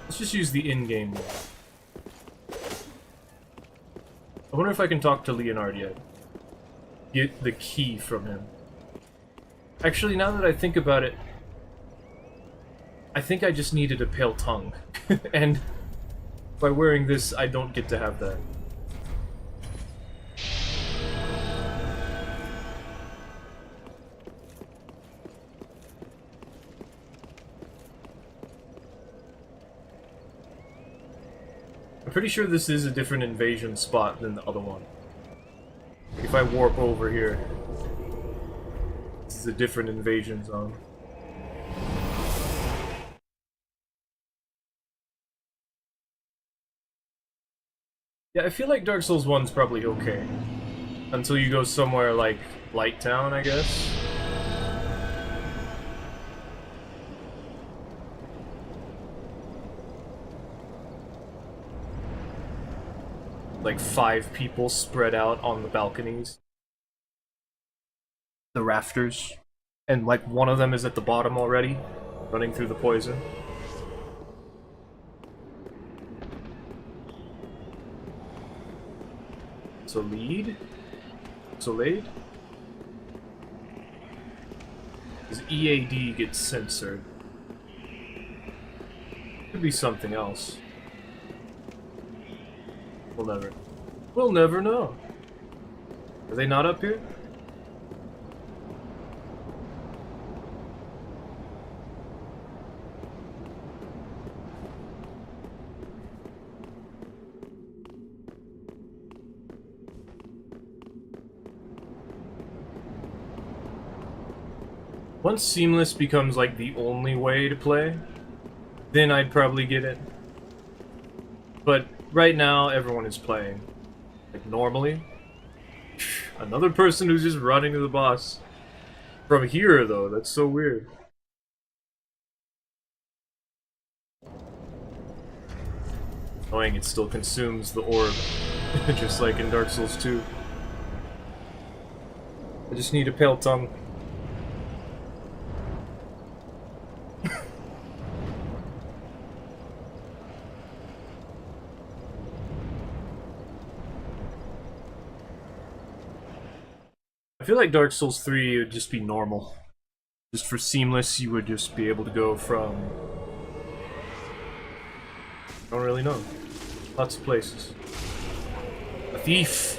Let's just use the in-game one. I wonder if I can talk to Leonard yet. Get the key from him. Actually, now that I think about it, I think I just needed a pale tongue. And by wearing this, I don't get to have that. I'm pretty sure this is a different invasion spot than the other one. If I warp over here, this is a different invasion zone. Yeah, I feel like Dark Souls 1's probably okay. Until you go somewhere like Light Town, I guess. Like 5 people spread out on the balconies. The rafters. And like one of them is at the bottom already, running through the poison. So lead? So lead? Does EAD get censored? Could be something else. We'll never know. Are they not up here? Once Seamless becomes like the only way to play, then I'd probably get it. But right now, everyone is playing. Like, normally. Another person who's just running to the boss. From here, though, that's so weird. Annoying, it still consumes the orb. Just like in Dark Souls 2. I just need a pale tongue. I feel like Dark Souls 3 would just be normal. Just for seamless, you would just be able to go from... I don't really know. Lots of places. A thief!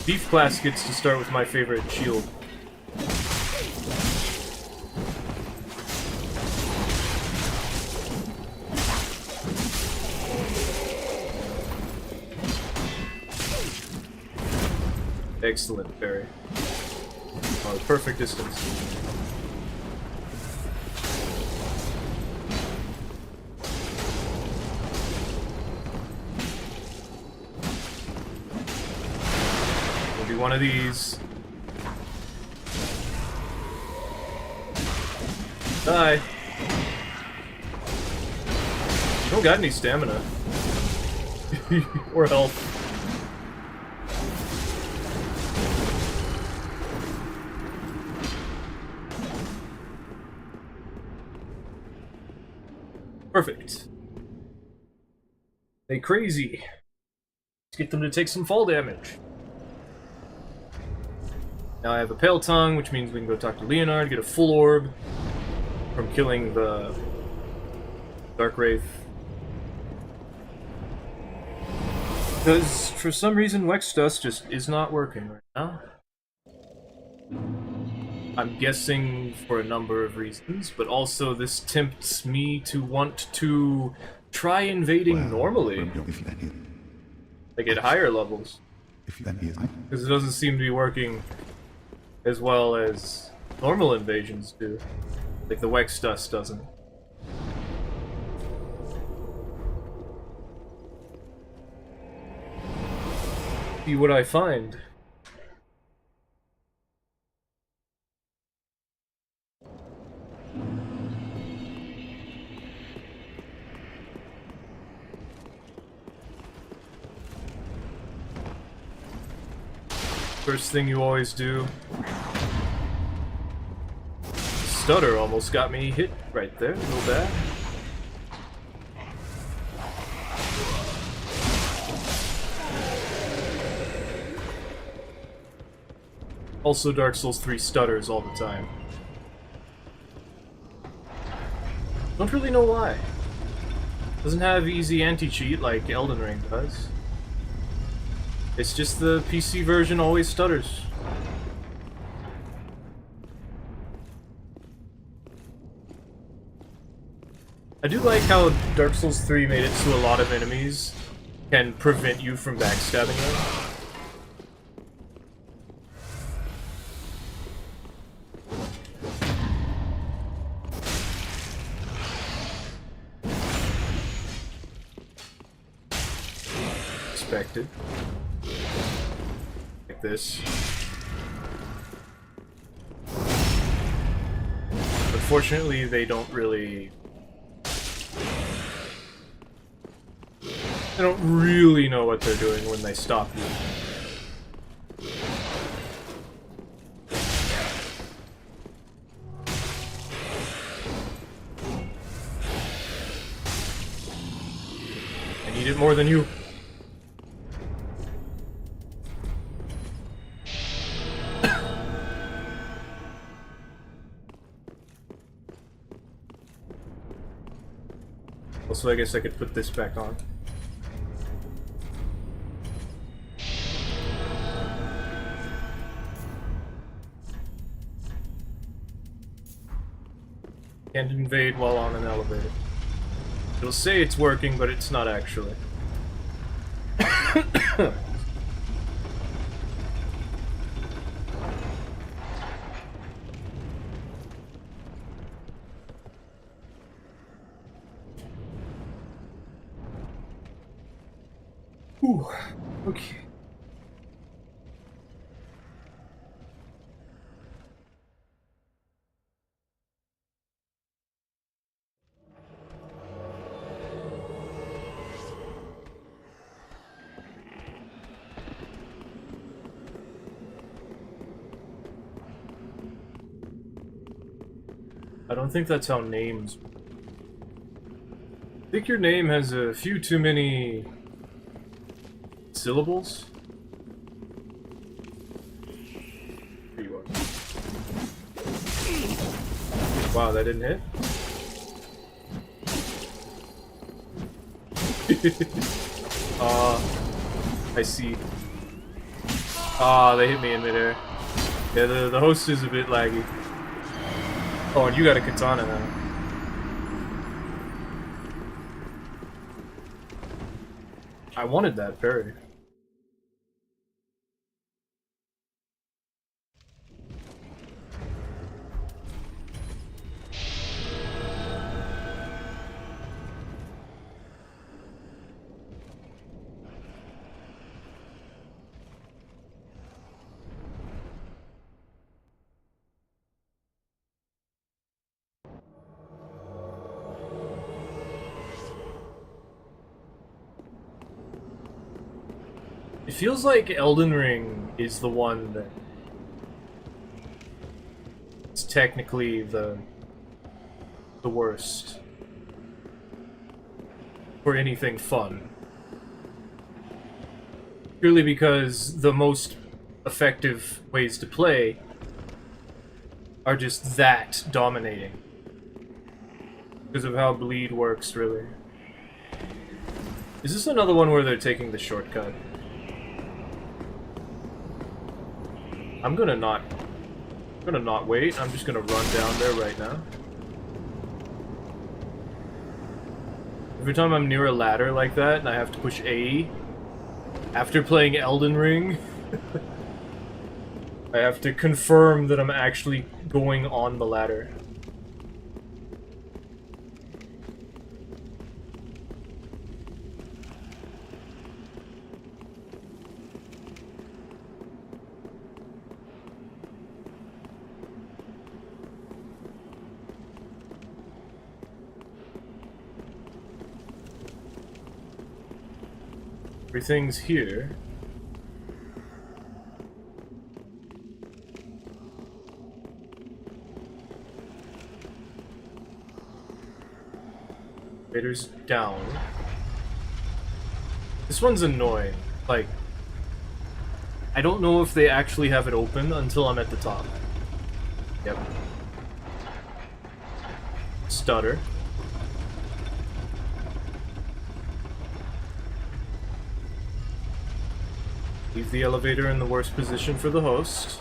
Thief class gets to start with my favorite shield. Excellent parry. Oh, perfect distance. We'll do one of these. Die. You don't got any stamina. Or health. Perfect. They crazy. Let's get them to take some fall damage. Now I have a Pale Tongue, which means we can go talk to Leonard, get a full orb from killing the Dark Wraith. Because for some reason Wex Dust just is not working right now. I'm guessing for a number of reasons, but also this tempts me to want to try invading normally. Like at higher levels. Because it doesn't seem to be working as well as normal invasions do. Like the Wex Dust doesn't. See what I find. First thing you always do. Stutter almost got me hit right there, a little bad. Also, Dark Souls 3 stutters all the time. Don't really know why. Doesn't have easy anti-cheat like Elden Ring does. It's just the PC version always stutters. I do like how Dark Souls 3 made it so a lot of enemies can prevent you from backstabbing them. Expected. Like this. Unfortunately, they don't really... They don't really know what they're doing when they stop you. I need it more than you. Also, I guess I could put this back on. Can't invade while on an elevator. It'll say it's working, but it's not actually. Ooh, okay. I don't think that's how names... I think your name has a few too many syllables. Wow, that didn't hit? I see. They hit me in midair. Yeah, the host is a bit laggy. Oh, and you got a katana now. I wanted that parry. It feels like Elden Ring is the one that it's technically the worst for anything fun. Purely because the most effective ways to play are just that dominating. Because of how bleed works, really. Is this another one where they're taking the shortcut? I'm gonna not wait. I'm just gonna run down there right now. Every time I'm near a ladder like that and I have to push A after playing Elden Ring, I have to confirm that I'm actually going on the ladder. Everything's here. Vader's down. This one's annoying. Like, I don't know if they actually have it open until I'm at the top. Yep. Stutter. Leave the elevator in the worst position for the host.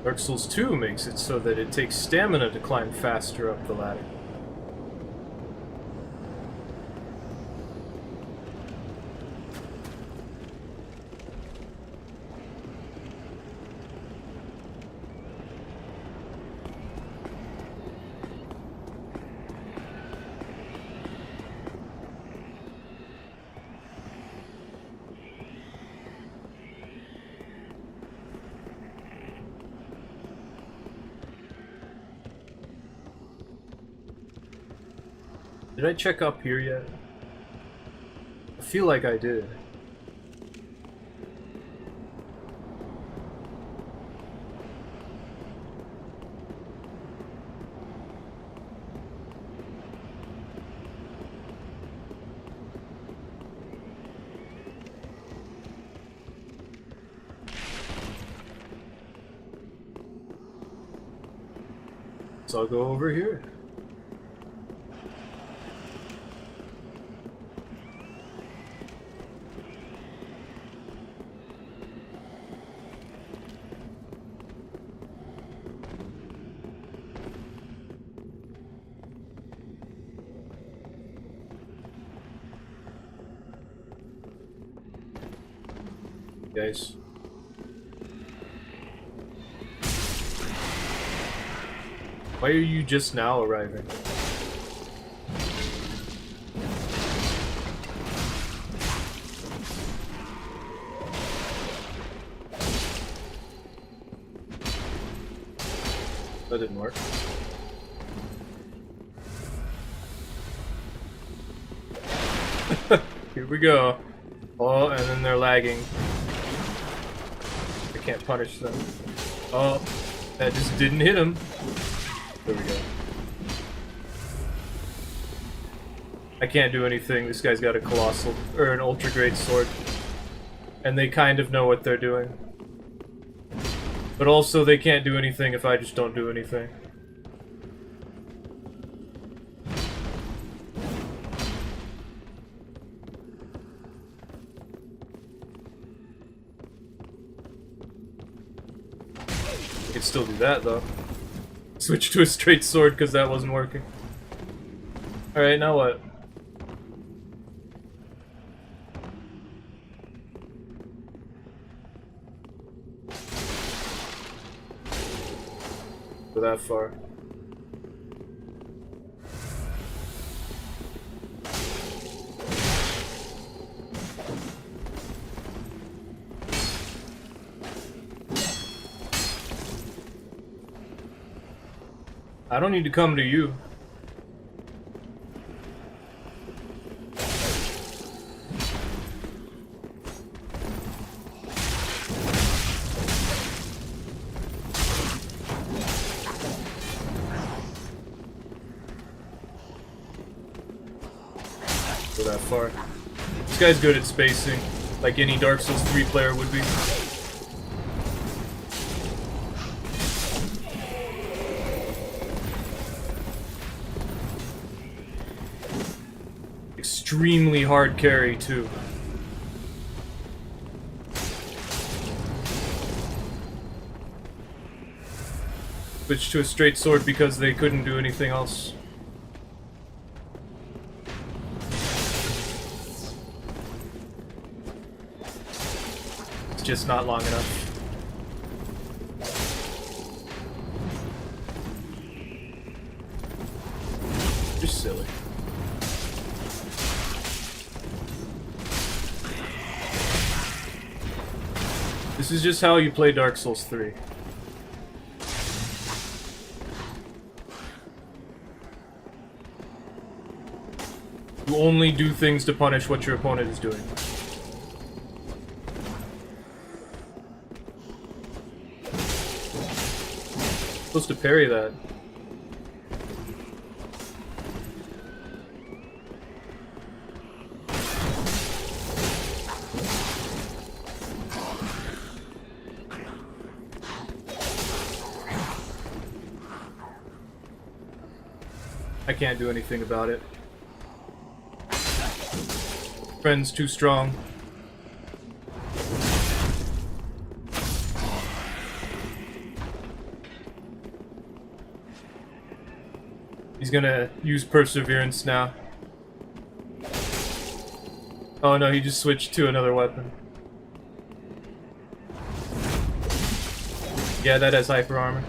Dark Souls 2 makes it so that it takes stamina to climb faster up the ladder. Did I check up here yet? I feel like I did. So I'll go over here. Guys. Why are you just now arriving? That didn't work. Here we go. Oh, and then they're lagging. I can't punish them. Oh, that just didn't hit him. There we go. I can't do anything. This guy's got a colossal, or an ultra great sword. And they kind of know what they're doing. But also they can't do anything if I just don't do anything. I could still do that though. Switch to a straight sword because that wasn't working. Alright, now what? Go that far. I don't need to come to you. Go that far. This guy's good at spacing, like any Dark Souls 3 player would be. Extremely hard carry, too. Switch to a straight sword because they couldn't do anything else. It's just not long enough. You're silly. This is just how you play Dark Souls 3. You only do things to punish what your opponent is doing. Supposed to parry that. I can't do anything about it. Friend's too strong. He's gonna use Perseverance now. Oh no, he just switched to another weapon. Yeah, that has hyper armor.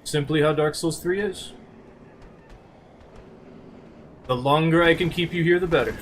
Simply how Dark Souls 3 is. The longer I can keep you here, the better.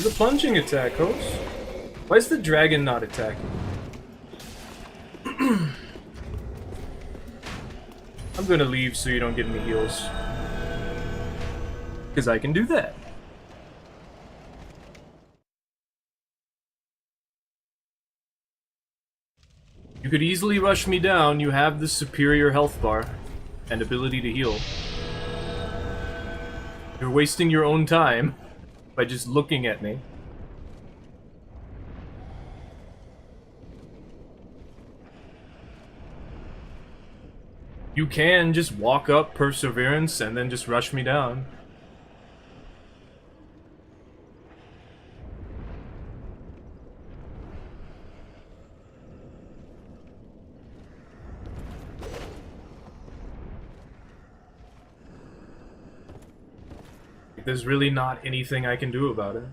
The plunging attack, host. Why is the dragon not attacking? I'm gonna leave so you don't get any heals. Because I can do that. You could easily rush me down. You have the superior health bar and ability to heal. You're wasting your own time by just looking at me. You can just walk up Perseverance and then just rush me down. There's really not anything I can do about it.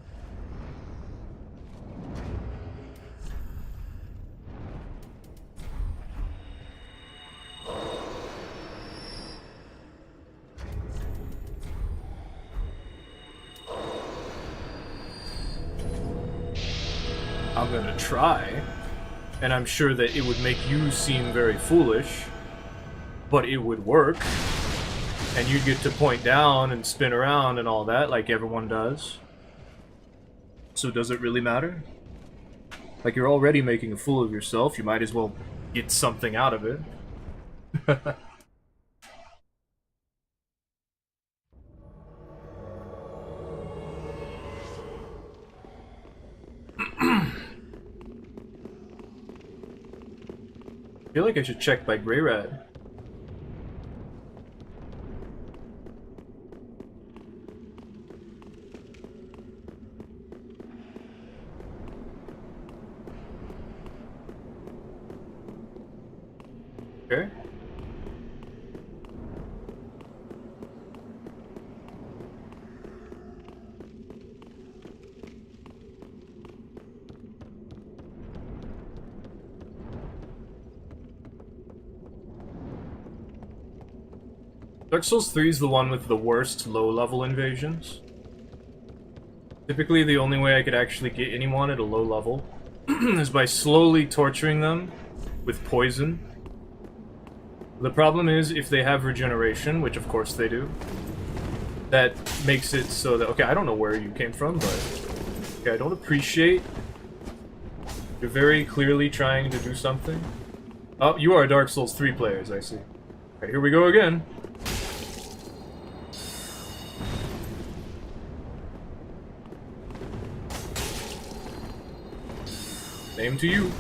I'm gonna try, and I'm sure that it would make you seem very foolish, but it would work. And you'd get to point down and spin around and all that, like everyone does. So does it really matter? Like, you're already making a fool of yourself, you might as well get something out of it. I feel like I should check by Grey Rat. Okay. Dark Souls 3 is the one with the worst low-level invasions. Typically, the only way I could actually get anyone at a low level is by slowly torturing them with poison. The problem is, if they have regeneration, which of course they do, that makes it so that... Okay, I don't know where you came from, but... Okay, I don't appreciate... You're very clearly trying to do something. Oh, you are Dark Souls 3 players, I see. Okay, here we go again. Same to you.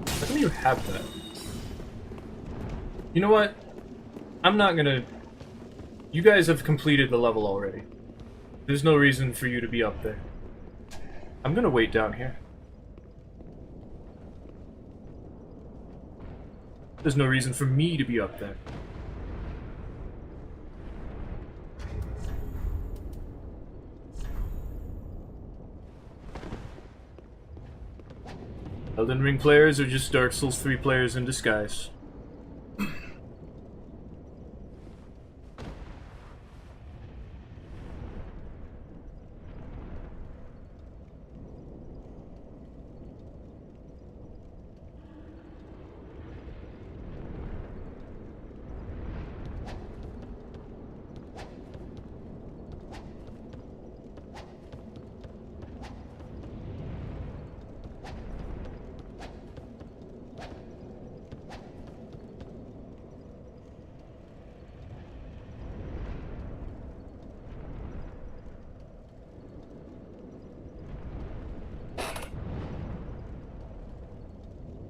How come you have that? You know what? I'm not gonna... You guys have completed the level already. There's no reason for you to be up there. I'm gonna wait down here. There's no reason for me to be up there. Elden Ring players are just Dark Souls 3 players in disguise.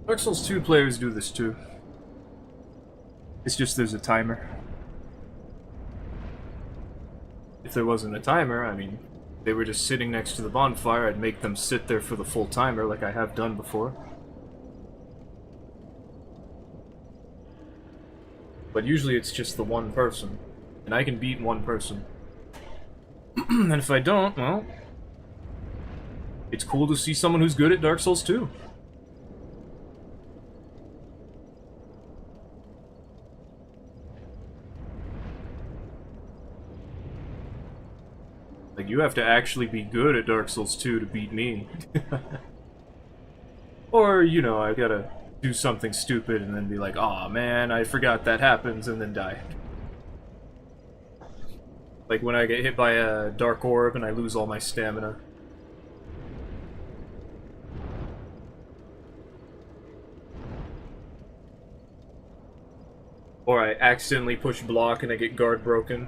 Dark Souls 2 players do this too. It's just there's a timer. If there wasn't a timer, I mean, they were just sitting next to the bonfire, I'd make them sit there for the full timer like I have done before. But usually it's just the one person, and I can beat one person. And if I don't, well, it's cool to see someone who's good at Dark Souls 2. Like, you have to actually be good at Dark Souls 2 to beat me. Or, you know, I gotta do something stupid and then be like, aw man, I forgot that happens, and then die. Like when I get hit by a dark orb and I lose all my stamina. Or I accidentally push block and I get guard broken.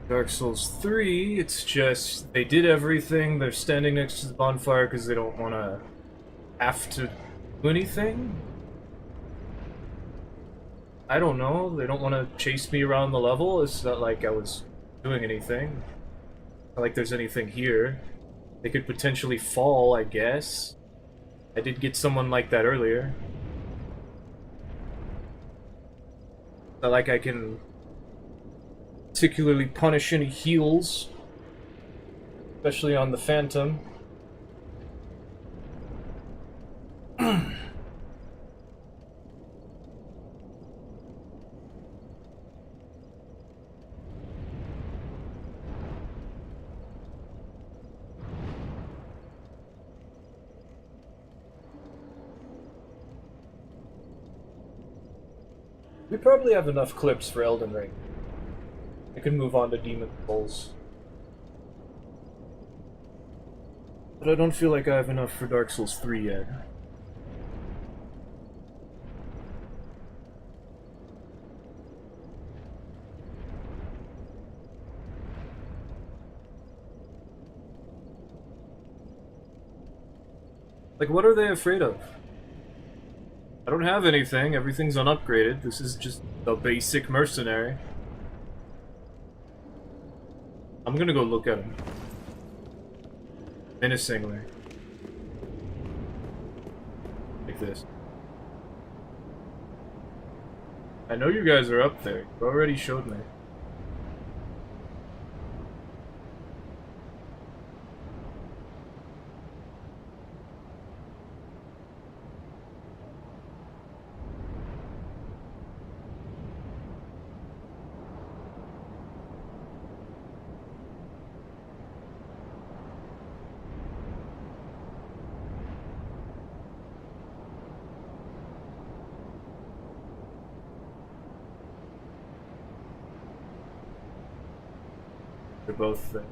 Dark Souls 3, it's just, they did everything, they're standing next to the bonfire because they don't want to have to do anything? I don't know, they don't want to chase me around the level, it's not like I was doing anything. Not like there's anything here. They could potentially fall, I guess. I did get someone like that earlier. Not like I can particularly punish any heals, especially on the Phantom. We probably have enough clips for Elden Ring. I can move on to Demon Souls. But I don't feel like I have enough for Dark Souls 3 yet. Like, what are they afraid of? I don't have anything, everything's unupgraded. This is just a basic mercenary. I'm gonna go look at him. Menacingly. Like this. I know you guys are up there. You already showed me. They're both there.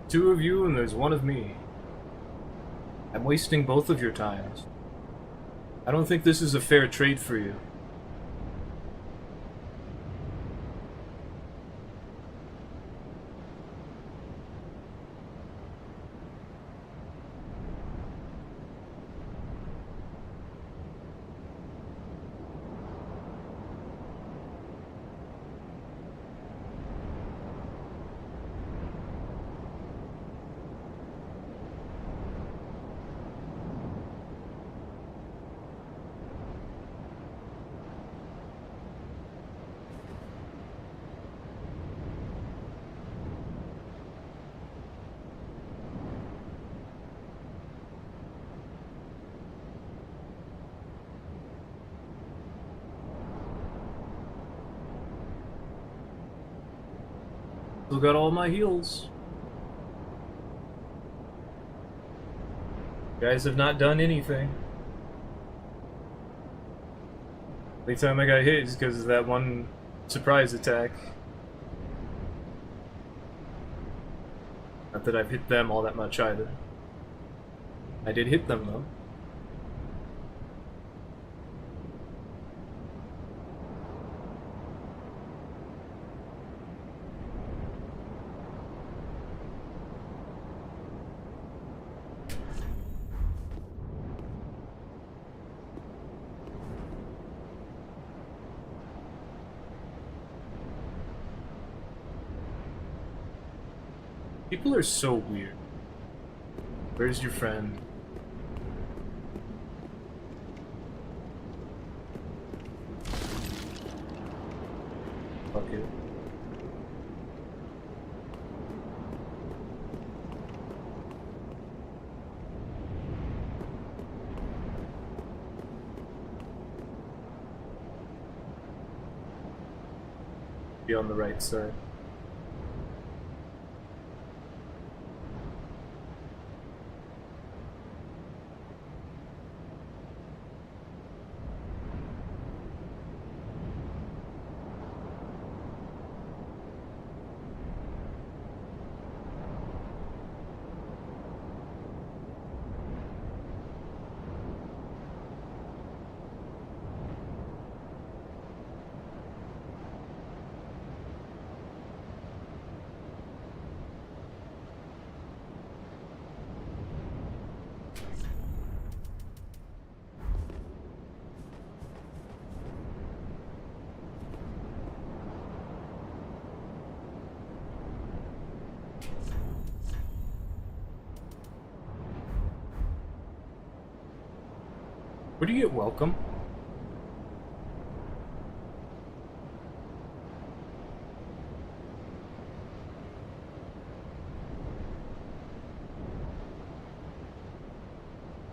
Two of you and there's one of me. I'm wasting both of your times. I don't think this is a fair trade for you. Still got all my heals. You guys have not done anything. The only time I got hit is because of that one surprise attack. Not that I've hit them all that much either. I did hit them though. People are so weird. Where's your friend? Fuck it. Be on the right side. Where do you get welcome?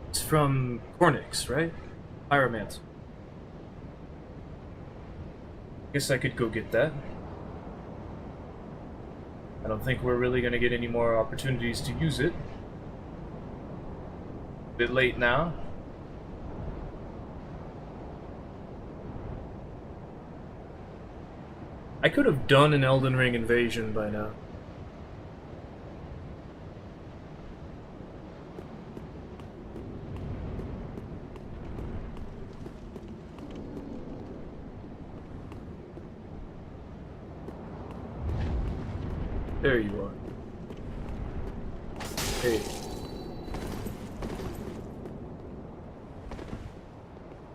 It's from Cornix, right? Pyromancer. Guess I could go get that. I don't think we're really gonna get any more opportunities to use it. Bit late now. I could have done an Elden Ring invasion by now. There you are. Hey.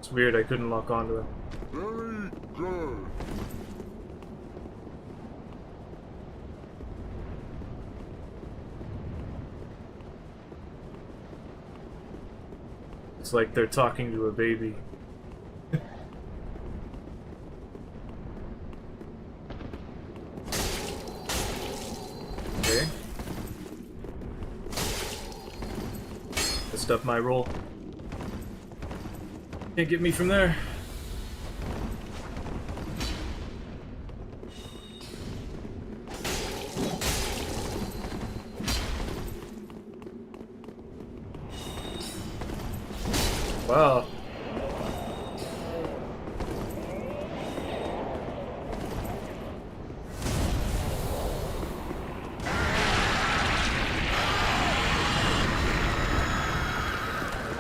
It's weird I couldn't lock onto him. Very good. It's like they're talking to a baby. Okay. Messed up my roll. Can't get me from there. Wow.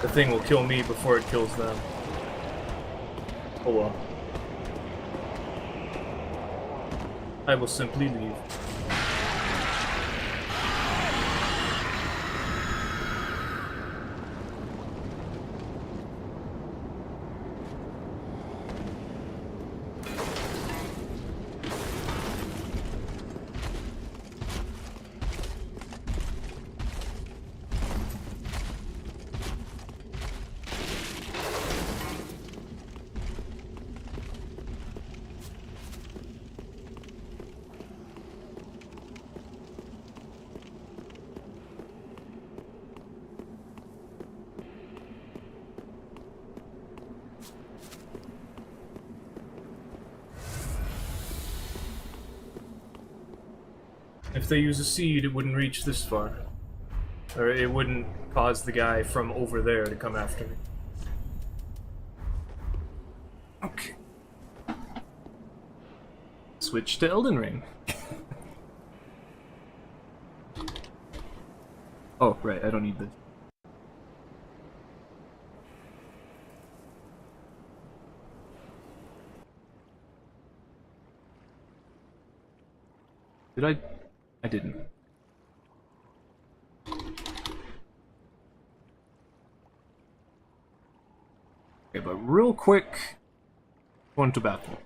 The thing will kill me before it kills them. Oh well. I will simply leave. If they use a seed, it wouldn't reach this far. Or it wouldn't cause the guy from over there to come after me. Okay. Switch to Elden Ring. Oh, right, I don't need this. Did I? I didn't. Okay, but real quick, going to battle.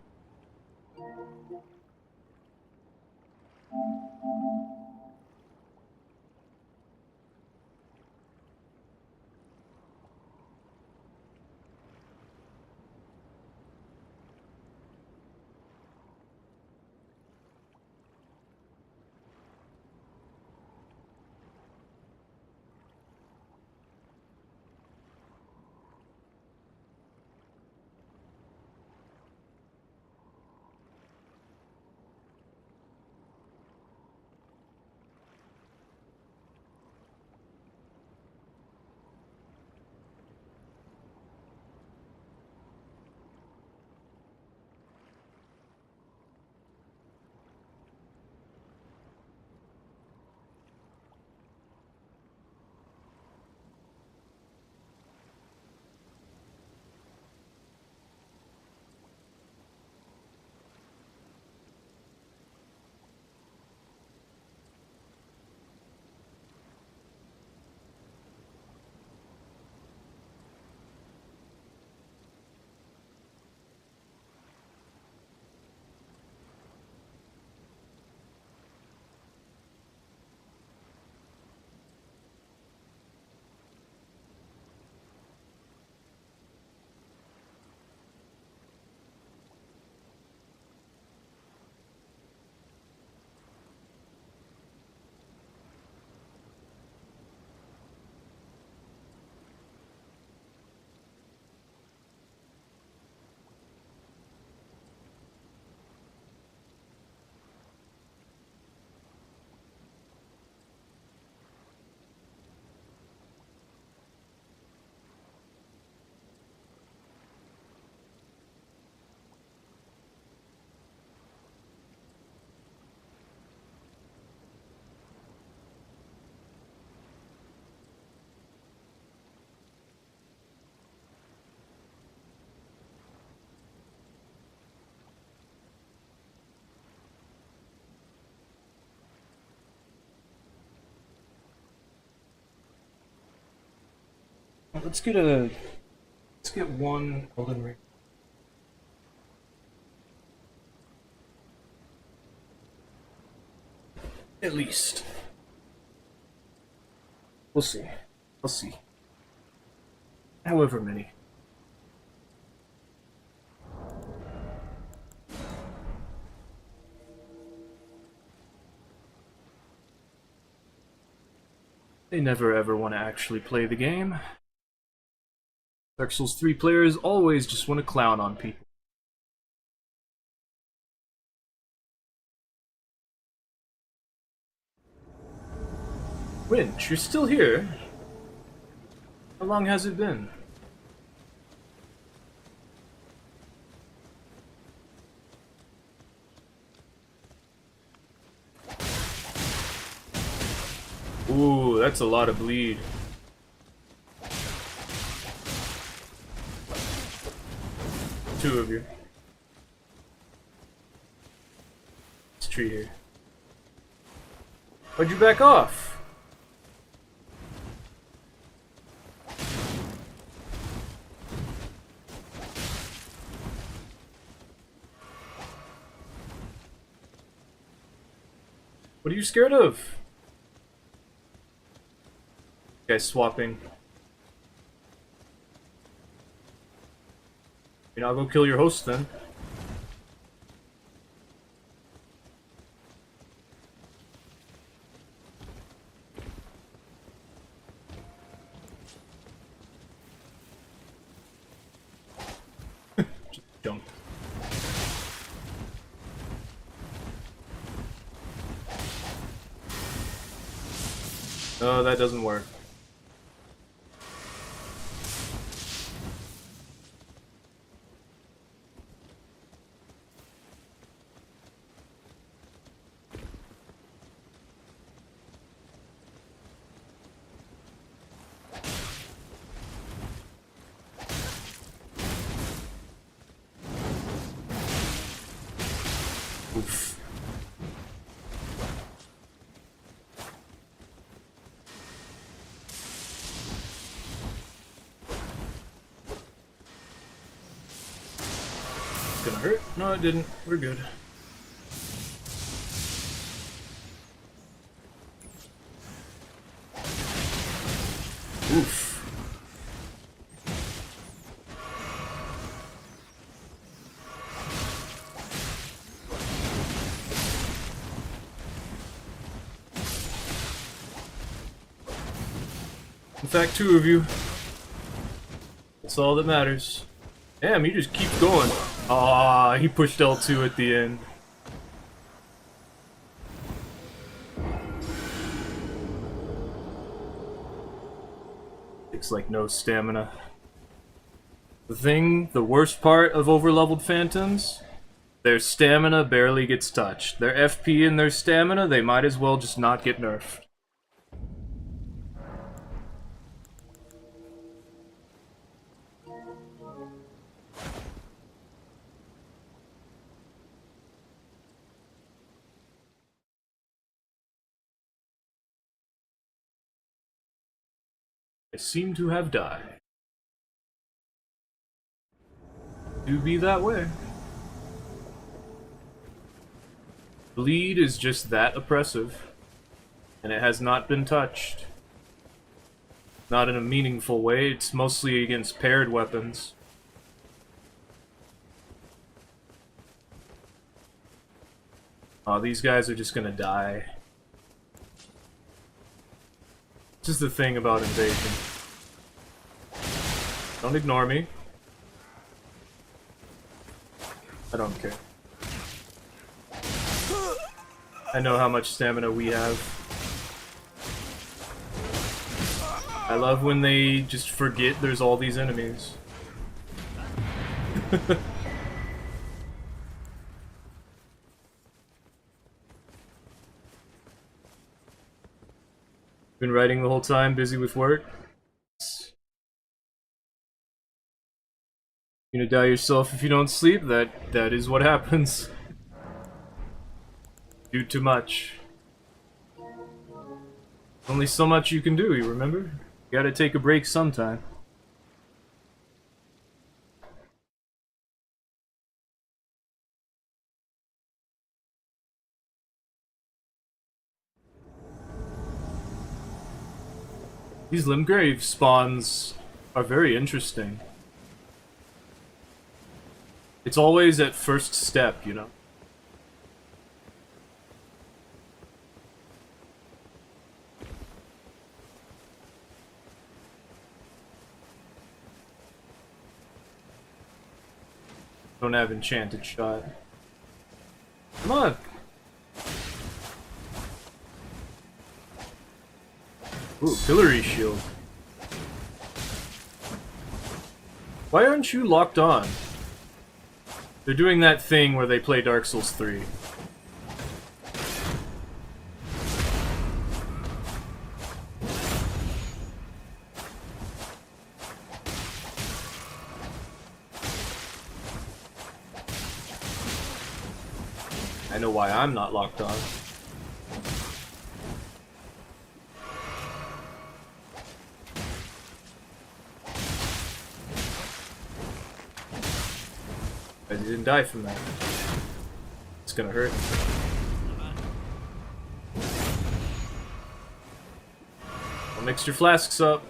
let's get one Elden Ring. At least. We'll see. We'll see. However many. They never ever want to actually play the game. Dark Souls 3 players always just want to clown on people. Winch, you're still here? How long has it been? Ooh, that's a lot of bleed. Two of you. This tree here. Why'd you back off? What are you scared of? Guys swapping. I'll go kill your host then. Just jump. Oh, that doesn't work. Oof. It's gonna hurt? No, it didn't. We're good. Oof. In fact, two of you. That's all that matters. Damn, he just keeps going. Ah, he pushed L2 at the end. It's like no stamina. The worst part of overleveled phantoms, their stamina barely gets touched. Their FP and their stamina, they might as well just not get nerfed. I seem to have died. Do be that way. Bleed is just that oppressive, and it has not been touched. Not in a meaningful way, it's mostly against paired weapons. Oh, these guys are just gonna die. This is the thing about invasion. Don't ignore me. I don't care. I know how much stamina we have. I love when they just forget there's all these enemies. Been writing the whole time, busy with work. You're gonna die yourself if you don't sleep. That is what happens. Do too much. Only so much you can do, you remember? You gotta take a break sometime. These Limgrave spawns are very interesting. It's always at first step, you know? Don't have enchanted shot. Come on! Ooh, pillory shield. Why aren't you locked on? They're doing that thing where they play Dark Souls 3. I know why I'm not locked on. I didn't die from that. It's gonna hurt. Well, mix your flasks up.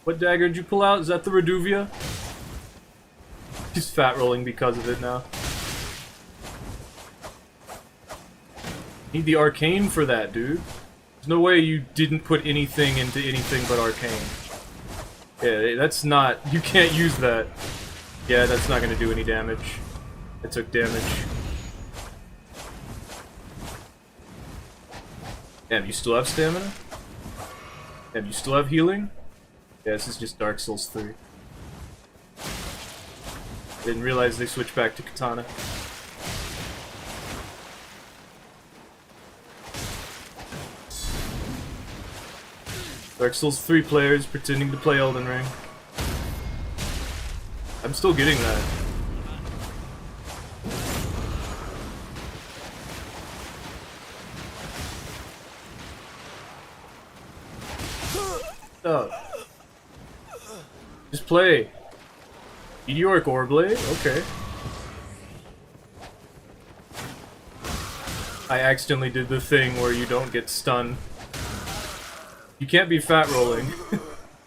What dagger did you pull out? Is that the Reduvia? He's fat rolling because of it now. Need the arcane for that, dude. There's no way you didn't put anything into anything but arcane. Yeah, that's not... You can't use that. Yeah, that's not gonna do any damage. It took damage. Damn, you still have stamina? Damn, you still have healing? Yeah, this is just Dark Souls 3. Didn't realize they switched back to katana. Dark Souls 3 players pretending to play Elden Ring. I'm still getting that. Oh. Just play. Meteoric Oreblade? Okay. I accidentally did the thing where you don't get stunned. You can't be fat rolling.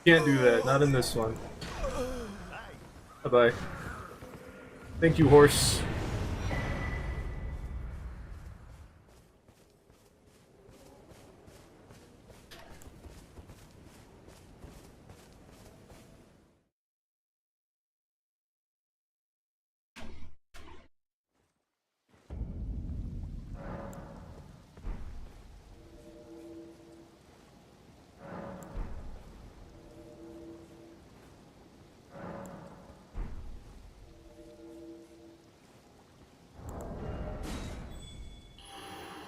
Can't do that, not in this one. Bye-bye. Thank you, horse.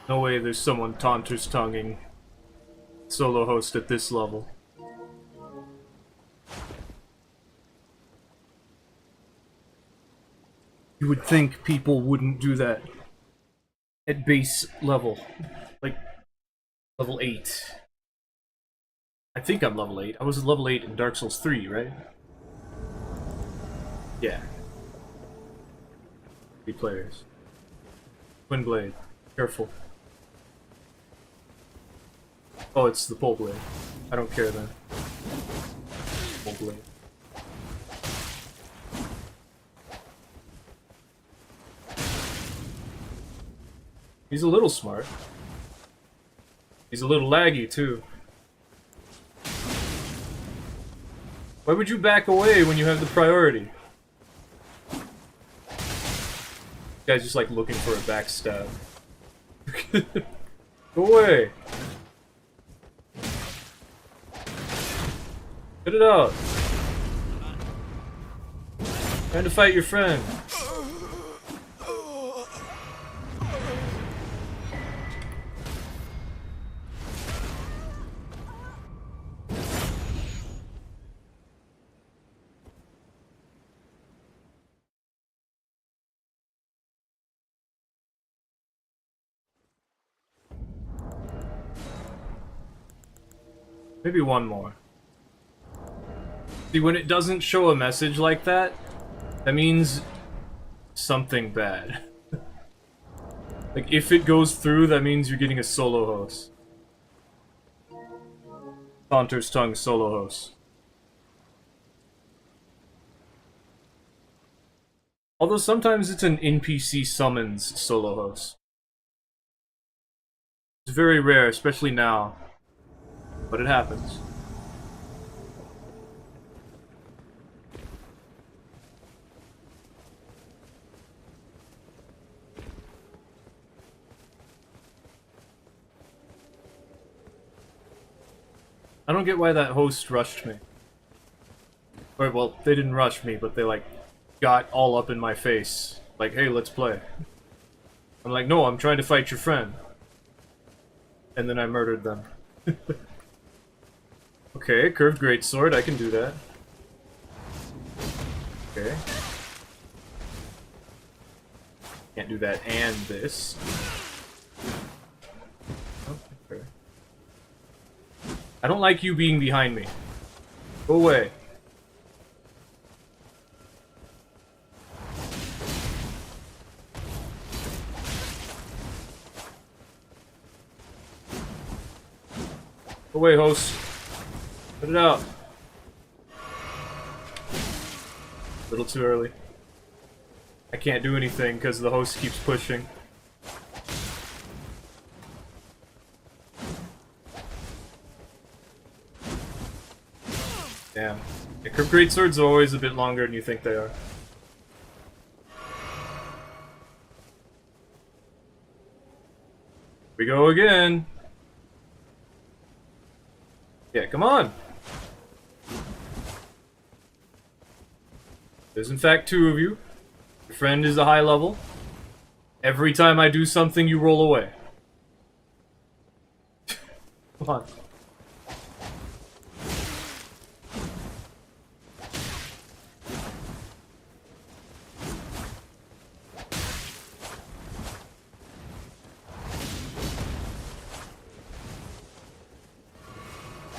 No way there's someone Taunter's tonguing solo host at this level. You would think people wouldn't do that at base level. Like, level 8. I think I'm level 8. I was level 8 in Dark Souls 3, right? Yeah. 3 players. Twin blade. Careful. Oh, it's the pole blade. I don't care then. Pole blade. He's a little smart. He's a little laggy, too. Why would you back away when you have the priority? This guy's just like looking for a backstab. Go away! Get it out! Trying to fight your friend. Maybe one more. See, when it doesn't show a message like that, that means something bad. Like, if it goes through, that means you're getting a solo host. Taunter's Tongue solo host. Although sometimes it's an NPC summons solo host. It's very rare, especially now. But it happens. I don't get why that host rushed me. Or, well, they didn't rush me, but they, like, got all up in my face. Like, hey, let's play. I'm like, no, I'm trying to fight your friend. And then I murdered them. Okay, curved greatsword, I can do that. Okay. Can't do that and this. Oh, okay. I don't like you being behind me. Go away. Go away, host. Put it out. A little too early. I can't do anything because the host keeps pushing. Damn. Yeah, curved greatswords are always a bit longer than you think they are. We go again. Yeah, come on. There's in fact two of you. Your friend is a high level. Every time I do something, you roll away. Come on.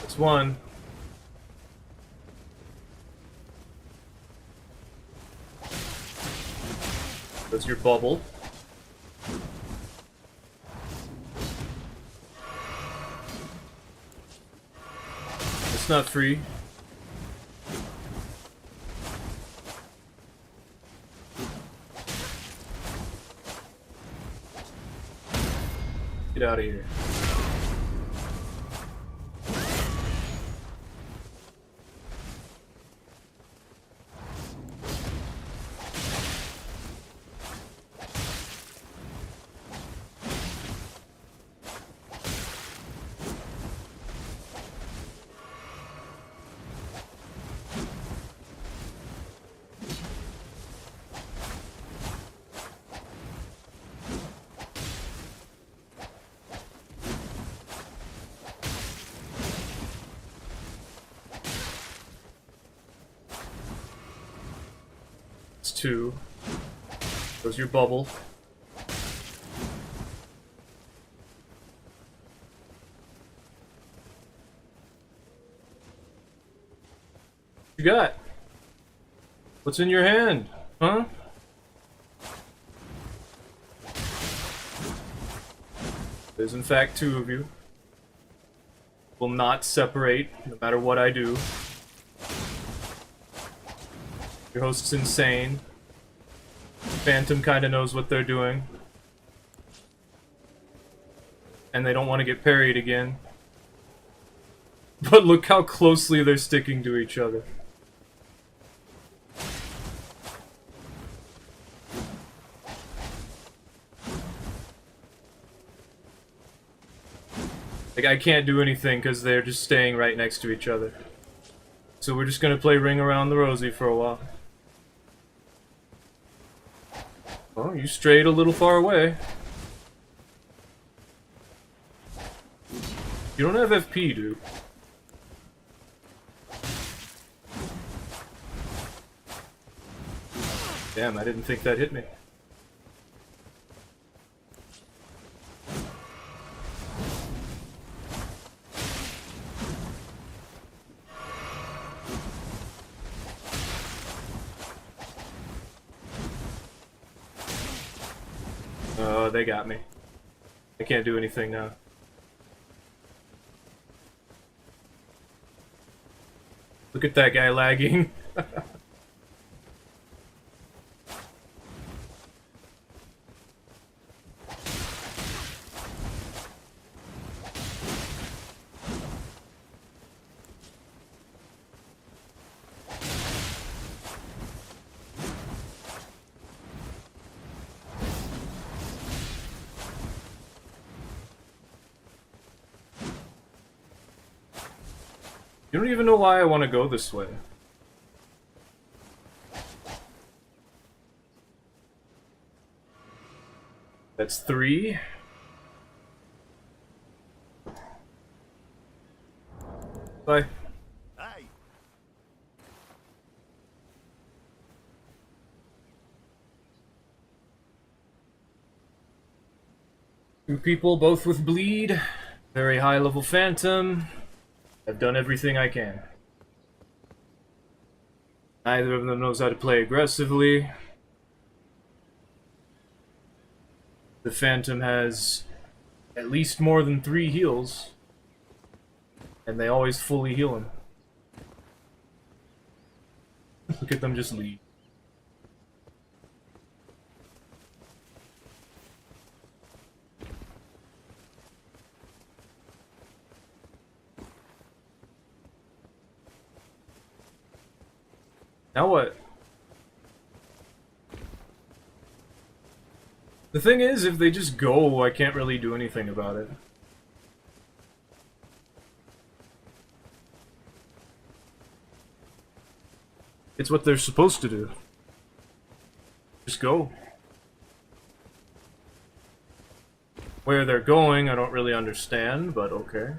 That's one. That's your bubble. It's not free. Get out of here. Two. Goes your bubble. What you got? What's in your hand? Huh? There's in fact two of you. Will not separate, no matter what I do. Your host's insane. Phantom kinda knows what they're doing. And they don't want to get parried again. But look how closely they're sticking to each other. Like, I can't do anything because they're just staying right next to each other. So we're just gonna play Ring Around the Rosie for a while. Oh, you strayed a little far away. You don't have FP, dude. Damn, I didn't think that hit me. Oh, they got me. I can't do anything now. Look at that guy lagging. You don't even know why I want to go this way. That's 3. Bye. Hey. Two people, both with bleed. Very high level phantom. I've done everything I can. Neither of them knows how to play aggressively. The phantom has at least more than 3 heals. And they always fully heal him. Look at them just leave. Now what? The thing is, if they just go, I can't really do anything about it. It's what they're supposed to do. Just go. Where they're going, I don't really understand, but okay.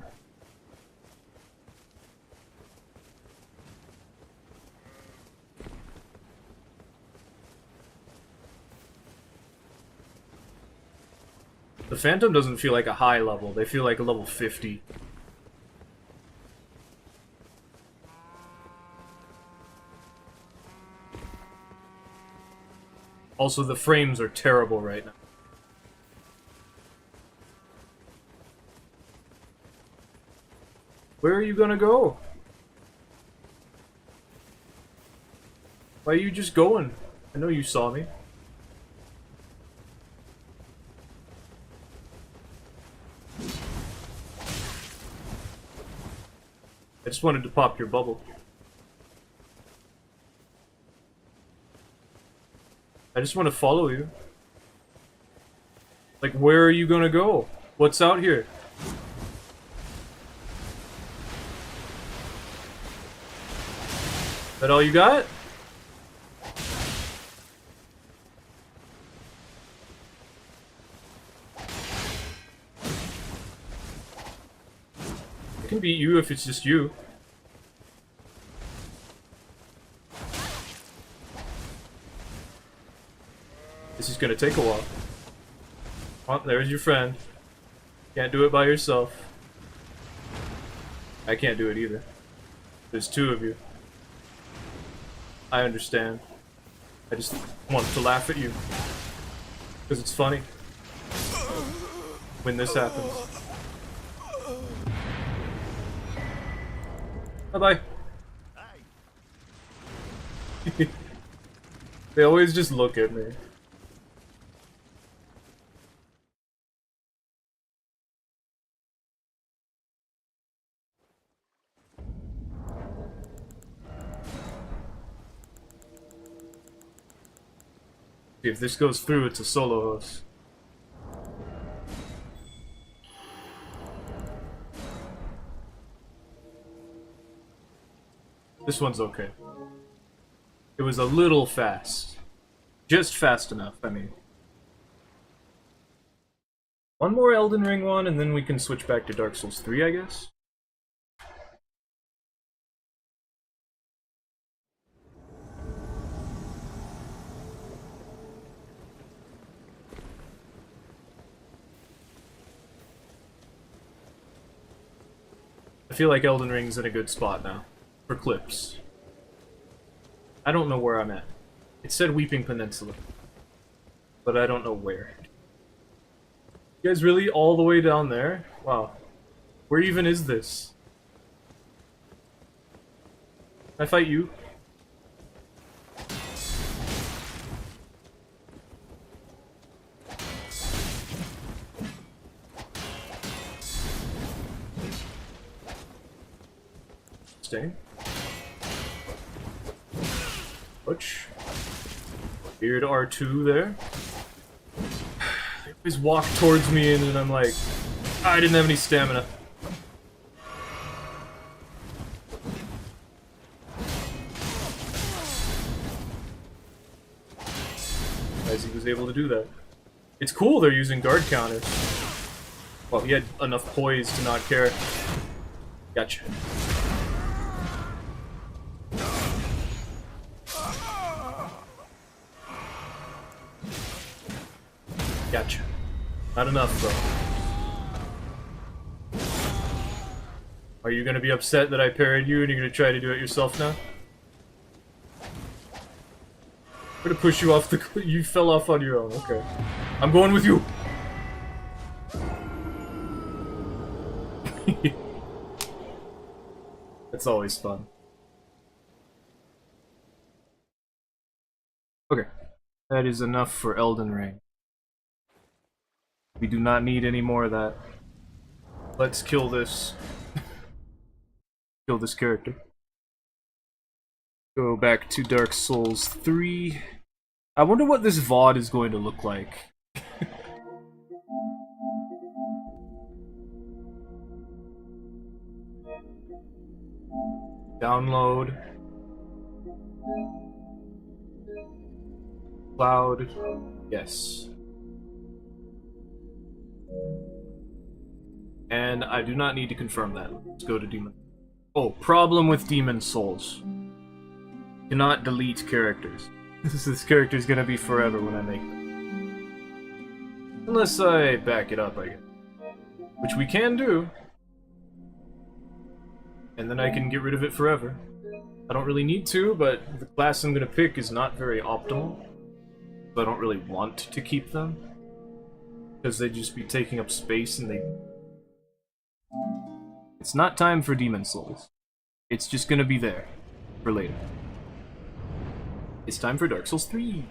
The Phantom doesn't feel like a high level, they feel like a level 50. Also, the frames are terrible right now. Where are you gonna go? Why are you just going? I know you saw me. I just wanted to pop your bubble. I just want to follow you. Like, where are you gonna go? What's out here? Is that all you got? I can beat you if it's just you. This is gonna take a while. Oh, there's your friend. Can't do it by yourself. I can't do it either. There's 2 of you. I understand. I just want to laugh at you. Because it's funny. When this happens. Bye-bye. They always just look at me. If this goes through, it's a solo host. This one's okay. It was a little fast. Just fast enough, I mean. One more Elden Ring one, and then we can switch back to Dark Souls 3, I guess? I feel like Elden Ring's in a good spot now. For clips. I don't know where I'm at. It said Weeping Peninsula. But I don't know where. You guys really all the way down there? Wow. Where even is this? Can I fight you? Stay. Butch. Weird R2 there. They always walk towards me and then I'm like, I didn't have any stamina. As he was able to do that. It's cool they're using guard counters. Well, he had enough poise to not care. Gotcha. Gotcha. Not enough, though. Are you gonna be upset that I parried you and you're gonna try to do it yourself now? I'm gonna push you off the you fell off on your own, okay. I'm going with you! It's always fun. Okay. That is enough for Elden Ring. We do not need any more of that. Let's kill this. Kill this character. Go back to Dark Souls 3. I wonder what this VOD is going to look like. Download. Cloud. Yes. And I do not need to confirm that. Let's go to Demon. Oh, problem with Demon Souls. Cannot delete characters. This character is gonna be forever when I make them. Unless I back it up, I guess. Which we can do. And then I can get rid of it forever. I don't really need to, but the class I'm gonna pick is not very optimal. So I don't really want to keep them. Because they'd just be taking up space and they... It's not time for Demon Souls. It's just gonna be there. For later. It's time for Dark Souls 3!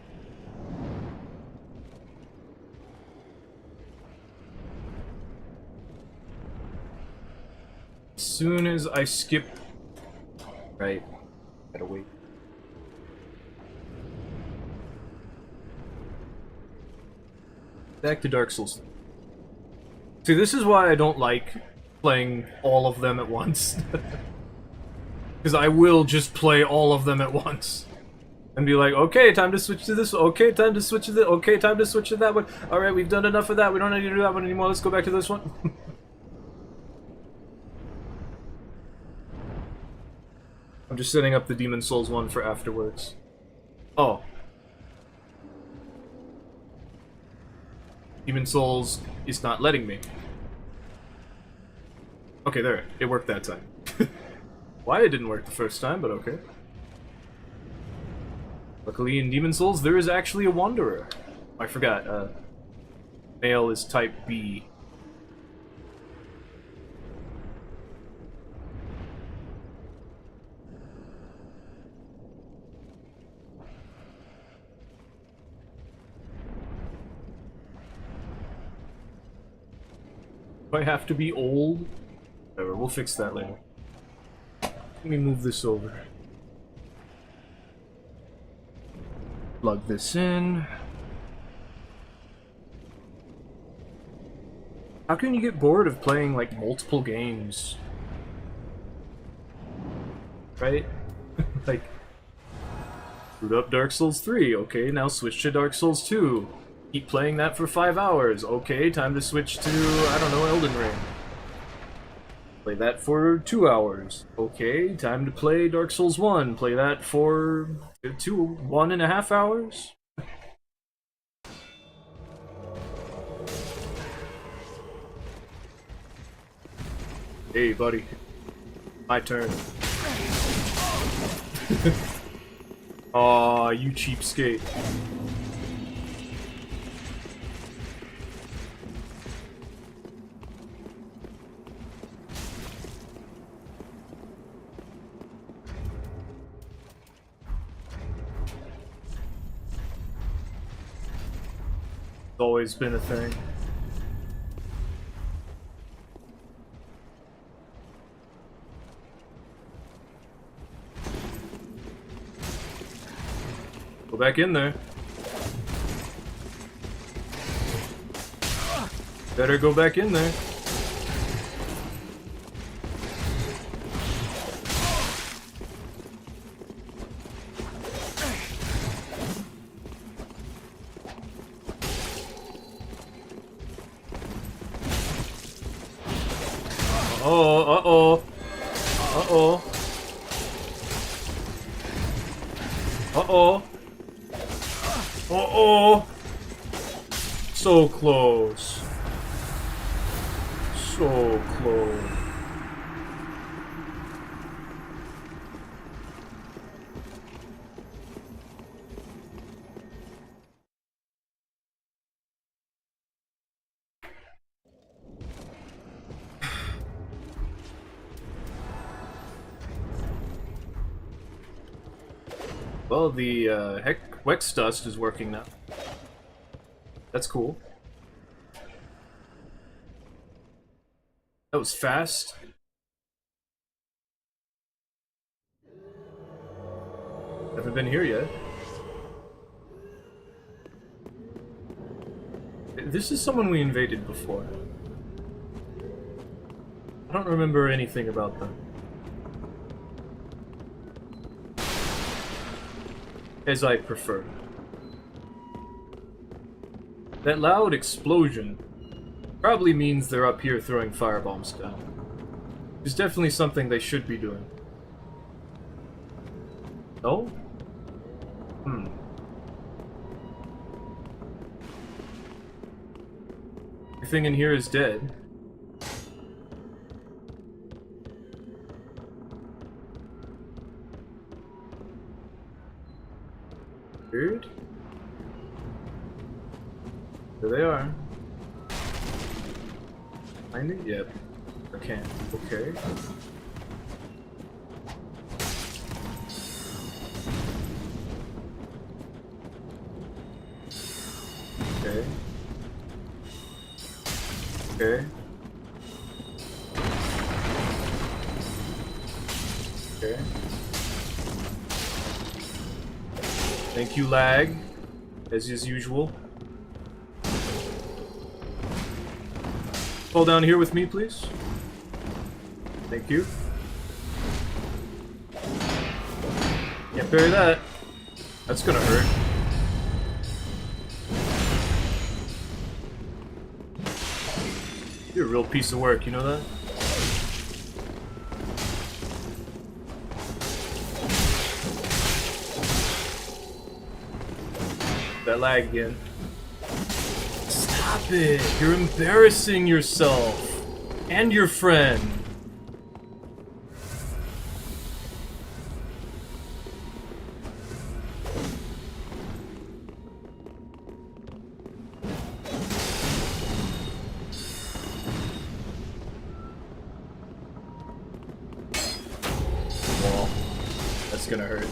As soon as I skip... Right. Gotta wait. Back to Dark Souls 3. See, this is why I don't like playing all of them at once. Because I will just play all of them at once. And be like, okay, time to switch to this, okay, time to switch to this, okay, time to switch to that one. Alright, we've done enough of that, we don't need to do that one anymore, let's go back to this one. I'm just setting up the Demon Souls one for afterwards. Oh. Demon Souls is not letting me. Okay, there. It worked that time. Why it didn't work the first time, but okay. Luckily in Demon Souls, there is actually a Wanderer. I forgot, male is type B. Do I have to be old? Whatever, we'll fix that later. Let me move this over. Plug this in. How can you get bored of playing, like, multiple games? Right? Like, boot up Dark Souls 3, okay, now switch to Dark Souls 2. Keep playing that for 5 hours, okay, time to switch to, I don't know, Elden Ring. Play that for 2 hours. Okay, time to play Dark Souls 1. Play that for 1.5 hours. Hey, buddy. My turn. Aw, you cheapskate. It's always been a thing. Go back in there. Better go back in there. Uh-oh. Uh-oh. Uh-oh. Uh-oh. So close. So close. Well, the Hex Dust is working now. That's cool. That was fast. Haven't been here yet. This is someone we invaded before. I don't remember anything about them. As I prefer. That loud explosion probably means they're up here throwing firebombs down. It's definitely something they should be doing. No? Hmm. Everything in here is dead. Weird. There they are. Find it? Yep. I can't. Okay. Okay. Okay. Okay. Thank you, lag, as is usual. Fall down here with me, please. Thank you. Can't parry that. That's gonna hurt. You're a real piece of work, you know that? That lag again. Stop it! You're embarrassing yourself and your friend. Wall. That's gonna hurt.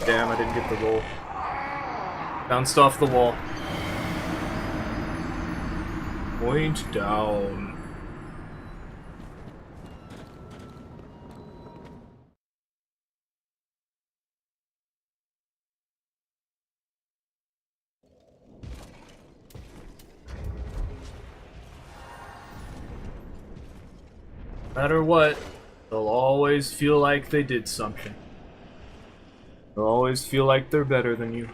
Damn, I didn't get the roll. Bounced off the wall. Point down. No matter what, they'll always feel like they did something. They'll always feel like they're better than you.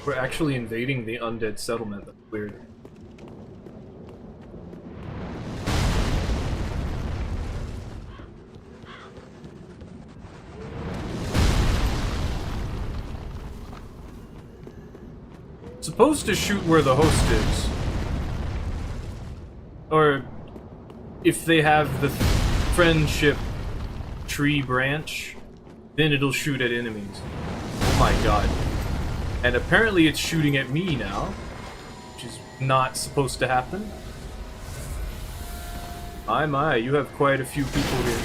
We're actually invading the undead settlement. That's weird. Supposed to shoot where the host is. Or if they have the friendship tree branch, then it'll shoot at enemies. Oh my god. And apparently it's shooting at me now, which is not supposed to happen. My, you have quite a few people here.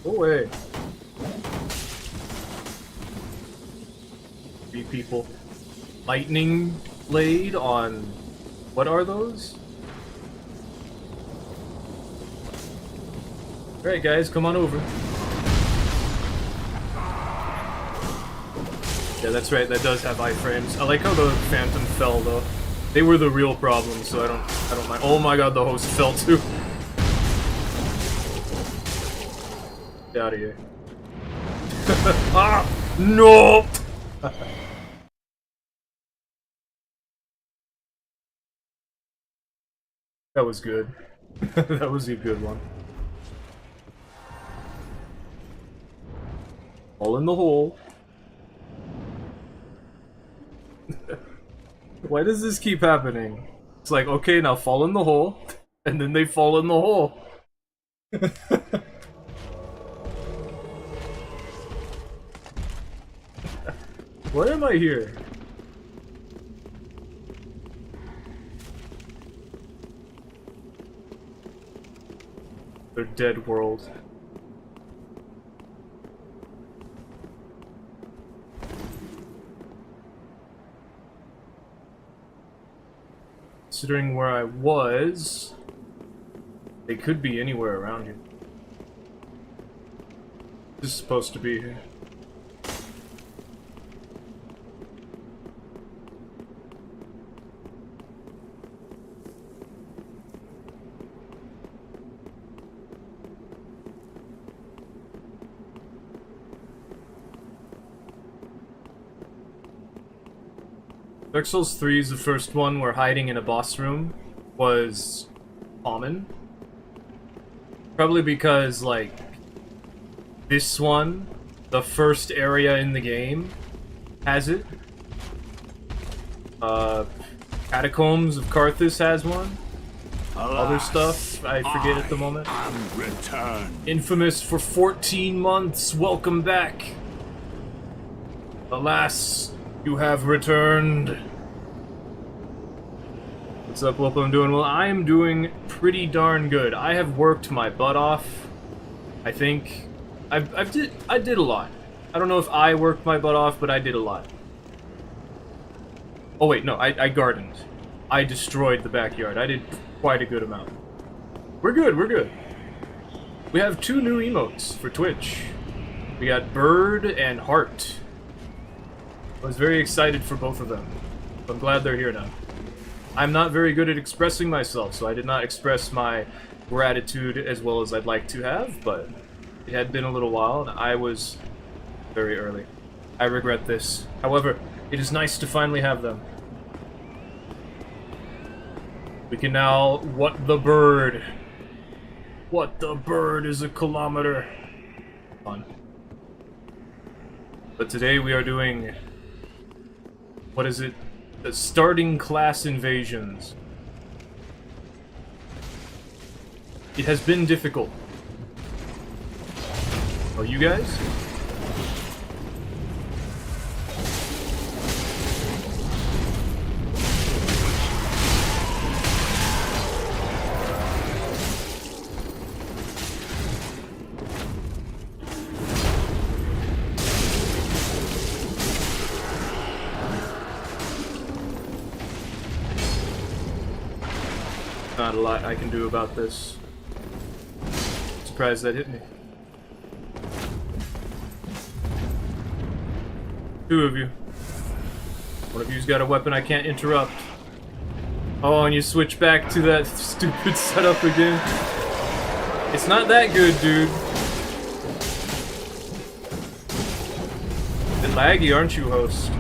Go away. 3 people. Lightning blade on... What are those? Alright guys, come on over. Yeah, that's right, that does have iframes. I like how the Phantom fell though. They were the real problem, so I don't mind. Oh my god, the host fell too. Get out of here. Ah! No! That was good. That was a good one. All in the hole. Why does this keep happening? It's like, okay, now fall in the hole, and then they fall in the hole. Why am I here? Their dead world. Considering where I was, they could be anywhere around here. This is supposed to be here. Dark Souls 3 is the first one where hiding in a boss room was common. Probably because, like, this one, the first area in the game, has it. Catacombs of Karthus has one. Other stuff, I forget at the moment. Infamous for 14 months, welcome back! Alas, you have returned. What's up, Whoop? I'm doing well. I am doing pretty darn good. I have worked my butt off. I think I did a lot. I don't know if I worked my butt off, but I did a lot. Oh wait, no, I gardened. I destroyed the backyard. I did quite a good amount. We're good, we're good. We have 2 new emotes for Twitch. We got Bird and Heart. I was very excited for both of them. I'm glad they're here now. I'm not very good at expressing myself, so I did not express my gratitude as well as I'd like to have, but it had been a little while, and I was very early. I regret this. However, it is nice to finally have them. We can now... What the bird? What the bird is a kilometer? Fun. But today we are doing... What is it? The starting class invasions. It has been difficult. Oh, you guys? Not a lot I can do about this. Surprised that hit me. 2 of you. One of you's got a weapon I can't interrupt. Oh, and you switch back to that stupid setup again. It's not that good, dude. Bit laggy, aren't you, host?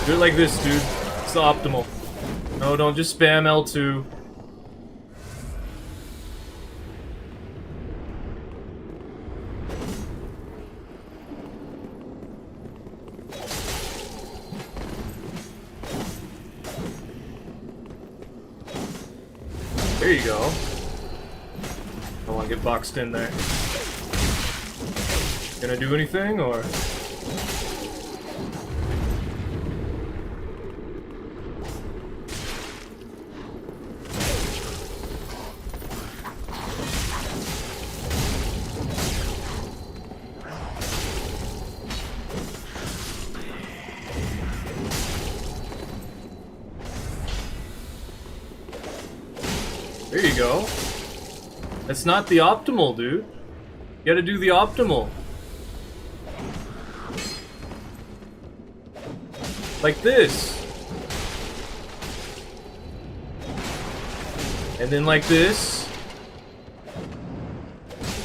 Do it like this, dude. It's the optimal. No, don't just spam L2. There you go. Don't want to get boxed in there. Gonna do anything, or? There you go. That's not the optimal, dude. You gotta do the optimal. Like this. And then like this.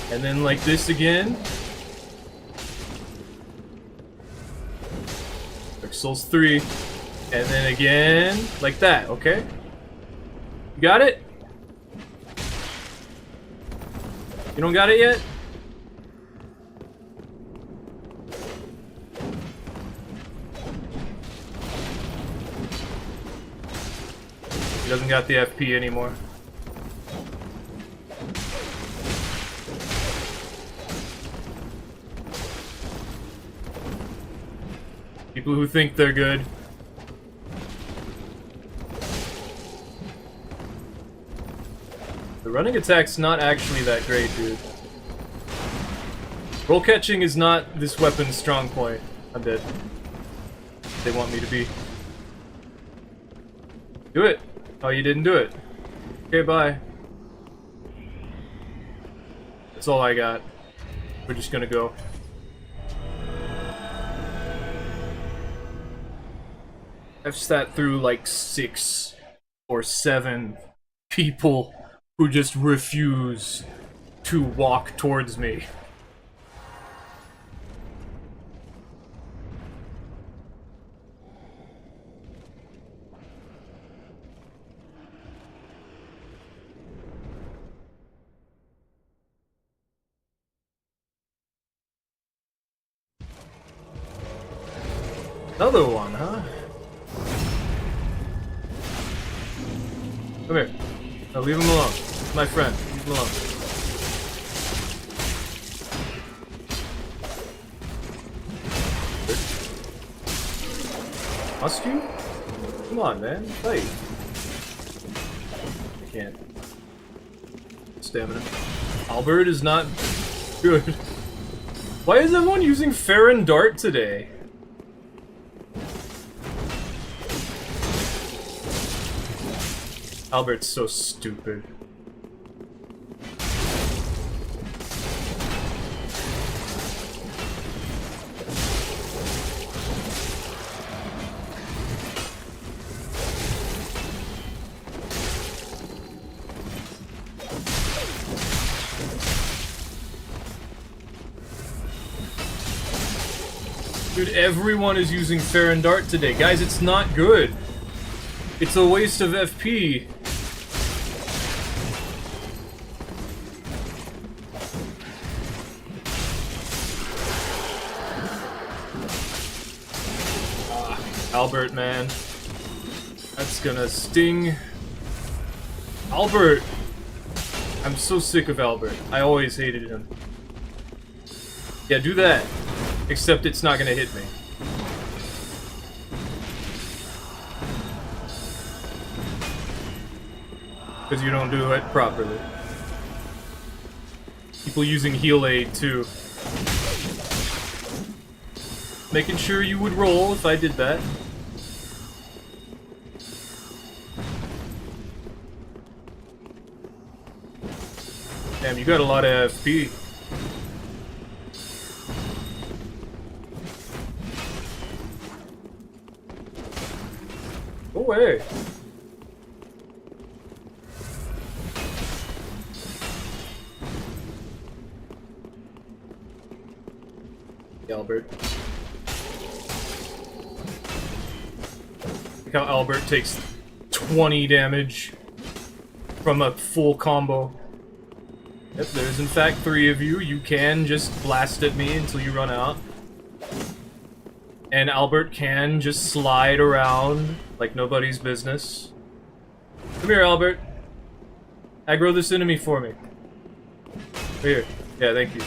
And then like this again. Dark Souls 3. And then again, like that, okay? You got it? You don't got it yet? He doesn't got the FP anymore. People who think they're good. The running attack's not actually that great, dude. Roll catching is not this weapon's strong point. I'm dead. They want me to be. Do it! Oh, you didn't do it. Okay, bye. That's all I got. We're just gonna go. I've sat through like 6 or 7 people who just refuse to walk towards me. Another one, huh? Come here. No, leave him alone. He's my friend. Leave him alone. Must you? Come on, man. Fight. I can't. Stamina. Albert is not good. Why is everyone using Farron Dart today? Albert's so stupid. Dude, everyone is using Farron Dart today. Guys, it's not good. It's a waste of FP. Albert, man. That's gonna sting. Albert! I'm so sick of Albert. I always hated him. Yeah, do that. Except it's not gonna hit me. Because you don't do it properly. People using heal aid too. Making sure you would roll if I did that. Damn, you got a lot of FP. Go away. Albert. Look how Albert takes 20 damage from a full combo. Yep, there's in fact 3 of you. You can just blast at me until you run out. And Albert can just slide around like nobody's business. Come here, Albert. Aggro this enemy for me. Right here. Yeah, thank you.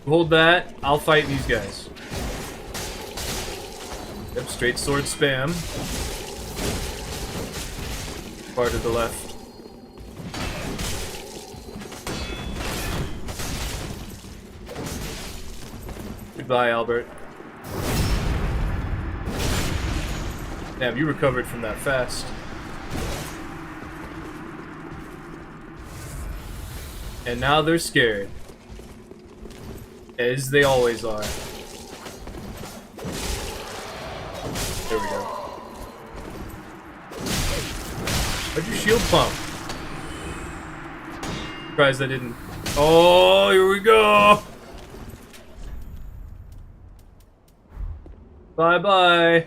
Hold that. I'll fight these guys. Yep, straight sword spam. Far to the left. Goodbye, Albert. Damn, you recovered from that fast. And now they're scared. As they always are. There we go. Where'd your shield pump? Surprised I didn't. Oh, here we go! Bye-bye.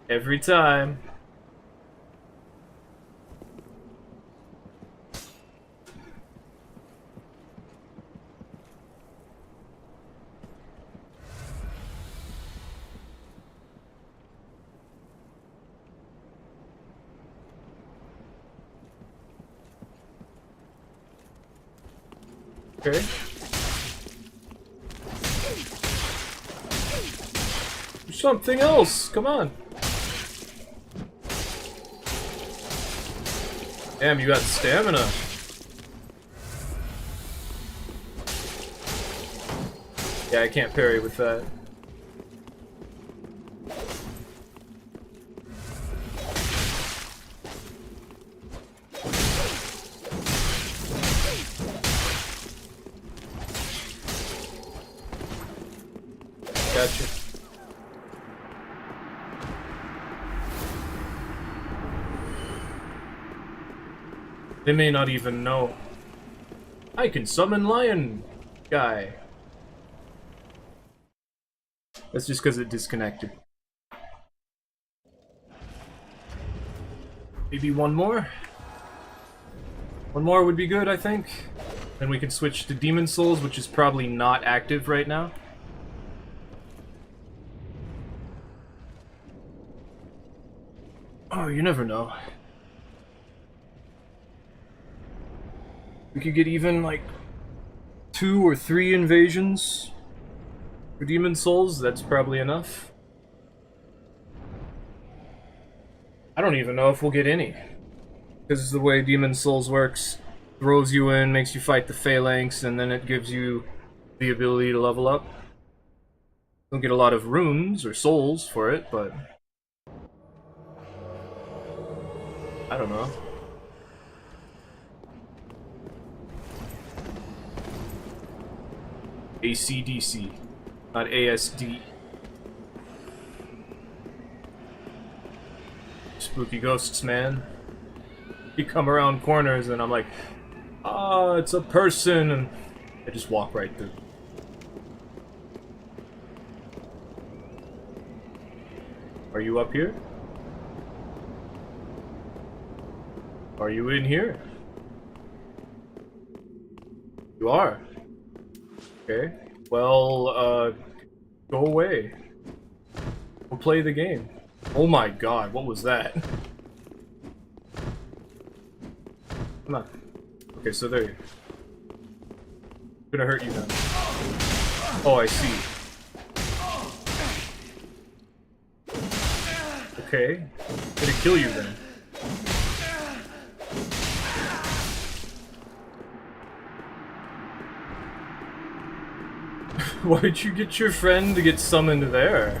Every time. Okay. Do something else. Come on. Damn, you got stamina. Yeah, I can't parry with that. Gotcha. They may not even know. I can summon lion guy. That's just because it disconnected. Maybe one more? One more would be good, I think. Then we can switch to Demon Souls, which is probably not active right now. Oh, you never know. We could get even, like, 2 or 3 invasions for Demon Souls. That's probably enough. I don't even know if we'll get any. Because the way Demon Souls works, throws you in, makes you fight the Phalanx, and then it gives you the ability to level up. Don't get a lot of runes or souls for it, but I don't know. AC/DC, not ASD. Spooky ghosts, man. You come around corners and I'm like, ah, it's a person, and I just walk right through. Are you up here? Are you in here? You are. Okay. Well, go away. We'll play the game. Oh my god, what was that? Come on. Okay, so there you go. I'm gonna hurt you now. Oh, I see. Okay. I'm gonna kill you then. Why'd you get your friend to get summoned there?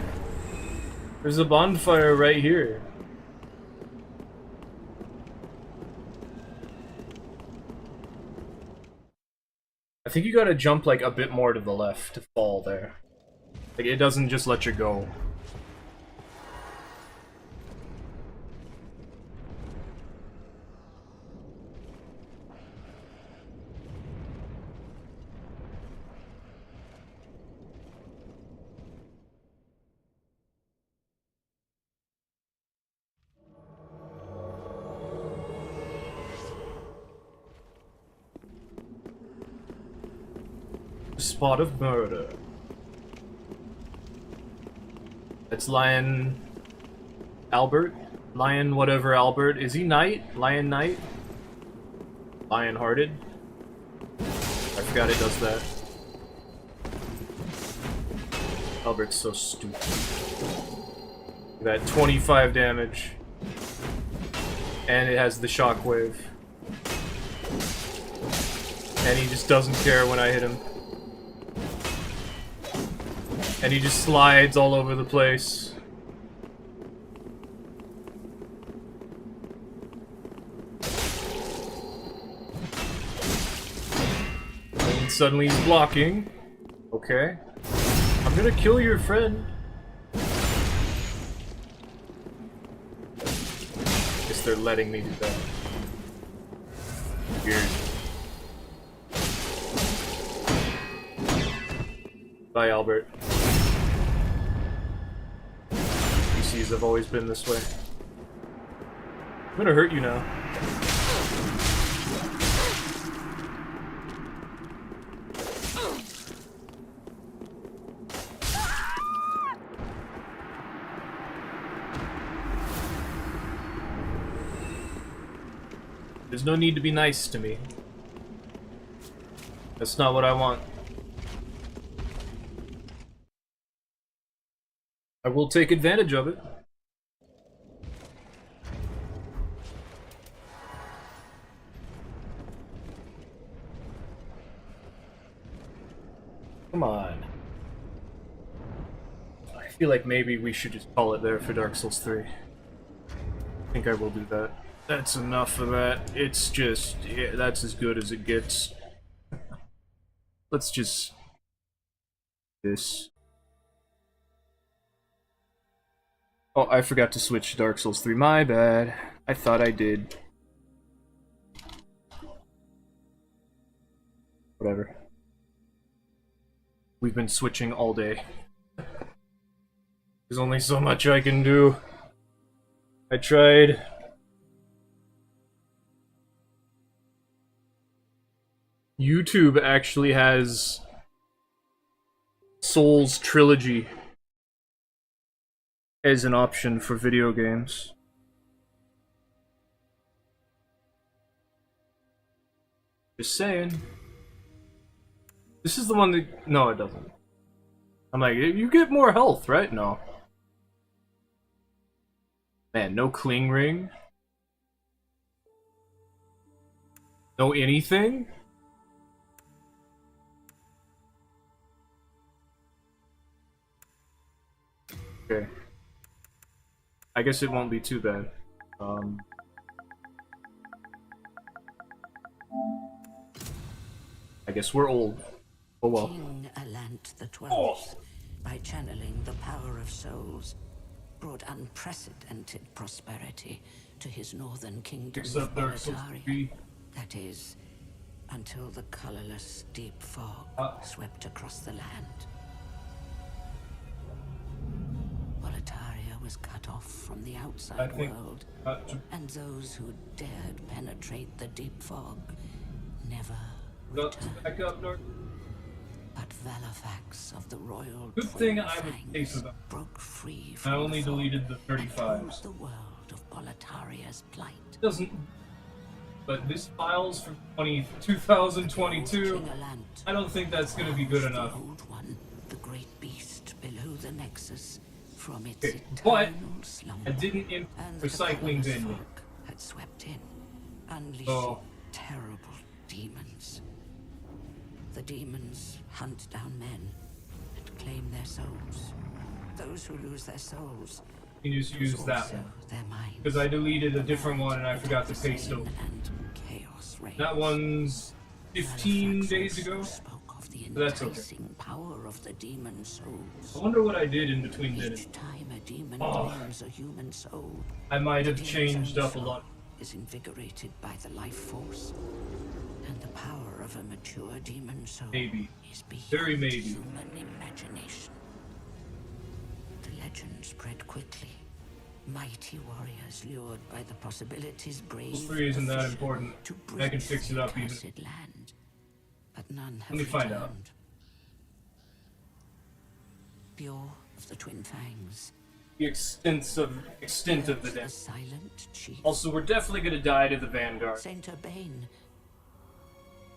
There's a bonfire right here. I think you gotta jump like a bit more to the left to fall there. Like, it doesn't just let you go. Spot of murder. It's Lion Albert. Lion whatever Albert. Is he Knight? Lion Knight? Lion-hearted? I forgot it does that. Albert's so stupid. That 25 damage. And it has the shockwave. And he just doesn't care when I hit him. And he just slides all over the place. And suddenly he's blocking. Okay. I'm gonna kill your friend. Guess they're letting me do that. Weird. Bye, Albert. PCs have always been this way. I'm gonna hurt you now. There's no need to be nice to me. That's not what I want. I will take advantage of it. Come on. I feel like maybe we should just call it there for Dark Souls 3. I think I will do that. That's enough of that. It's just, yeah, that's as good as it gets. Let's just... this. Oh, I forgot to switch to Dark Souls 3. My bad. I thought I did. Whatever. We've been switching all day. There's only so much I can do. I tried. YouTube actually has Souls Trilogy as an option for video games. Just saying. This is the one that... no, it doesn't. I'm like, you get more health, right? No. Man, no cling ring? No anything? Okay. I guess it won't be too bad. I guess we're old. Oh well. King Alant the 12th, by channeling the power of souls, brought unprecedented prosperity to his northern kingdom of Boletaria. That is, until the colorless deep fog swept across the land. Boletaria was cut off from the outside world, and those who dared penetrate the deep fog never returned. But Valifax of the royal good thing I was safe about. Broke free from I only deleted the 35. the world of Boletaria's plight. Doesn't. But this file's from 2022. I don't think that's gonna be good enough. The great beast below the Nexus, from its Okay, but eternal slumber, I didn't in recycling bin yet. had swept in, unleashing terrible demons. The demons hunt down men and claim their souls. Those who lose their souls You just use that also one. their minds. Because I deleted a different one and I forgot to paste over. And chaos reigns. That one's 15 days ago. Spoke of the But that's okay. enticing power of the demon souls. I wonder what I did in between then. Each time a demon claims a human soul, I might have the demon's changed own up a soul lot. is invigorated by the life force, and the power of a mature demon soul Maybe. is beyond Very maybe. human imagination. The legend spread quickly. Mighty warriors lured by the possibilities brave. Souls 3 isn't that official important. to I can bridge fix it the up even. accursed land, but none have Let me find out. returned. Bjor of the Twin Fangs the extent of the The damage. silent chief. Also, we're definitely gonna die to the Vanguard. Saint Urbane.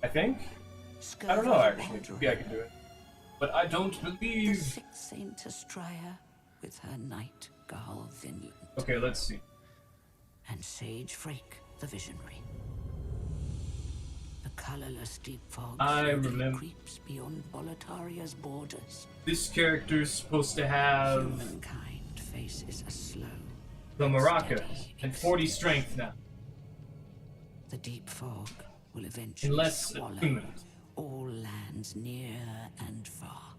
I think? I don't know, actually. Maybe I can do it. But I don't The believe... sixth Saint Astraea with her knight, Garl Vinland. Okay, let's see. And Sage Frake, the visionary. The colorless deep fog I slowly remember. creeps beyond Boletaria's borders. This character's supposed to have Humankind faces a slow, the Maraca steady and 40 strength now. The deep fog will eventually Unless swallow attunement. all lands near and far.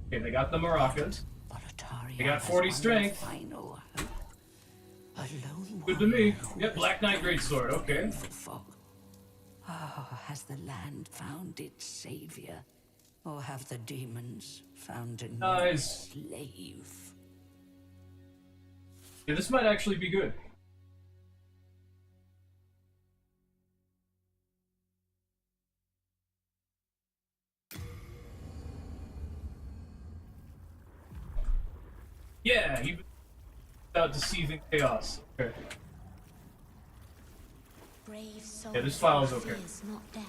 Okay, they got the Maracas. Boletaria They got has 40 one strength. Final hope. A lone Good to me. warrior Yep, Black Knight Greatsword, okay. who fog. Has the land found its savior? Or have the demons found a new Nice. slave? Yeah, this might actually be good. Yeah, he was out deceiving chaos. Okay. Brave soul Yeah, this file is okay. fears not death.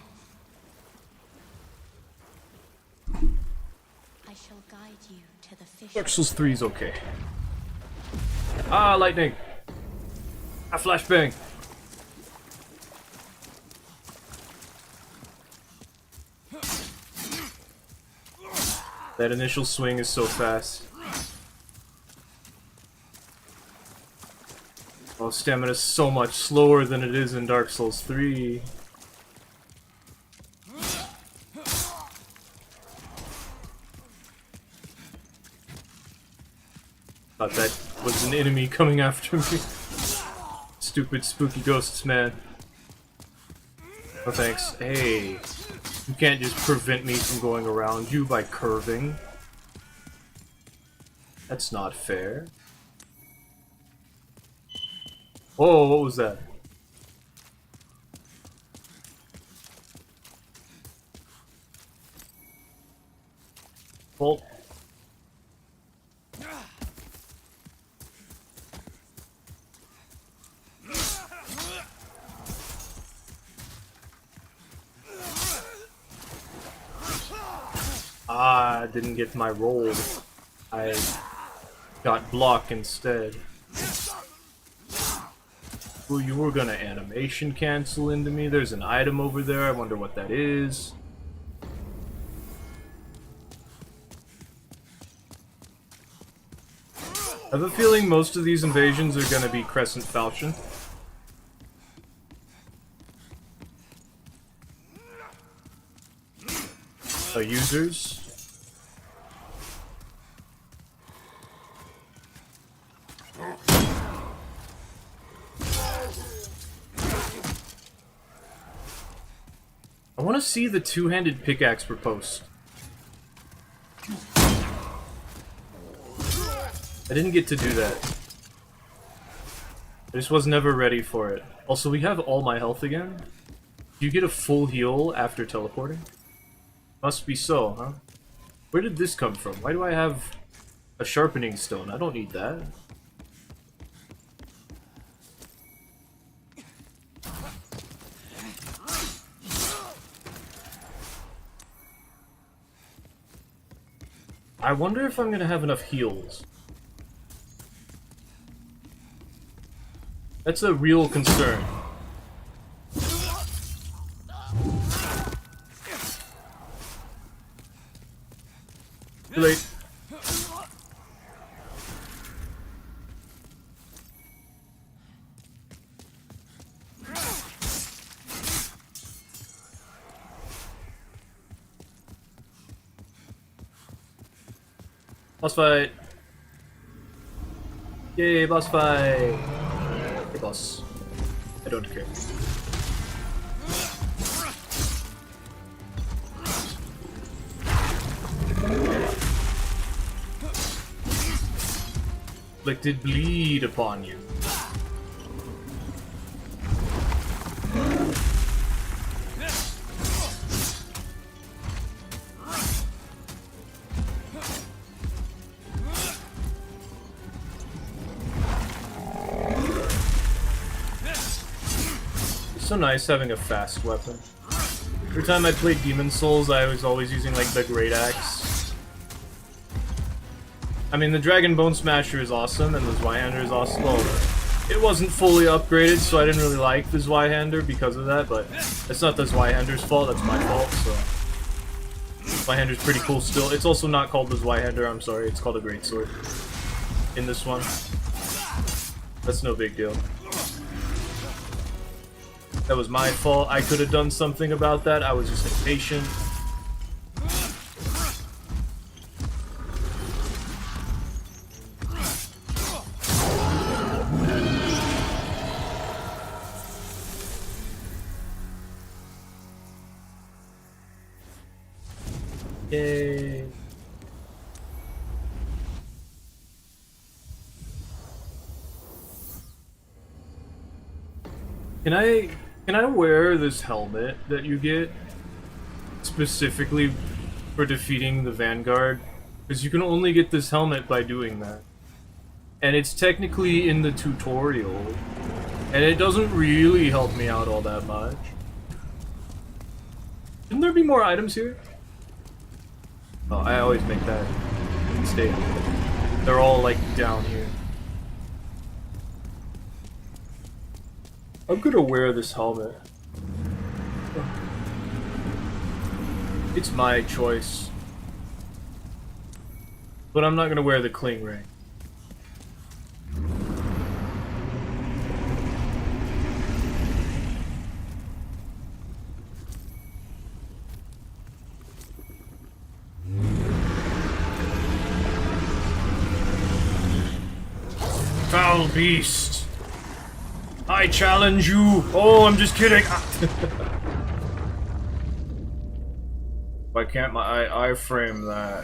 I shall guide you to the fish. Dark Souls 3 is okay. Ah, lightning! Ah, flashbang! That initial swing is so fast. Oh, stamina's so much slower than it is in Dark Souls 3. Thought that was an enemy coming after me. Stupid spooky ghosts, man. No thanks. Hey, you can't just prevent me from going around you by curving. That's not fair. Whoa, what was that? Bolt. Ah, I didn't get my roll. I got block instead. Well, you were gonna animation cancel into me. There's an item over there. I wonder what that is. I have a feeling most of these invasions are gonna be Crescent Falchion. Users. I want to see the two-handed pickaxe riposte. I didn't get to do that. I just was never ready for it. Also, we have all my health again. Do you get a full heal after teleporting? Must be so, huh? Where did this come from? Why do I have a sharpening stone? I don't need that. I wonder if I'm gonna have enough heals. That's a real concern. Too late. Boss fight. Yay, boss fight. Hey, boss. I don't care. Inflicted bleed upon you. so nice having a fast weapon. Every time I played Demon Souls, I was always using like the Great Axe. I mean, the Dragon Bone Smasher is awesome, and the Zweihander is awesome. Well, it wasn't fully upgraded, so I didn't really like the Zweihander because of that, but it's not the Zweihander's fault, that's my fault, so... Zweihander's pretty cool still. It's also not called the Zweihander, I'm sorry, it's called a Greatsword. In this one. That's no big deal. That was my fault. I could have done something about that. I was just impatient. Yay. Can I wear this helmet that you get specifically for defeating the Vanguard? Because you can only get this helmet by doing that. And it's technically in the tutorial. And it doesn't really help me out all that much. Shouldn't there be more items here? Oh, I always make that mistake. They're all like down here. I'm gonna wear this helmet. It's my choice. But I'm not gonna wear the cling ring. Foul beast! I challenge you! Oh, I'm just kidding! Why can't my iframe that?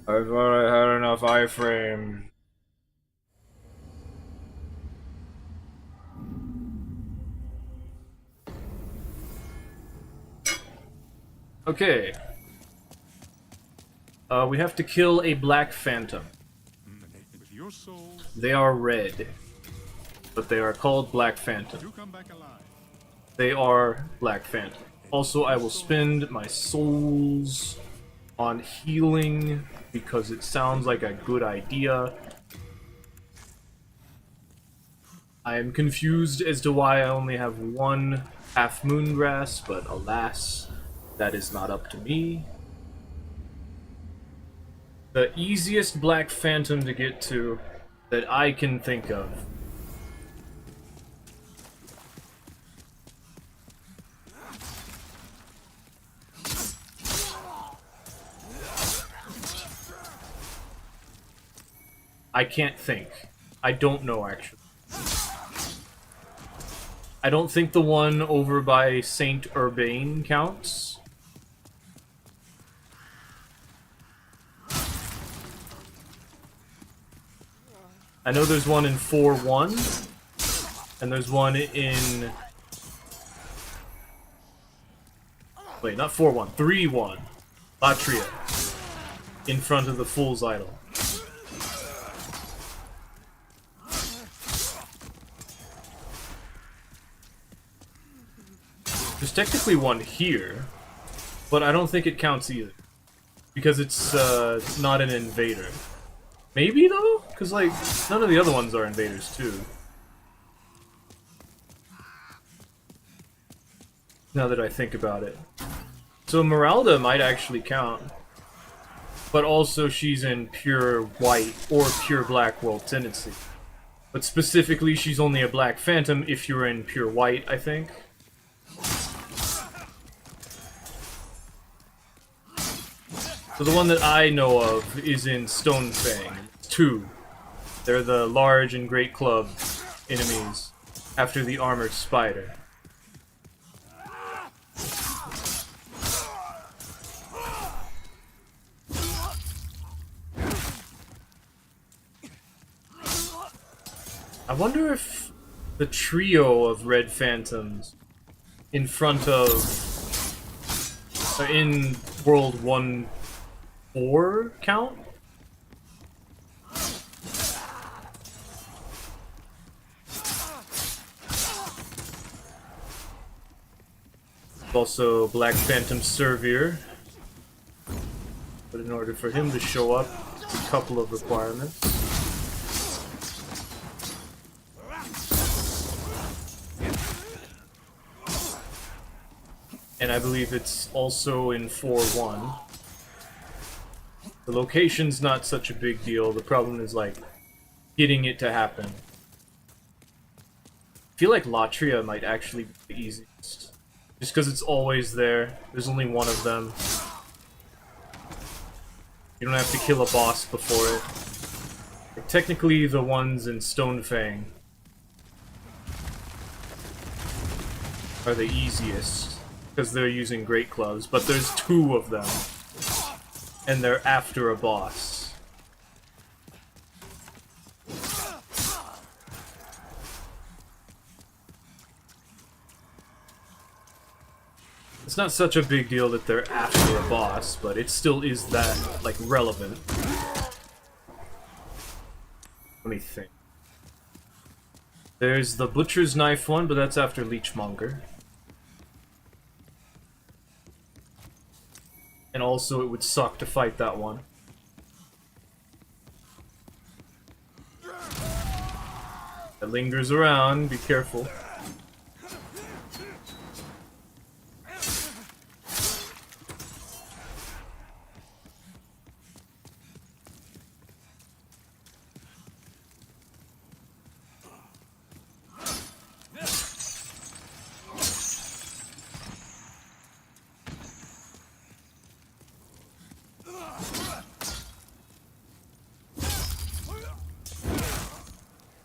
I thought I had enough iframe. Okay. We have to kill a black phantom. They are red, but they are called Black Phantom. They are Black Phantom. Also, I will spend my souls on healing because it sounds like a good idea. I am confused as to why I only have one half moon grass, but alas, that is not up to me. The easiest Black Phantom to get to that I can think of. I can't think. I don't know, actually. I don't think the one over by Saint Urbane counts. I know there's one in 4-1, and there's one in... Wait, not 4-1, 3-1. Latria. In front of the Fool's Idol. There's technically one here, but I don't think it counts either. Because it's not an invader. Maybe though? Because like, none of the other ones are invaders too. Now that I think about it. So Meralda might actually count. But also she's in pure white or pure black world tendency. But specifically she's only a Black Phantom if you're in pure white, I think. So the one that I know of is in Stonefang. 2. They're the large and great club enemies after the armored spider. I wonder if the trio of red phantoms in front of... in World 1-4 count? Also, Black Phantom Servier. But in order for him to show up, a couple of requirements. And I believe it's also in 4-1. The location's not such a big deal. The problem is, like, getting it to happen. I feel like Latria might actually be the easiest. Just because it's always there. There's only one of them. You don't have to kill a boss before it. Like, technically, the ones in Stonefang are the easiest, because they're using Great Clubs, but there's 2 of them. And they're after a boss. It's not such a big deal that they're after a boss, but it still is that, like, relevant. Let me think. There's the Butcher's Knife one, but that's after Leechmonger. And also, it would suck to fight that one. It lingers around, be careful.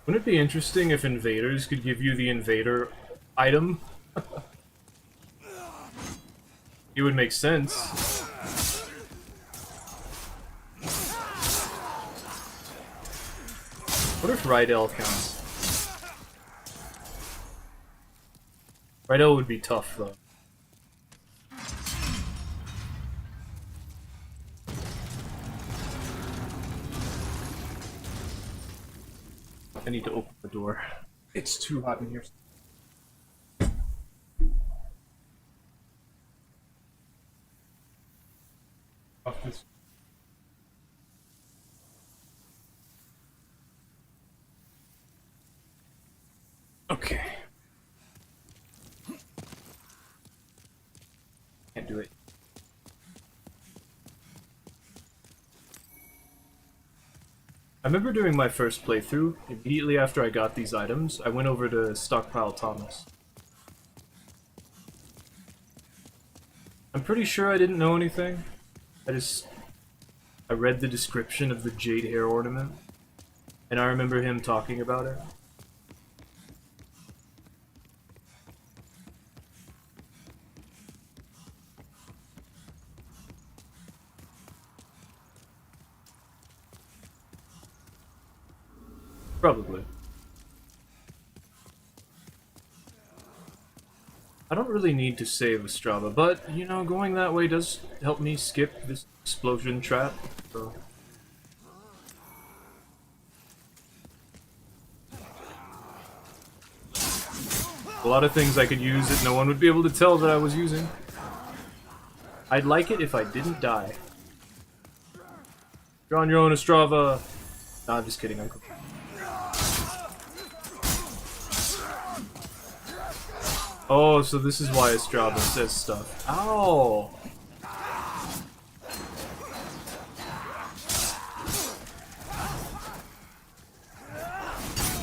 Wouldn't it be interesting if invaders could give you the invader item? It would make sense. What if Rydell counts? Rydell would be tough, though. I need to open the door. It's too hot in here. Off this. Okay. Can't do it. I remember doing my first playthrough, immediately after I got these items, I went over to Stockpile Thomas. I'm pretty sure I didn't know anything. I read the description of the jade hair ornament, and I remember him talking about it. Probably. I don't really need to save Ostrava, but, you know, going that way does help me skip this explosion trap, so... A lot of things I could use that no one would be able to tell that I was using. I'd like it if I didn't die. You're on your own, Ostrava! Nah, I'm just kidding, Uncle. Oh, so this is why Ostrava says stuff. Ow!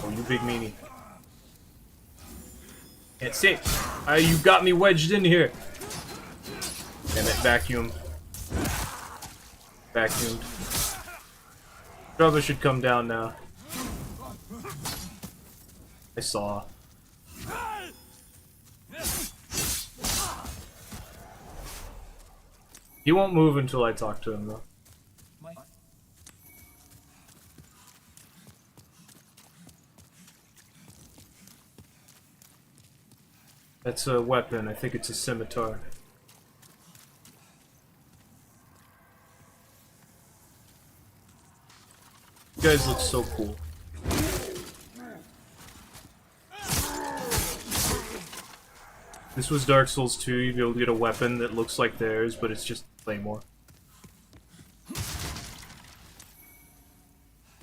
Oh, you big meanie. Can't see. You got me wedged in here. Damn it, vacuum. Vacuumed. Ostrava should come down now. I saw. He won't move until I talk to him, though. That's a weapon. I think it's a scimitar. You guys look so cool. This was Dark Souls 2, you'd be able to get a weapon that looks like theirs, but it's just Claymore.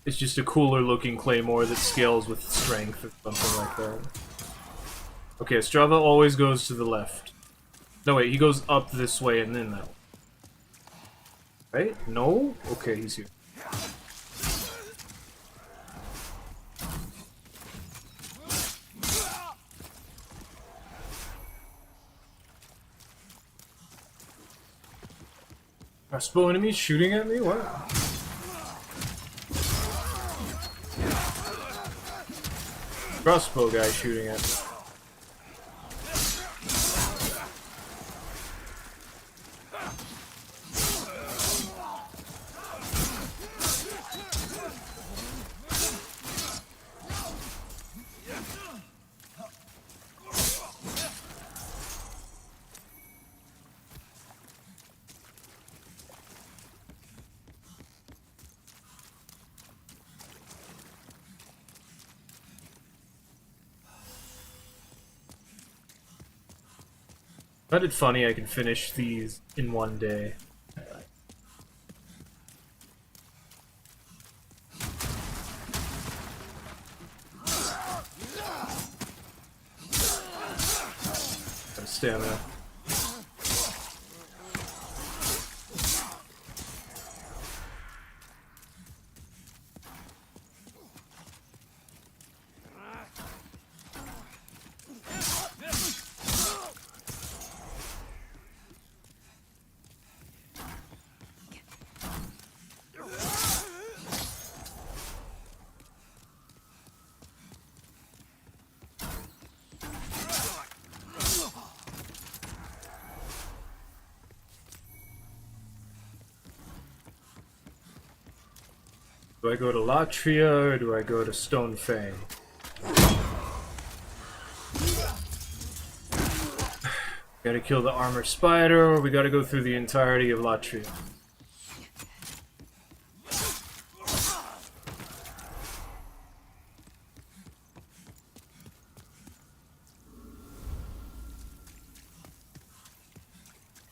It's just a cooler looking Claymore that scales with strength or something like that. Okay, Strava always goes to the left. No, wait, he goes up this way and then that way. Right? No? Okay, he's here. Crossbow enemies shooting at me? What? Crossbow guy shooting at me. I find it funny I can finish these in one day. Got stamina. Do I go to Latria or do I go to Stonefang? Gotta kill the armor spider or we gotta go through the entirety of Latria?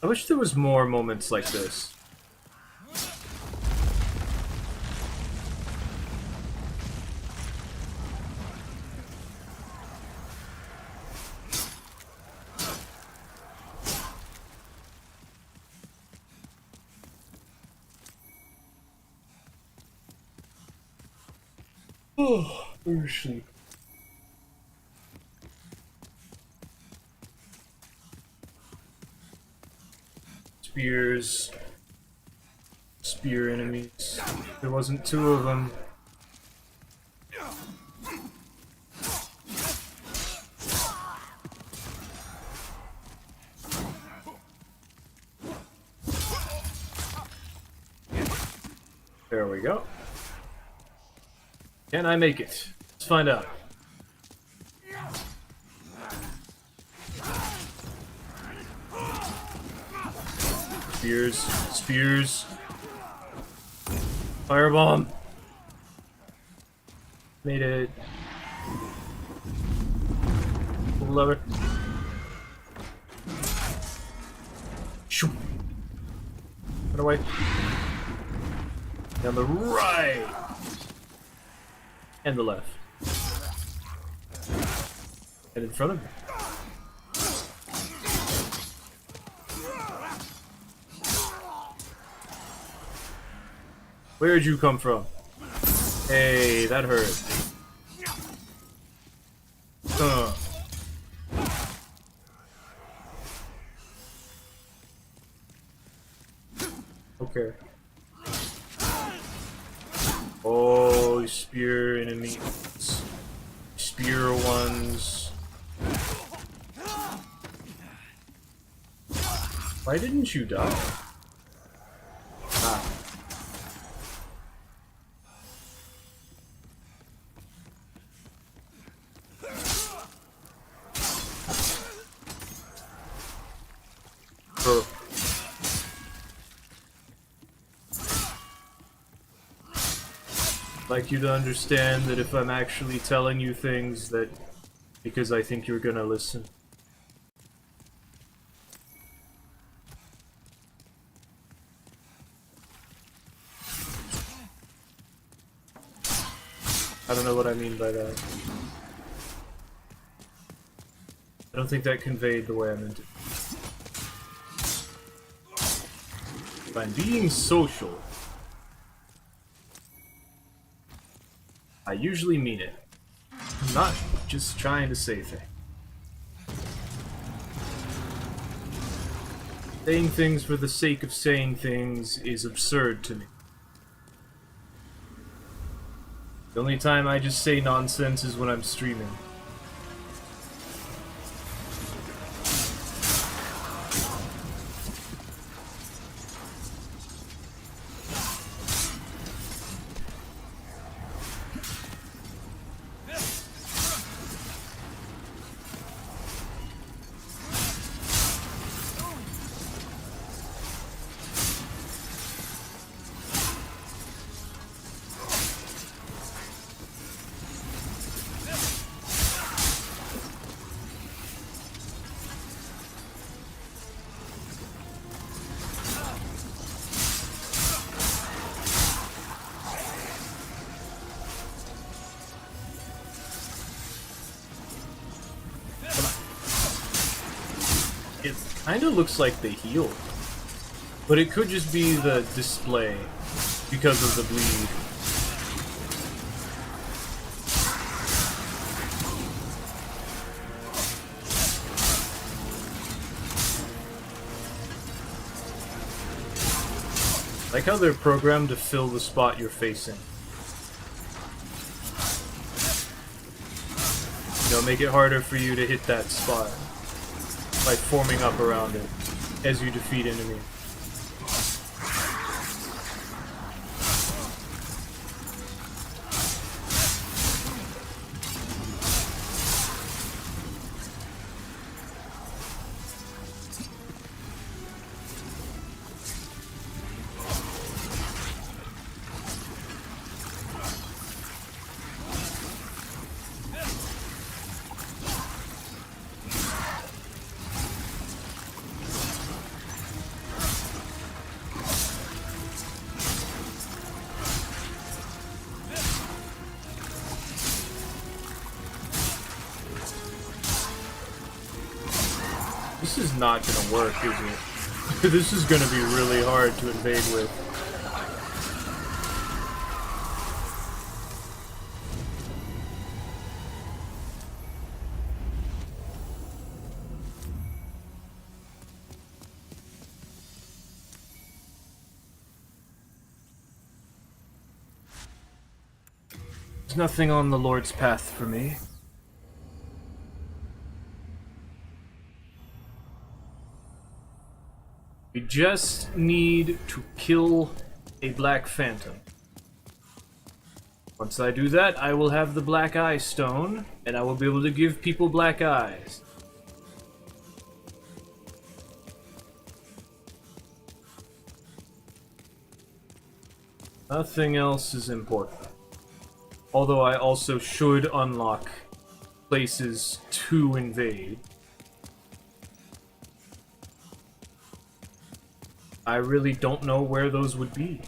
I wish there was more moments like this. Oh, where's sleep? Spears. Spear enemies. There wasn't two of them. There we go. Can I make it? Let's find out. Spears. Spears. Firebomb. Made it. Lever. Shoo. Run away. Down the right. And the left. And in front of me. Where'd you come from? Hey, that hurt. Okay. Oh, spear enemies. Spear ones. Why didn't you die? Ah. I'd like you to understand that if I'm actually telling you things that because I think you're gonna listen. I don't know what I mean by that. I don't think that conveyed the way I meant it. If I'm being social, I usually mean it. I'm not just trying to say things. Saying things for the sake of saying things is absurd to me. The only time I just say nonsense is when I'm streaming. It kind of looks like they healed, but it could just be the display because of the bleed. Like how they're programmed to fill the spot you're facing. You know, make it harder for you to hit that spot by forming up around it as you defeat enemies. This is not gonna work, is it? This is gonna be really hard to invade with. There's nothing on the Lord's path for me. We just need to kill a Black Phantom. Once I do that, I will have the Black Eye Stone, and I will be able to give people black eyes. Nothing else is important. Although I also should unlock places to invade. I really don't know where those would be.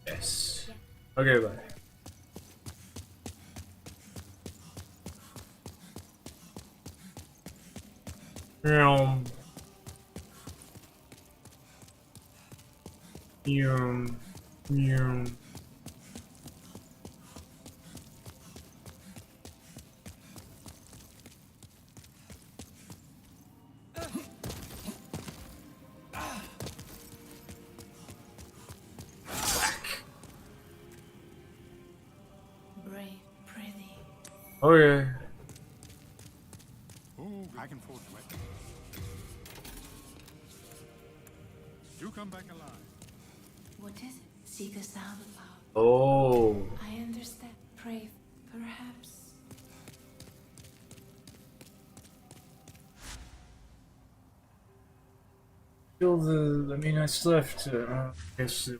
Yes. Okay, bye. Yum. Yum. Yum. Okay. Ooh, back and forth, wet. You come back alive. What is it? Seek us out about. Oh. I understand. Pray, perhaps. Kill the. I mean, I still have to. I guess.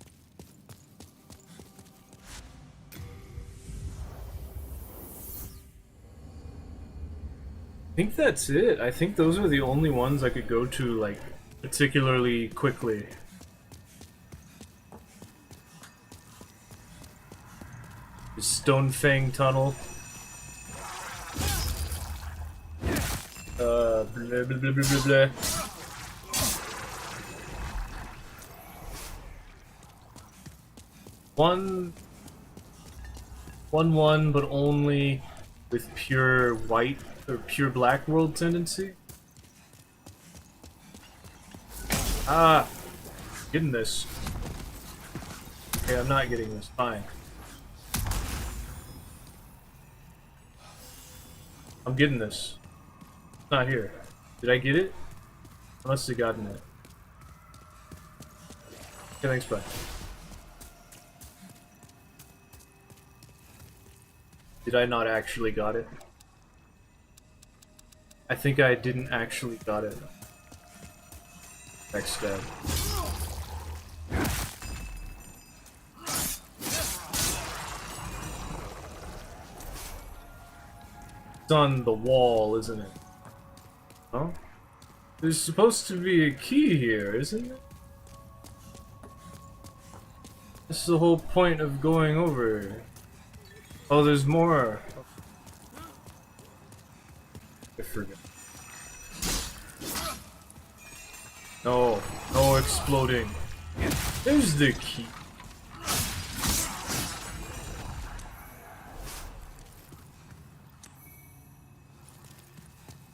I think that's it. I think those are the only ones I could go to, like, particularly quickly. The Stonefang Tunnel. Blah, blah, blah, blah, blah, blah. One, but only with pure white or pure black world tendency. Ah, getting this. Okay, I'm not getting this. Fine. I'm getting this. It's not here. Did I get it? I must have gotten it. Okay, thanks, bye. Did I not actually got it? I think I didn't actually got it. Backstab. It's on the wall, isn't it? Huh? There's supposed to be a key here, isn't it? That's the whole point of going over. Oh, there's more. I forgot. No, no exploding. There's the key.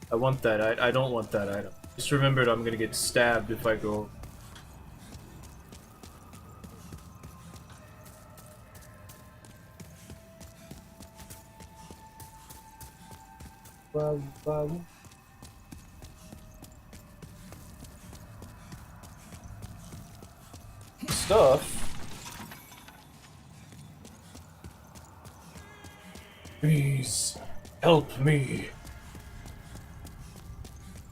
I want that. I don't want that item. Just remembered I'm gonna get stabbed if I go. Stuff. Please help me.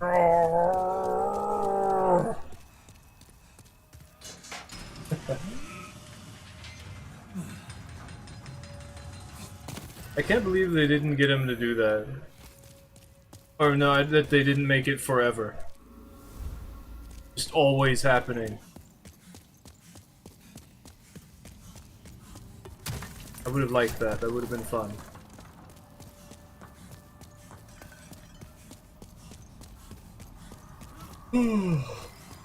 I can't believe they didn't get him to do that. Or no, that they didn't make it forever. Just always happening. I would have liked that. That would have been fun.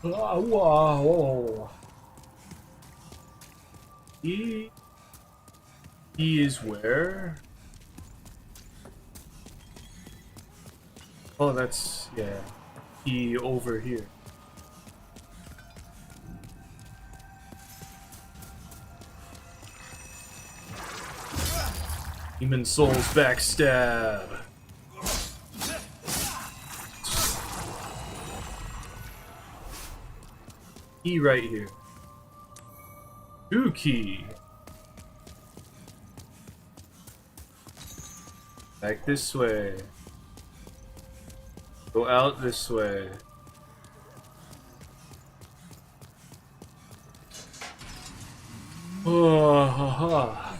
Wow. He is where? Oh, that's, yeah. He over here. Demon Souls backstab. Key right here. Two key. Back this way. Go out this way. Oh, haha.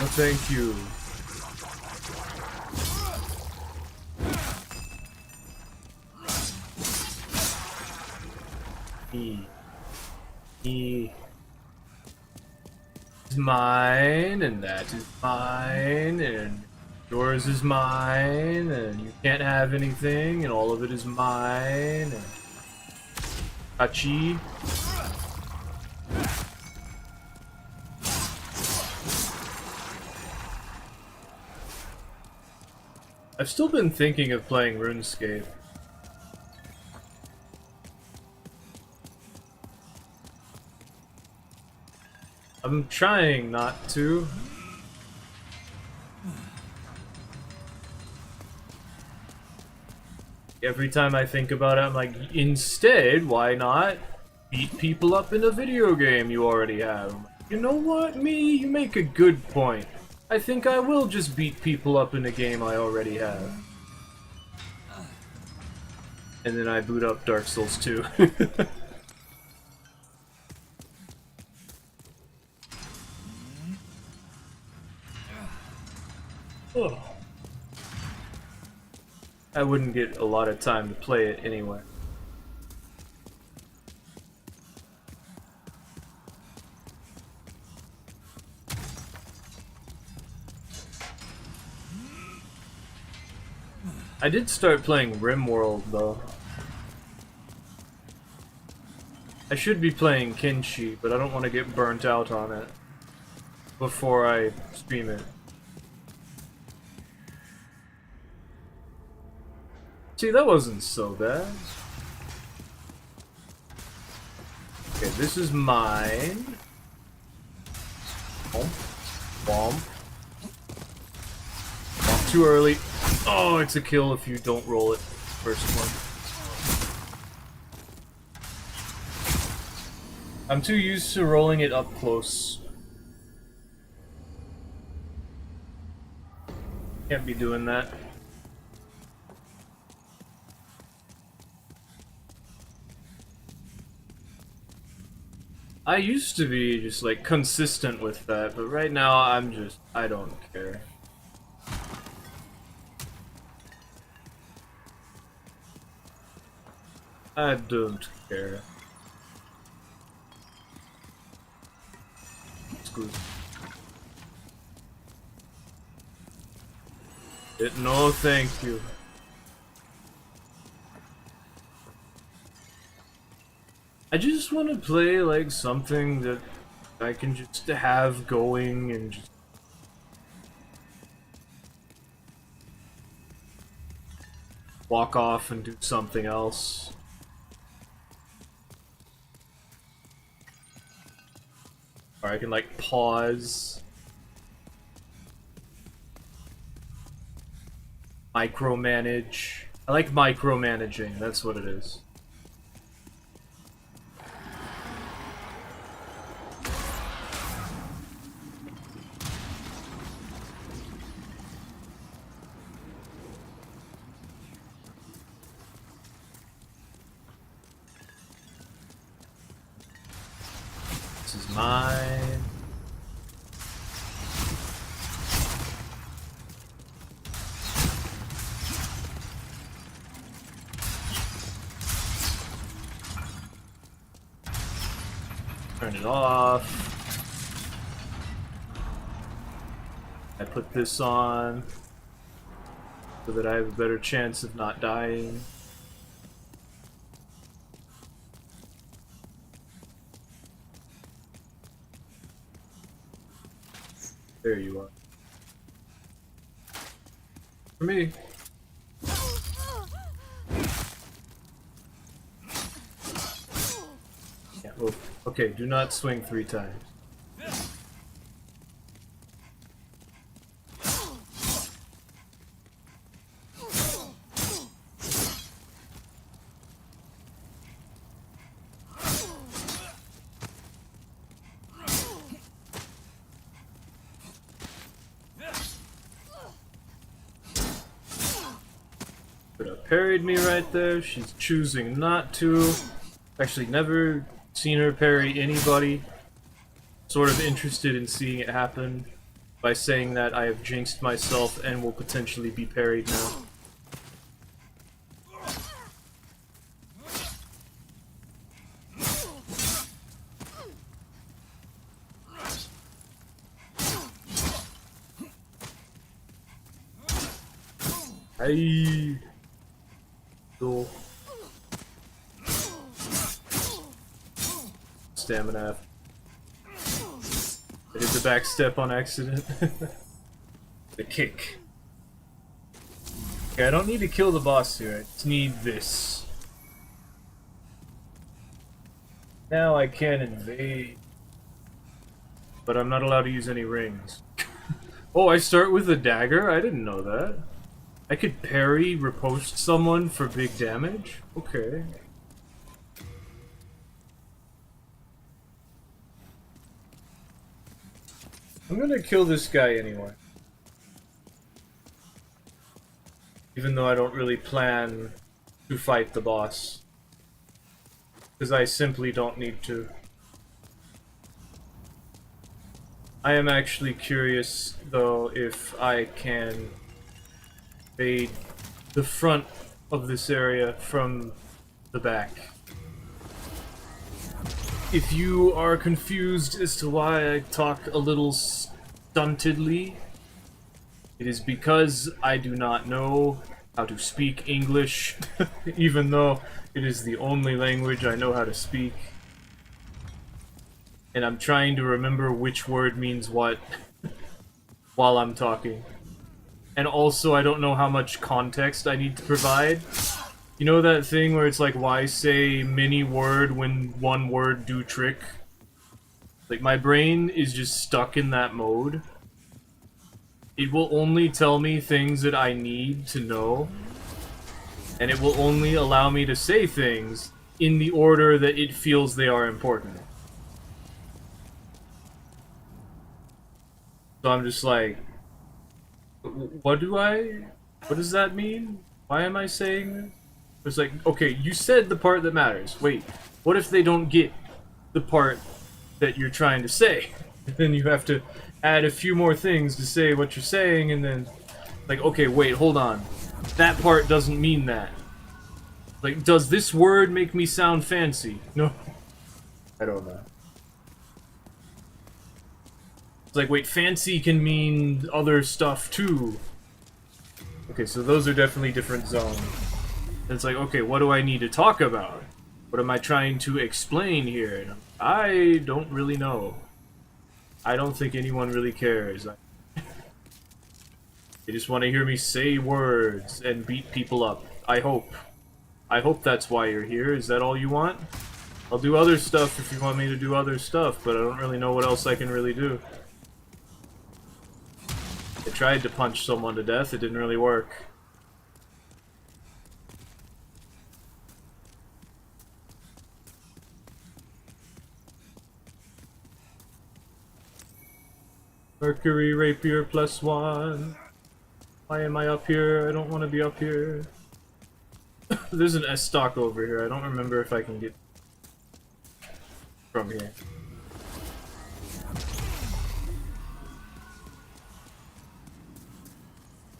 Oh, thank you. He is mine, and that is mine, and yours is mine, and you can't have anything, and all of it is mine, and Hachi. I've still been thinking of playing RuneScape. I'm trying not to. Every time I think about it, I'm like, instead, why not beat people up in a video game you already have? You know what, me? You make a good point. I think I will just beat people up in a game I already have. And then I boot up Dark Souls 2. Oh. I wouldn't get a lot of time to play it anyway. I did start playing RimWorld though. I should be playing Kenshi, but I don't want to get burnt out on it before I stream it. See, that wasn't so bad. Okay, this is mine. Bomb. Bomb. Bomb too early. Oh, it's a kill if you don't roll it. First one. I'm too used to rolling it up close. Can't be doing that. I used to be just like consistent with that, but right now I don't care. I don't care. It's good. No, thank you. I just want to play like something that I can just have going and just walk off and do something else. Or I can like pause. Micromanage. I like micromanaging, that's what it is. This is mine. Turn it off. I put this on so that I have a better chance of not dying. There you are. For me. Yeah, well, okay, do not swing 3 times. Could have parried me right there. She's choosing not to. Actually, never seen her parry anybody. Sort of interested in seeing it happen. By saying that, I have jinxed myself and will potentially be parried now. Hey. Cool. Stamina. I did the back step on accident. The kick. Okay, I don't need to kill the boss here. I just need this. Now I can invade. But I'm not allowed to use any rings. Oh, I start with a dagger? I didn't know that. I could parry, riposte someone for big damage? Okay. I'm gonna kill this guy anyway. Even though I don't really plan to fight the boss. Because I simply don't need to. I am actually curious, though, if I can evade the front of this area from the back. If you are confused as to why I talk a little stuntedly, it is because I do not know how to speak English, even though it is the only language I know how to speak. And I'm trying to remember which word means what while I'm talking. And also, I don't know how much context I need to provide. You know that thing where it's like, why say many word when one word do trick? Like, my brain is just stuck in that mode. It will only tell me things that I need to know. And it will only allow me to say things in the order that it feels they are important. So I'm just like, what does that mean? Why am I saying this? It's like, okay, you said the part that matters. Wait, what if they don't get the part that you're trying to say? And then you have to add a few more things to say what you're saying, and then, like, okay, wait, hold on. That part doesn't mean that. Like, does this word make me sound fancy? No. I don't know. It's like, wait, fancy can mean other stuff too. Okay, so those are definitely different zones. And it's like, okay, what do I need to talk about? What am I trying to explain here? I don't really know. I don't think anyone really cares. They just want to hear me say words and beat people up. I hope. I hope that's why you're here. Is that all you want? I'll do other stuff if you want me to do other stuff, but I don't really know what else I can really do. I tried to punch someone to death, it didn't really work. Mercury Rapier +1. Why am I up here? I don't want to be up here. There's an S stock over here. I don't remember if I can get from here.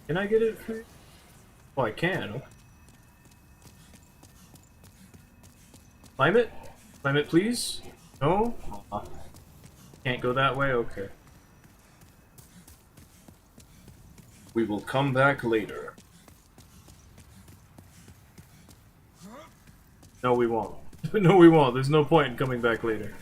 Can I get it free? Oh, I can. Okay. Climb it? Climb it, please? No? Can't go that way? Okay. We will come back later. No, we won't. No, we won't. There's no point in coming back later.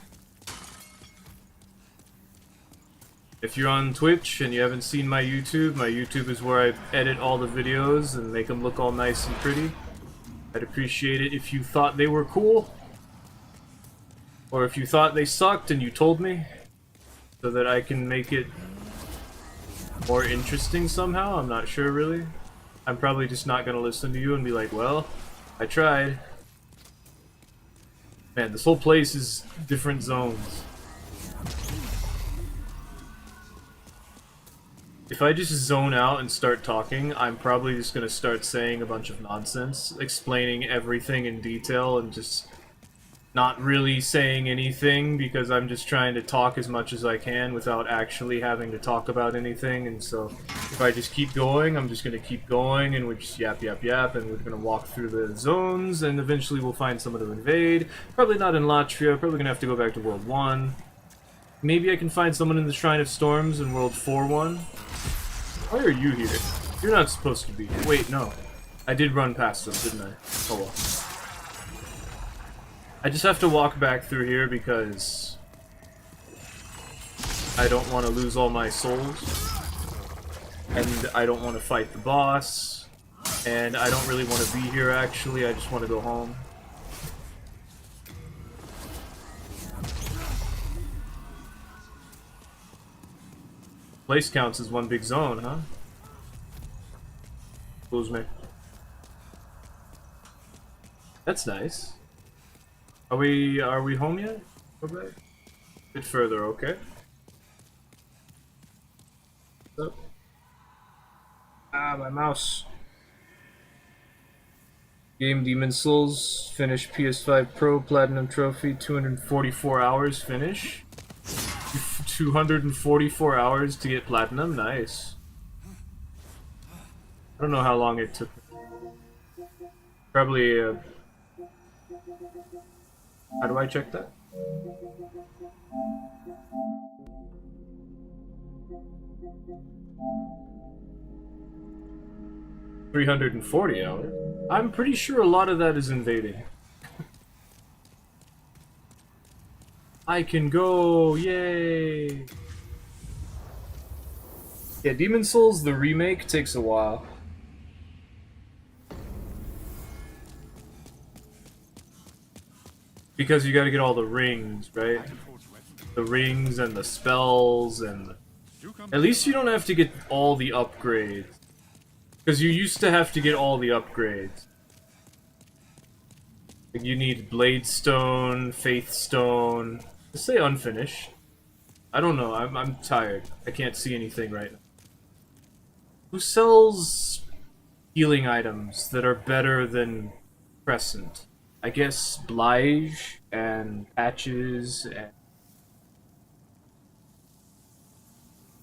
If you're on Twitch and you haven't seen my YouTube is where I edit all the videos and make them look all nice and pretty. I'd appreciate it if you thought they were cool. Or if you thought they sucked and you told me. So that I can make it more interesting somehow. I'm not sure, really. I'm probably just not gonna listen to you and be like, well, I tried. Man, this whole place is different zones. If I just zone out and start talking, I'm probably just gonna start saying a bunch of nonsense, explaining everything in detail and just not really saying anything because I'm just trying to talk as much as I can without actually having to talk about anything. And so if I just keep going, I'm just gonna keep going and we just yap yap yap and we're gonna walk through the zones and eventually we'll find someone to invade. Probably not in Latvia, probably gonna have to go back to World 1. Maybe I can find someone in the Shrine of Storms in World 4-1. Why are you here? You're not supposed to be here. Wait, no. I did run past them, didn't I? Oh well. I just have to walk back through here because I don't want to lose all my souls. And I don't want to fight the boss. And I don't really want to be here, actually. I just want to go home. Place counts as one big zone, huh? Fools me. That's nice. Are we home yet? Okay. A bit further, okay. What's up? Ah, my mouse. Game Demon Souls, finish PS5 Pro Platinum Trophy, 244 hours finish. 244 hours to get Platinum, nice. I don't know how long it took. Probably, how do I check that? $340. I'm pretty sure a lot of that is invading. I can go! Yay! Yeah, Demon Souls, the remake, takes a while. Because you gotta get all the rings, right? The rings and the spells and... At least you don't have to get all the upgrades. Because you used to have to get all the upgrades. Like you need Blade Stone, Faith Stone... Just say unfinished. I don't know, I'm tired. I can't see anything right now. Who sells healing items that are better than Crescent? I guess Blige and Patches and...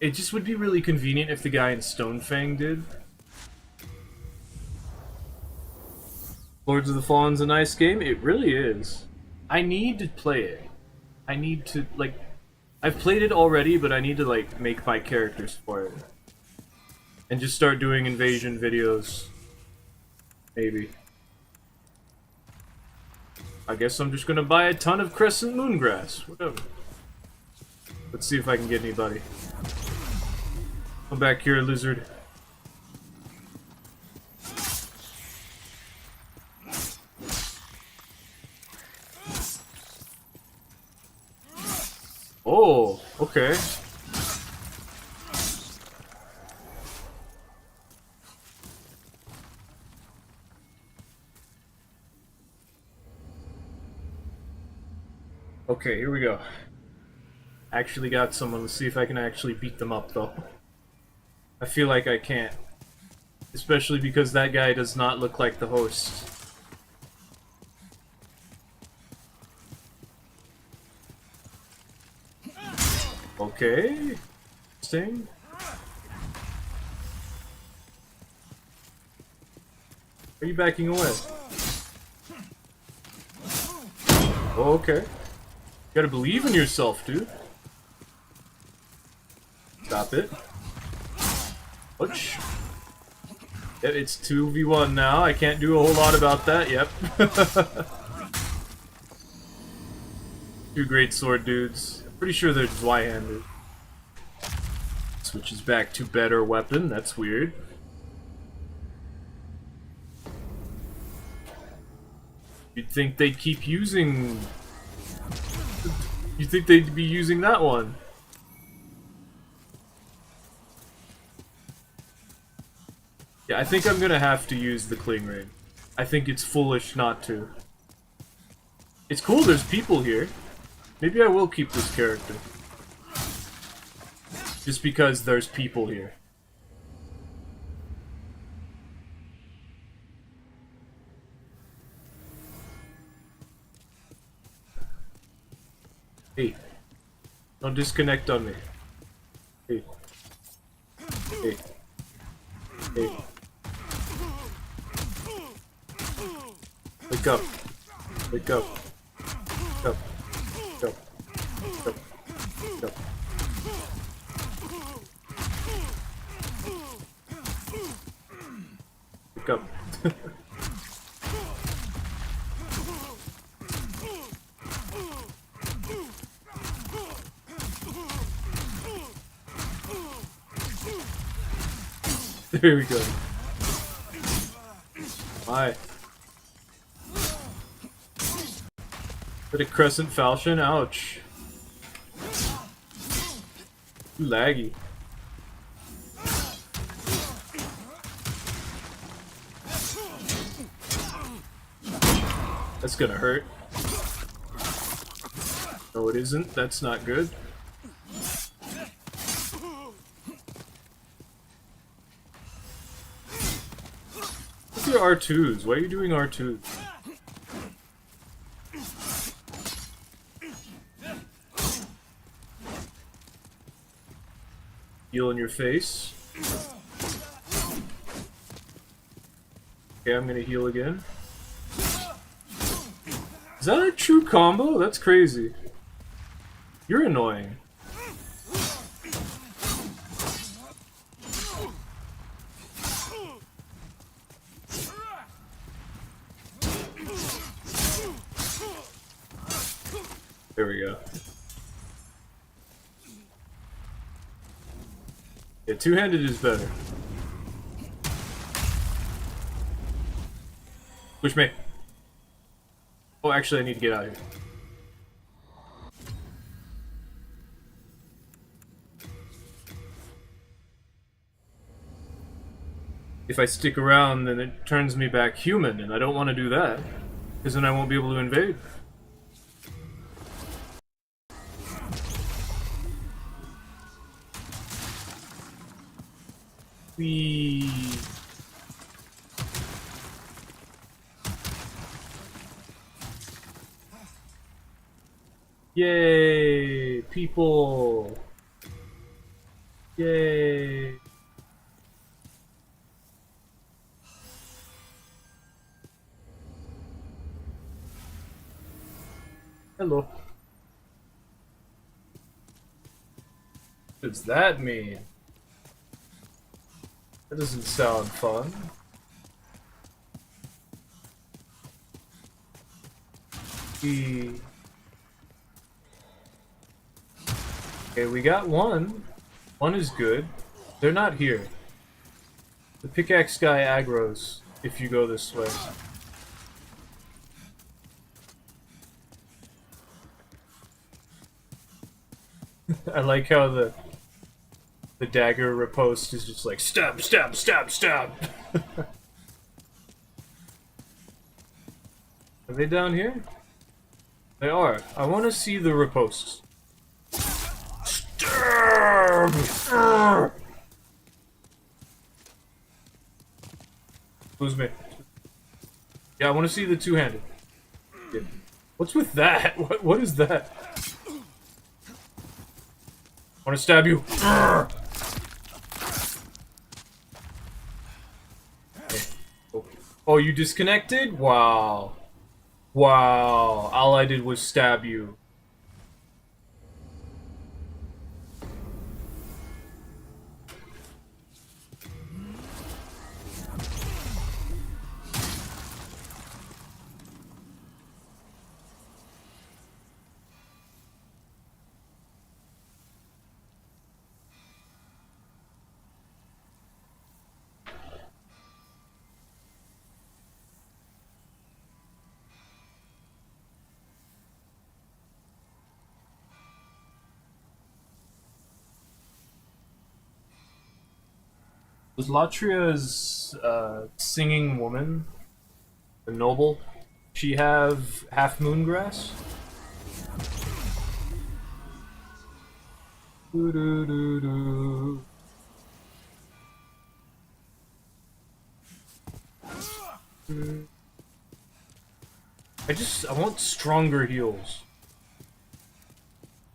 It just would be really convenient if the guy in Stonefang did. Lords of the Fallen's a nice game? It really is. I need to play it. I need to, like... I've played it already, but I need to, like, make my characters for it. And just start doing invasion videos. Maybe. I guess I'm just gonna buy a ton of Crescent Moongrass. Whatever. Let's see if I can get anybody. Come back here, lizard. Oh, okay. Okay, here we go. Actually got someone. Let's see if I can actually beat them up, though. I feel like I can't. Especially because that guy does not look like the host. Okay. Interesting. Are you backing away? Okay. You gotta believe in yourself, dude. Stop it. Ouch. Yeah, it's 2v1 now. I can't do a whole lot about that. Yep. Two great sword dudes. Pretty sure they're Y-handed. Switches back to better weapon. That's weird. You'd think they'd keep using... You'd think they'd be using that one. Yeah, I think I'm gonna have to use the Cling Ring. I think it's foolish not to. It's cool there's people here. Maybe I will keep this character. Just because there's people here. Hey. Don't disconnect on me. Hey. Hey. Hey. Wake up. Wake up. Wake up. Wake up. Wake up. Wake up. Wake up. There we go. Hi. Bit of Crescent Falchion, ouch. Too laggy. That's gonna hurt. No, it isn't. That's not good. What's your R2s? Why are you doing R2s? Heal in your face. Okay, I'm gonna heal again. Is that a true combo? That's crazy. You're annoying. There we go. Yeah, two-handed is better. Push me. Oh, actually, I need to get out of here. If I stick around, then it turns me back human, and I don't want to do that. Because then I won't be able to invade. Whee. Yay! People! Yay! Hello. What does that mean? That doesn't sound fun. Okay, we got one. One is good. They're not here. The pickaxe guy aggroes if you go this way. I like how the dagger riposte is just like stab, stab, stab, stab. Are they down here? They are. I want to see the riposte. Stab! Who's me? Yeah, I want to see the two-handed. Yeah. What's with that? What is that? I want to stab you. Oh, you disconnected? Wow. Wow. All I did was stab you. Was Latria's singing woman, the noble, she have half moon grass? Doo -doo -doo -doo. I want stronger heals.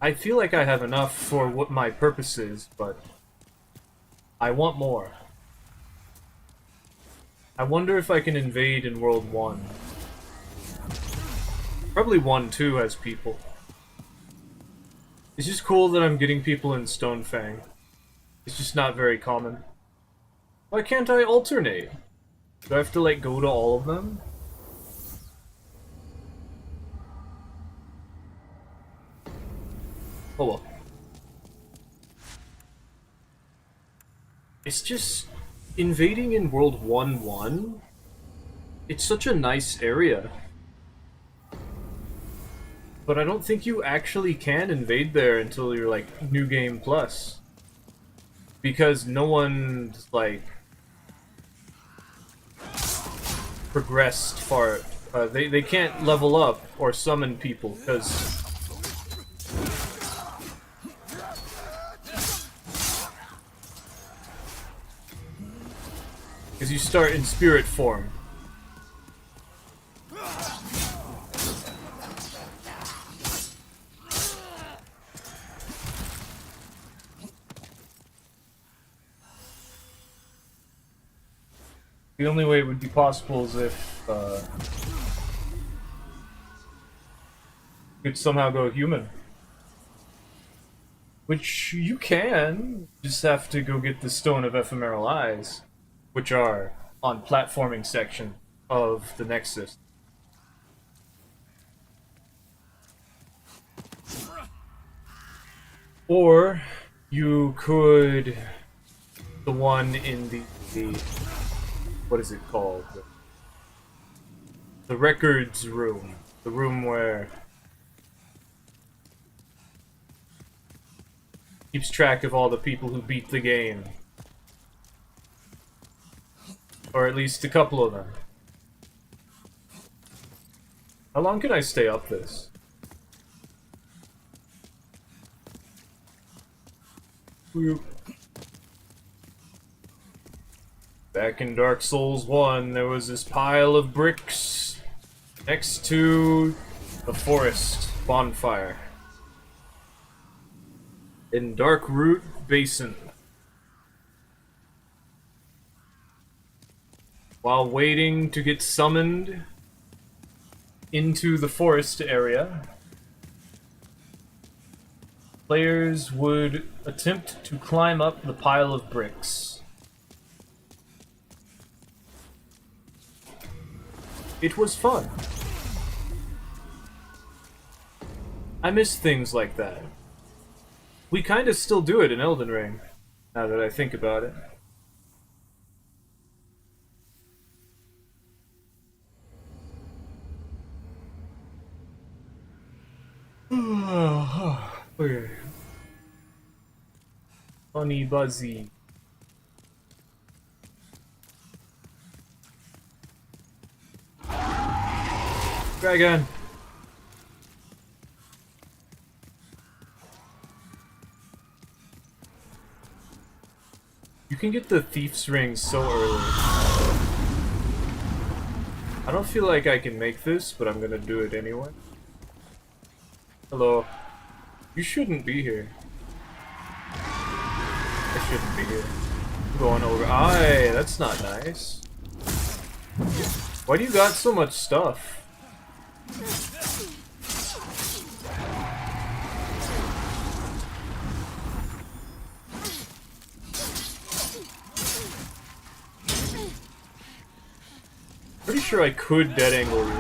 I feel like I have enough for what my purpose is, but I want more. I wonder if I can invade in World 1. Probably 1 too has people. It's just cool that I'm getting people in Stonefang. It's just not very common. Why can't I alternate? Do I have to, like, go to all of them? Oh well. It's just... invading in World 1-1? It's such a nice area. But I don't think you actually can invade there until you're, like, New Game Plus. Because no one's, like... progressed far. They can't level up or summon people, because... because you start in spirit form. The only way it would be possible is if could somehow go human. Which you can, just have to go get the Stone of Ephemeral Eyes, which are on platforming section of the Nexus. Or you could the one in the what is it called? The records room. The room where keeps track of all the people who beat the game. Or at least a couple of them. How long can I stay up this? Back in Dark Souls 1, there was this pile of bricks next to the forest bonfire. In Darkroot Basin. While waiting to get summoned into the forest area, players would attempt to climb up the pile of bricks. It was fun. I miss things like that. We kinda still do it in Elden Ring, now that I think about it. Okay. Honey Buzzy. Dragon. You can get the Thief's Ring so early. I don't feel like I can make this, but I'm gonna do it anyway. Hello. You shouldn't be here. I shouldn't be here. I'm going over. Aye, that's not nice. Why do you got so much stuff? Pretty sure I could dead angle you.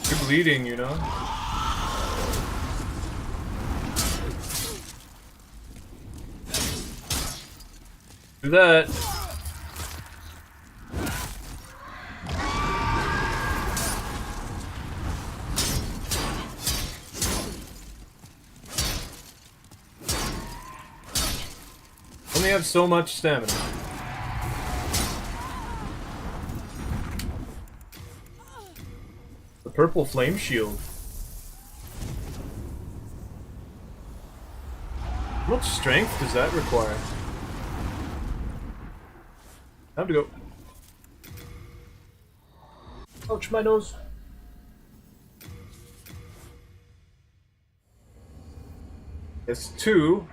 You're bleeding, you know? Do that. Only have so much stamina. The purple flame shield. How much strength does that require? Time to go. Ouch, my nose. It's 2.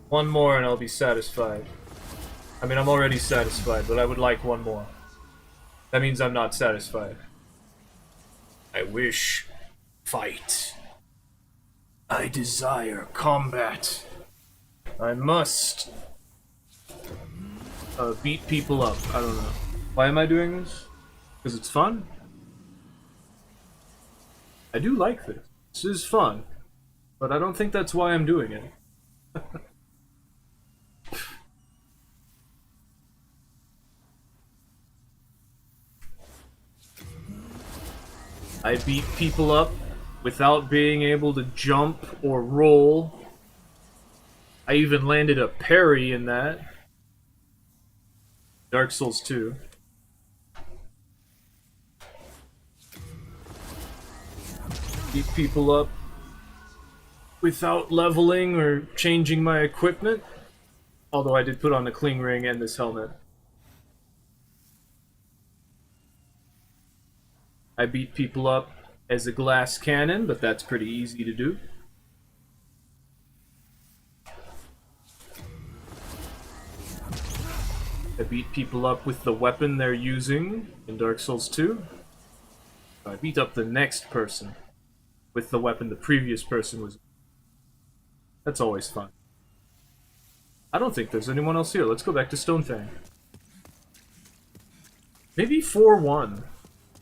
One more and I'll be satisfied. I mean, I'm already satisfied, but I would like one more. That means I'm not satisfied. I wish. Fight. I desire combat. I must. Beat people up. I don't know. Why am I doing this? Because it's fun? I do like this. This is fun. But I don't think that's why I'm doing it. I beat people up without being able to jump or roll. I even landed a parry in that. Dark Souls 2. Beat people up without leveling or changing my equipment. Although I did put on the cling ring and this helmet. I beat people up as a glass cannon, but that's pretty easy to do. I beat people up with the weapon they're using in Dark Souls 2. I beat up the next person with the weapon the previous person was. That's always fun. I don't think there's anyone else here. Let's go back to Stonefang. Maybe 4-1.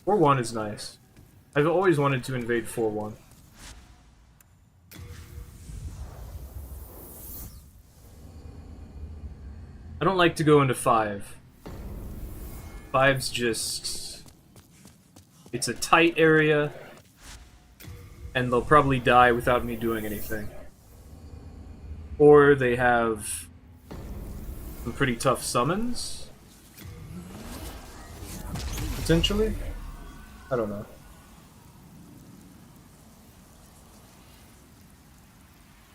4-1 is nice. I've always wanted to invade 4-1. I don't like to go into 5. 5's just... It's a tight area, and they'll probably die without me doing anything. Or they have some pretty tough summons. Potentially? I don't know.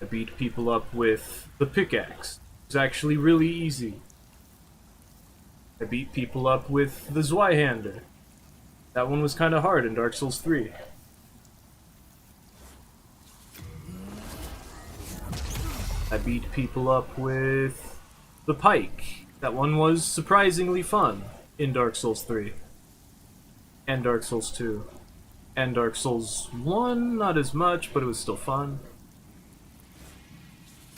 I beat people up with the pickaxe. It's actually really easy. I beat people up with the Zweihander. That one was kind of hard in Dark Souls 3. I beat people up with the pike. That one was surprisingly fun in Dark Souls 3. And Dark Souls 2. And Dark Souls 1, not as much, but it was still fun.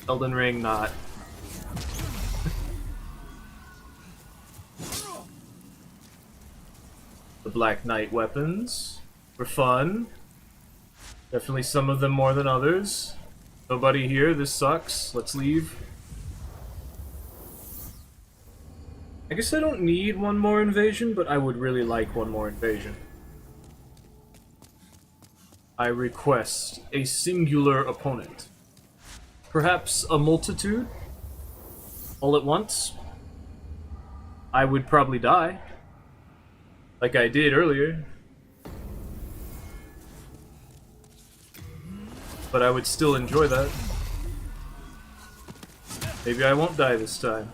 Elden Ring, not. The Black Knight weapons were fun. Definitely some of them more than others. Nobody here, this sucks. Let's leave. I guess I don't need one more invasion, but I would really like one more invasion. I request a singular opponent. Perhaps a multitude? All at once? I would probably die. Like I did earlier. But I would still enjoy that. Maybe I won't die this time.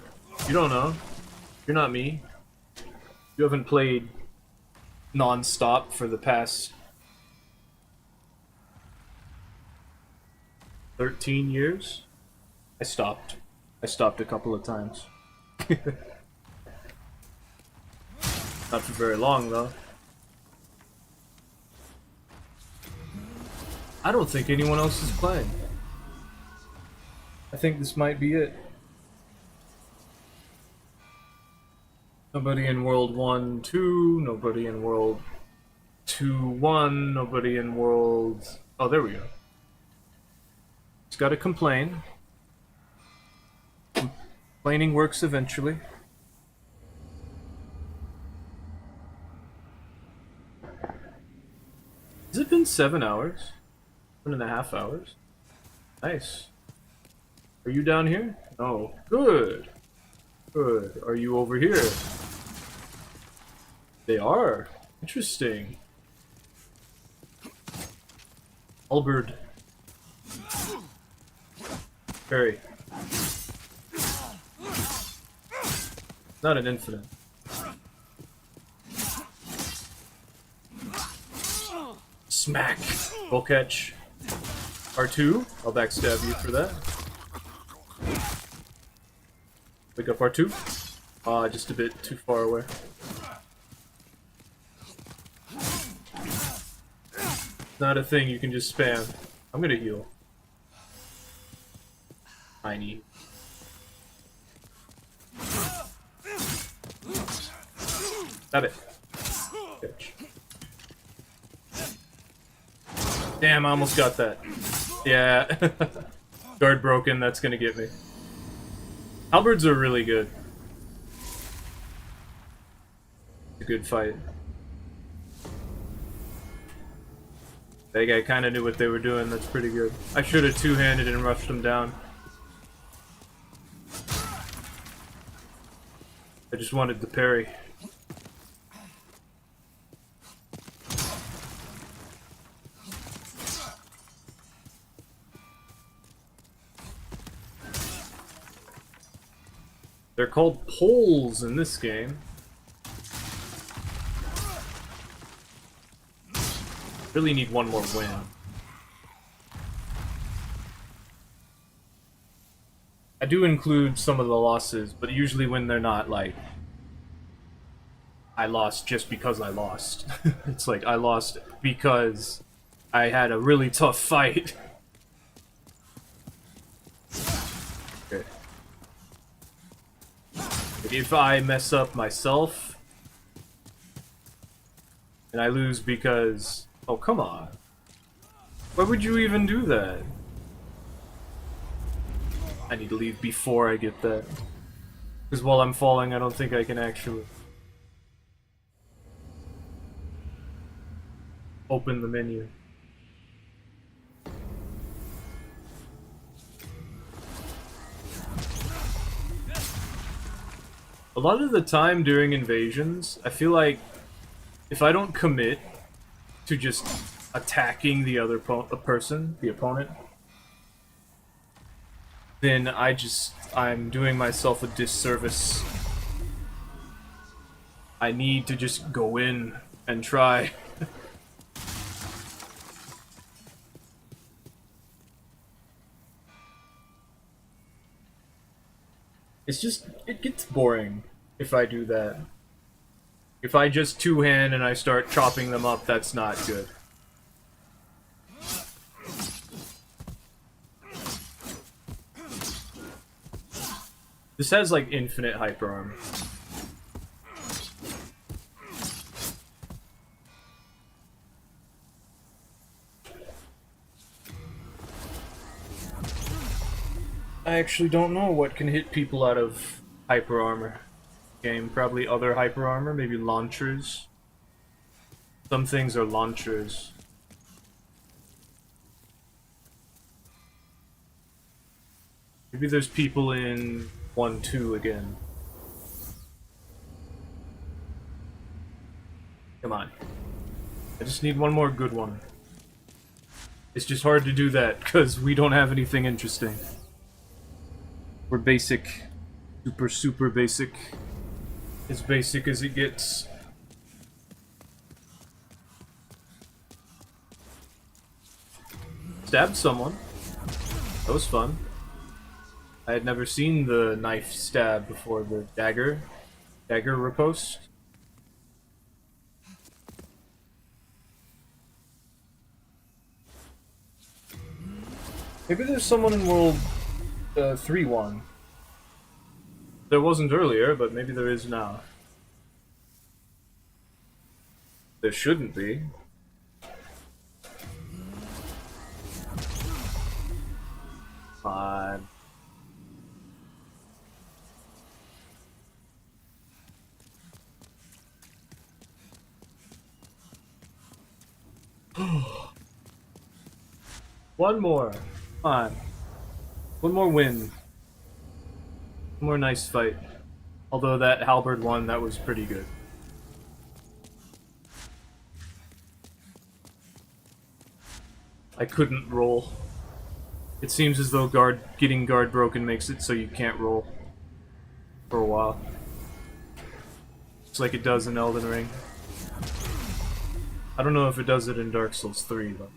You don't know. You're not me. You haven't played non-stop for the past 13 years? I stopped. I stopped a couple of times. Not for very long, though. I don't think anyone else is playing. I think this might be it. Nobody in World 1, 2, nobody in World 2, 1, nobody in World... Oh, there we go. Just gotta complain. Complaining works eventually. Has it been 7 hours? 1.5 hours? Nice. Are you down here? No. Good. Good. Are you over here? They are. Interesting. Albert. Parry. Not an infinite. Smack. Roll catch. R2. I'll backstab you for that. Pick up R2. Ah, just a bit too far away. Not a thing you can just spam. I'm gonna heal. Tiny. Stab it. Catch. Damn, I almost got that. Yeah. Guard broken, that's gonna get me. Halberds are really good. It's a good fight. That guy kinda knew what they were doing, that's pretty good. I should have two-handed and rushed him down. I just wanted the parry. They're called poles in this game. Really need one more win. I do include some of the losses, but usually when they're not like I lost just because I lost. It's like I lost because I had a really tough fight. Okay. If I mess up myself, and I lose because... Oh, come on. Why would you even do that? I need to leave before I get that. Because while I'm falling, I don't think I can actually open the menu. A lot of the time during invasions, I feel like if I don't commit to just attacking the other person, the opponent, then I'm doing myself a disservice. I need to just go in and try. It gets boring if I do that. If I just two-hand and I start chopping them up, that's not good. This has, like, infinite hyper armor. I actually don't know what can hit people out of hyper armor. Game, probably other hyper armor, maybe launchers. Some things are launchers. Maybe there's people in 1-2 again. Come on. I just need one more good one. It's just hard to do that, because we don't have anything interesting. We're basic. Super basic. As basic as it gets. Stabbed someone. That was fun. I had never seen the knife stab before, the dagger riposte. Maybe there's someone in World 3-1. There wasn't earlier, but maybe there is now. There shouldn't be. Fine. One more. Come on. One more win. One more nice fight. Although that halberd one, that was pretty good. I couldn't roll. It seems as though getting guard broken makes it so you can't roll. For a while. Just like it does in Elden Ring. I don't know if it does it in Dark Souls 3, though.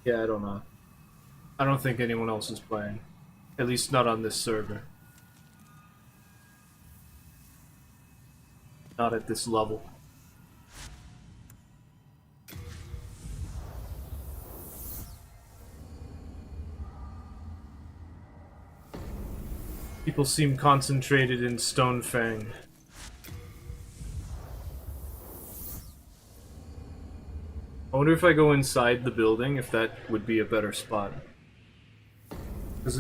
Yeah, I don't know. I don't think anyone else is playing. At least not on this server. Not at this level. People seem concentrated in Stonefang. I wonder if I go inside the building, if that would be a better spot. Because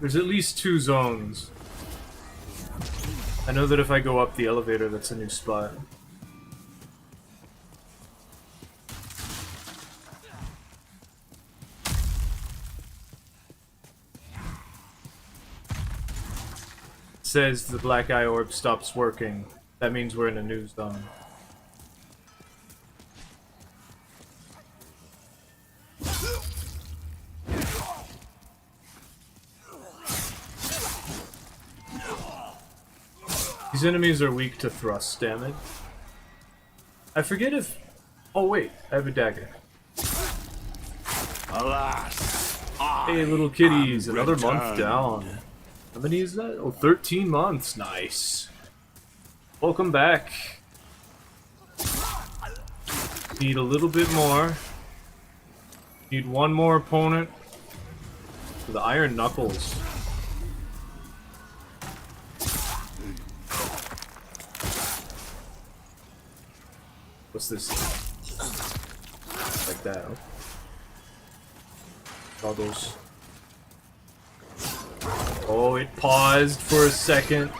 there's at least 2 zones. I know that if I go up the elevator, that's a new spot. It says the black eye orb stops working. That means we're in a new zone. These enemies are weak to thrust damage. I forget if... Oh wait, I have a dagger. Alas, Hey little kitties, another month down. How many is that? Oh, 13 months. Nice. Welcome back. Need a little bit more. Need one more opponent. For the Iron Knuckles. What's this? Like that. Okay. All those. Oh, it paused for a second.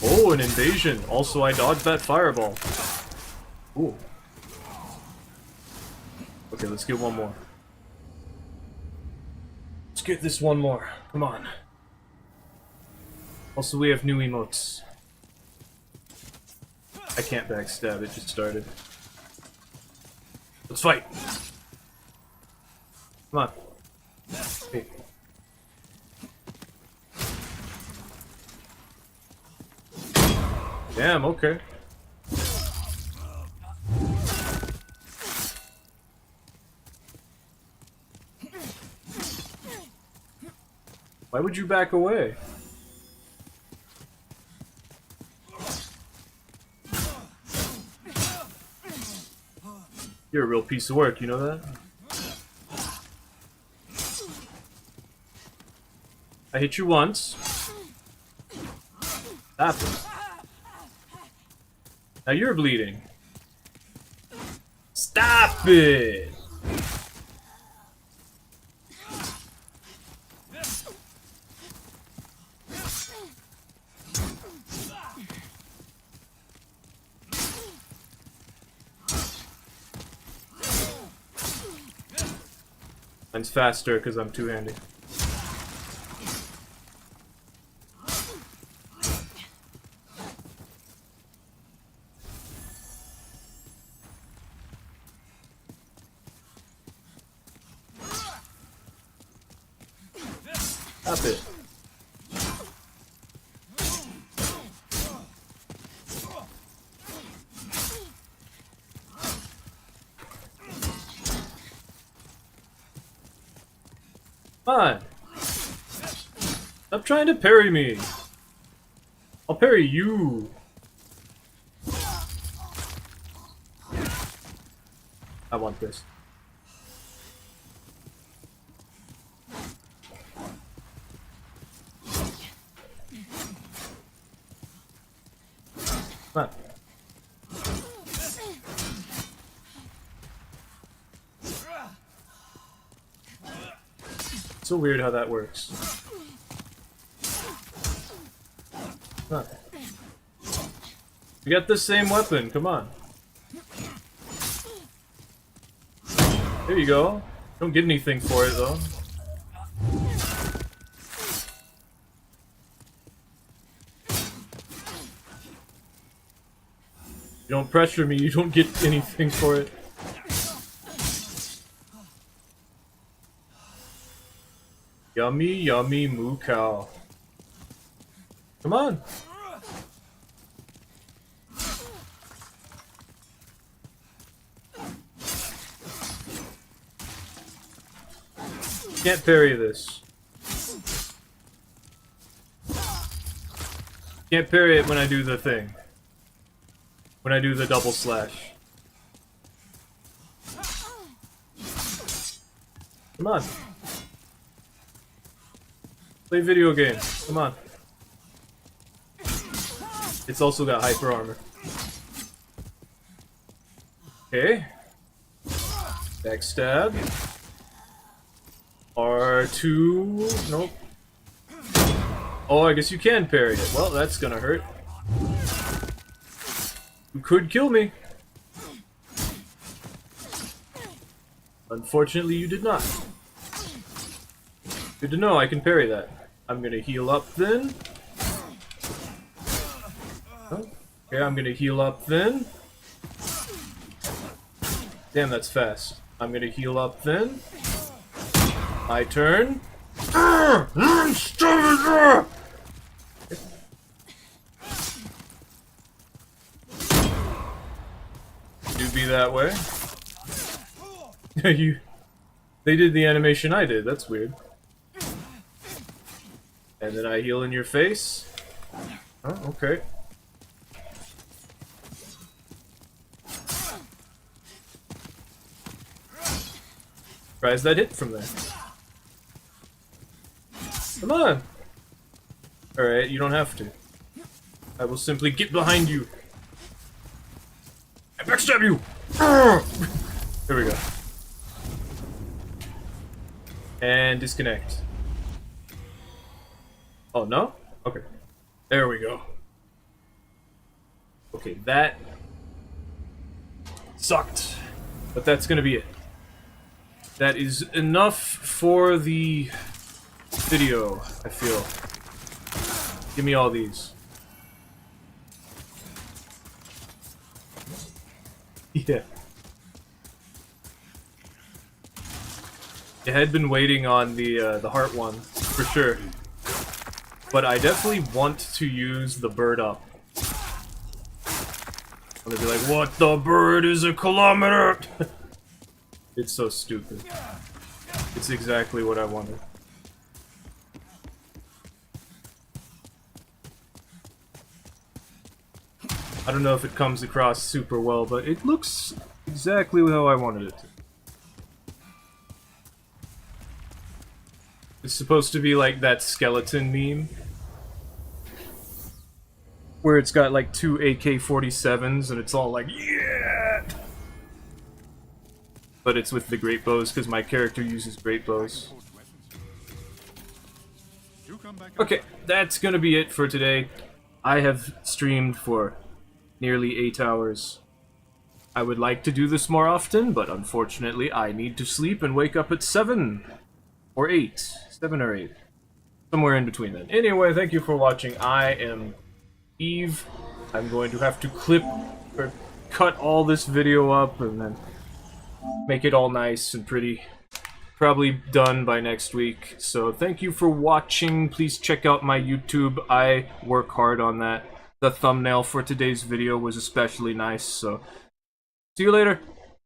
Oh, an invasion. Also, I dodged that fireball. Ooh. Okay, let's get one more. Let's get this one more. Come on. Also, we have new emotes. I can't backstab, it just started. Let's fight! Come on. Hey. Damn, okay. Why would you back away? You're a real piece of work, you know that? I hit you once. Stop it. Now you're bleeding. Stop it! Mine's faster because I'm two-handed. Stop it. Come on. Stop trying to parry me. I'll parry you. I want this. Come on. It's so weird how that works. Come on. We got the same weapon, come on. There you go. Don't get anything for it though. You don't pressure me, you don't get anything for it. Yummy, yummy moo cow. Come on. Can't parry this. Can't parry it when I do the thing. When I do the double slash. Come on. Play video games. Come on. It's also got hyper armor. Okay. Backstab. R2. Nope. Oh, I guess you can parry it. Well, that's gonna hurt. You could kill me. Unfortunately, you did not. Good to know, I can parry that. I'm gonna heal up then. Oh, okay, I'm gonna heal up then. Damn, that's fast. I'm gonna heal up then. My turn. Do be that way. They did the animation I did, that's weird. And then I heal in your face. Oh, okay. Surprised that hit from there. Come on! Alright, you don't have to. I will simply get behind you. I backstab you! There we go. And disconnect. Oh, no? Okay. There we go. Okay, that sucked. But that's gonna be it. That is enough for the video, I feel. Give me all these. Yeah. I had been waiting on the heart one, for sure. But I definitely want to use the bird up. I'm gonna be like, what the bird is a kilometer? It's so stupid. It's exactly what I wanted. I don't know if it comes across super well, but it looks exactly how I wanted it to. It's supposed to be like that skeleton meme, where it's got like 2 AK-47s and it's all like, yeah! But it's with the great bows, because my character uses great bows. Okay, that's gonna be it for today. I have streamed for nearly 8 hours. I would like to do this more often, but unfortunately I need to sleep and wake up at 7 or 8. 7 or 8. Somewhere in between then. Anyway, thank you for watching. I am Eve. I'm going to have to clip or cut all this video up and then make it all nice and pretty. Probably done by next week. So thank you for watching. Please check out my YouTube. I work hard on that. The thumbnail for today's video was especially nice, so see you later.